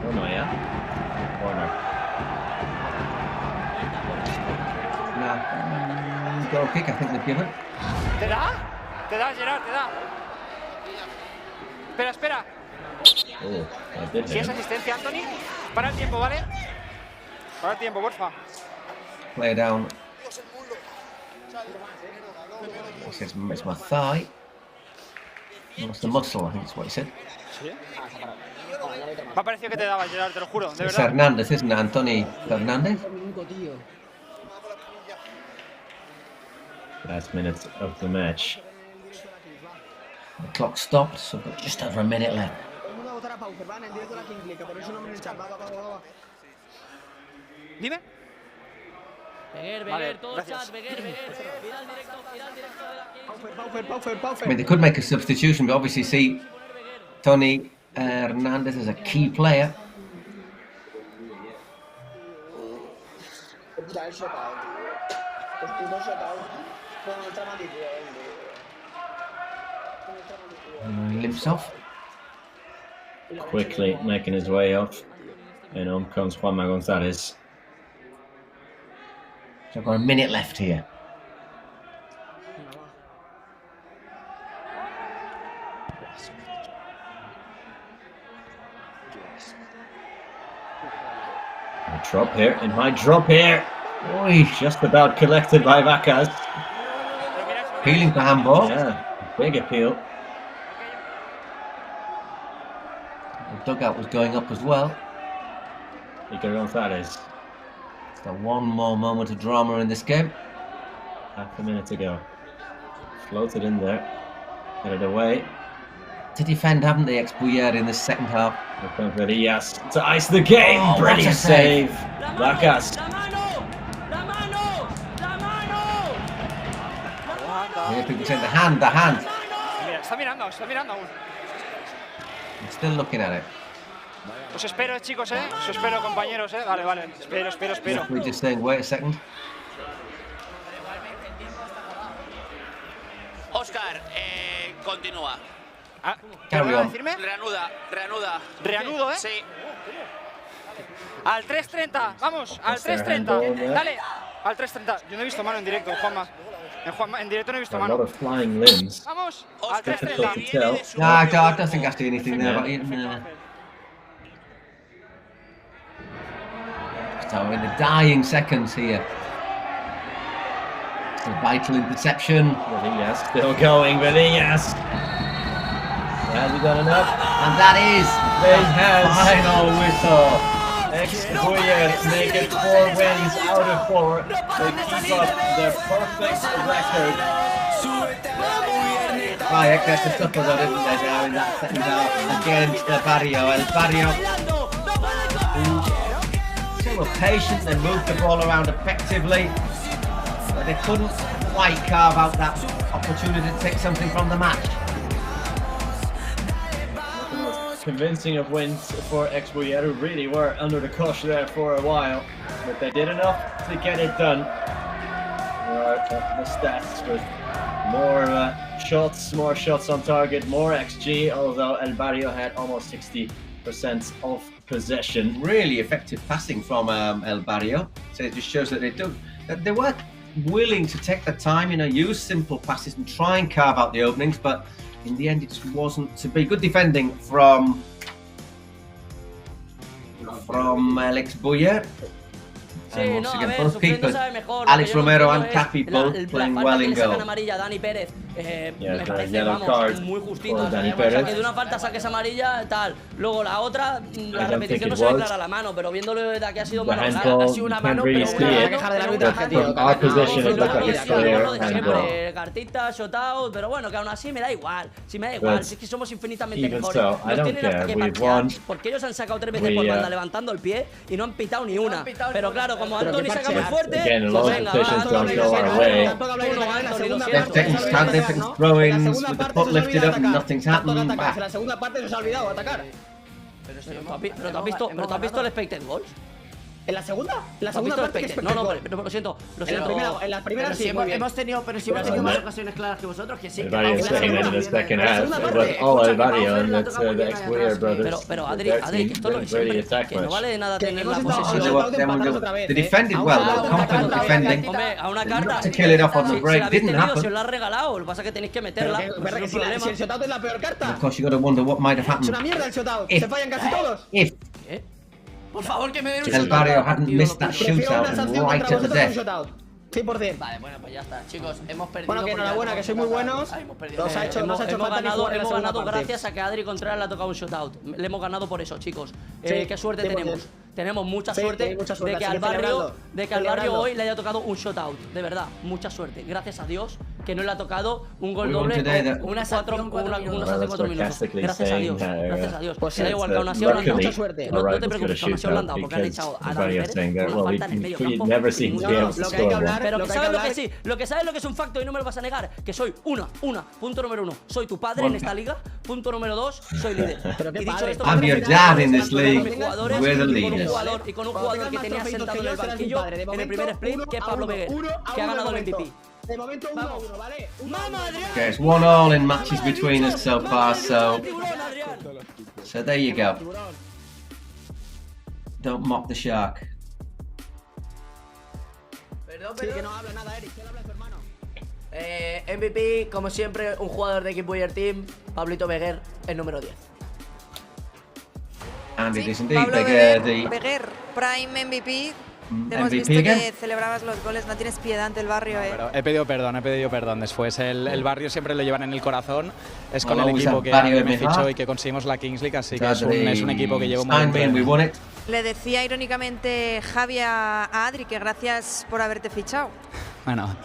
Oh, Neuer. Corner. goal kick, I think they've given. ¿Te da? Te da, Gerard, te da. Espera, espera. Si es asistencia, Anthony, para el tiempo, ¿vale? Para el tiempo, porfa. Play down. It's my thigh. It's the muscle, I think is what he said. ¿Sí? Me ha parecido que te daba, Gerard, te lo juro, de It's verdad. Hernández, isn't it? Anthony Hernández. Last minute of the match. The clock stopped, so we've got just over a minute left. Dime. Beguer, todo chat, Beguer. Mira el directo de la I mean, they could make a substitution, but obviously see Tony Hernandez as a key player. And he limps off. Quickly making his way up. And on comes Juanma González. So I've got a minute left here. Drop here, it might drop here. Oy, just about collected by Vacas. Appealing for handball. Yeah, big appeal. The dugout was going up as well. Iker González. So one more moment of drama in this game. Half a minute to go. Floated in there. Headed away. To defend, haven't they, Ex-Bouillard in the second half? Here comes Varillas to ice the game. Oh, Brilliant save. Vacas. Yeah, people saying the hand, the hand. Mira, está mirando aún. I'm still looking at it. Os espero, chicos, Os espero, compañeros, Vale, vale. Espero. We're just saying, wait a second. Oscar, continúa. Carry on. Decirme? Reanuda. Reanudo, Sí. Al 3.30, vamos, al 3.30. Dale, al 3.30. Yo no he visto mano en directo, Juanma. En directo no he visto A mano. lot of flying limbs. Vamos, al Difficult to 3.30. tell. No, I don't think I see anything there. But, So in the dying seconds here. It's a vital interception. Varillas still going, Varillas. Has he done enough? And that is the final whistle. Ex-Bouillard make it 4 wins out of 4. They keep up their perfect record. Right, that's a couple that isn't there now in that second half against El Barrio. El Barrio, who were patient, they moved the ball around effectively, but they couldn't quite carve out that opportunity to take something from the match. Convincing of wins for Ex-Bouillard, who really were under the cosh there for a while, but they did enough to get it done. The stats with more shots on target, more XG, although El Barrio had almost 60% of possession. Really effective passing from El Barrio. So it just shows that they were willing to take the time, use simple passes and try and carve out the openings, but in the end, it wasn't to be. Good defending from Ex-Bouillard. And once again, both keepers, Alex Romero and Capi, both playing well in goal. Dani Pérez, me parece, yellow card muy justito. for Dani O sea, Pérez. que de una falta saques amarilla, tal. Luego la otra, la don't repetición think no it se ve was. clara la mano, pero viéndolo desde aquí ha sido The mano clara. handball, Ha sido una you mano, can't really pero see it. quejar del But from our position, it looked like it's clear handball. Cartita, shot out, pero bueno, que aún así me da igual. Si me da igual, But si es que somos infinitamente even mejores. so, I Nos don't tienen hasta care. que We've parchear, won. porque ellos han sacado 3 veces We, por banda levantando el pie y no han pitado ni una. Pero claro, como Anthony saca muy fuerte, Again, a pues lot of venga, decisions don't go our way. They're taking throw-ins with the foot lifted up and nothing's happened. La segunda parte se os ha olvidado atacar. Pero tú has visto el expected goals. ¿En la segunda? ¿En la ¿Has segunda visto el parte? Spectre? No, no, pero lo siento. En la primera sí, muy bien. Hemos tenido más ocasiones claras que vosotros, que sí. El Barrio saying in the second half, but all el Barrio and that's the ex-Weir brothers. Pero Adri, que esto lo es siempre, que no vale de nada tener la posesión. They defended well, confident defending. A una carta. To kill it off on the break, didn't happen. Si os la has regalado, lo que pasa es que tenéis que meterla. ¿Verdad que si el shutout es la peor carta? Of course, you got to wonder what might have happened. Es una mierda el shutout, se fallan casi todos. Por favor, que me den un El Barrio hadn't missed that shootout right at the death. 100%. Vale, bueno, pues ya está, chicos, hemos perdido. Bueno, que enhorabuena, que sois muy buenos. Hemos ganado gracias a que Adri Contreras le ha tocado un shootout. Le hemos ganado por eso, chicos. Qué suerte tenemos. Tenemos mucha suerte de que al Barrio hoy le haya tocado un shootout. De verdad, mucha suerte. Gracias a Dios que no le ha tocado un gol doble o una sanción 4 minutos. Gracias a Dios. Gracias a Dios. Pues da igual que aún así le han dado mucha suerte. No te preocupes, que aún así le han dado porque han echado a David Pérez una falta en el medio campo. Lo que hay que hablar. Pero que sabes lo que sí, lo que sabes lo que es un facto y no me lo vas a negar, que soy punto número 1, soy tu padre en esta liga, punto número 2, soy líder. Y dicho esto, I'm your dad in this league. We're the leaders. Y con un jugador que tenía sentado en el banquillo en el primer split, que es Pablo Beguer, que ha ganado el MVP. De momento 1-1, ¿vale? Okay, it's 1-1 in matches between us so far, so there you go. Don't mock the shark. Sí, que no habla nada, Eric, que habla tu hermano. MVP, como siempre, un jugador de InfoJobs Team, Pablito Beguer, el número 10. And it is indeed Pablo Beguer, Beguer, Prime MVP. Hemos visto que celebrabas los goles, no tienes piedad ante el Barrio, Pero he pedido perdón después. El Barrio siempre lo llevan en el corazón. Es con el equipo que me fichó y que conseguimos la Kings League, así que es un equipo que llevo muy bien. Le decía irónicamente Javi a Adri que gracias por haberte fichado. Bueno,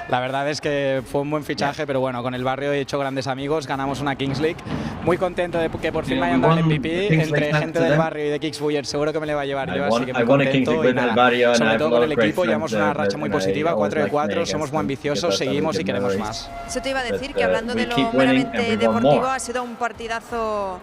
la verdad es que fue un buen fichaje, pero bueno, con el Barrio he hecho grandes amigos, ganamos una Kings League. Muy contento de que por fin me hayan dado el MVP entre gente del Barrio y de Kingsbuyer. Seguro que me le va a llevar yo, así que muy contento. Y nada, sobre todo con el equipo, llevamos una racha muy positiva, 4 de 4, somos muy ambiciosos, seguimos y queremos más. Eso te iba a decir, que hablando de lo meramente deportivo, ha sido un partidazo.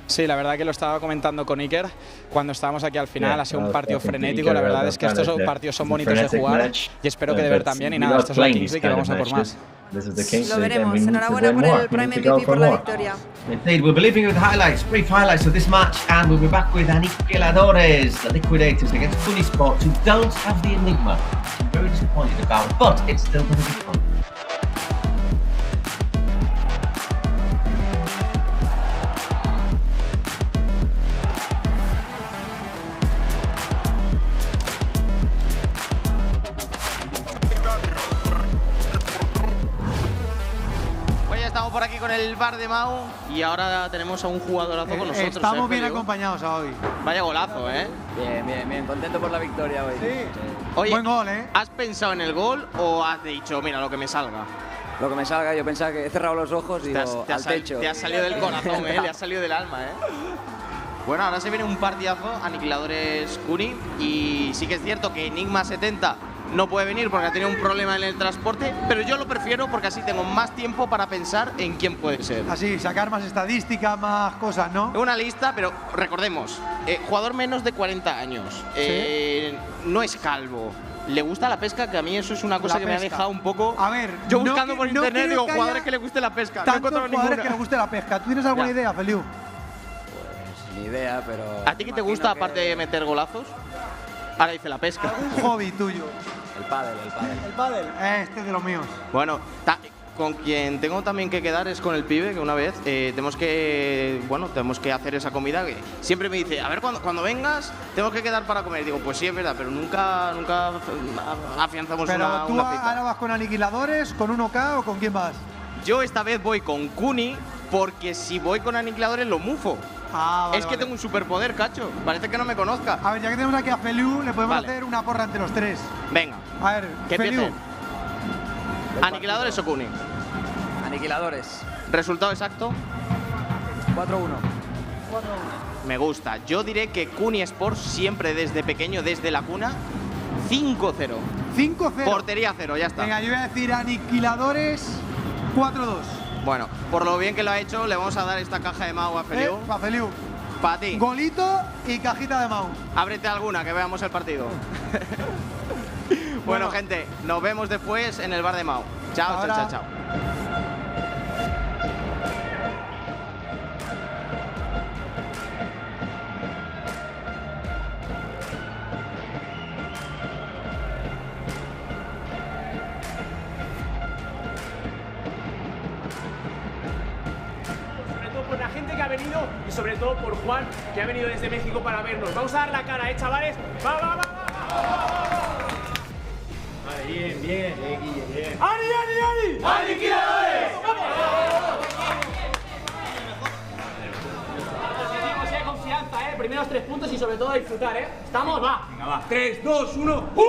Sí, la verdad que lo estaba comentando con Iker cuando estábamos aquí al final, ha sido un partido frenético, la verdad es que estos partidos son bonitos de jugar y espero que de ver también, y nada, esto es la Kings League y vamos a por más. Lo veremos, enhorabuena por el Prime MVP por la victoria. Indeed, we'll be leaving with highlights, brief highlights of this match, and we'll be back with Aniquiladores, the Liquidators against Funny Sports, who don't have the Enigma. Very disappointed about it, but it's still going to be fun. Estamos por aquí con el bar de Mau y ahora tenemos a un jugadorazo con nosotros. Estamos bien acompañados hoy. Vaya golazo, ¿eh? Bien. Contento por la victoria hoy. Sí. Oye, buen gol, ¿eh? ¿Has pensado en el gol o has dicho, mira, lo que me salga? Lo que me salga, yo pensaba que he cerrado los ojos y digo, al techo. Te ha salido del corazón, ¿eh? Le ha salido del alma, ¿eh? Bueno, ahora se viene un partidazo, Aniquiladores Cuni, y sí que es cierto que Enigma 70 no puede venir porque ha tenido un problema en el transporte, pero yo lo prefiero porque así tengo más tiempo para pensar en quién puede ser. Así, sacar más estadística, más cosas, ¿no? Una lista, pero recordemos, jugador menos de 40 años, ¿sí? No es calvo. Le gusta la pesca, que a mí eso es una cosa que me ha dejado un poco. A ver, yo buscando por internet digo jugadores que le guste la pesca. No he encontrado jugadores que le guste la pesca. ¿Tú tienes alguna idea, Feliu? Pues ni idea, pero. ¿A ti qué te gusta aparte de meter golazos? Ahora dice la pesca. Un hobby tuyo. El pádel. El pádel. Este es de los míos. Bueno, con quien tengo también que quedar es con el pibe, que una vez tenemos que hacer esa comida. Que siempre me dice, a ver, cuando vengas, tenemos que quedar para comer. Digo, pues sí, es verdad, pero nunca afianzamos una cita. ¿Pero tú ahora vas con Aniquiladores, con 1K o con quién vas? Yo esta vez voy con Kuni, porque si voy con Aniquiladores lo mufo. Vale, es que tengo un superpoder, cacho. Parece que no me conozca. A ver, ya que tenemos aquí a Feliu, le podemos hacer una porra entre los tres. Venga. A ver, ¿qué Feliu? ¿Aniquiladores o Kuni? Aniquiladores. ¿Resultado exacto? 4-1. Me gusta. Yo diré que Kuni Sports siempre desde pequeño, desde la cuna, 5-0. 5-0. Portería 0, ya está. Venga, yo voy a decir Aniquiladores 4-2. Bueno, por lo bien que lo ha hecho, le vamos a dar esta caja de Mau a Feliu. A Feliu. Para ti. Golito y cajita de Mau. Ábrete alguna, que veamos el partido. Bueno, gente, nos vemos después en el bar de Mau. Chao, chao, chao, chao. Por la gente que ha venido y sobre todo por Juan, que ha venido desde México para vernos. Vamos a dar la cara, chavales. ¡Va, va, va, va! Vale, bien, bien, Guille, bien. ¡Ani, ani, ani! ¡Aniquiladores! Positivo, si hay confianza, primeros 3 puntos y sobre todo a disfrutar, ¿Estamos? Va. Venga, va. 3, 2, 1. ¡1, 2, 3,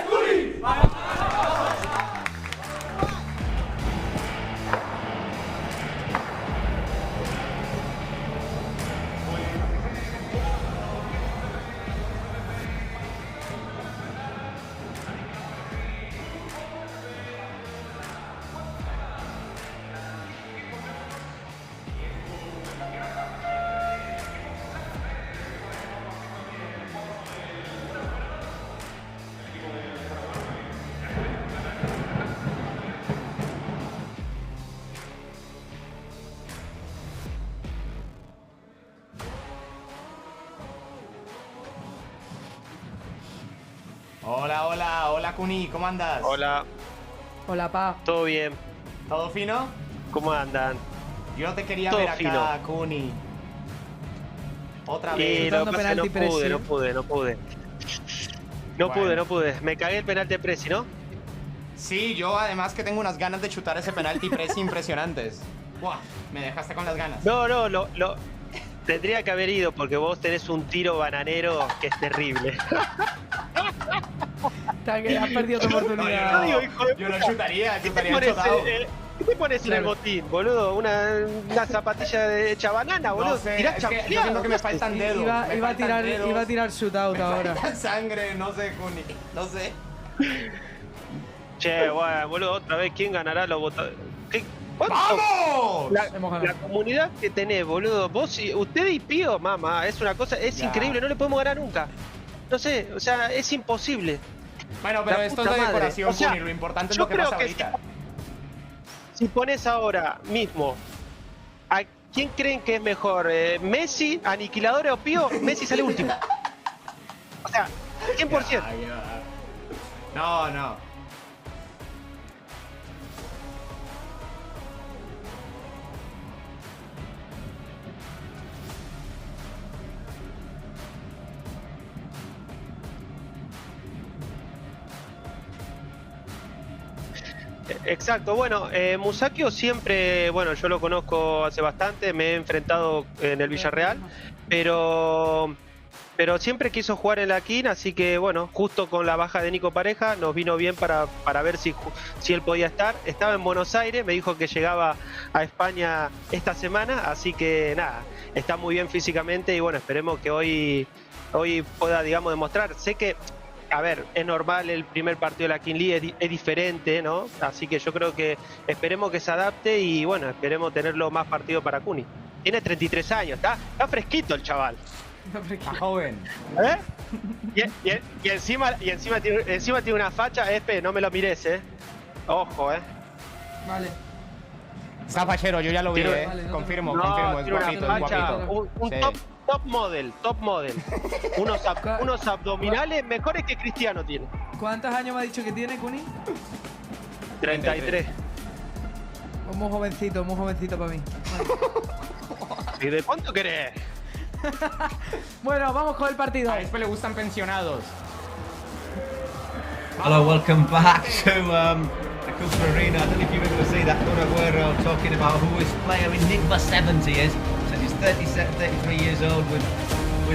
Curi! ¡Vale! Hola, hola, hola Kuni, ¿cómo andas? Hola. Hola, pa. ¿Todo bien? ¿Todo fino? ¿Cómo andan? Yo te quería Todo ver acá, fino. Kuni. Otra Y vez. lo que pasa es que no pude. Me cagué el penalti de Presi, ¿no? Sí, yo además que tengo unas ganas de chutar ese penalti Presi impresionantes. Buah, me dejaste con las ganas. No, tendría que haber ido porque vos tenés un tiro bananero que es terrible. Has perdido tu oportunidad. Yo lo chutaría, ¿Qué te pones en el botín, boludo? Una zapatilla hecha banana, boludo. No sé, es que yo siento que me faltan dedos. Iba a tirar shootout ahora. Me falta sangre, no sé, Kuni, no sé. Che, bueno, boludo, otra vez, ¿quién ganará los votos? ¡Vamos! La comunidad que tenés, boludo. Vos, usted y Pío, mamá, es una cosa, es increíble, no le podemos ganar nunca. No sé, o sea, es imposible. Bueno, pero esto es de decoración, Kuni, lo importante es lo que pasa ahorita. Si pones ahora mismo, ¿a quién creen que es mejor? ¿Messi, Aniquiladores o Pío? Messi sale último. O sea, 100%. No. Exacto, bueno, Musakio siempre, bueno, yo lo conozco hace bastante, me he enfrentado en el Villarreal, pero siempre quiso jugar en la King, así que bueno, justo con la baja de Nico Pareja nos vino bien para ver si él podía estar. Estaba en Buenos Aires, me dijo que llegaba a España esta semana, así que nada, está muy bien físicamente y bueno, esperemos que hoy pueda, digamos, demostrar. Sé que, a ver, es normal, el primer partido de la King League es diferente, ¿no? Así que yo creo que esperemos que se adapte y bueno, esperemos tenerlo más partido para Kuni. Tiene 33 años, está fresquito el chaval. Está joven. Y encima tiene una facha, Espe, no me lo mires, Ojo, Vale. Está fachero, yo ya lo vi, Vale, confirmo, tiene es una facha, guapito. un Sí. top model. Unos abdominales mejores que Cristiano tiene. ¿Cuántos años me ha dicho que tiene, Kuni? 33. Muy jovencito para mí. ¿Y de cuánto querés? Bueno, vamos con el partido. A este le gustan pensionados. Hello, welcome back to the Cooper Arena. I don't know if you were going to see that Kun Agüero talking about who his player Enigma 70 is. Said he's 33 years old with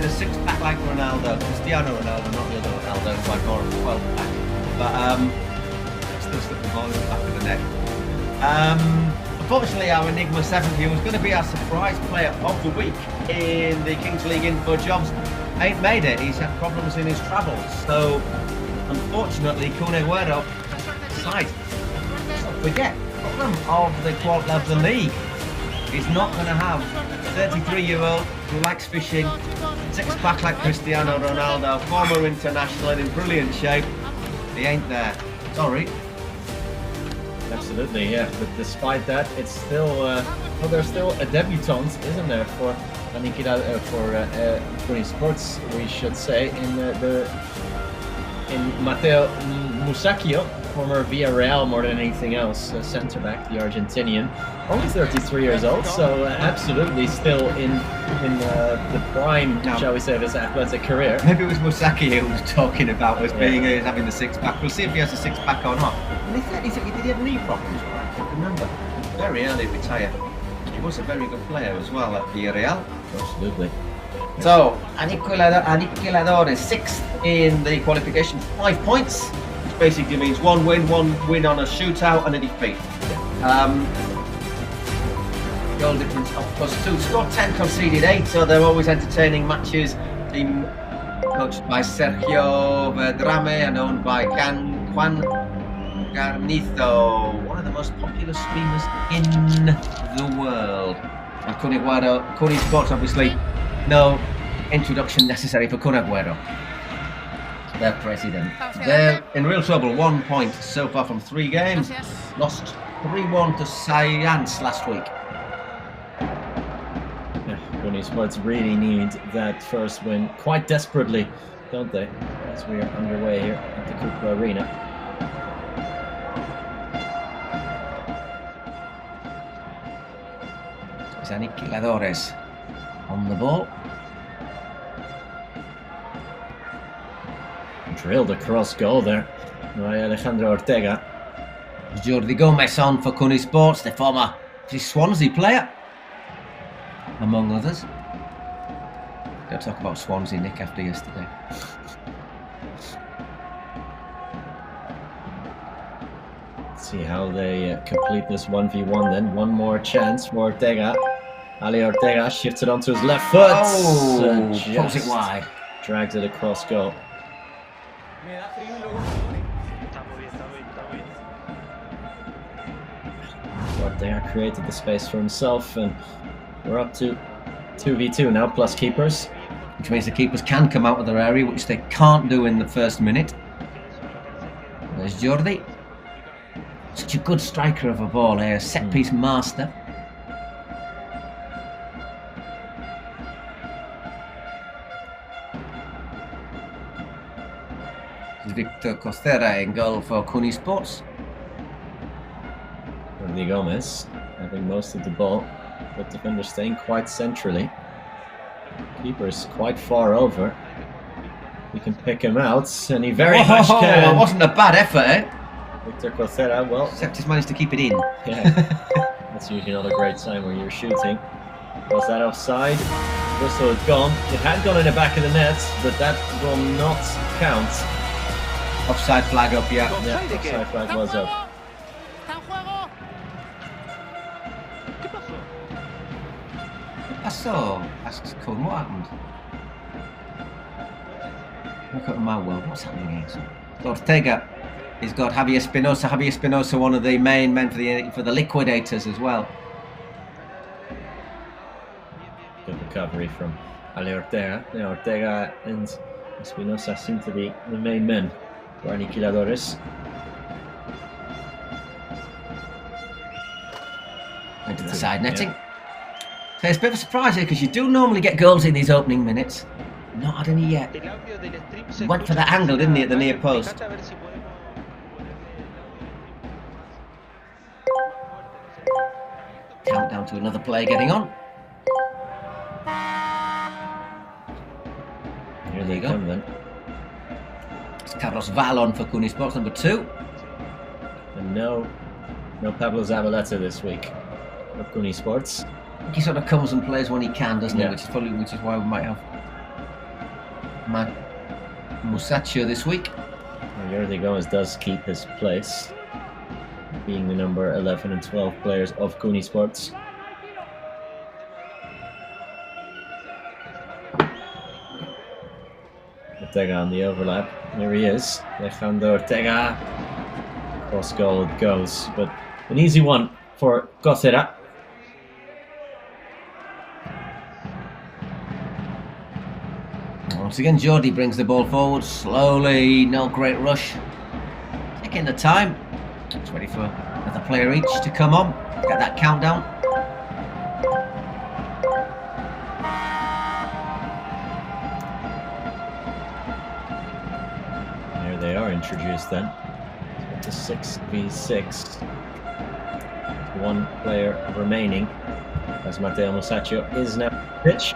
a six-pack like Ronaldo. Cristiano Ronaldo, not the other Ronaldo, quite more of a 12-pack. But still slipping the ball in the back of the net. Unfortunately, our Enigma 70 was going to be our surprise player of the week in the Kings League InfoJobs. Ain't made it. He's had problems in his travels. So, unfortunately, Kun Agüero decides. Don't forget, bottom of the league. is not going to have a 33-year-old who likes fishing, six-pack like Cristiano Ronaldo, former international and in brilliant shape. He ain't there. Sorry. Absolutely, yeah. But despite that, it's still well, there's still a debutant, isn't there, for Kuni Sports, we should say, in Matteo Musacchio, former Villarreal more than anything else, centre back, the Argentinian, only 33 years old, so absolutely still in the prime, shall we say, of his athletic career. Maybe it was Musacchio who was talking about as being having the six-pack. We'll see if he has a six-pack or not. And he said did he have knee problems, right? I can't remember. Very early retired. He was a very good player as well at Villarreal. Absolutely. So, Aniquiladores, sixth in the qualification, 5 points. Which basically means one win on a shootout and a defeat. Goal difference of +2. Scored 10, conceded 8, so they're always entertaining matches. Team coached by Sergio Verdrame and owned by Juan Garnizo, one of the most popular streamers in the world. And Kuni Sports, obviously, no introduction necessary for Kun Agüero, their president. They're in real trouble, 1 point so far from 3 games. Lost 3-1 to Science last week. Kuni Sports really need that first win quite desperately, don't they? As we are underway here at the Coupe Arena. Aniquiladores on the ball. Drilled across goal there by Alejandro Ortega. Jordi Gomez on for Kuni Sports, the former Swansea player, among others. Don't talk about Swansea, Nick, after yesterday. Let's see how they complete this 1v1 then. One more chance for Ortega. Ali Ortega shifts it onto his left foot. Pulls it wide. Drags it across goal. Ortega created the space for himself, and we're up to 2v2 now, plus keepers. Which means the keepers can come out of their area, which they can't do in the first minute. There's Jordi. Such a good striker of a ball here, set-piece master. Victor Costera in goal for Kuni Sports. Jordi Gomez having most of the ball, but defenders staying quite centrally. Keeper's quite far over. We can pick him out, and he very much can. It wasn't a bad effort, eh? Victor Costera, well, except he's managed to keep it in. Yeah, that's usually not a great sign when you're shooting. Was that offside? Whistle had gone. It had gone in the back of the net, but that will not count. Offside flag up, yeah. Yeah, offside flag was up. Pasó. Asks Cullen, what happened? Look at my world, what's happening here? Ortega. He's got Javier Espinosa, one of the main men for the liquidators as well. Good recovery from Ali Ortega. Now Ortega and Espinosa seem to be the main men for Aniquiladores. Into the side netting. Yeah. So it's a bit of a surprise here because you do normally get goals in these opening minutes. Not had any yet. Went for that angle, didn't he, at the near post? Countdown to another player getting on. Here they come then. It's Carlos Val on for Kuni Sports, number 2. And no Pablo Zabaleta this week for Kuni Sports. I think he sort of comes and plays when he can, doesn't he? Which is why we might have Musacchio this week. Jordi Gomez does keep his place, being the number 11 and 12 players of Kuni Sports. Ortega on the overlap. There he is. Alejandro Ortega. Cross goal it goes, but an easy one for Costera. Once again, Jordi brings the ball forward slowly, no great rush. Taking the time. It's ready for another player each to come on. Get that countdown. There they are introduced then. The 6v6. One player remaining as Matteo Musacchio is now pitch.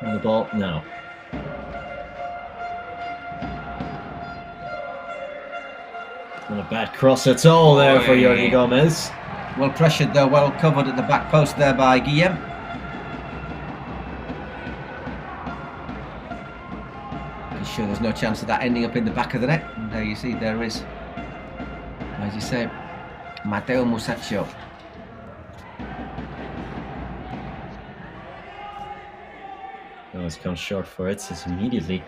And the ball now. Not a bad cross at all there for Jordi Gomez. Well pressured though, well covered at the back post there by Guillem. I'm sure there's no chance of that ending up in the back of the net. And there you see, there is, as you say, Matteo Musacchio. Gomez comes short for it, is immediately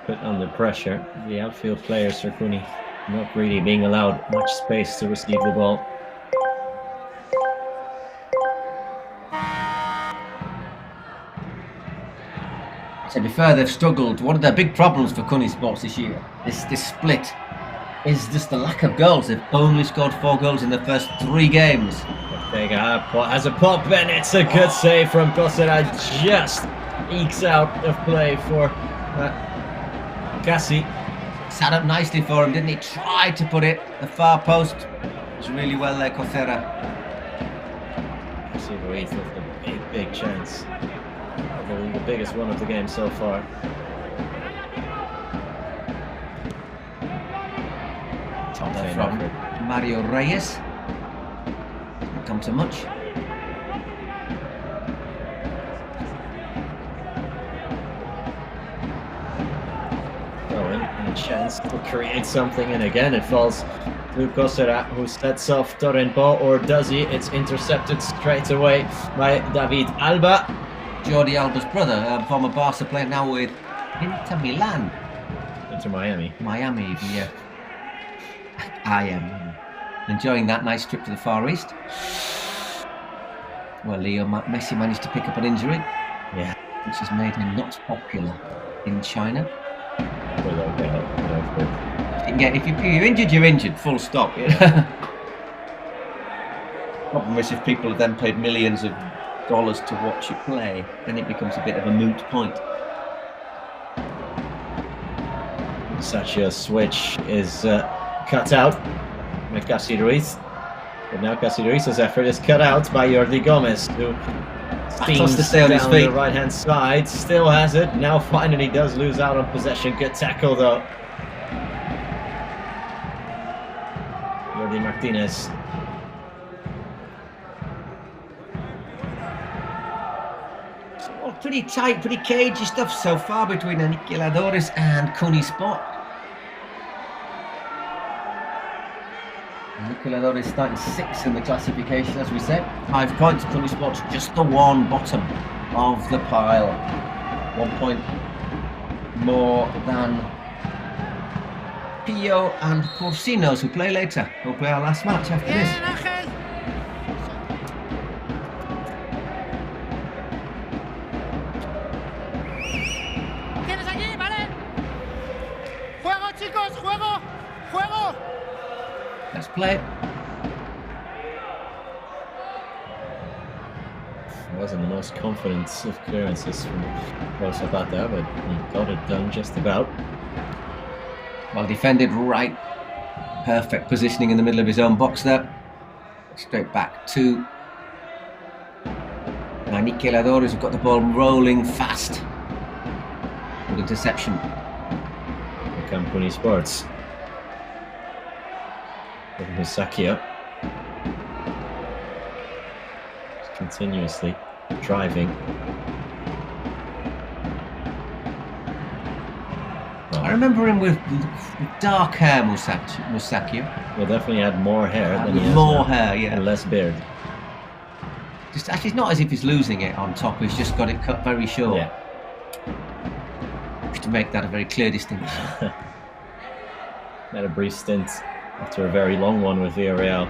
put under pressure. The outfield player, Sercuni, not really being allowed much space to receive the ball. To be fair, they've struggled. One of their big problems for Cunny Sports this year, this split, is just the lack of goals. They've only scored 4 goals in the first 3 games. Ortega has a pop, and it's a good save from Cosera. Just ekes out of play for Gassi. Sat up nicely for him, didn't he? Tried to put it the far post. It's really well there, Cosera. Gassi Ruiz with a big chance. Probably the biggest one of the game so far. Top there from Mario Reyes. Didn't come to much. Owen, and a chance to create something, and again it falls to Cosera, who sets off Torrenpo, or does he? It's intercepted straight away by David Alba. Jordi Alba's brother, former Barca player, now with Inter Milan. Inter Miami. Miami, even, yeah. I am enjoying that nice trip to the Far East. Well, Leo Messi managed to pick up an injury. Yeah. Which has made him not popular in China. If you're injured, you're injured, full stop. Yeah. Problem is, if people have then paid millions of dollars to watch you play, then it becomes a bit of a moot point. Such a switch is cut out by Gassi Ruiz. But now Gassi Ruiz's effort is cut out by Jordi Gomez, who steams to stay on his feet. The right-hand side. Still has it. Now finally does lose out on possession. Good tackle though. Jordi Martinez. Pretty tight, pretty cagey stuff so far between Aniquiladores and Cunny Sport. Aniquiladores starting 6th in the classification, as we said. 5 points, Cunny Sport's just the one bottom of the pile. 1 point more than Pio and Porcinos, who play later. Who'll play our last match after this. Let's play. It wasn't the most confident of clearances from Zapata, but he got it done just about. Well defended, right. Perfect positioning in the middle of his own box there. Straight back to Aniquiladores, who've got the ball rolling fast. Good interception. Here come Cunny Sports. Musacchio continuously driving. I remember him with dark hair, Musacchio. Well, definitely had more hair than he has more now, hair, yeah, and less beard. Just actually, it's not as if he's losing it on top. He's just got it cut very short. Yeah. To make that a very clear distinction. Had a brief stint after a very long one with Villarreal.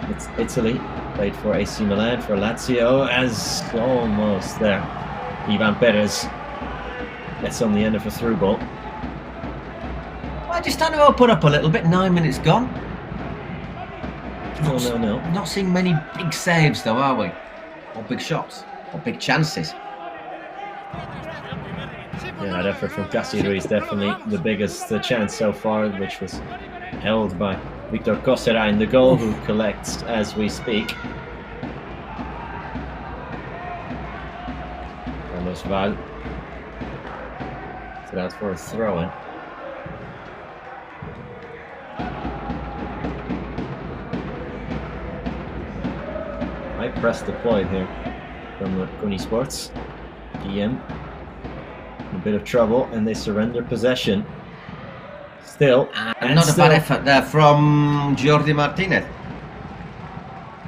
It's Italy. Played for AC Milan, for Lazio, as almost there. Ivan Perez gets on the end of a through ball. Well, just starting to open up a little bit. 9 minutes gone. No. Not seeing many big saves though, are we? Or big shots, or big chances. Yeah, that effort from Casillo is definitely the biggest chance so far, which was held by Victor Cosera in the goal, who collects as we speak. Carlos Val. So that's for a throw-in. High press deployed here from Kuni Sports. DM. A bit of trouble, and they surrender possession. Still, and not a bad effort there from Jordi Martinez.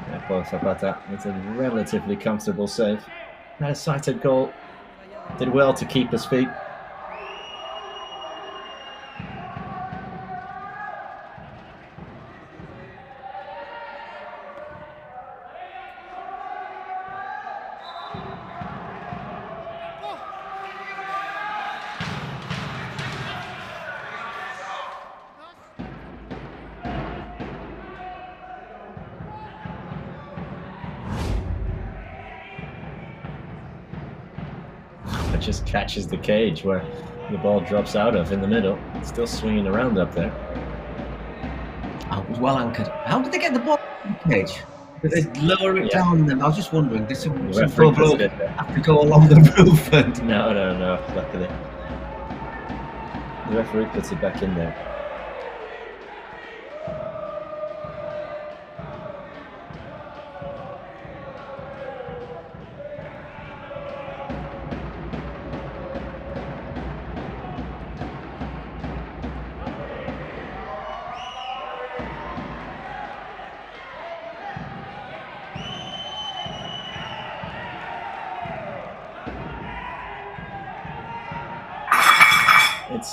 Yeah, Paul Zapata, it's a relatively comfortable save. Had a sighted goal. Did well to keep his feet. Just catches the cage where the ball drops out of in the middle. It's still swinging around up there. Oh, it was well anchored. How did they get the ball in the cage? Did they lower it down? And I was just wondering, did some bloke have to go along the roof? And No, luckily. The referee puts it back in there.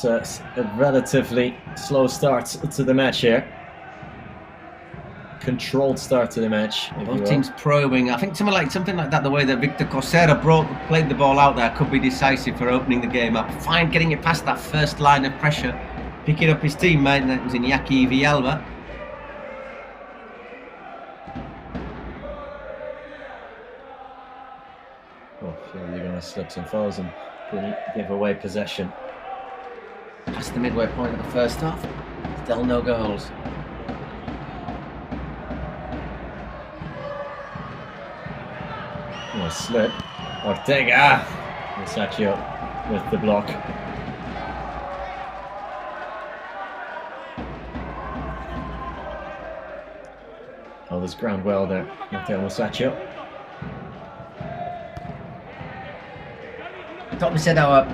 It's a relatively slow start to the match here. Controlled start to the match. Both teams probing. I think something like that, the way that Victor Cosera played the ball out there could be decisive for opening the game up. Fine getting it past that first line of pressure. Picking up his teammate, and that was Iñaki Villalba. Oh, you're going to slip some falls and give away possession. Past the midway point of the first half, still no goals. Oh, slip. Ortega! Musacchio with the block. Held his ground well there, Matteo Musacchio. Thought we said our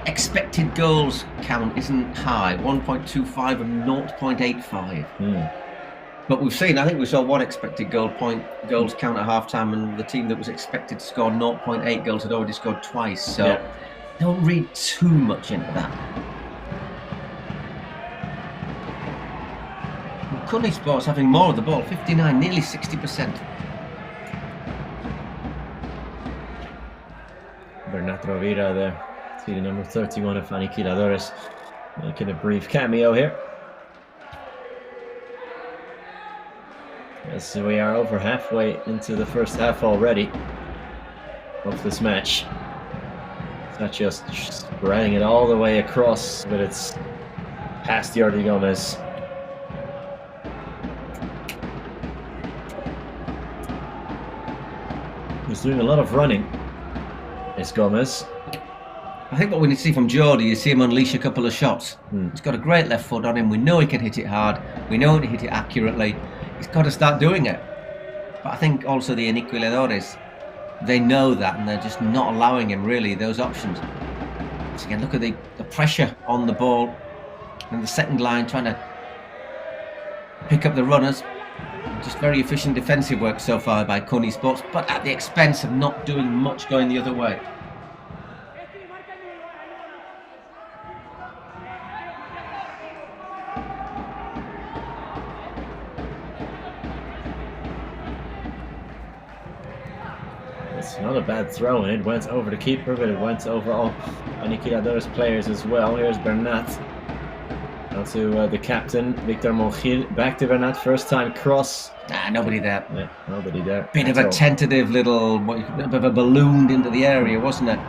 expected goals count isn't high, 1.25 and 0.85. But we've seen, I think we saw one expected goals count at half-time, and the team that was expected to score 0.8 goals had already scored twice, so don't read too much into that. Cunny Sports having more of the ball, 59, nearly 60%. Bernat Rovira there. See the number 31 of Aniquiladores making a brief cameo here. As we are over halfway into the first half already of this match. It's not just spreading it all the way across, but it's past Jordi Gomez. He's doing a lot of running. It's Gomez. I think what we need to see from Jordi is see him unleash a couple of shots. He's got a great left foot on him. We know he can hit it hard. We know he can hit it accurately. He's got to start doing it. But I think also the Aniquiladores, they know that, and they're just not allowing him really those options. So again, look at the pressure on the ball and the second line trying to pick up the runners. Just very efficient defensive work so far by Cunny Sports, but at the expense of not doing much going the other way. It's not a bad throw, and it went over the keeper, but it went over all Aniquilador's players as well. Here's Bernat. Now to the captain, Victor Monjil. Back to Bernat, first time cross. Nobody there. Yeah, nobody there. Bit of a tentative little, bit of a ballooned into the area, wasn't it?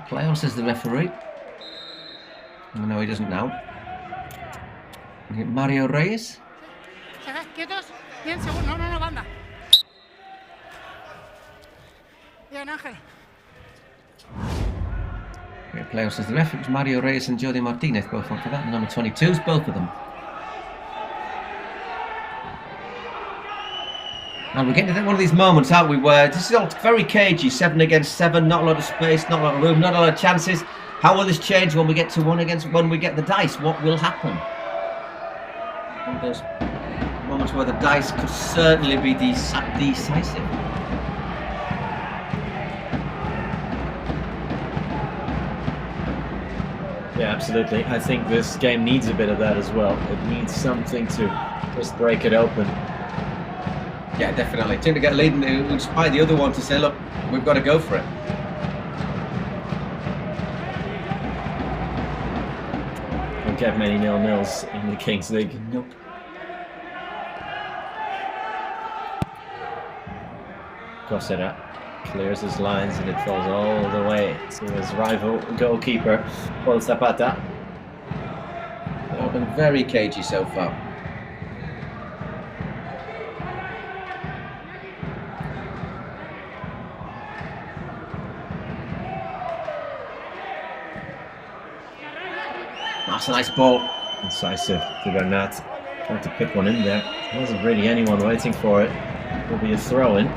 Play on, says the referee. Oh, no, he doesn't now. Mario Reyes. Quietos. Bien, segundo. No, banda. Bien, Ángel. Play on, says the referee. Mario Reyes and Jody Martinez both on for that. Number 22s, both of them. And we're getting to one of these moments, aren't we, where this is all very cagey, 7 against 7, not a lot of space, not a lot of room, not a lot of chances. How will this change when we get to 1 against when we get the dice? What will happen? One of those moments where the dice could certainly be decisive. Yeah, absolutely. I think this game needs a bit of that as well. It needs something to just break it open. Yeah, definitely. Team to get leading, inspire the other one to say, look, we've got to go for it. Don't get many 0-0s in the Kings League. Nope. Cosera clears his lines and it falls all the way to his rival goalkeeper, Paul Zapata. They've been very cagey so far. That's a nice ball. Incisive to Bernat. Trying to pick one in there. There wasn't really anyone waiting for it. It will be a throw-in.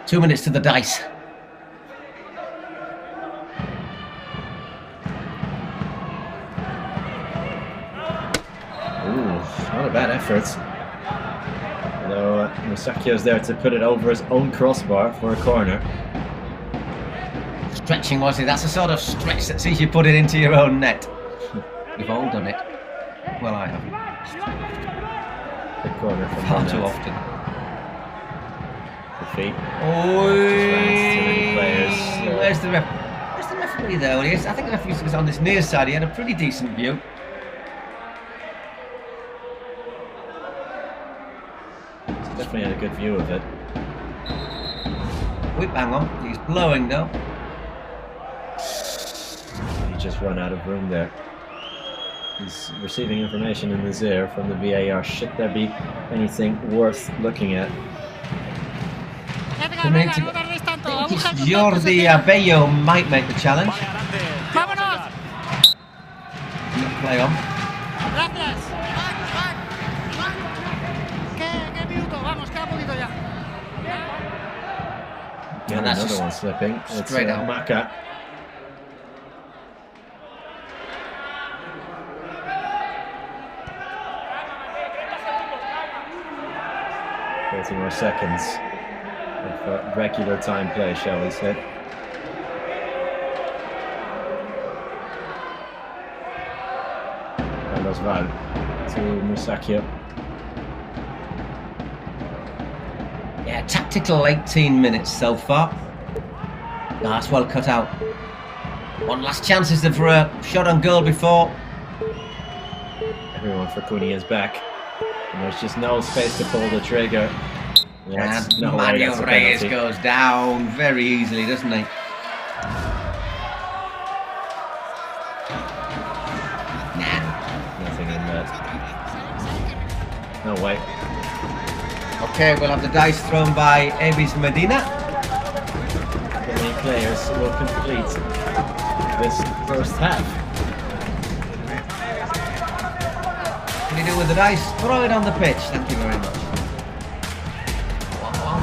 Two minutes to the dice. Ooh, not a bad effort. Although Musacchio's there to put it over his own crossbar for a corner. Stretching, was it? That's the sort of stretch that sees you put it into your own net. We've all done it. Well, I haven't. The corner from far too often. The feet. Where's the referee though? I think the referee was on this near side. He had a pretty decent view. Definitely had a good view of it. Whip, hang on. He's blowing though. He just run out of room there. He's receiving information in his ear from the VAR. Should there be anything worth looking at? Jordi Abello might make the challenge. ¡Vámonos! Play on. Gracias. ¿Qué minuto? Vamos, queda poquito ya. And another one slipping. Straight out. Maka. More seconds of regular time play, shall we say. Carlos Val to Musacchio. Yeah, tactical 18 minutes so far. No, that's well cut out. One last chance is there for a shot on goal before. Everyone for Cunha is back. And there's just no space to pull the trigger. And Mario Reyes goes down very easily, doesn't he? Nothing in that. No way. Okay, we'll have the dice thrown by Avis Medina. How many players will complete this first half? What do you do with the dice? Throw it on the pitch. Thank you very much.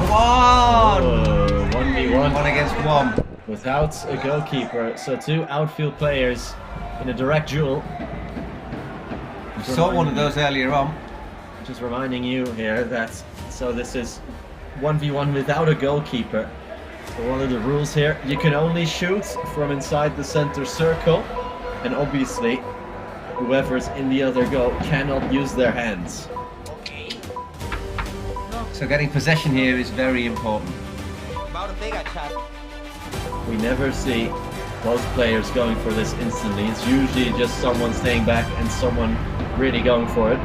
1v1. 1 against 1. Without a goalkeeper, so two outfield players in a direct duel. We saw one of those earlier on. Just reminding you here that so this is 1v1 without a goalkeeper. So one of the rules here, you can only shoot from inside the center circle, and obviously whoever's in the other goal cannot use their hands. So getting possession here is very important. We never see most players going for this instantly. It's usually just someone staying back and someone really going for it.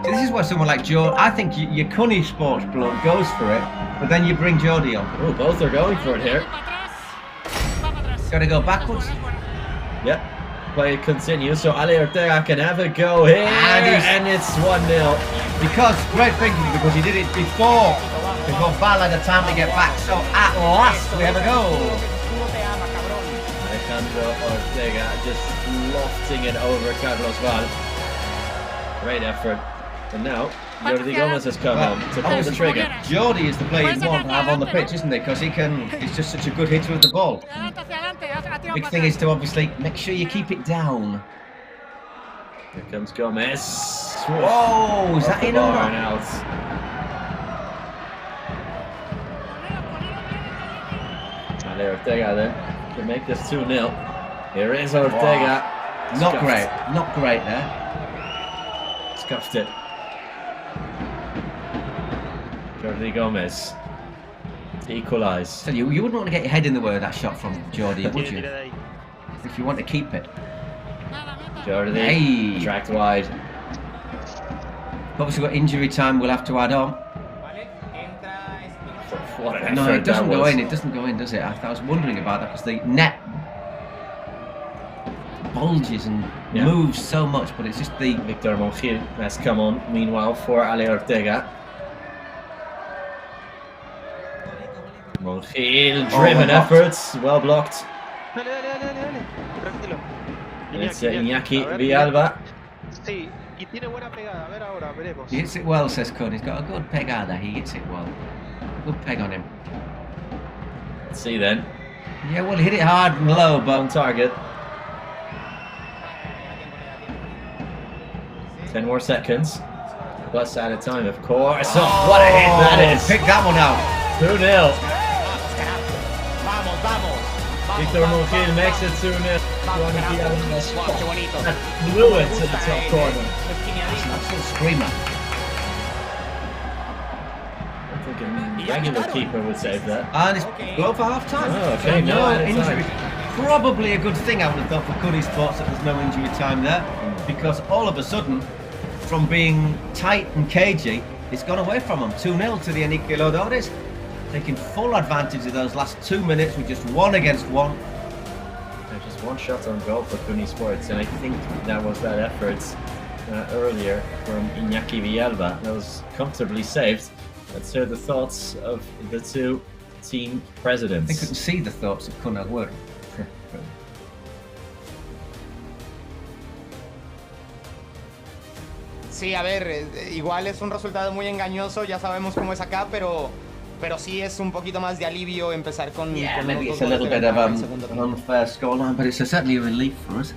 This is why someone like Joe, I think your Cunny Sports bloke goes for it, but then you bring Jody on. Oh, both are going for it here. Got to go backwards. Yep. Play continues, so Ali Ortega can have a go here, and it's 1-0. Because, great thinking, because he did it before Val had the time to get back, so at last we have a goal. Alejandro Ortega just lofting it over Carlos Val. Great effort. And now, Jordi Gomez has come on to pull the trigger. Jordi is the player you want to have on the pitch, isn't he? Because he's just such a good hitter with the ball. Big thing is to obviously make sure you keep it down. Here comes Gomez. Whoa, is that in or out? Ali Ortega then to make this 2-0. Here is Ortega. Not great there. Scuffed it. Jordi Gomez to equalise. So you wouldn't want to get your head in the way of that shot from Jordi, would you? If you want to keep it. Jordi tracked wide. Obviously got injury time we'll have to add on. What an effort. No, it doesn't go in. It doesn't go in, does it? I was wondering about that because the net bulges and moves so much, but it's just the... Victor Montiel has come on, meanwhile, for Ali Ortega. Montiel, driven efforts, well blocked. It's Iñaki Villalba. Sí, y tiene buena pegada. A ver ahora, veremos. He hits it well, says Kun. He's got a good pegada. He hits it well. Good peg on him. Let's see then. Yeah, well, he hit it hard and low, but on target. 10 more seconds. Plus added time, of course. Oh, what a hit that is! Pick that one out. 2-0. Victor Montiel makes it 2-0. That blew it to the top corner. That's an absolute screamer. I think a regular keeper would save that. And it's blown for half time. Oh, okay, no injury. Probably a good thing, I would have thought, for Cunny Sports that there's no injury time there, because all of a sudden, from being tight and cagey, it's gone away from them. 2-0 to the Aniquiladores, taking full advantage of those last 2 minutes with just 1 against 1. Just one shot on goal for Cunny Sports, and I think that was that effort earlier from Iñaki Villalba. That was comfortably saved. Let's hear the thoughts of the two team presidents. I couldn't see the thoughts of Cunny work. Sí, a ver, igual es un resultado muy engañoso, ya sabemos cómo es acá, pero sí es un poquito más de alivio empezar con... Yeah, maybe it's a little bit of an unfair scoreline, but it's certainly a relief for us.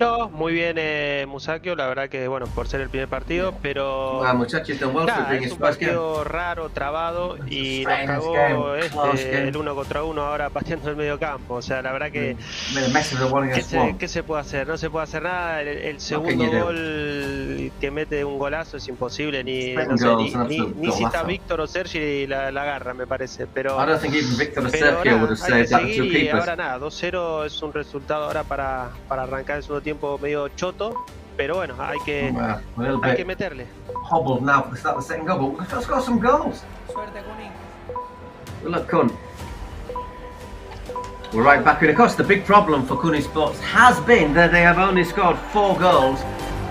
No, muy bien Musakio, la verdad que bueno, por ser el primer partido, pero nada, es un partido raro, trabado y nos cagó el 1 contra 1 ahora pateando el medio campo, o sea, la verdad que ¿qué se puede hacer? No se puede hacer nada, el segundo gol que mete un golazo es imposible, ni si está Víctor o Sergi la agarra, me parece, pero ahora hay que seguir y ahora nada, 2-0 es un resultado ahora para arrancar el segundo tiempo medio choto, pero bueno, hay que meterle. Hobbled now for the start of the second goal, but let's got some goals. Good luck, Kun. We're right back in. Of course, the big problem for Cunny Sports has been that they have only scored 4 goals,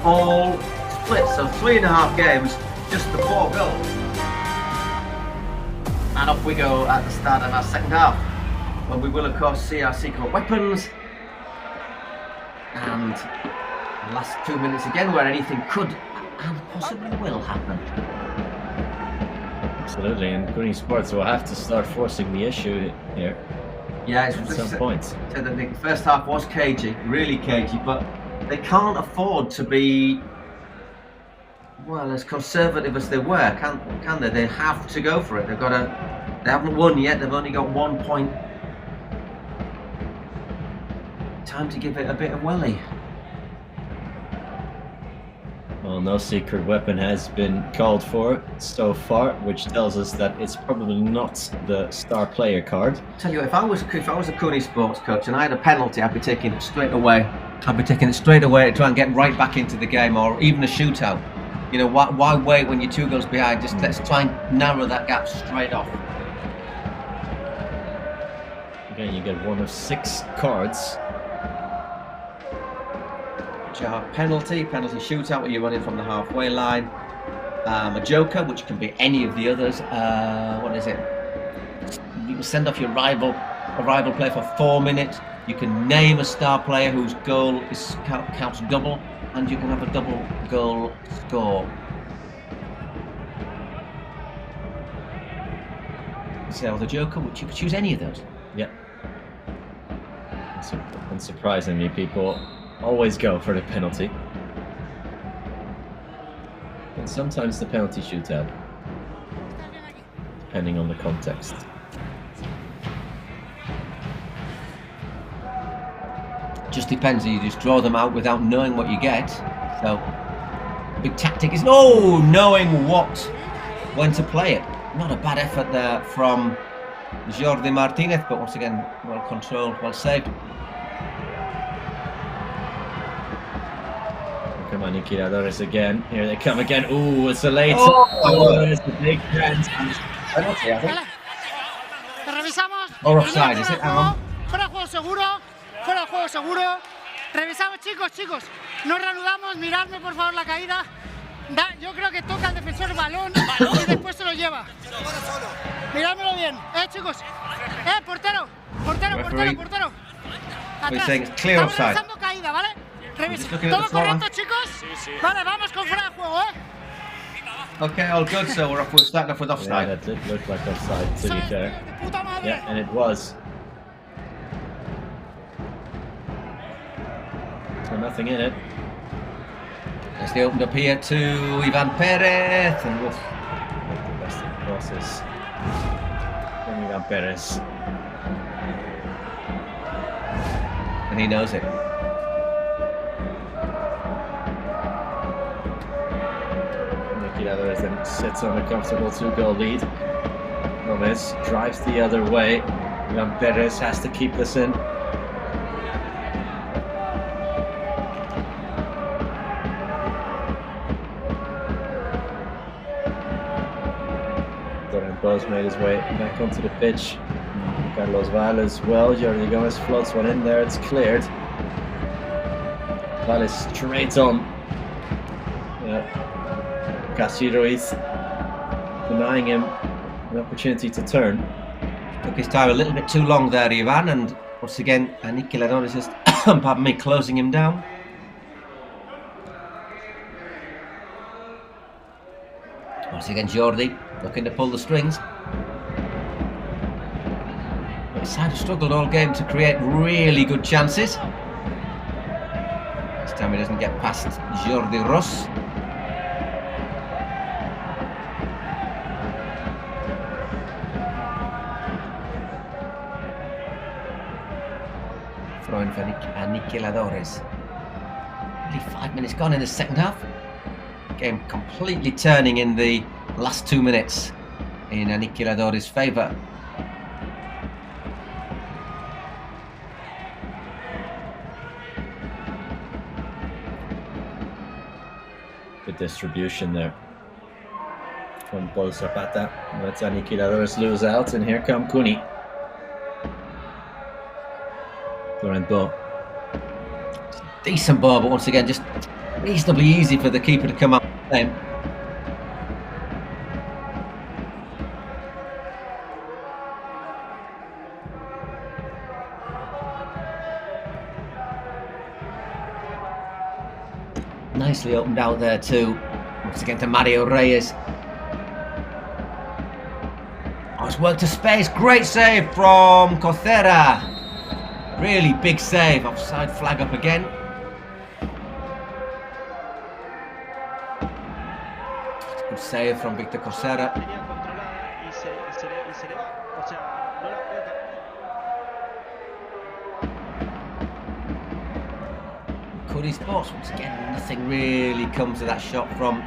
all split, so 3.5 games, just the 4 goals. And off we go at the start of our second half, when we will, of course, see our secret weapons. And the last 2 minutes again where anything could and possibly will happen. Absolutely, and Cooney Sports will have to start forcing the issue here. Yeah, it's at some points. So the first half was cagey, really cagey, but they can't afford to be, well, as conservative as they were, can they? They have to go for it. They've got to. They haven't won yet. They've only got 1 point. Time to give it a bit of welly. Well, no secret weapon has been called for so far, which tells us that it's probably not the star player card. Tell you, if I was a Cooney Sports coach and I had a penalty, I'd be taking it straight away. I'd be taking it straight away to try and get right back into the game, or even a shootout. You know, why wait when you're 2 goals behind? Just let's try and narrow that gap straight off. Again, you get 1 of 6 cards. Penalty shootout where you're running from the halfway line. A joker, which can be any of the others. What is it? You can send off your rival player for 4 minutes. You can name a star player whose goal counts double, and you can have a double goal score. So the joker, which you could choose any of those. Yeah. Unsurprisingly, people always go for the penalty. And sometimes the penalty shootout, depending on the context. Just depends. You just draw them out without knowing what you get. So, big tactic is knowing when to play it. Not a bad effort there from Jordi Martinez, but once again, well controlled, well saved. Come on, Aniquiladores again. Here they come again. Ooh, it's a late. Oh, it's a big chance. Penalty, I think. Revisamos. Or offside, is it? Fuera juego seguro. Fuera juego seguro. Revisamos, chicos. No reanudamos. Miradme, por favor, la caída. Yo creo que toca al defensor balón y después se lo lleva. Mirádmelo bien. Chicos. Portero. Atrás. Estamos revisando caída, ¿vale? ¿Todo correcto, chicos? Sí. Vale, vamos con fuera de juego, Okay, all good. So we're starting off with offside. Yeah, that did look like offside, to be fair. Yeah, and it was. So nothing in it. As they opened up here to Ivan Perez, and the best of the process from Ivan Perez. And he knows it. Aniquiladores then sits on a comfortable 2-goal lead. Gomez drives the other way. Ivan Perez has to keep this in. Bo's made his way back onto the pitch. Carlos Val as well. Jordi Gomez floats one in there. It's cleared. Val is straight on. Castillo is denying him an opportunity to turn. Took his time a little bit too long there, Ivan, and once again, Aniquiladores is pardon me, closing him down. Once again, Jordi looking to pull the strings. The side have struggled all game to create really good chances. This time he doesn't get past Jordi Ross. Throwing for Aniquiladores. Only 5 minutes gone in the second half. Game completely turning in the last 2 minutes in Aniquiladores' favour. Good distribution there from Paul Zapata. Let's Aniquiladores lose out, and here come Cooney. Torrento. Decent ball, but once again, just reasonably easy for the keeper to come up with them. Nicely opened out there too. Once again to Mario Reyes. Nice work to space. Great save from Cocera. Really big save. Offside flag up again. Good save from Victor Cocera. Cody Sports, once again, nothing really comes to that shot from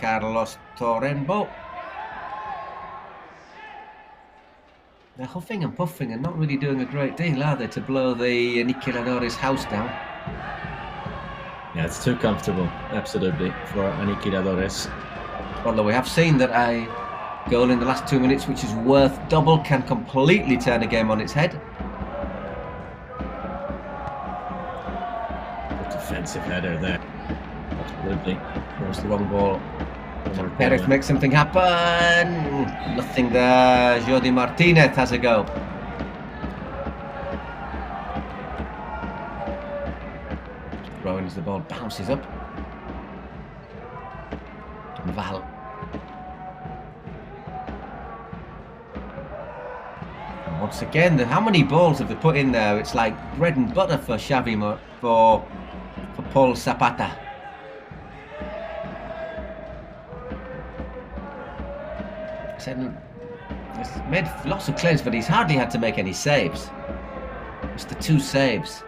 Carlos Torrenbo. They're huffing and puffing and not really doing a great deal, are they, to blow the Aniquiladores house down? Yeah, it's too comfortable, absolutely, for Aniquiladores. Although we have seen that a goal in the last 2 minutes, which is worth double, can completely turn a game on its head. Good defensive header there. Absolutely. There's the wrong ball. Perez makes something happen. Nothing there. Jordi Martinez has a go. Throwing as the ball bounces up. Val. And once again, how many balls have they put in there? It's like bread and butter for Xavi, for Paul Zapata. He's made lots of claims, but he's hardly had to make any saves. Just the 2 saves.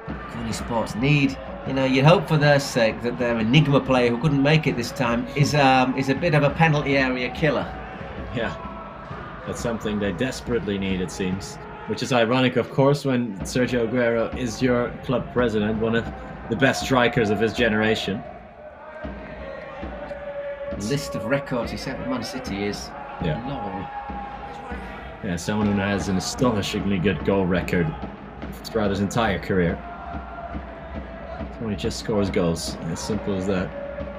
Coney Sports need, you know, you'd hope for their sake that their enigma player who couldn't make it this time is a bit of a penalty area killer. Yeah, that's something they desperately need, it seems. Which is ironic, of course, when Sergio Aguero is your club president, one of the best strikers of his generation. The list of records he set with Man City is long. Yeah, someone who has an astonishingly good goal record throughout his entire career. Someone who just scores goals, as simple as that.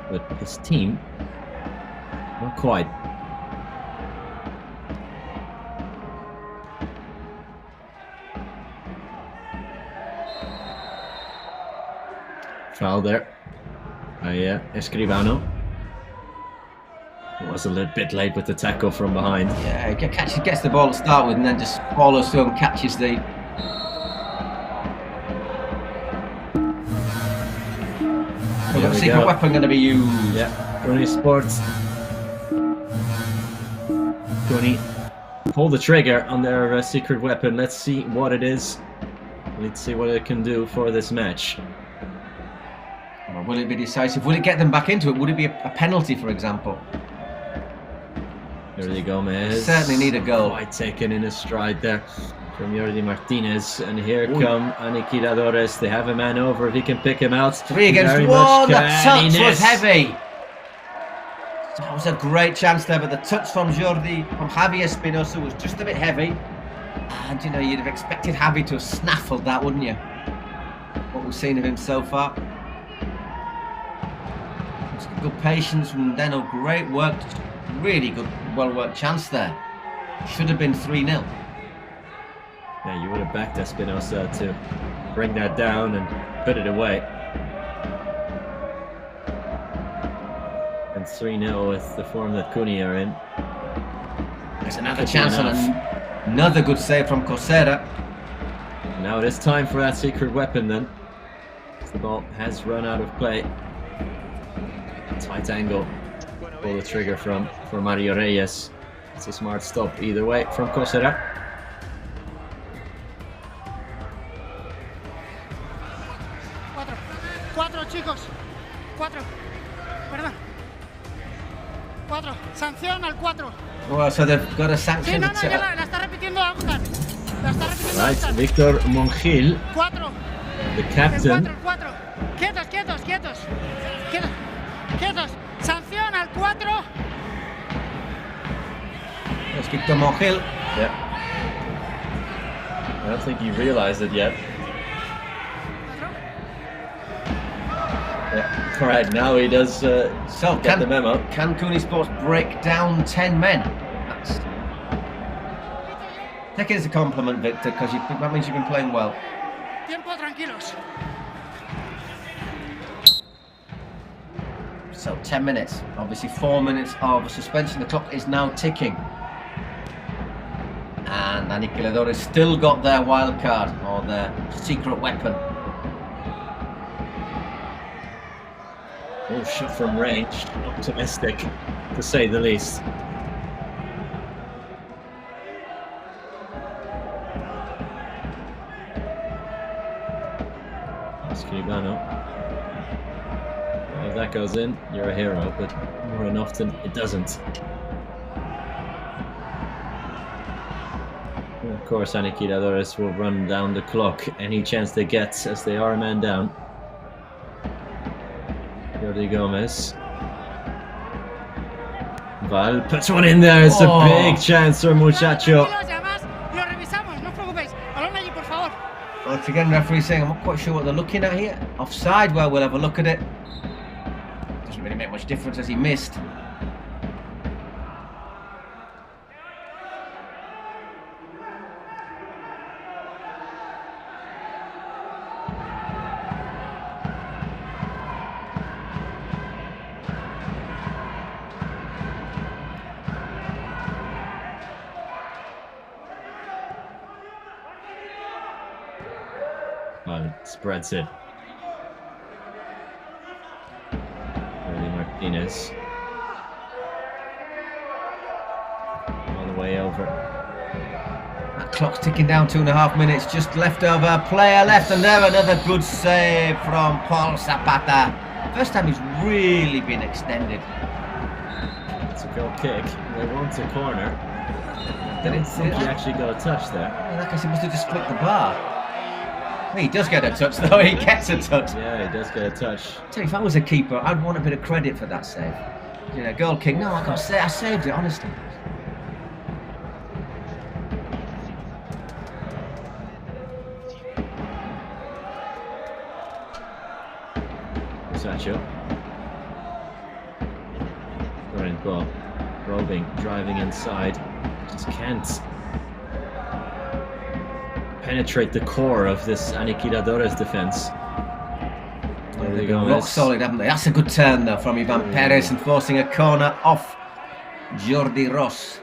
But his team, not quite. Foul there by Escribano. Was a little bit late with the tackle from behind. Yeah, he gets the ball to start with and then just follows through and catches the... Well, secret weapon going to be used. Yeah, Coney Sports. Coney, pull the trigger on their secret weapon. Let's see what it is. Let's see what it can do for this match. Well, will it be decisive? Will it get them back into it? Would it be a penalty, for example? Jordi Gomez. Certainly need a goal. Quite taken in a stride there from Jordi Martinez. And here come Aniquiladores. They have a man over if he can pick him out. 3 against 1. The touch was heavy. That was a great chance there, but the touch from Javier Espinosa was just a bit heavy. And, you know, you'd have expected Javi to have snaffled that, wouldn't you? What we've seen of him so far. Good patience from Deno. Great work. Really good, well-worked chance there. Should have been 3-0. Yeah, you would have backed Espinosa to bring that down and put it away. And 3-0 with the form that Cunha are in. There's another chance and another good save from Cocera. Now it is time for that secret weapon then. The ball has run out of play. Tight angle. Pull the trigger from Mario Reyes. It's a smart stop either way from Cocera. Cuatro, chicos. 4. Perdón. 4. Sanción al 4. Well, so they've got a sanction. Sí, no, ya la está repitiendo Agustín. La está repitiendo Right, Víctor Monjil. 4. The captain. El 4. Quietos. Sanción al 4. Let's kick to Monjil. Yeah. I don't think he realized it yet. Yeah. All right, now he does get the memo. Can Coney Sports break down 10 men? Take it as a compliment, Victor, because that means you've been playing well. Tiempo, tranquilos. So 10 minutes, obviously 4 minutes of suspension. The clock is now ticking. And Aniquiladores still got their wild card, or their secret weapon. Oh, shot from range. Optimistic, to say the least. Escribano. If that goes in, you're a hero, but more than often it doesn't. And of course, Aniquiladores will run down the clock any chance they get, as they are a man down. Jordi Gomez. Val puts one in there. It's a big chance for Muchacho. Once again, referee saying, I'm not quite sure what they're looking at here. Offside, well, we'll have a look at it. Doesn't really make much difference as he missed. Spreads it. Early Martinez. All the way over. That clock's ticking down, 2.5 minutes. Just left over. Player left, and there another good save from Paul Zapata. First time he's really been extended. It's a goal kick. They want a corner. I don't think he actually got a touch there. I guess he must have just flicked the bar. He does get a touch, though. He gets a touch. Yeah, he does get a touch. Tell you, if I was a keeper, I'd want a bit of credit for that save. You know, goal kick. No, I saved it, honestly. Muchacho. Brilliant ball. Probing, driving inside. Just can't penetrate the core of this Aniquiladores defense. There they go. Rock solid, haven't they? That's a good turn though from Ivan Perez, and forcing a corner off Jordi Ross.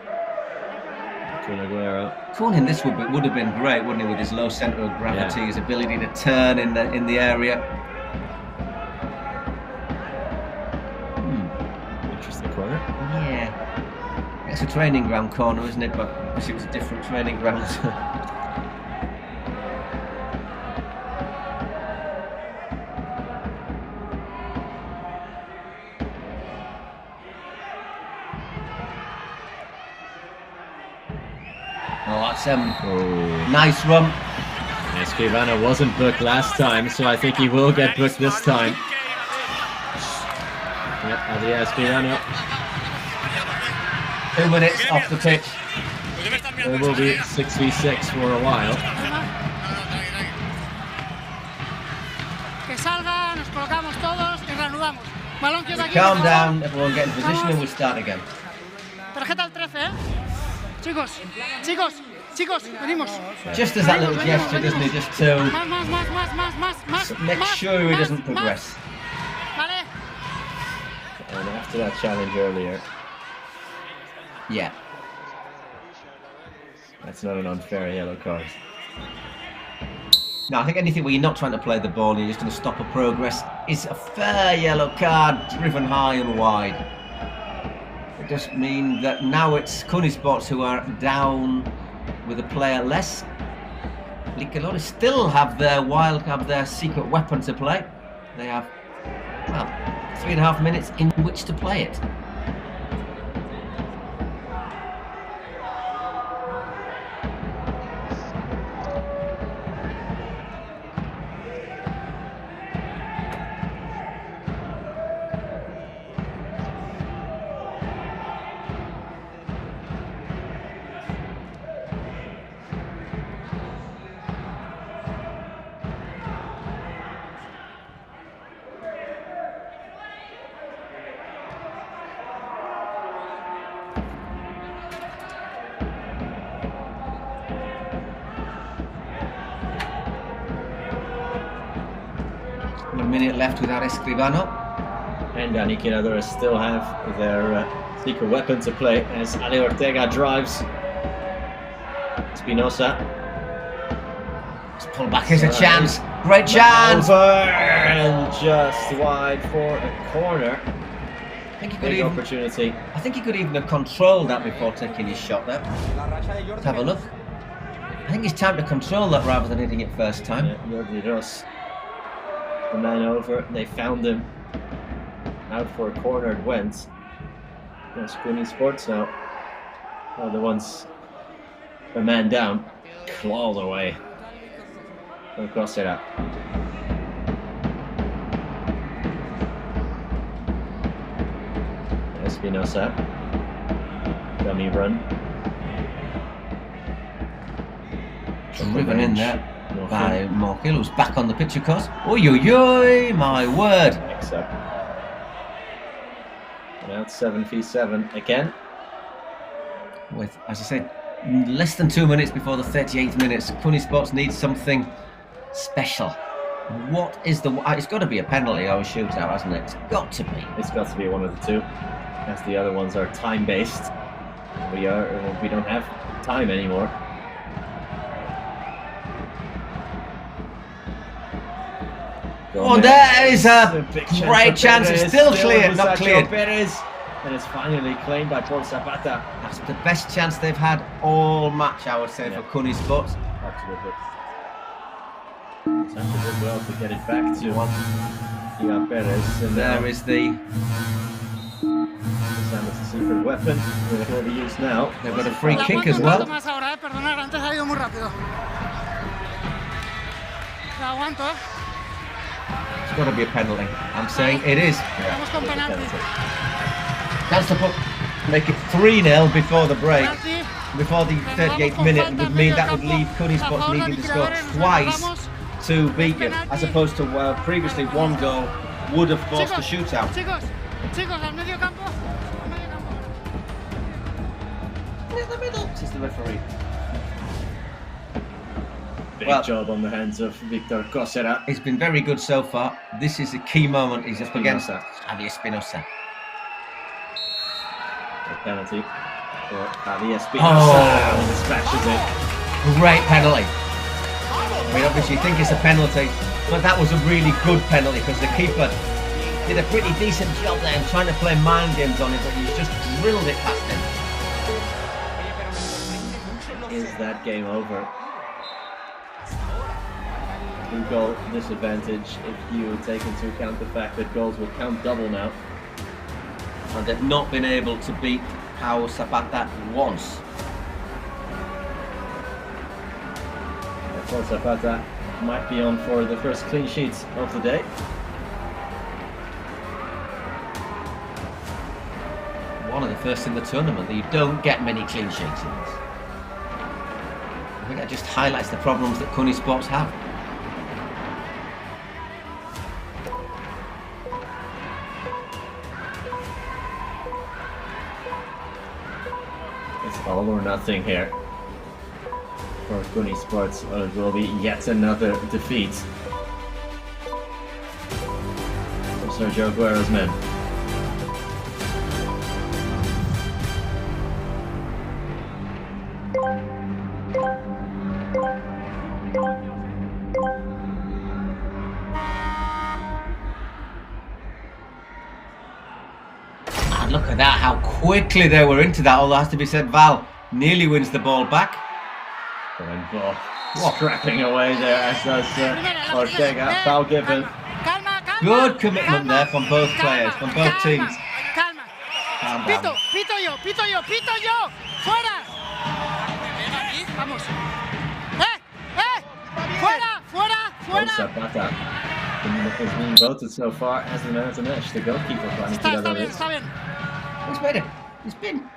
Corning this would have been great, wouldn't it, with his low centre of gravity, his ability to turn in the area. Interesting corner. Yeah. It's a training ground corner, isn't it? But it was a different training ground. Nice run. Escribano wasn't booked last time, so I think he will get booked this time. Yep, Adrián Escribano. 2 minutes off the pitch. There will be 6v6 for a while. Que salga, nos colocamos todos y reanudamos. Balón quieto aquí. Calm down, everyone get in position and we'll start again. Tarjeta al 13, Chicos, venimos. Just as that little gesture, doesn't he? Just to make sure he doesn't progress. Vale. And after that challenge earlier. Yeah. That's not an unfair yellow card. No, I think anything where you're not trying to play the ball and you're just going to stop a progress is a fair yellow card, driven high and wide. It does mean that now it's Kunisports who are down with a player less. Aniquiladores still have their secret weapon to play. They have, well, 3.5 minutes in which to play it. A minute left without Escribano. and Dani Quinadora still have their secret weapon to play as Ale Ortega drives. Espinosa. Pull back, here's a chance. Great chance. And just wide for a corner. I think he could even have controlled that before taking his shot there. Let's have a look. I think it's time to control that rather than hitting it first time. Jordi Ross, the man over. They found him out for a corner. It went. That's Queenie Sports now. Oh, the ones a man down, clawed away. Cross it up. Espinosa, dummy run. Driven in there by Morkill, who's back on the pitch, of course. Oi, oi, oi, my word. Mix up. And out 7v7 again. With, as I said, less than 2 minutes before the 38th minute, Queenie Sports needs something special. What is the... It's got to be a penalty or a shootout, hasn't it? It's got to be. It's got to be one of the two, as the other ones are time-based. We don't have time anymore. Oh, there is a great chance. It's still clear, not cleared. And it's finally claimed by Paul Zapata. That's the best chance they've had all match, I would say, for Queenie Sports. Absolutely. Zapata did well to get it back to Ian Perez. And there is the... Sam's secret weapon. It will be used now. They've got a free kick as well. It's got to be a penalty. I'm saying it is. That's to make it 3-0 before the break, before the 38th minute, and would mean that would leave Queenie Sports needing to score twice to beat you, as opposed to previously one goal would have forced a shootout. In the middle, says the referee. Big job on the hands of Victor Cosera. He's been very good so far. This is a key moment. He's up against Javier Espinosa. A penalty for Javier Espinosa. Dispatches it. Great penalty. I mean, obviously you think it's a penalty, but that was a really good penalty because the keeper did a pretty decent job there and trying to play mind games on it, but he's just drilled it past him. Is that game over? 2-goal disadvantage if you take into account the fact that goals will count double now. And they've not been able to beat Pau Zapata once. Paul Zapata might be on for the first clean sheets of the day. One of the first in the tournament that you don't get many clean sheets in this. I think that just highlights the problems that Queenie Sports have. It's all or nothing here for Queenie Sports, or it will be yet another defeat for Sergio Aguero's men. And look at that, how quickly they were into that, although it has to be said, Val nearly wins the ball back. Scrapping away there as does Ortega. Foul given. Good commitment there from both players, from both teams. Calm down. Pito yo, fuera. Vamos. Fuera. Zapata has been voted so far as the man of the match. The goalkeeper planning together this. He's been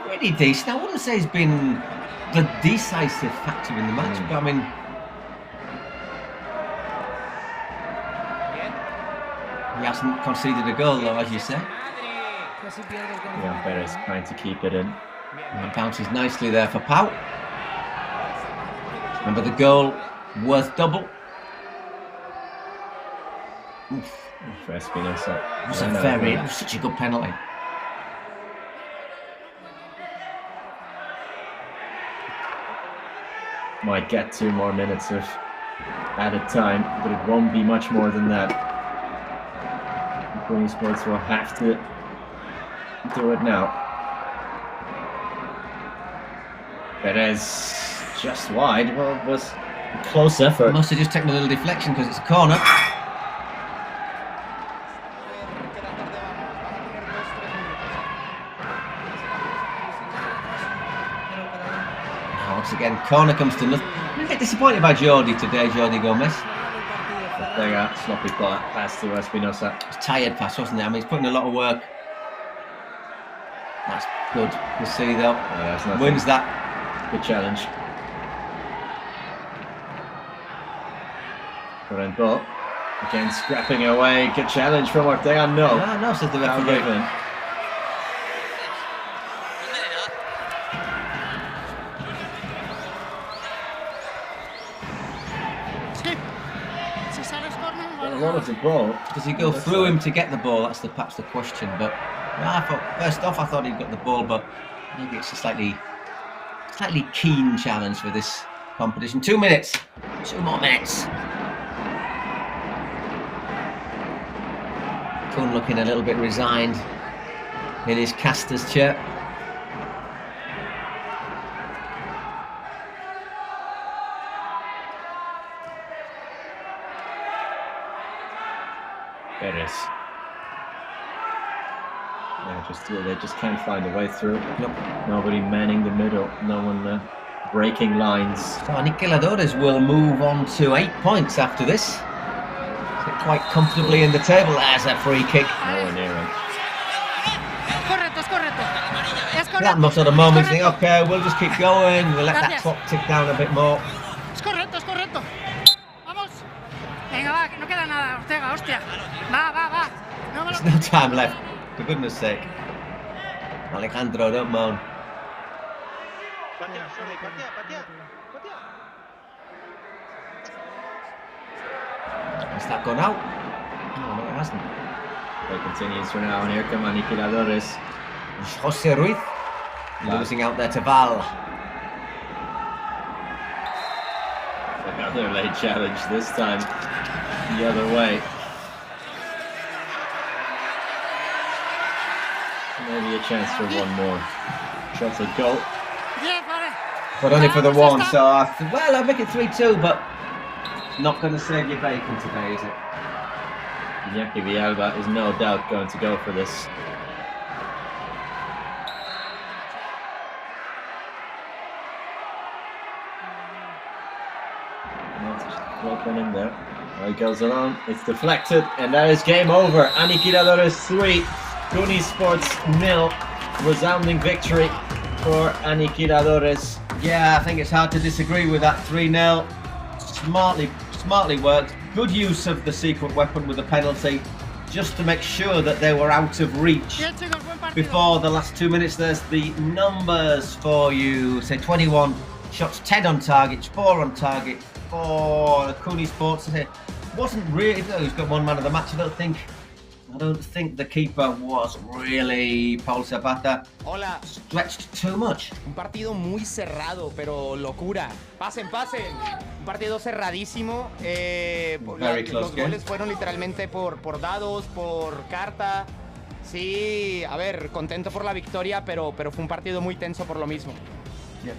pretty decent. I wouldn't say he's been the decisive factor in the match, but I mean, he hasn't conceded a goal though, as you say. Yeah, Perez trying to keep it in. And bounces nicely there for Pau. Remember the goal worth double. Oof. For Espinosa. It was such a good penalty. Might get 2 more minutes of added time, but it won't be much more than that. Queen Sports will have to do it now. Perez just wide. Well, it was a close effort. Must have just taken a little deflection because it's a corner. Once again, corner comes to nothing. I'm a bit disappointed by Jordi today, Jordi Gomez. There you go, sloppy pass to Espinosa. It's a tired pass, wasn't it? I mean, he's putting a lot of work. That's good to see, though. Yeah, wins that. Good challenge. Corrento again scrapping away. Good challenge from Ortega. No, says the referee. Wanted the ball. Does he go through him to get the ball? That's perhaps the question. But I thought he'd got the ball, but maybe it's a slightly keen challenge for this competition. 2 minutes. 2 more minutes. Kuhn looking a little bit resigned in his caster's chair. Perez. They just can't find a way through. Nope. Nobody manning the middle. No one breaking lines. So Aniquiladores will move on to 8 points after this. Quite comfortably in the table. There's a free kick. Nowhere near him. That sort of moment, think, okay, we'll just keep going. We'll let that clock tick down a bit more. Es correcto. Vamos. Venga, va, que no queda nada, Ortega, hostia. Va. There's no time left, for goodness sake. Alejandro, don't moan. Has that gone out? No, it hasn't. It continues for now, and here come Aniquiladores. Jose Ruiz losing out there to Val. Another late challenge, this time the other way. Maybe a chance for one more. Shot a goal. But only for the one, so well, I'll make it 3-2, but not going to save your bacon today, is it? Iñaki Villalba is no doubt going to go for this. Welcome in there. Now he goes along. It's deflected, and that is game over. Aniquiladores 3, Kuni Sports 0. Resounding victory for Aniquiladores. Yeah, I think it's hard to disagree with that 3-0. Smartly worked. Good use of the secret weapon with the penalty, just to make sure that they were out of reach before the last 2 minutes. There's the numbers for you. Say 21 shots, 10 on target, 4 on target for Kuni Sports. Wasn't really. He's got one man of the match. I don't think the keeper was really Paul Zapata. Hola. Stretched too much. Un partido muy cerrado, pero locura. Pasen. Un partido cerradísimo. Los goles fueron literalmente por dados, por carta. Sí, a ver, contento por la victoria, pero fue un partido muy tenso por lo mismo. Yeah.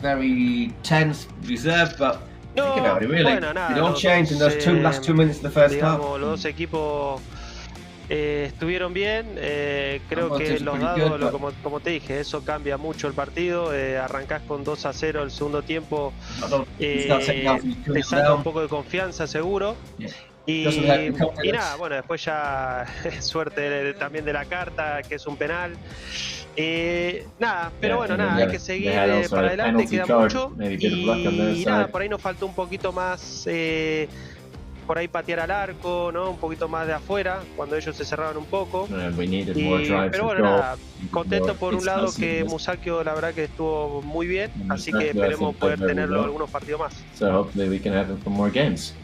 Very tense, reserved, but no, think about it, really. Bueno, nada, it all changed in those last 2 minutes of the first half. Los dos equipos estuvieron bien. Creo que los dados, como te dije, eso cambia mucho el partido. Arrancás con 2-0 el segundo tiempo. Te saca un poco de confianza, seguro. Y nada, bueno, después ya suerte también de la carta, que es un penal. Nada, pero bueno, nada, hay que seguir para adelante, queda mucho. Y nada, por ahí nos faltó un poquito más, por ahí patear al arco, ¿no? Un poquito más de afuera, cuando ellos se cerraron un poco. Pero bueno, nada, contento por un lado que Musacchio la verdad que estuvo muy bien, así que esperemos poder tenerlo algunos partidos más. So hopefully we can have him for more games.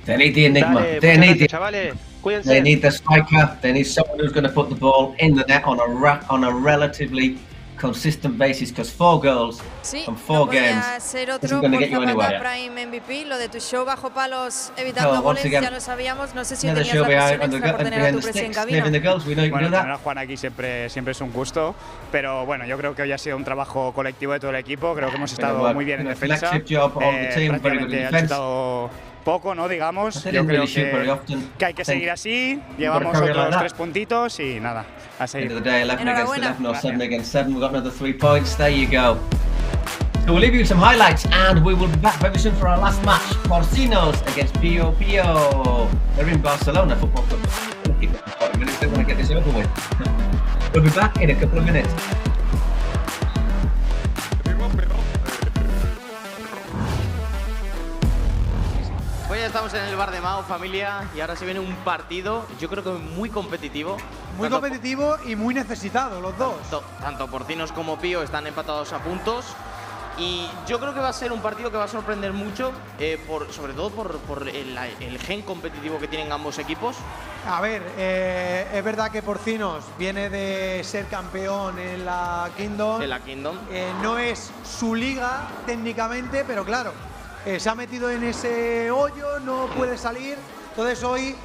They need the enigma. Dale, They muchas need gracias, chavales. Cuídense. They need the striker. They need someone who's going to put the ball in the net on a relatively consistent basis, because 4 goals from 4 games ser isn't otro going to por get you Zapata anywhere. Prime MVP. Lo de tu show bajo palos evitando Well, once goles again, ya lo sabíamos. No sé si another tenías show la behind presión extra por tener a tu the presi en sticks, cabina. saving the goals. We know you can Bueno, do that. tener a Juan aquí siempre es un gusto, pero bueno, yo creo que hoy ha sido un trabajo colectivo de todo el equipo. Creo que hemos estado muy bien en defensa. Prácticamente ha chutado poco, ¿no? Digamos. Yo creo que hay que seguir así. Llevamos otros 3 puntitos y nada, a seguir. End of the day, 11 against 11 or 7 against 7. We've got another 3 points. There you go. So we'll leave you with some highlights, and we will be back very soon for our last match. Porcinos against Pio Pio. They're in Barcelona Football Club. We'll keep it for 40 minutes. They want to get this over with. We'll be back in a couple of minutes. Pues ya estamos en el bar de Mao, familia, y ahora se viene un partido, yo creo que muy competitivo. Muy competitivo y muy necesitado, los dos. Tanto Porcinos como Pío están empatados a puntos. Y yo creo que va a ser un partido que va a sorprender mucho, sobre todo por el gen competitivo que tienen ambos equipos. A ver, es verdad que Porcinos viene de ser campeón en la Kingdom. No es su liga técnicamente, pero claro, se ha metido en ese hoyo, no puede salir. Entonces hoy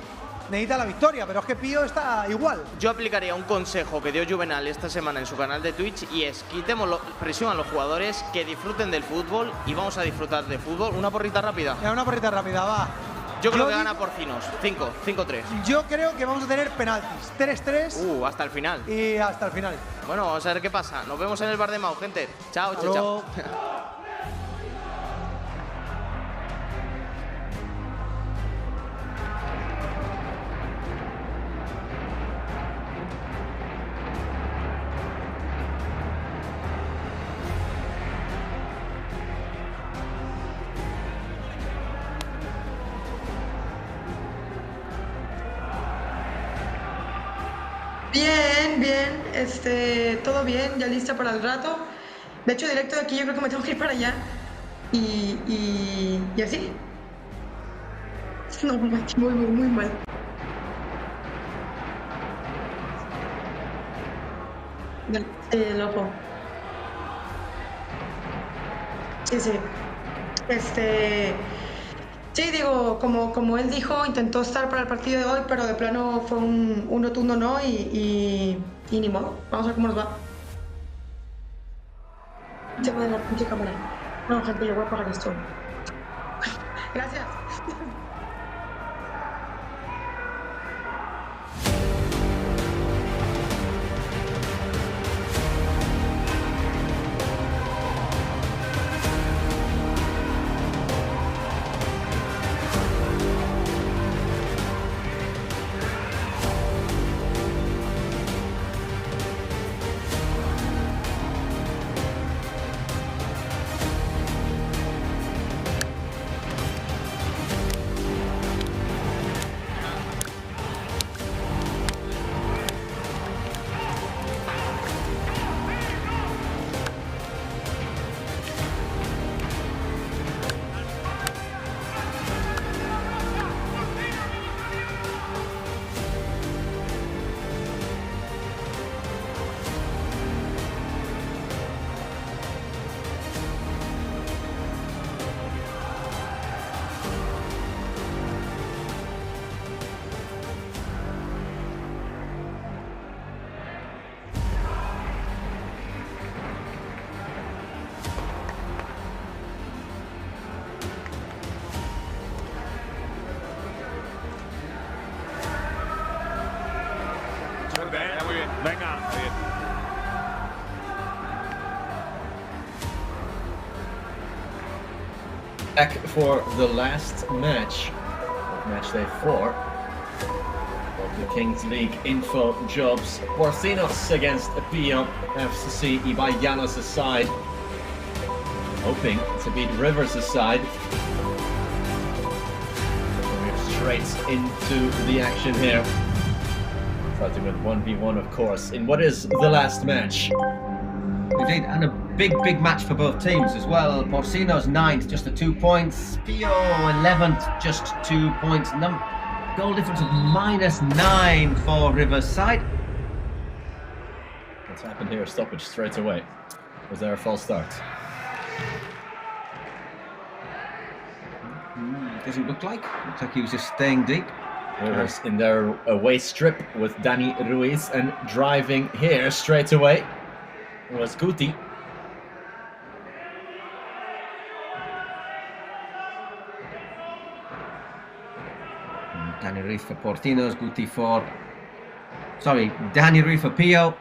necesita la victoria, pero es que Pío está igual. Yo aplicaría un consejo que dio Juvenal esta semana en su canal de Twitch, y es: quitemos presión a los jugadores, que disfruten del fútbol, y vamos a disfrutar de fútbol. Una porrita rápida. Una porrita rápida, va. Yo creo que gana Porcinos, 5-3. Yo creo que vamos a tener penaltis, 3-3. Hasta el final. Y hasta el final. Bueno, vamos a ver qué pasa. Nos vemos en el bar de Mao, gente. Chao, chao. Bien, todo bien, ya lista para el rato. De hecho, directo de aquí yo creo que me tengo que ir para allá. Y así. No, muy mal. El ojo. Sí. Sí, digo, como él dijo, intentó estar para el partido de hoy, pero de plano fue un rotundo no y ni modo. Vamos a ver cómo nos va. Se puede dar pinche cámara. No, gente, yo voy a apagar esto. Gracias. Muy bien. Venga. Back for the last match day 4 of the Kings League InfoJobs. Porcinos against Pio FCC, Ibai Llanos' side, hoping to beat Rivers' side. We're straight into the action here. Starting with 1v1, of course, in what is the last match. Indeed, and a big match for both teams as well. Porcino's 9th, just the 2 points. Pio 11th, just 2 points. Goal difference of -9 for Riverside. What's happened here? Stoppage straight away. Was there a false start? Doesn't look like. Looks like he was just staying deep. Rivers in their away strip with Dani Ruiz, and driving here straight away was Guti. Dani Ruiz for Portinos, Guti for... Sorry, Dani Ruiz for Pio.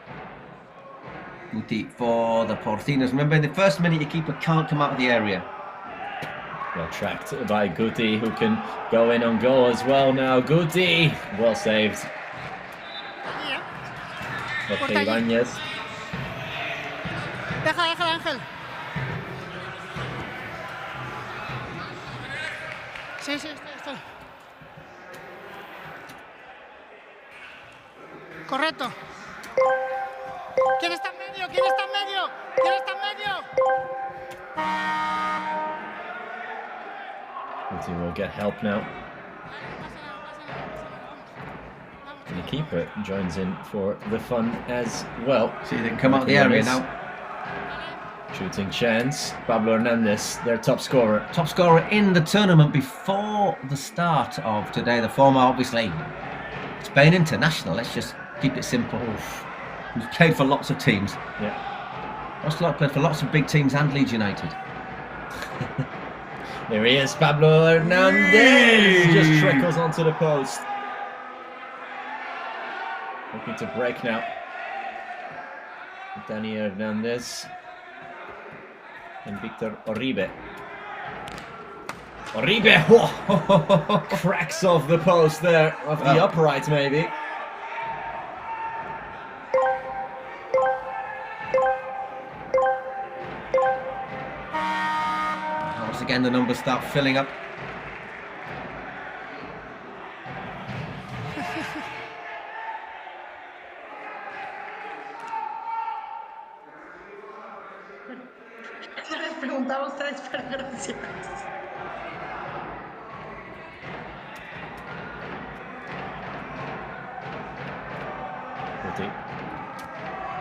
Guti for the Portinos. Remember, in the first minute, your keeper can't come out of the area. Well tracked by Guti, who can go in on goal as well now. Guti, well saved. Okay, Ibañez. Déjala, Ángel. Sí, está. Correcto. ¿Quién está en medio? Guti will get help now. And the keeper joins in for the fun as well. See, they can come out of the area now. Shooting chance. Pablo Hernandez, their top scorer. Top scorer in the tournament before the start of today. The former, obviously, Spain international. Let's just keep it simple. He's played for lots of teams. Yeah. Played for lots of big teams and Leeds United. There he is, Pablo Hernandez. Just trickles onto the post. Looking to break now. Dani Hernandez and Victor Uribe. Uribe! Whoa. Cracks off the post there, off the upright maybe. Once again, the numbers start filling up. Les preguntaba a ustedes, pero gracias.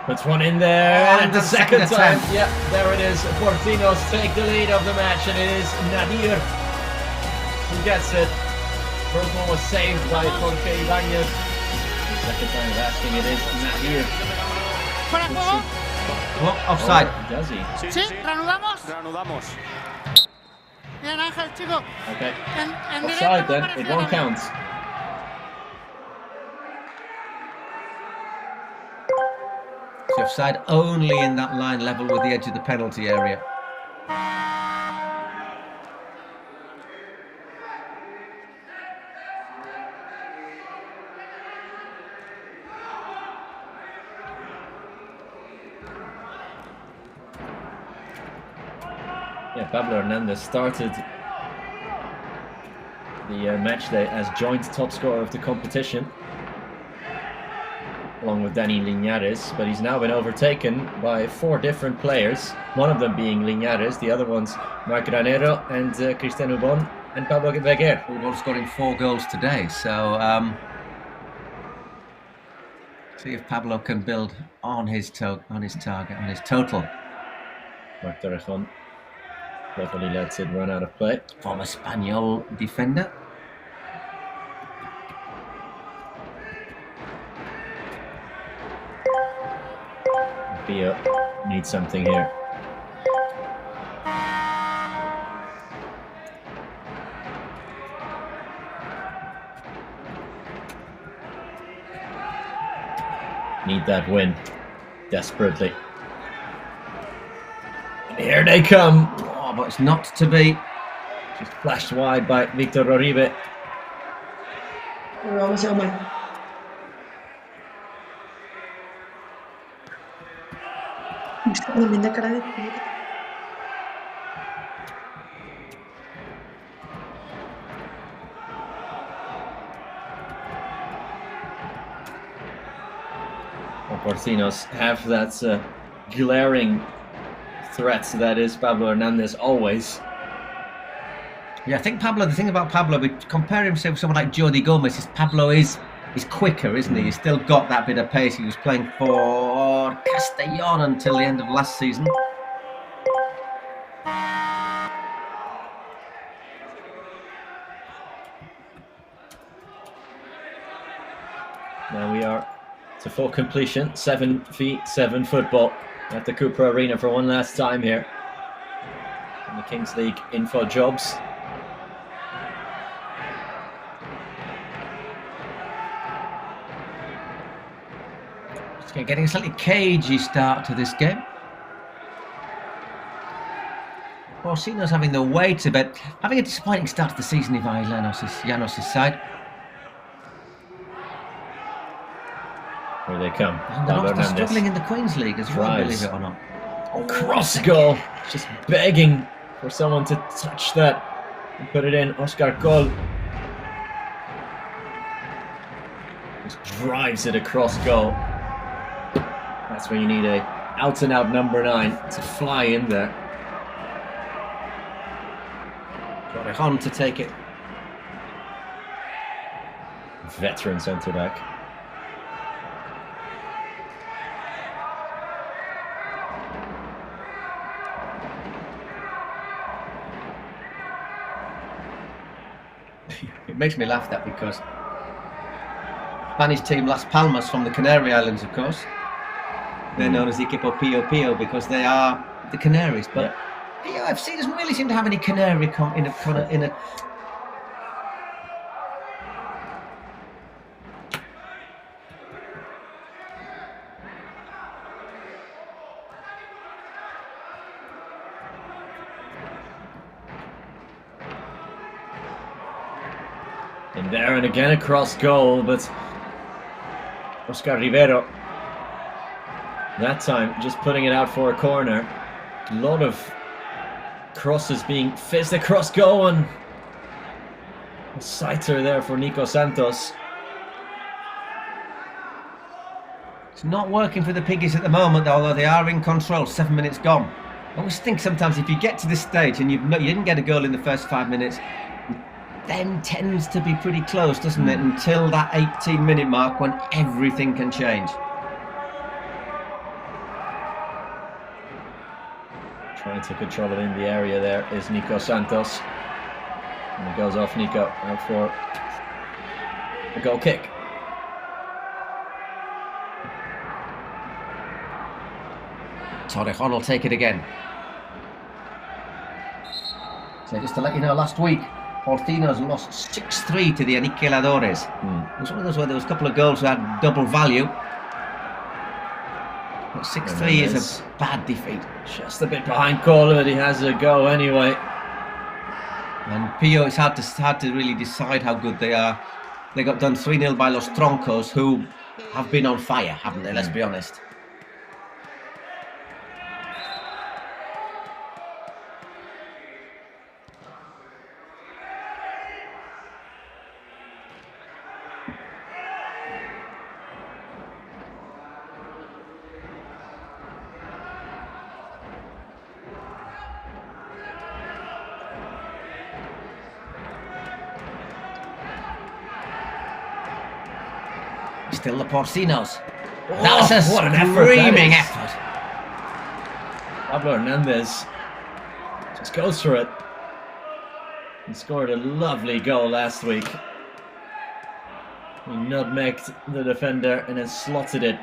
Puts one in there, and the second time. Yeah, there it is. Portinos take the lead of the match, and it is Nadir who gets it. First one was saved by Jorge Ibañez. The second time of asking, it is Nadir. ¿Fuera de juego? Oh, offside. Oh, does he? ¿Sí? ¿Reanudamos? Reanudamos. Bien, Ángel, chico. Okay. En Offside directo then, it won't count. So offside only in that line level with the edge of the penalty area. Yeah, Pablo Hernandez started the match day as joint top scorer of the competition, along with Dani Linares, but he's now been overtaken by 4 different players, one of them being Linares, the other one's Marc Granero and Cristian Ubon and Pablo Beguer. Ubon scoring 4 goals today, so see if Pablo can build on his target, on his total. Marc Torrejón definitely lets it run out of play. Former Spaniel defender. Pio needs something here. Need that win desperately. And here they come. Oh, but it's not to be. Just flashed wide by Victor Uribe. Vamos a mal. Tremenda cara de puta. Porcinos have that glaring threat that is Pablo Hernandez always. Yeah, I think Pablo, the thing about Pablo, we compare himself to someone like Jordi Gomez, is Pablo is quicker, isn't he? He's still got that bit of pace. He was playing for Castellón until the end of last season. Now we are to full completion, 7v7 football at the Cupra Arena for one last time here in the Kings League InfoJobs. Getting a slightly cagey start to this game. Orsino's having the weight a bit, having a disappointing start to the season if I Llanos' side. Here they come. And they're struggling in the Queen's League as well, believe it or not. Oh, cross goal. Just begging for someone to touch that and put it in. Oscar Col just drives it across goal. That's where you need a out-and-out number 9 to fly in there. Torrejon to take it. Veteran centre-back. It makes me laugh that because Spanish team Las Palmas from the Canary Islands, of course. They're known as the Equipo Pio Pio because they are the Canaries. But POFC doesn't really seem to have any Canary in a. And there and again across goal, but Oscar Rivero that time just putting it out for a corner. A lot of crosses being fizzed across goal, and a sighter there for Nico Santos. It's not working for the Piggies at the moment, although they are in control. 7 minutes gone. I always think sometimes if you get to this stage and you didn't get a goal in the first 5 minutes, then tends to be pretty close, doesn't it? Until that 18-minute mark when everything can change. Trying to control it in the area there is Nico Santos. And it goes off Nico, out for a goal kick. Torrejon will take it again. So just to let you know, last week, Porcinos lost 6-3 to the Aniquiladores. It was one of those where there was a couple of goals that had double value. But 6-3 is a bad defeat. Just a bit behind Cole, but he has a go anyway. And Pio, it's hard to really decide how good they are. They got done 3-0 by Los Troncos, who have been on fire, haven't they? Let's be honest. Still the Porcinos. That's a screaming effort. Pablo Hernandez just goes for it. He scored a lovely goal last week. He nutmegged the defender and then slotted it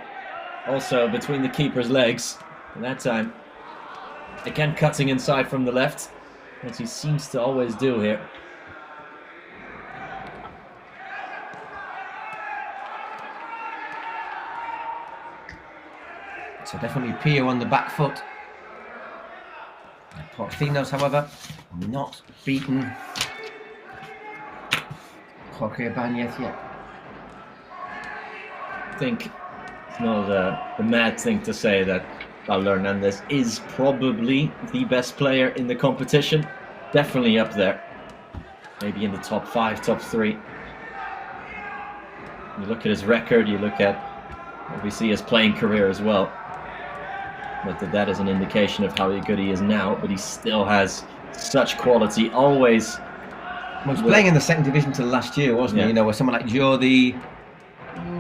also between the keeper's legs. And that time, again cutting inside from the left, as he seems to always do here. So definitely Pio on the back foot. Porcinos, however, not beaten Jorge Ibanez yet. I think it's not the mad thing to say that Pablo Hernandez is probably the best player in the competition. Definitely up there. Maybe in the top 5, top 3. You look at his record, you look at what we see his playing career as well. Not that that is an indication of how good he is now, but he still has such quality. Always. He was playing in the second division till last year, wasn't he? You know, where someone like Jody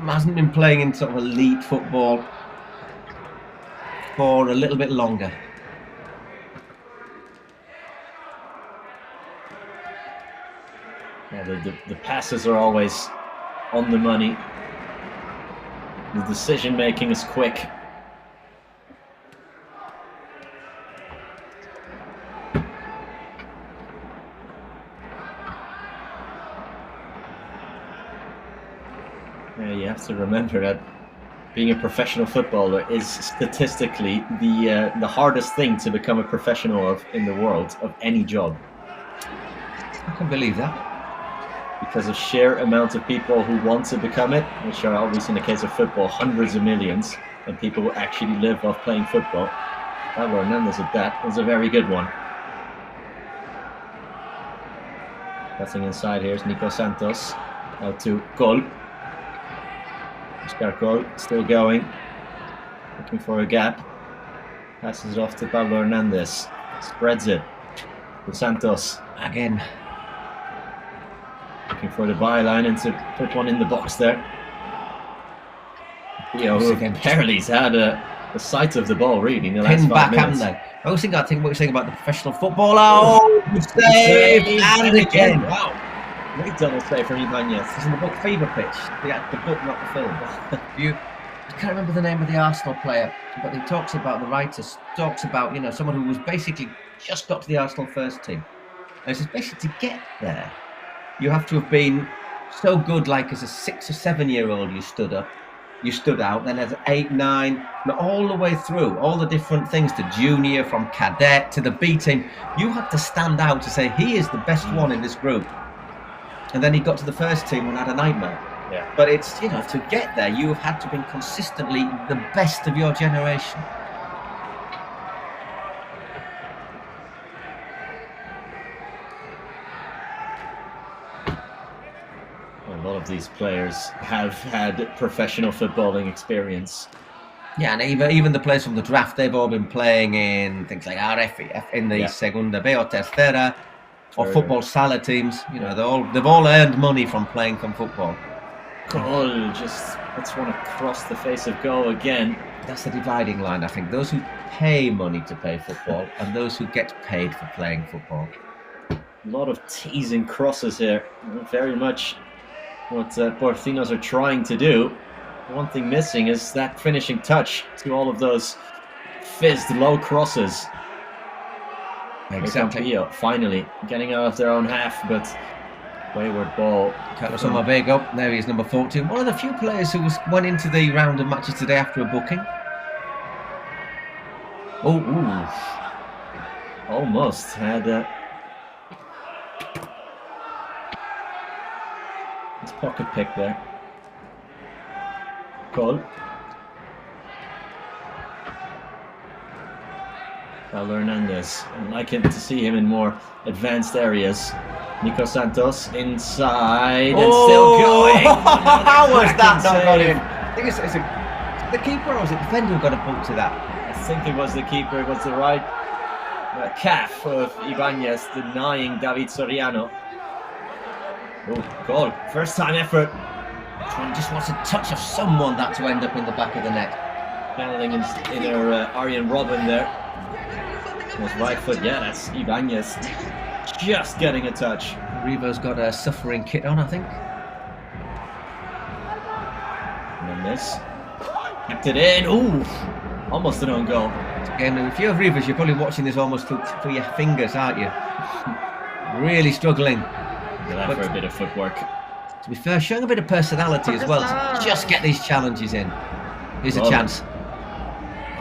hasn't been playing in sort of elite football for a little bit longer. Yeah, the passes are always on the money. The decision making is quick. Yeah, you have to remember that being a professional footballer is statistically the hardest thing to become a professional of in the world, of any job. I can believe that. Because of sheer amount of people who want to become it, which are obviously in the case of football, hundreds of millions, and people who actually live off playing football. Pablo Hernandez at that was a very good one. Passing inside here is Nico Santos. Out to Col. Oscar Col still going. Looking for a gap. Passes it off to Pablo Hernandez. Spreads it to Santos. Again. Looking for the byline and to put one in the box there. Theo, who apparently's had a sight of the ball really in the last 5 back, minutes. haven't they? I always think what you're saying about the professional footballer. Oh, good save! And again. Wow. Great double save from Ibanez. It's in the book Fever Pitch. The book, not the film. I can't remember the name of the Arsenal player, but he talks about, the writer talks about, you know, someone who was basically just got to the Arsenal first team. And he says basically to get there, you have to have been so good, like as a 6 or 7 year old, you stood out, then as an 8, 9, all the way through, all the different things to junior, from cadet to the B team. You had to stand out to say, he is the best one in this group. And then he got to the first team and had a nightmare. Yeah. But it's, you know, to get there, you have had to be consistently the best of your generation. A lot of these players have had professional footballing experience. Yeah, and even the players from the draft, they've all been playing in things like RF, in the Segunda B or Tercera, or football sala teams. You know, they've all earned money from playing from football. Goal, just let's want to cross the face of goal again. That's the dividing line, I think. Those who pay money to play football and those who get paid for playing football. A lot of teasing crosses here. Very much what Porcinos are trying to do. One thing missing is that finishing touch to all of those fizzed low crosses. Exactly. Finally getting out of their own half, but wayward ball. Carlos Omabego, there he is, number 14. One of the few players who went into the round of matches today after a booking. Oh, ooh. Almost had his pocket pick there. Cole. Pablo Hernandez. I'd like him to see him in more advanced areas. Nico Santos inside and still going. How was that not got in? I think it's the keeper, or was it the defender who got a boot to that? I think it was the keeper. It was the right calf of Ibanez denying David Soriano. Oh, goal. First time effort. Just wants a touch of someone that to end up in the back of the net. Channeling inner Arjen Robben there. Was right foot, yeah, that's Ibanez. Just getting a touch. Rivo's got a suffering kit on, I think. And then this. Kept it in. Ooh! Almost an own goal. Again, if you're Rivas, you're probably watching this almost through your fingers, aren't you? Really struggling. You'll have for a bit of footwork. To be fair, showing a bit of personality as well to just get these challenges in. Here's a chance.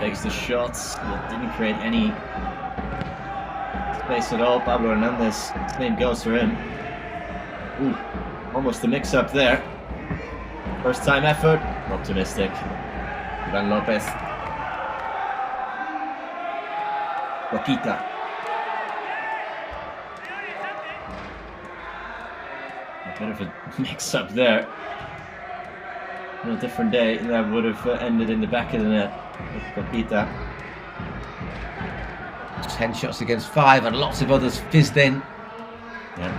Takes the shots. Didn't create any space at all. Pablo Hernandez, same goes for him. Ooh, almost a mix-up there. First time effort. Optimistic. Ivan Lopez. Joquita. A bit of a mix-up there. On a different day, that would have ended in the back of the net with Joquita. 10 shots against 5 and lots of others fizzed in. Yeah.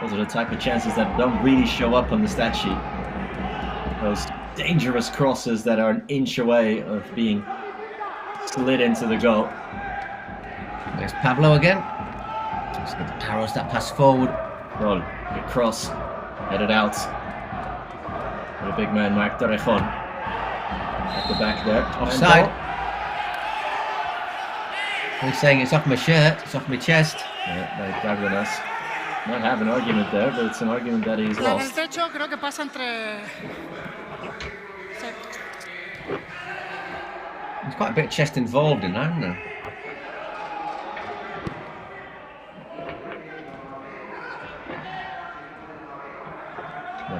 Those are the type of chances that don't really show up on the stat sheet. Those dangerous crosses that are an inch away of being slid into the goal. There's Pablo again. Just arrows that pass forward. Well, good cross. Headed out. The big man, Marc Torrejon. At the back there. Offside. He's saying it's off my shirt, it's off my chest. Yeah, like Cardenas. Might have an argument there, but it's an argument that he's La del lost. techo creo que pasa entre... Sí. There's quite a bit of chest involved in that, isn't there?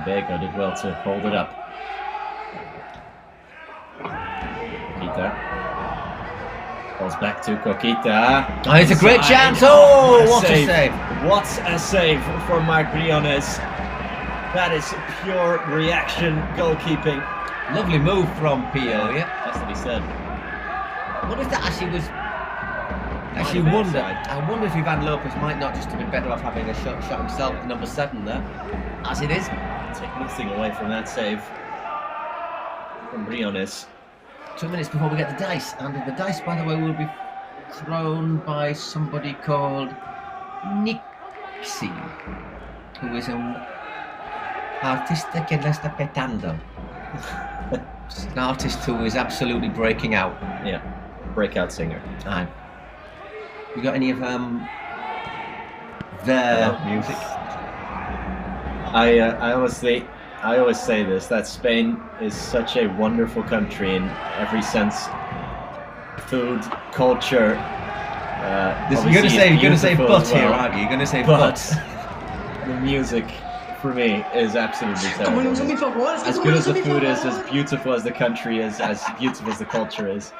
Vega did well to hold it up. Coquita. Falls back to Coquita. Oh, it's a great chance. Oh, what a save. What a save for Marc Briones. That is pure reaction goalkeeping. Lovely move from Pio, yeah? That's what he said. What if that actually was... I wonder if Ivan Lopez might not just have been better off having a shot himself at number 7 there. As it is. Take nothing away from that save from Briones. 2 minutes before we get the dice, and the dice, by the way, will be thrown by somebody called Nixie, who is an artista que la está petando. An artist who is absolutely breaking out. Yeah, breakout singer. Aye. You got any of their music? I always say this, that Spain is such a wonderful country in every sense. Food, culture. You're going to say but here, aren't you? You're going to say but. The music, for me, is absolutely terrible. As good as the food is, as beautiful as the country is, as beautiful as the culture is,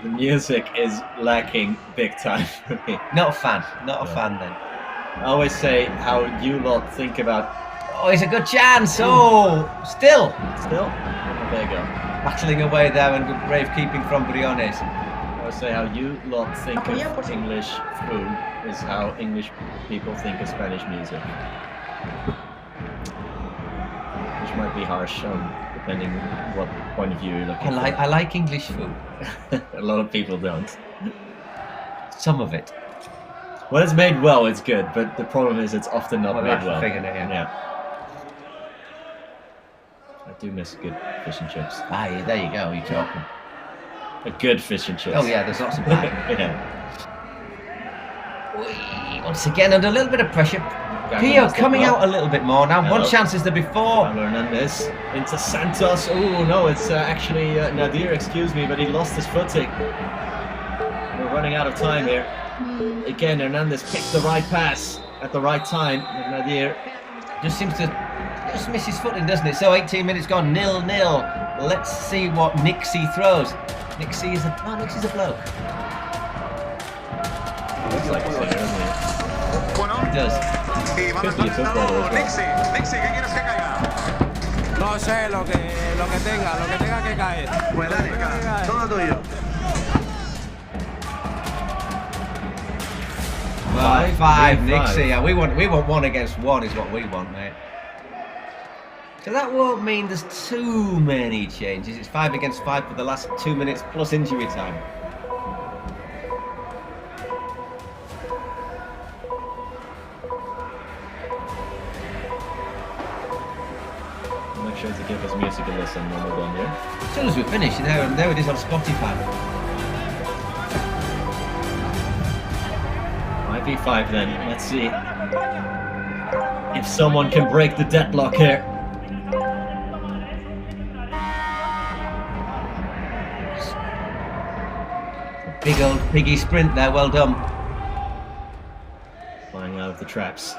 the music is lacking big time for me. Not a fan then. I always say how you lot think about. Oh, it's a good chance. Oh, still. There you go. Battling away there and good brave keeping from Briones. I would say how you lot think of English food is how English people think of Spanish music. Which might be harsh, depending what point of view you're looking at. I like English food. A lot of people don't. Some of it. When it's made well, it's good, but the problem is it's often not made well. Yeah. I do miss good fish and chips. Aye, there you go, you're talking. A good fish and chips. Oh yeah, there's lots of bad. Yeah. Once again, under a little bit of pressure. Pio coming out a little bit more now. One chance is there before. Pablo Hernandez into Santos. Oh no, it's actually Nadir, excuse me, but he lost his footing. We're running out of time here. Again, Hernandez picked the right pass at the right time. Nadir just seems to miss his footing, doesn't it? So 18 minutes gone, 0-0. Let's see what Nixie throws. Nixie's a bloke. Looks like a player, doesn't he? He does. Could be a footballer as well. Nixie, ¿qué quieres que caiga? No sé, lo que tenga que caer. Pues dale, todo tuyo. 5, Nixie. Yeah, we want 1 against 1 is what we want, mate. So that won't mean there's too many changes. It's 5 against 5 for the last 2 minutes plus injury time. Make sure to give his music a listen when we're done here. As soon as we finish, there it is on Spotify. Might be 5 then. Let's see if someone can break the deadlock here. Big old piggy sprint there, well done. Flying out of the traps.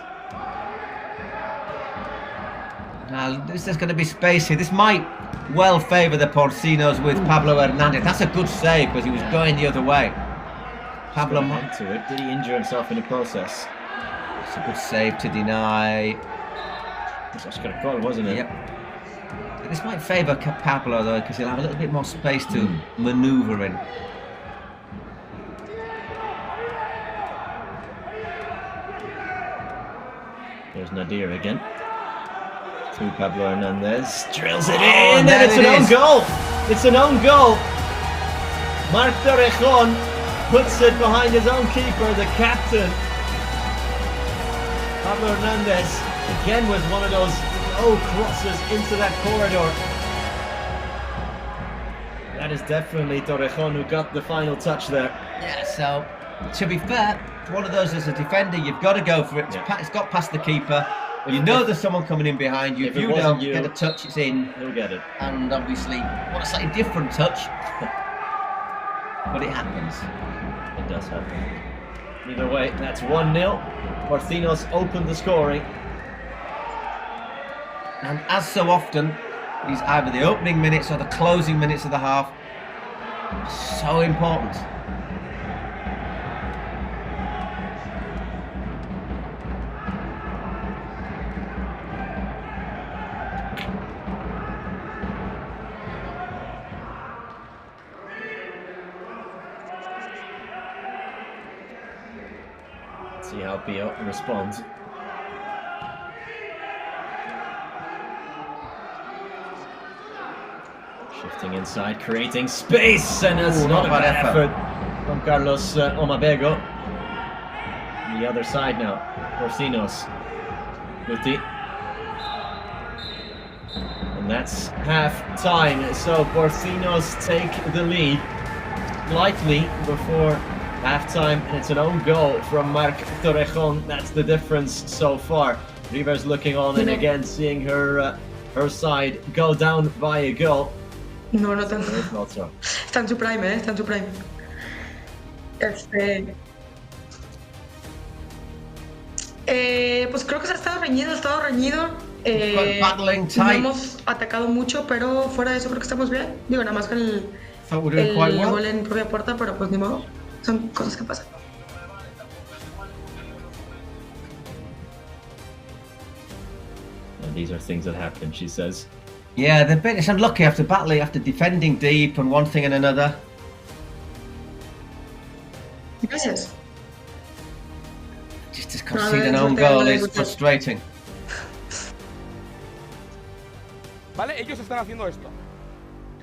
Now, there's going to be space here. This might well favour the Porcinos with Pablo Hernandez. That's a good save because he was going the other way. Pablo into it. Did he injure himself in the process? It's a good save to deny. That's got a goal, wasn't it? Yep. This might favour Pablo though because he'll have a little bit more space to manoeuvre in. Here's Nadir again. To Pablo Hernandez. Drills it in, and it's an own goal. It's an own goal. Marc Torrejon puts it behind his own keeper, the captain. Pablo Hernandez again with one of those low crosses into that corridor. That is definitely Torrejon who got the final touch there. Yeah, so to be fair, one of those as a defender, you've got to go for it. It's got past the keeper. You know there's someone coming in behind you. If you don't get a touch, it's in. You'll get it. And obviously, what a slightly different touch. But it happens. It does happen. Either way, that's 1-0. Porcinos opened the scoring. And as so often, is either the opening minutes or the closing minutes of the half. So important. Let's see how Pio responds. Shifting inside, creating space, and it's not a bad effort from Carlos Omabego. The other side now, Porcinos. Guti. And that's half time, so Porcinos take the lead lightly before half time, and it's an own goal from Marc Torrejon. That's the difference so far. Rivers looking on and again seeing her side go down by a goal. No tanto. Está en su prime, está en su prime. Pues creo que se ha estado reñido. No hemos atacado mucho, pero fuera de eso creo que estamos bien. Digo, nada más que el gol en propia puerta, pero pues ni modo. Son cosas que pasan. And these are things that happen, she says. Yeah, they've been unlucky after battling, after defending deep and one thing and another. Gracias. Just to concede an own goal is frustrating. Vale, ellos están haciendo esto.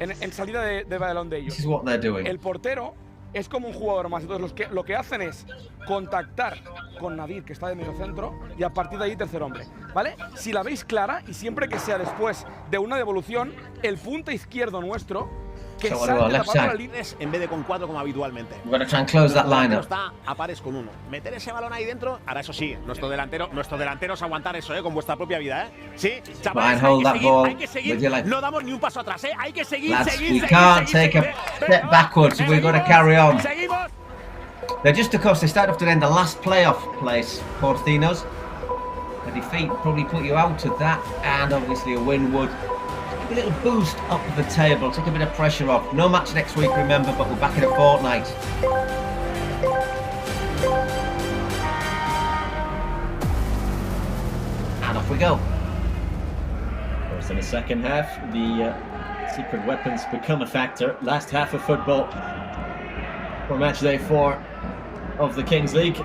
En salida de balón de ellos. This is what they're doing. El portero es como un jugador más. Entonces lo que hacen es contactar con Nadir, que está de medio centro, y a partir de ahí tercer hombre, ¿vale? Si la veis clara, y siempre que sea después de una devolución, el punta izquierdo nuestro, que salte tapando la línea en vez de con 4 como habitualmente. We're going to try and close that line up. Está a pares con 1. Meter ese balón ahí dentro, ahora eso sí, nuestros delanteros aguantar eso, con vuesta propia vida, Sí, chavales, hay que seguir, no damos ni un paso atrás, Hay que seguir, we can't take a step backwards, we've got to carry on. They're just, of course, they started off to end the last playoff place, Porcinos. A defeat probably put you out of that, and obviously a win would give a little boost up the table, take a bit of pressure off. No match next week, remember, but we're back in a fortnight. And off we go. Of course, in the second half, the secret weapons become a factor. Last half of football for match day 4 of the Kings League.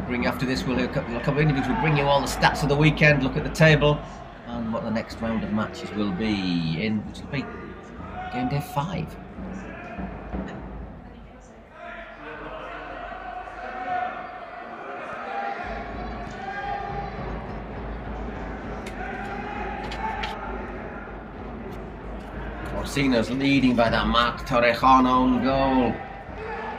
Bring after this, we'll look at a couple of interviews. We'll bring you all the stats of the weekend, look at the table, and what the next round of matches will be in, which will be game day 5. Porcinos leading by that Marc Torrejon own goal.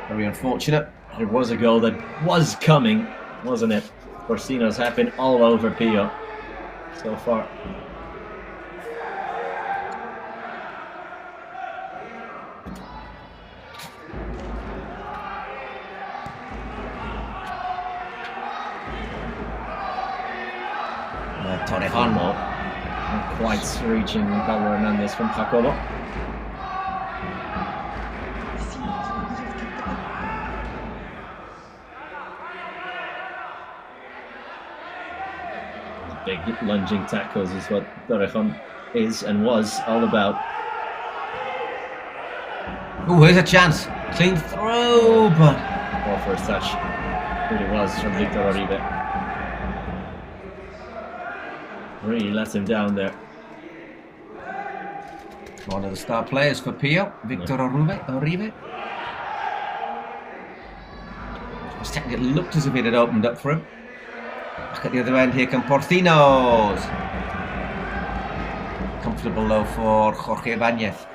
Very unfortunate. It was a goal that was coming, wasn't it? Porcinos have been all over Pio so far. Torrejon not quite reaching Pablo Hernandez from Jacobo. Big lunging tackles is what Torrejon is and was all about. Oh, here's a chance. Clean throw, but ball first touch. Really was from Victor Uribe. Really lets him down there. One of the star players for Pio, Victor Uribe. It looked as if it had opened up for him. Back at the other end, here come Porcinos. Comfortable low for Jorge Ibanez.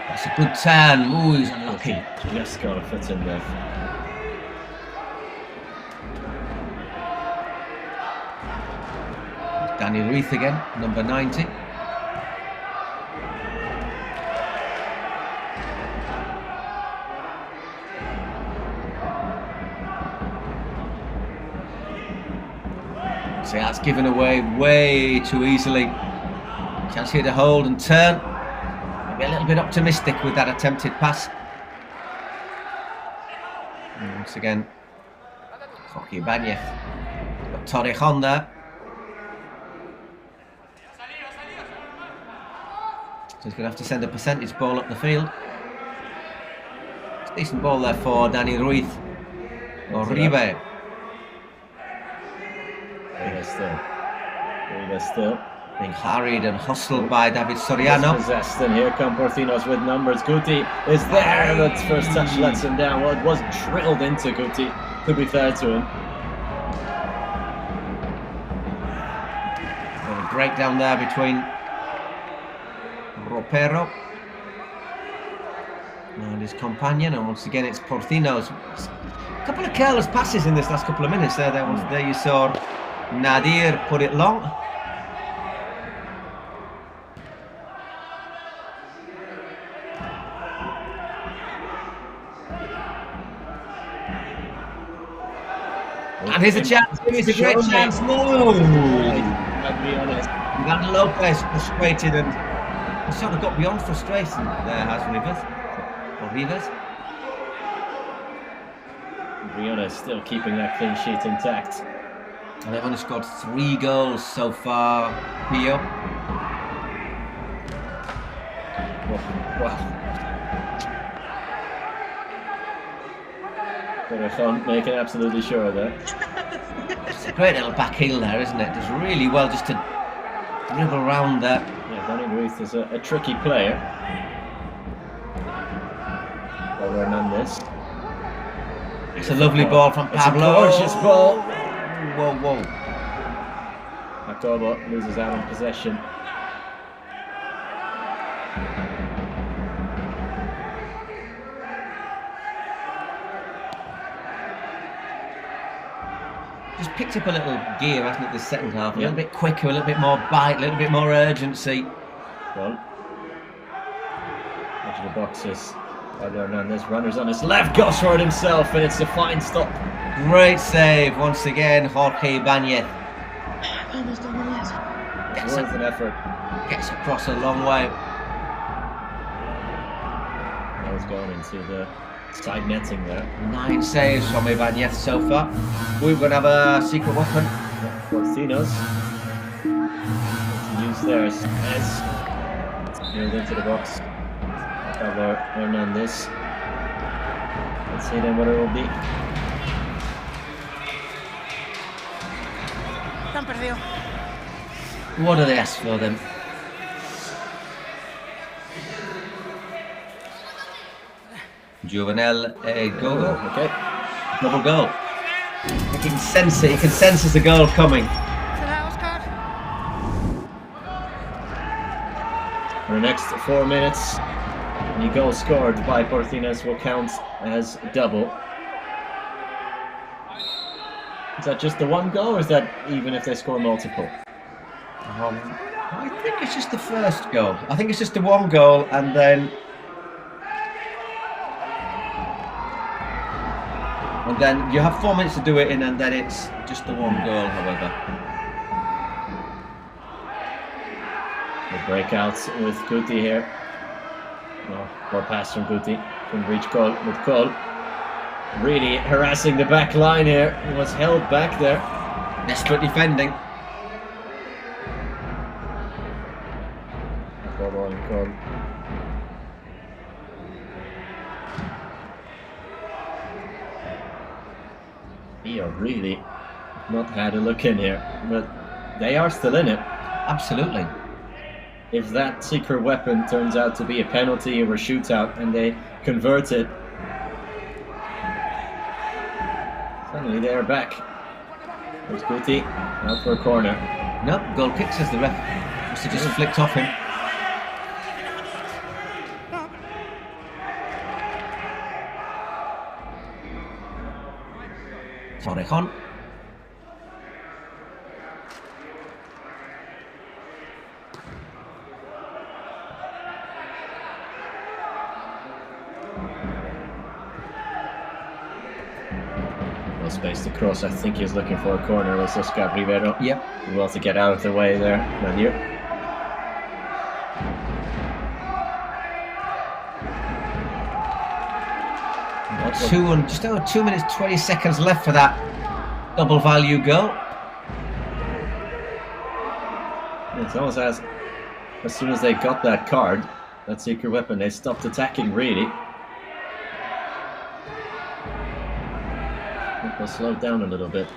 That's a good turn. Ooh, he's unlucky. Just got a foot in there. Danny Ruiz again, number 90. So that's given away way too easily. Chance here to hold and turn. Maybe a little bit optimistic with that attempted pass. And once again, Jorge Ibanez. Got Torrejon there. So he's going to have to send a percentage ball up the field. It's a decent ball there for Danny Ruiz. Or Uribe. Still being harried and hustled by David Soriano. Possessed, and here come Porcinos with numbers. Guti is there. That first touch lets him down. Well, it was drilled into Guti, to be fair to him. A breakdown there between Ropero and his companion, and once again it's Porcinos. A couple of careless passes in this last couple of minutes there. There you saw Nadir put it long. And here's a chance. Here's a great chance. No! I'll be honest. That Lopez frustrated and sort of got beyond frustration there, has Rivas. Or Rivas. I'll be honest, still keeping that clean sheet intact. And they've only scored 3 goals so far, Pio. Wow. Torrejon making absolutely sure of that. It's a great little back heel there, isn't it? Does really well just to dribble around there. Yeah, Danny Ruiz is a tricky player. Hernandez. It's a lovely ball from Pablo. It's a gorgeous ball. Whoa, whoa. October loses out on possession. Just picked up a little gear, hasn't it, this second half? A little bit quicker, a little bit more bite, a little bit more urgency. Well, edge of the boxes. Hernandez, runners on his left, goes for it himself, and it's a fine stop. Great save once again, Jorge Ibanez. It's worth an effort. Gets across a long way. That was going into the side netting there. 9 saves from Ibanez so far. We're going to have a secret weapon. Porcinos. Use there as moved into the box. Pablo Hernandez. Let's see then what it will be. Han perdido. What do they ask for then? Juvenal Gogo. Okay. Double goal. You can sense it. You can sense there's a goal coming. For the next 4 minutes, any goal scored by Porcinos will count as double. Is that just the one goal, or is that even if they score multiple? I think it's just the first goal. I think it's just the one goal, and then you have 4 minutes to do it in, and then it's just the one goal, however. The breakouts with Guti here. Oh, poor pass from Guti. Couldn't reach Cole with Cole. Really harassing the back line here. He was held back there. Desperate defending. Cole. Pio really not had a look in here, but they are still in it. Absolutely. If that secret weapon turns out to be a penalty or a shootout and they convert it, suddenly they're back. There's Guti, out for a corner. Nope, goal kick, says the ref. Must have just flicked off him. Torrejon. No space to cross. I think he's looking for a corner with Oscar Rivero. Yep. Well to get out of the way there. Manu. Just over 2 minutes 20 seconds left for that double value goal. It's almost as soon as they got that card, that secret weapon, they stopped attacking really. They'll slow down a little bit.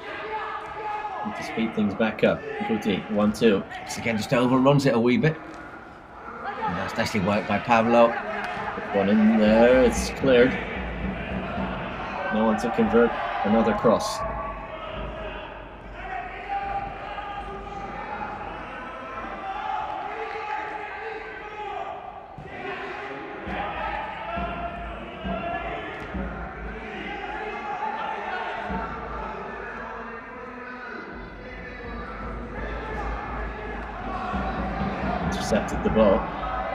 Need to speed things back up. Guti, 1-2. This again just overruns it a wee bit. And that's nicely worked by Pablo. Put one in there, it's cleared. No one to convert another cross. Intercepted the ball.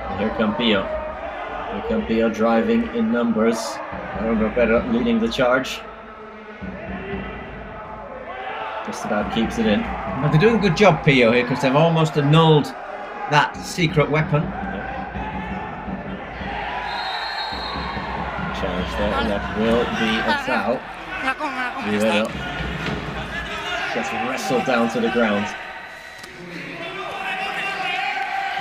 And here come Pio. Here come Pio driving in numbers. Roberto leading the charge. Just about keeps it in. Well, they're doing a good job, Pio, here, because they've almost annulled that secret weapon. Challenge there, and that will be a foul. Rivero gets wrestled down to the ground.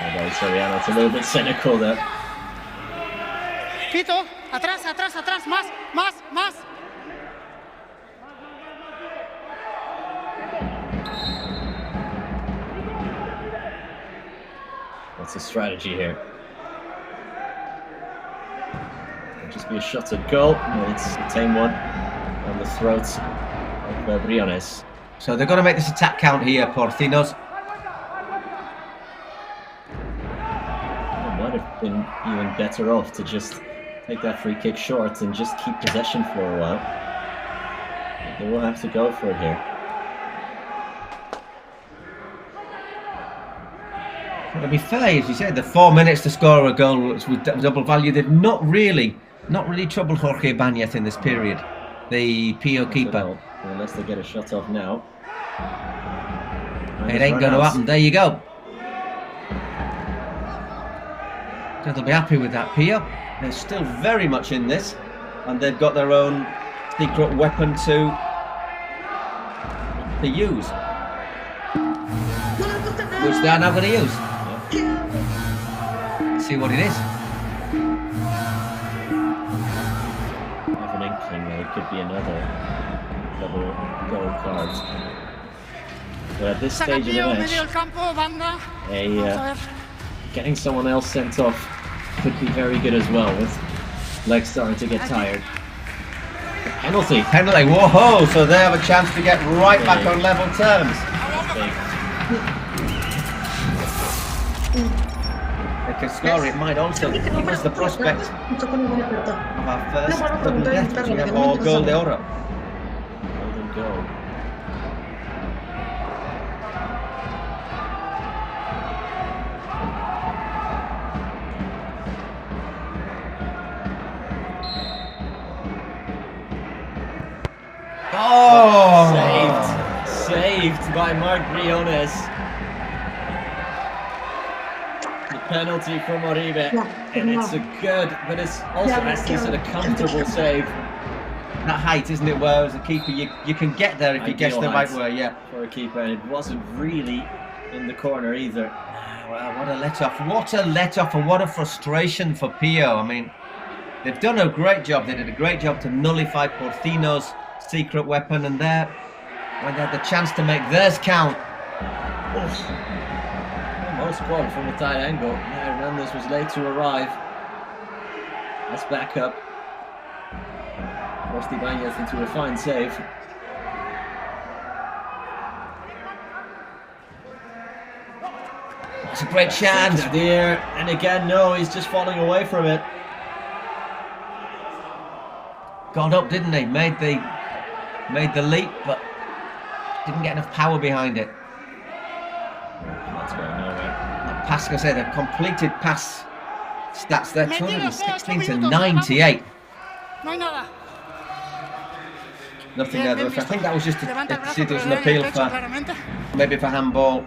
Although Soriano's a little bit cynical there. Pito, atrás, atrás, atrás, más, más, más. What's the strategy here? It'll just be a shot at goal, and it's a tame one on the throat of Briones. So they're going to make this attack count here, Porcinos. It might have been even better off to just take that free kick short and just keep possession for a while. They will have to go for it here. To be fair, as you said, the 4 minutes to score a goal with double value, they've not really troubled Jorge Ibanez in this period, the Pio keeper. Unless they get a shot off now. It ain't going to happen. There you go. So they'll be happy with that, Pio. They're still very much in this, and they've got their own secret weapon to use, which they are now going to use. See what it is. I have an inkling that it could be another double goal card. But at this stage of the match, getting someone else sent off could be very good as well, with legs starting to get tired. Penalty! Whoa! So they have a chance to get right back on level terms. They can score. It might also give us the prospect of our first double death or goal de oro. Golden goal. Oh! Saved by Marc Briones. The penalty from Oribe, and it's a good, but it's also a comfortable save. That height, isn't it? Where as a keeper, you can get there if you guess the right way. Yeah, for a keeper, and it wasn't really in the corner either. Wow, what a let-off! What a let-off, and what a frustration for Pio. I mean, they've done a great job. They did a great job to nullify Porcino's secret weapon, and there, when they had the chance to make theirs count. Almost caught from a tight angle. Yeah, Hernandez was late to arrive. Let's back up. Forced Ibanez into a fine save. It's a great chance. There, and again, no, he's just falling away from it. Got up, didn't he? Made the leap, but didn't get enough power behind it. That's going nowhere. The pass, I say, the completed pass stats there, 216 to 98. Nothing there. I think that was just to see there was an appeal for maybe for handball.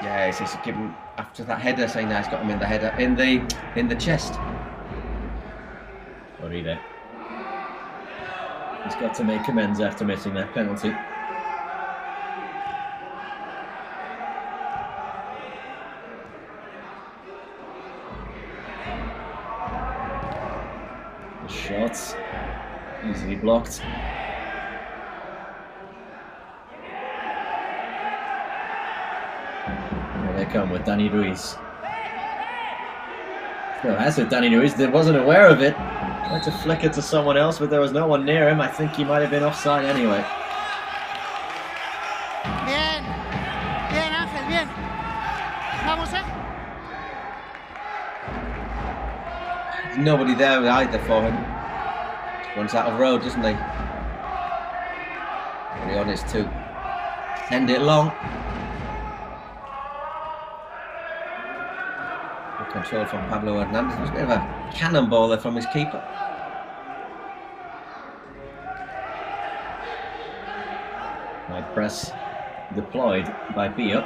Yeah, he's given after that header, saying that he's got him in the header in the chest. Uribe. He's got to make amends after missing that penalty. The shots easily blocked. Here they come with Dani Ruiz. No, that's it, Dani Ruiz wasn't aware of it. Tried to flick it to someone else, but there was no one near him. I think he might have been offside anyway. Bien, bien Ángel, bien. Vamos, Nobody there either for him. Runs out of road, doesn't he? Very honest to end it long. Good control from Pablo Hernandez. It was a bit of a cannonball there from his keeper. My press deployed by Pio.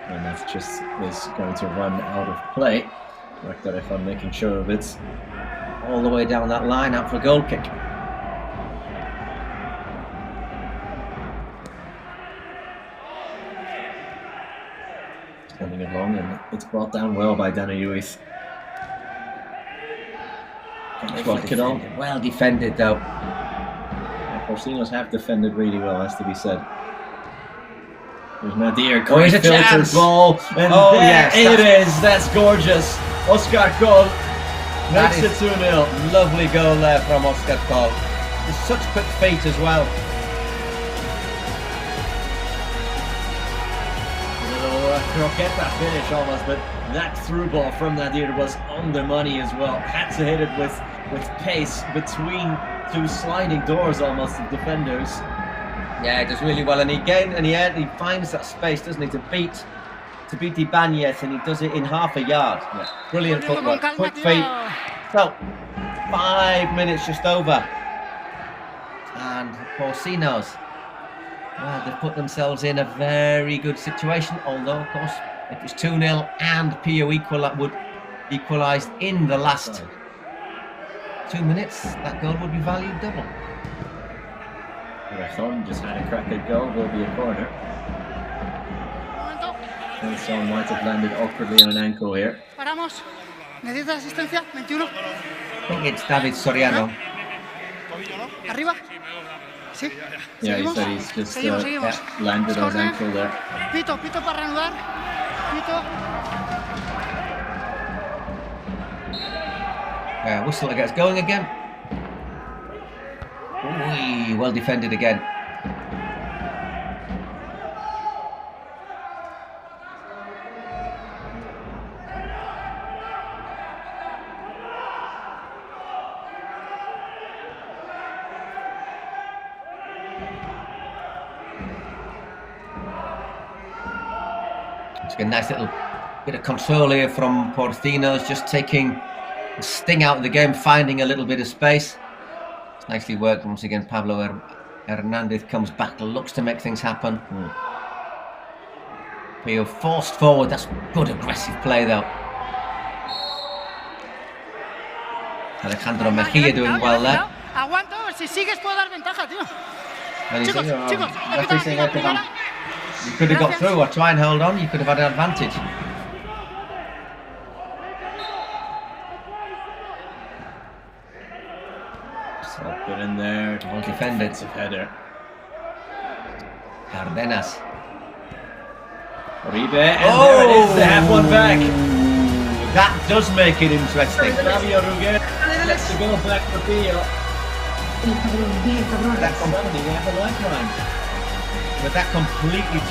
And that just is going to run out of play. Like that, if I'm making sure of it. All the way down that line, out for a goal kick. Coming along, and it's brought down well by Dani Ruiz. Well defended though. Yeah, Porcinos have defended really well, has to be said. There's Nadir, here's a chance. Ball, and yes, it is. That's gorgeous. Oscar Col makes it 2-0. Lovely goal there from Oscar Col. With such quick feet as well. Croqueta finish almost, but that through ball from Nadir was on the money as well. Had to hit it with pace between two sliding doors almost of defenders. Yeah, he does really well, and he finds that space, doesn't he, to beat Ibanez, and he does it in half a yard. Yeah. Brilliant footwork, quick feet. So, 5 minutes just over, and Porcinos. Well, they've put themselves in a very good situation, although, of course, if it's 2-0 and Pio would equalise in the last 2 minutes, that goal would be valued double. Rajon just had a crack at goal, will be a corner. And so might have landed awkwardly on an ankle here. Paramos. ¿Necesitas asistencia? 21. I think it's David Soriano. Arriba. Sí. Yeah, he said he's just landed on his ankle there. Pito para reanudar. Pito. Whistle that gets going again. Ooh, well defended again. It's a nice little bit of control here from Porcinos, just taking the sting out of the game, finding a little bit of space. It's nicely worked once again. Pablo Hernandez comes back, looks to make things happen. Pio forced forward. That's good aggressive play though. Alejandro Mejia doing well there. Aguanto, si sigues puedo dar ventaja, tío. Chicos, you could have got through or try and hold on. You could have had an advantage. Good in there. Defensive header. Cardenas. Uribe, and there it is, they have one back. That does make it interesting. Fabio Ruger lets the goal back for Pio. That's something, they have a lifeline. But that completely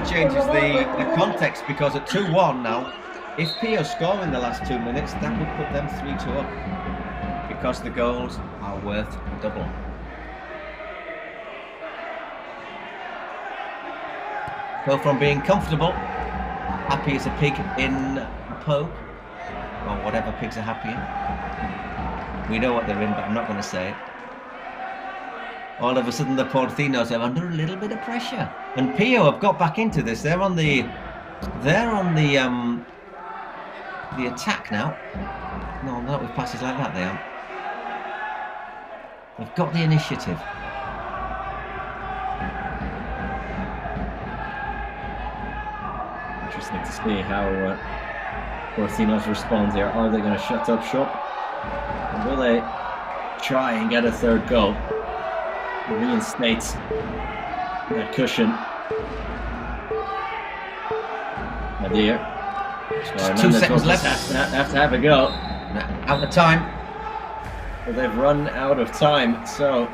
changes the context, because at 2-1 now, if Pio score in the last 2 minutes, that would put them 3-2 up, because the goals are worth double. Go from being comfortable, happy as a pig in a poke, or whatever pigs are happy in. We know what they're in, but I'm not going to say it. All of a sudden the Porcinos are under a little bit of pressure, and Pio have got back into this. They're on the attack now. No, not with passes like that. They aren't. They've got the initiative. Interesting to see how Porcinos responds here. Are they going to shut up shop? Or will they try and get a third goal? Reinstates that cushion. Nadir. 2 seconds left. Have to have a go. Out of time. But they've run out of time. So,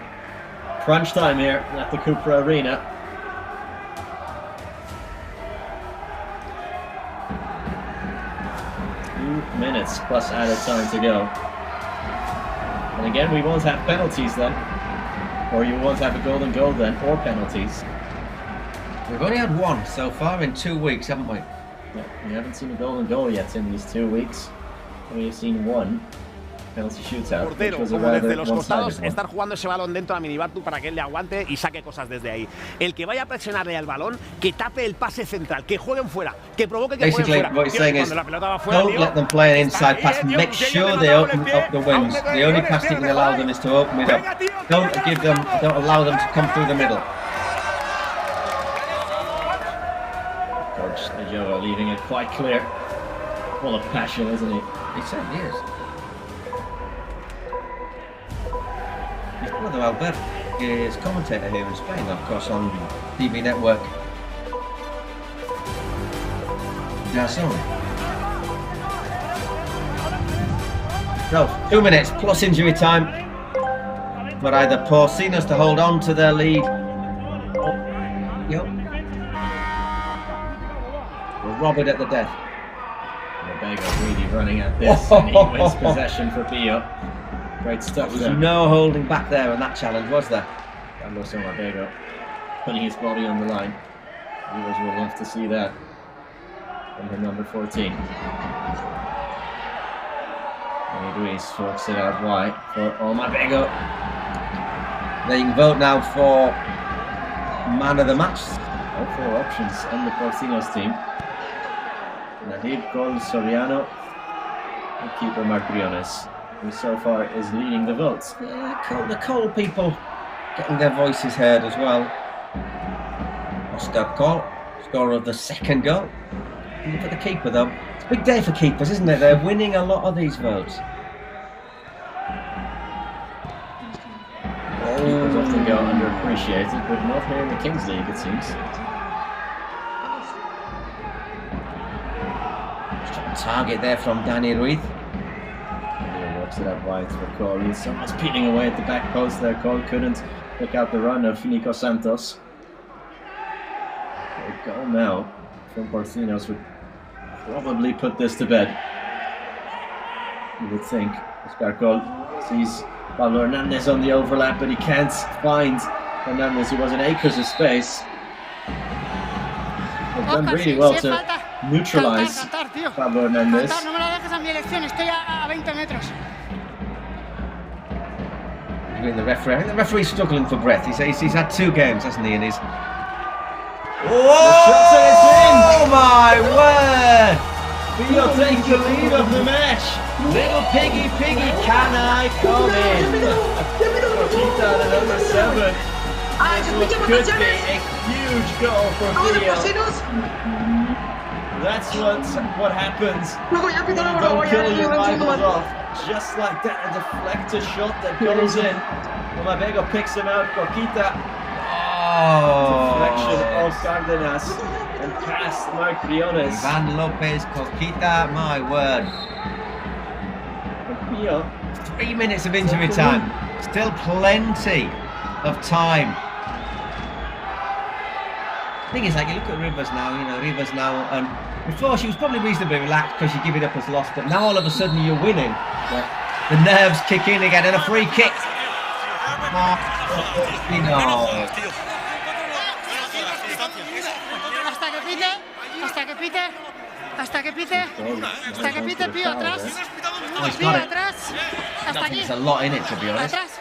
crunch time here at the Cupra Arena. Minutes plus added time to go. And again, we won't have penalties then. Or you won't have a golden goal then, or penalties. We've only had one so far in 2 weeks, haven't we? Yeah, we haven't seen a golden goal yet in these 2 weeks. We've seen one penalty shootout. Portero, como desde los costados, estar jugando ese balón dentro a Minibartu para que él le aguante y saque cosas desde ahí. El que vaya a presionarle al balón, que tape el pase central, que jueguen fuera, que provoque que jueguen fuera. What he's saying is, don't let them play an inside pass. Make sure they open up the wings. The only pass you can allow them is to open it up. Don't allow them to come through the middle. Coach Ajoa leaving it quite clear. Full of passion, isn't he? He certainly is. His brother Albert is commentator here in Spain, of course, on TV network DAZN. So, 2 minutes plus injury time for either Porcinos to hold on to their lead. Yep. Robert at the death. Rebecca really running at this, and he wins possession for Pio. Great stuff. There was no holding back there on that challenge, was there? Carlos Omabego putting his body on the line. Viewers will love to see that. Under number 14. And Luis forks it out wide for Omabego. They can vote now for man of the match. All 4 options on the Porcinos team. Nadir, Gol, Soriano, and keeper Marc Briones, who so far is leading the votes. Yeah, the Cole people getting their voices heard as well. Oscar Cole, scorer of the second goal. Look at the keeper though. It's a big day for keepers, isn't it? They're winning a lot of these votes. Keepers often go underappreciated, but not here in the Kings League, it seems. Target there from Danny Ruiz. Works it out wide for Cole. He's almost beating away at the back post there. Cole couldn't pick out the run of Nico Santos. A goal now from Porcinos would probably put this to bed. You would think. Oscar Cole sees Pablo Hernandez on the overlap, but he can't find Hernandez, who was in acres of space. They've done really well to neutralize Pablo Hernandez. No me lo dejes a mi elección, estoy a 20 metros. The referee. I think the referee's struggling for breath. He's had 2 games, hasn't he? And he's. Oh my word! Pio takes the lead of the match. Little piggy, can I come in? Rosita, the number 7. This could be a huge goal for Pio. That's what happens when you don't kill your rivals off. Just like that, a deflector shot that goes in. Omabego picks him out. Coquita. Deflection of Cárdenas and past Marc Briones. Ivan Lopez, Coquita, my word. 3 minutes of injury time. Still plenty of time. The thing is, like, you look at Rivas now, and before she was probably reasonably relaxed because you give it up as lost, but now all of a sudden you're winning. The nerves kick in again, and a free kick. Hasta que pite, Pío, atrás. Pío, atrás. Hasta aquí. There's a lot in it, to be honest. Atrás.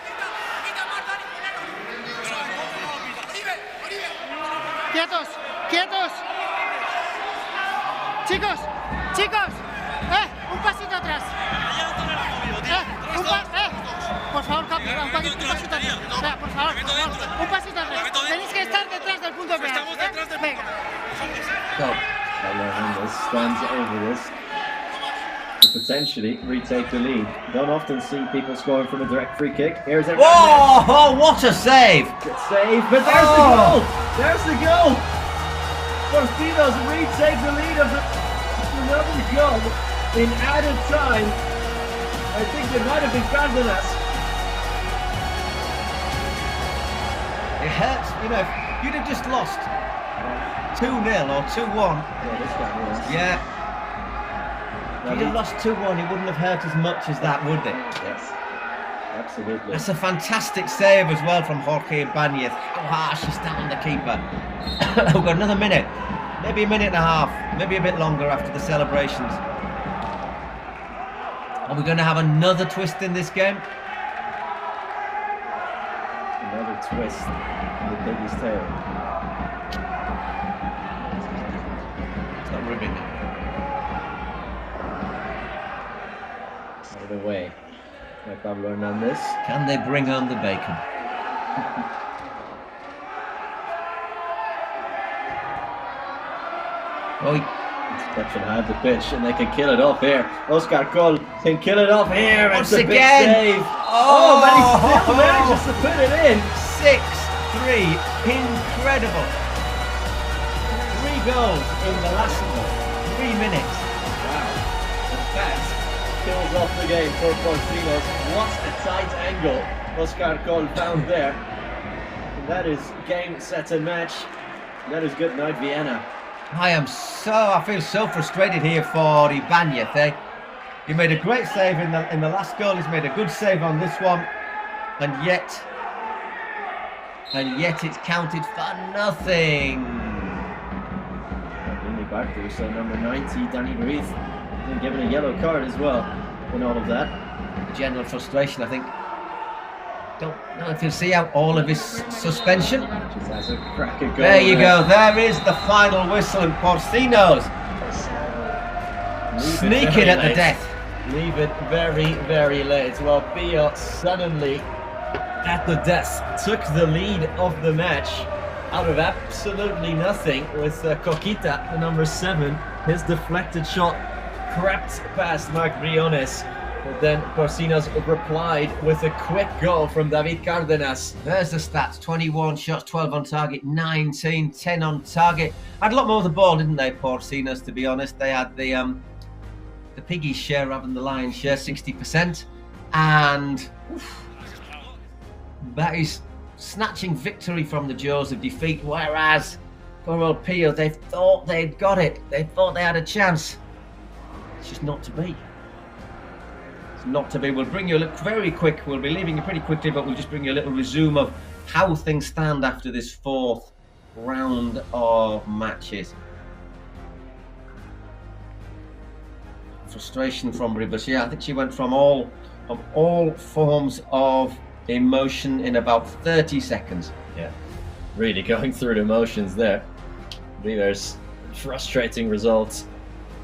Quietos. Chicos. Un pasito atrás. Por favor, un pasito atrás. Por favor. Un pasito atrás. Tenéis que estar detrás del punto de penalti. Venga. Hernandez stands over this to potentially retake the lead. Don't often see people scoring from a direct free kick. Here's a what a save! Good save, but there's the goal! There's the goal! Porcinos retake the lead of another goal in added time. I think it might have been Cárdenas. It hurts, if you'd have just lost 2-0 or 2-1. Yeah. If you'd have lost 2-1, it wouldn't have hurt as much as that, would it? Yes. Absolutely. That's a fantastic save as well from Jorge Ibanez. How harsh is that on the keeper? We've got another minute. Maybe a minute and a half. Maybe a bit longer after the celebrations. Are we going to have another twist in this game? Another twist in the piggy's tail. Ribbon. Out of the way by Pablo Hernandez. Can they bring home the bacon? Touching hard the pitch, and they can kill it off here. Oscar Col can kill it off here. Once again. Save. But he still manages to put it in. 6-3. Incredible. 3 goals in the last 3 minutes. Wow. And that kills off the game for Porcinos. What a tight angle Oscar Col found there. And that is game, set and match. That is good night, Vienna. I feel so frustrated here for Ibanez. He made a great save in the last goal. He's made a good save on this one, and yet it's counted for nothing. Back there, so number 90, Danny Ruiz, been given a yellow card as well in all of that. General frustration, I think. Don't know if you'll see out all of his suspension. Just has a cracker goal. There you go. There is the final whistle, and Porcinos sneaking at the death. Leave it very, very late. Well, Pio suddenly, at the death, took the lead of the match out of absolutely nothing with Coquita, the number 7. His deflected shot crept past Marc Briones. But then Porcinos replied with a quick goal from David Cárdenas. There's the stats: 21 shots, 12 on target, 19, 10 on target. Had a lot more of the ball, didn't they, Porcinos, to be honest? They had the piggies share rather than the lion's share, 60%. And that is snatching victory from the jaws of defeat, whereas poor old Pio, they thought they'd got it. They thought they had a chance. It's just not to be. Not to be. We'll bring you a look very quick. We'll be leaving you pretty quickly, but we'll just bring you a little resume of how things stand after this 4th round of matches. Frustration from Rivas. Yeah, I think she went from all forms of emotion in about 30 seconds. Yeah, really going through the emotions there. Rivas, frustrating results.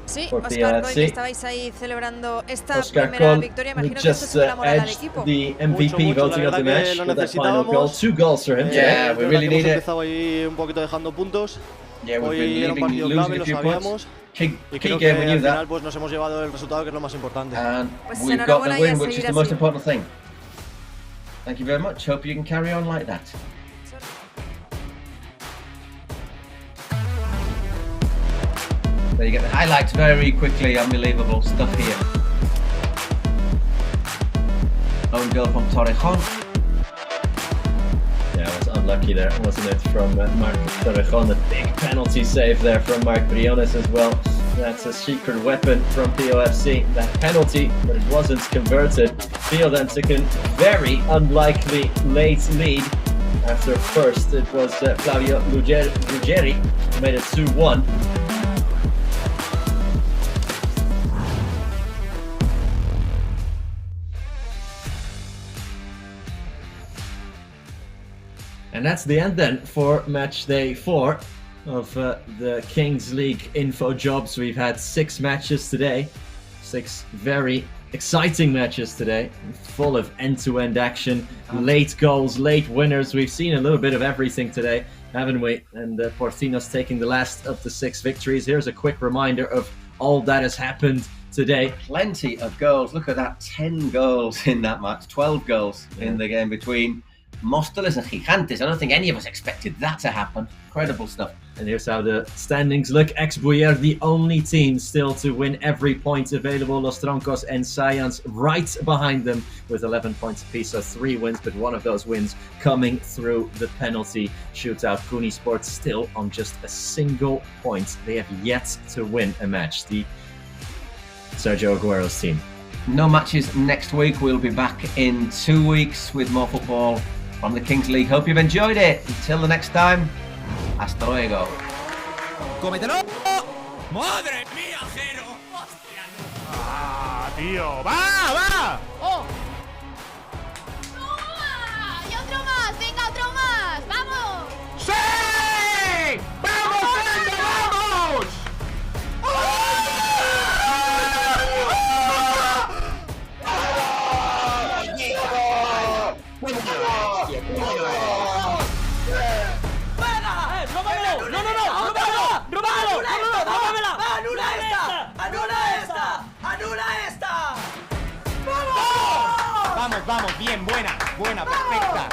Sí, Oscar Coll, que estabais ahí celebrando esta primera victoria, imagino que esto sube la moral al equipo. The MVP voting of the match with that final goal. 2 goals for him. Yeah, we really need it. Empezado ahí un poquito dejando puntos. Yeah, we've been losing a few points. key y creo game. Que we knew al that. final pues nos hemos llevado el resultado, que es lo más importante. And Pues we've got the enhorabuena y win, a which is seguir the most así. important thing. Thank you very much. Hope you can carry on like that. There you get the highlights very quickly. Unbelievable stuff here. Own goal from Torrejon. Yeah, it was unlucky there, wasn't it, from Marc Torrejon. A big penalty save there from Marc Briones as well. That's a secret weapon from POFC. That penalty, but it wasn't converted. Pio then took a very unlikely late lead. After first, it was Flavio Ruggeri who made it 2-1. And that's the end then for match day 4 of the Kings League InfoJobs. We've had 6 matches today, 6 very exciting matches today, full of end-to-end action, late goals, late winners. We've seen a little bit of everything today, haven't we? And Porcinos taking the last of the 6 victories. Here's a quick reminder of all that has happened today. Plenty of goals. Look at that, 10 goals in that match, 12 goals in the game between Móstoles and Gigantes. I don't think any of us expected that to happen. Incredible stuff. And here's how the standings look. Ex-Buyer, the only team still to win every point available. Los Troncos and Science right behind them with 11 points apiece. So 3 wins, but one of those wins coming through the penalty shootout. Kuni Sports still on just a single point. They have yet to win a match. The Sergio Aguero's team. No matches next week. We'll be back in 2 weeks with more football from the Kings League. Hope you've enjoyed it. Until the next time, hasta luego. ¡Cómetelo! ¡Madre mía, Jero! ¡Hostia! ¡Ah, tío! ¡Va, va! ¡Oh! ¡Toma! ¡Y otro más! ¡Venga, otro más! ¡Vamos! ¡Sí! ¡Vamos, Fernando, vamos! Vamos, bien, buena, perfecta.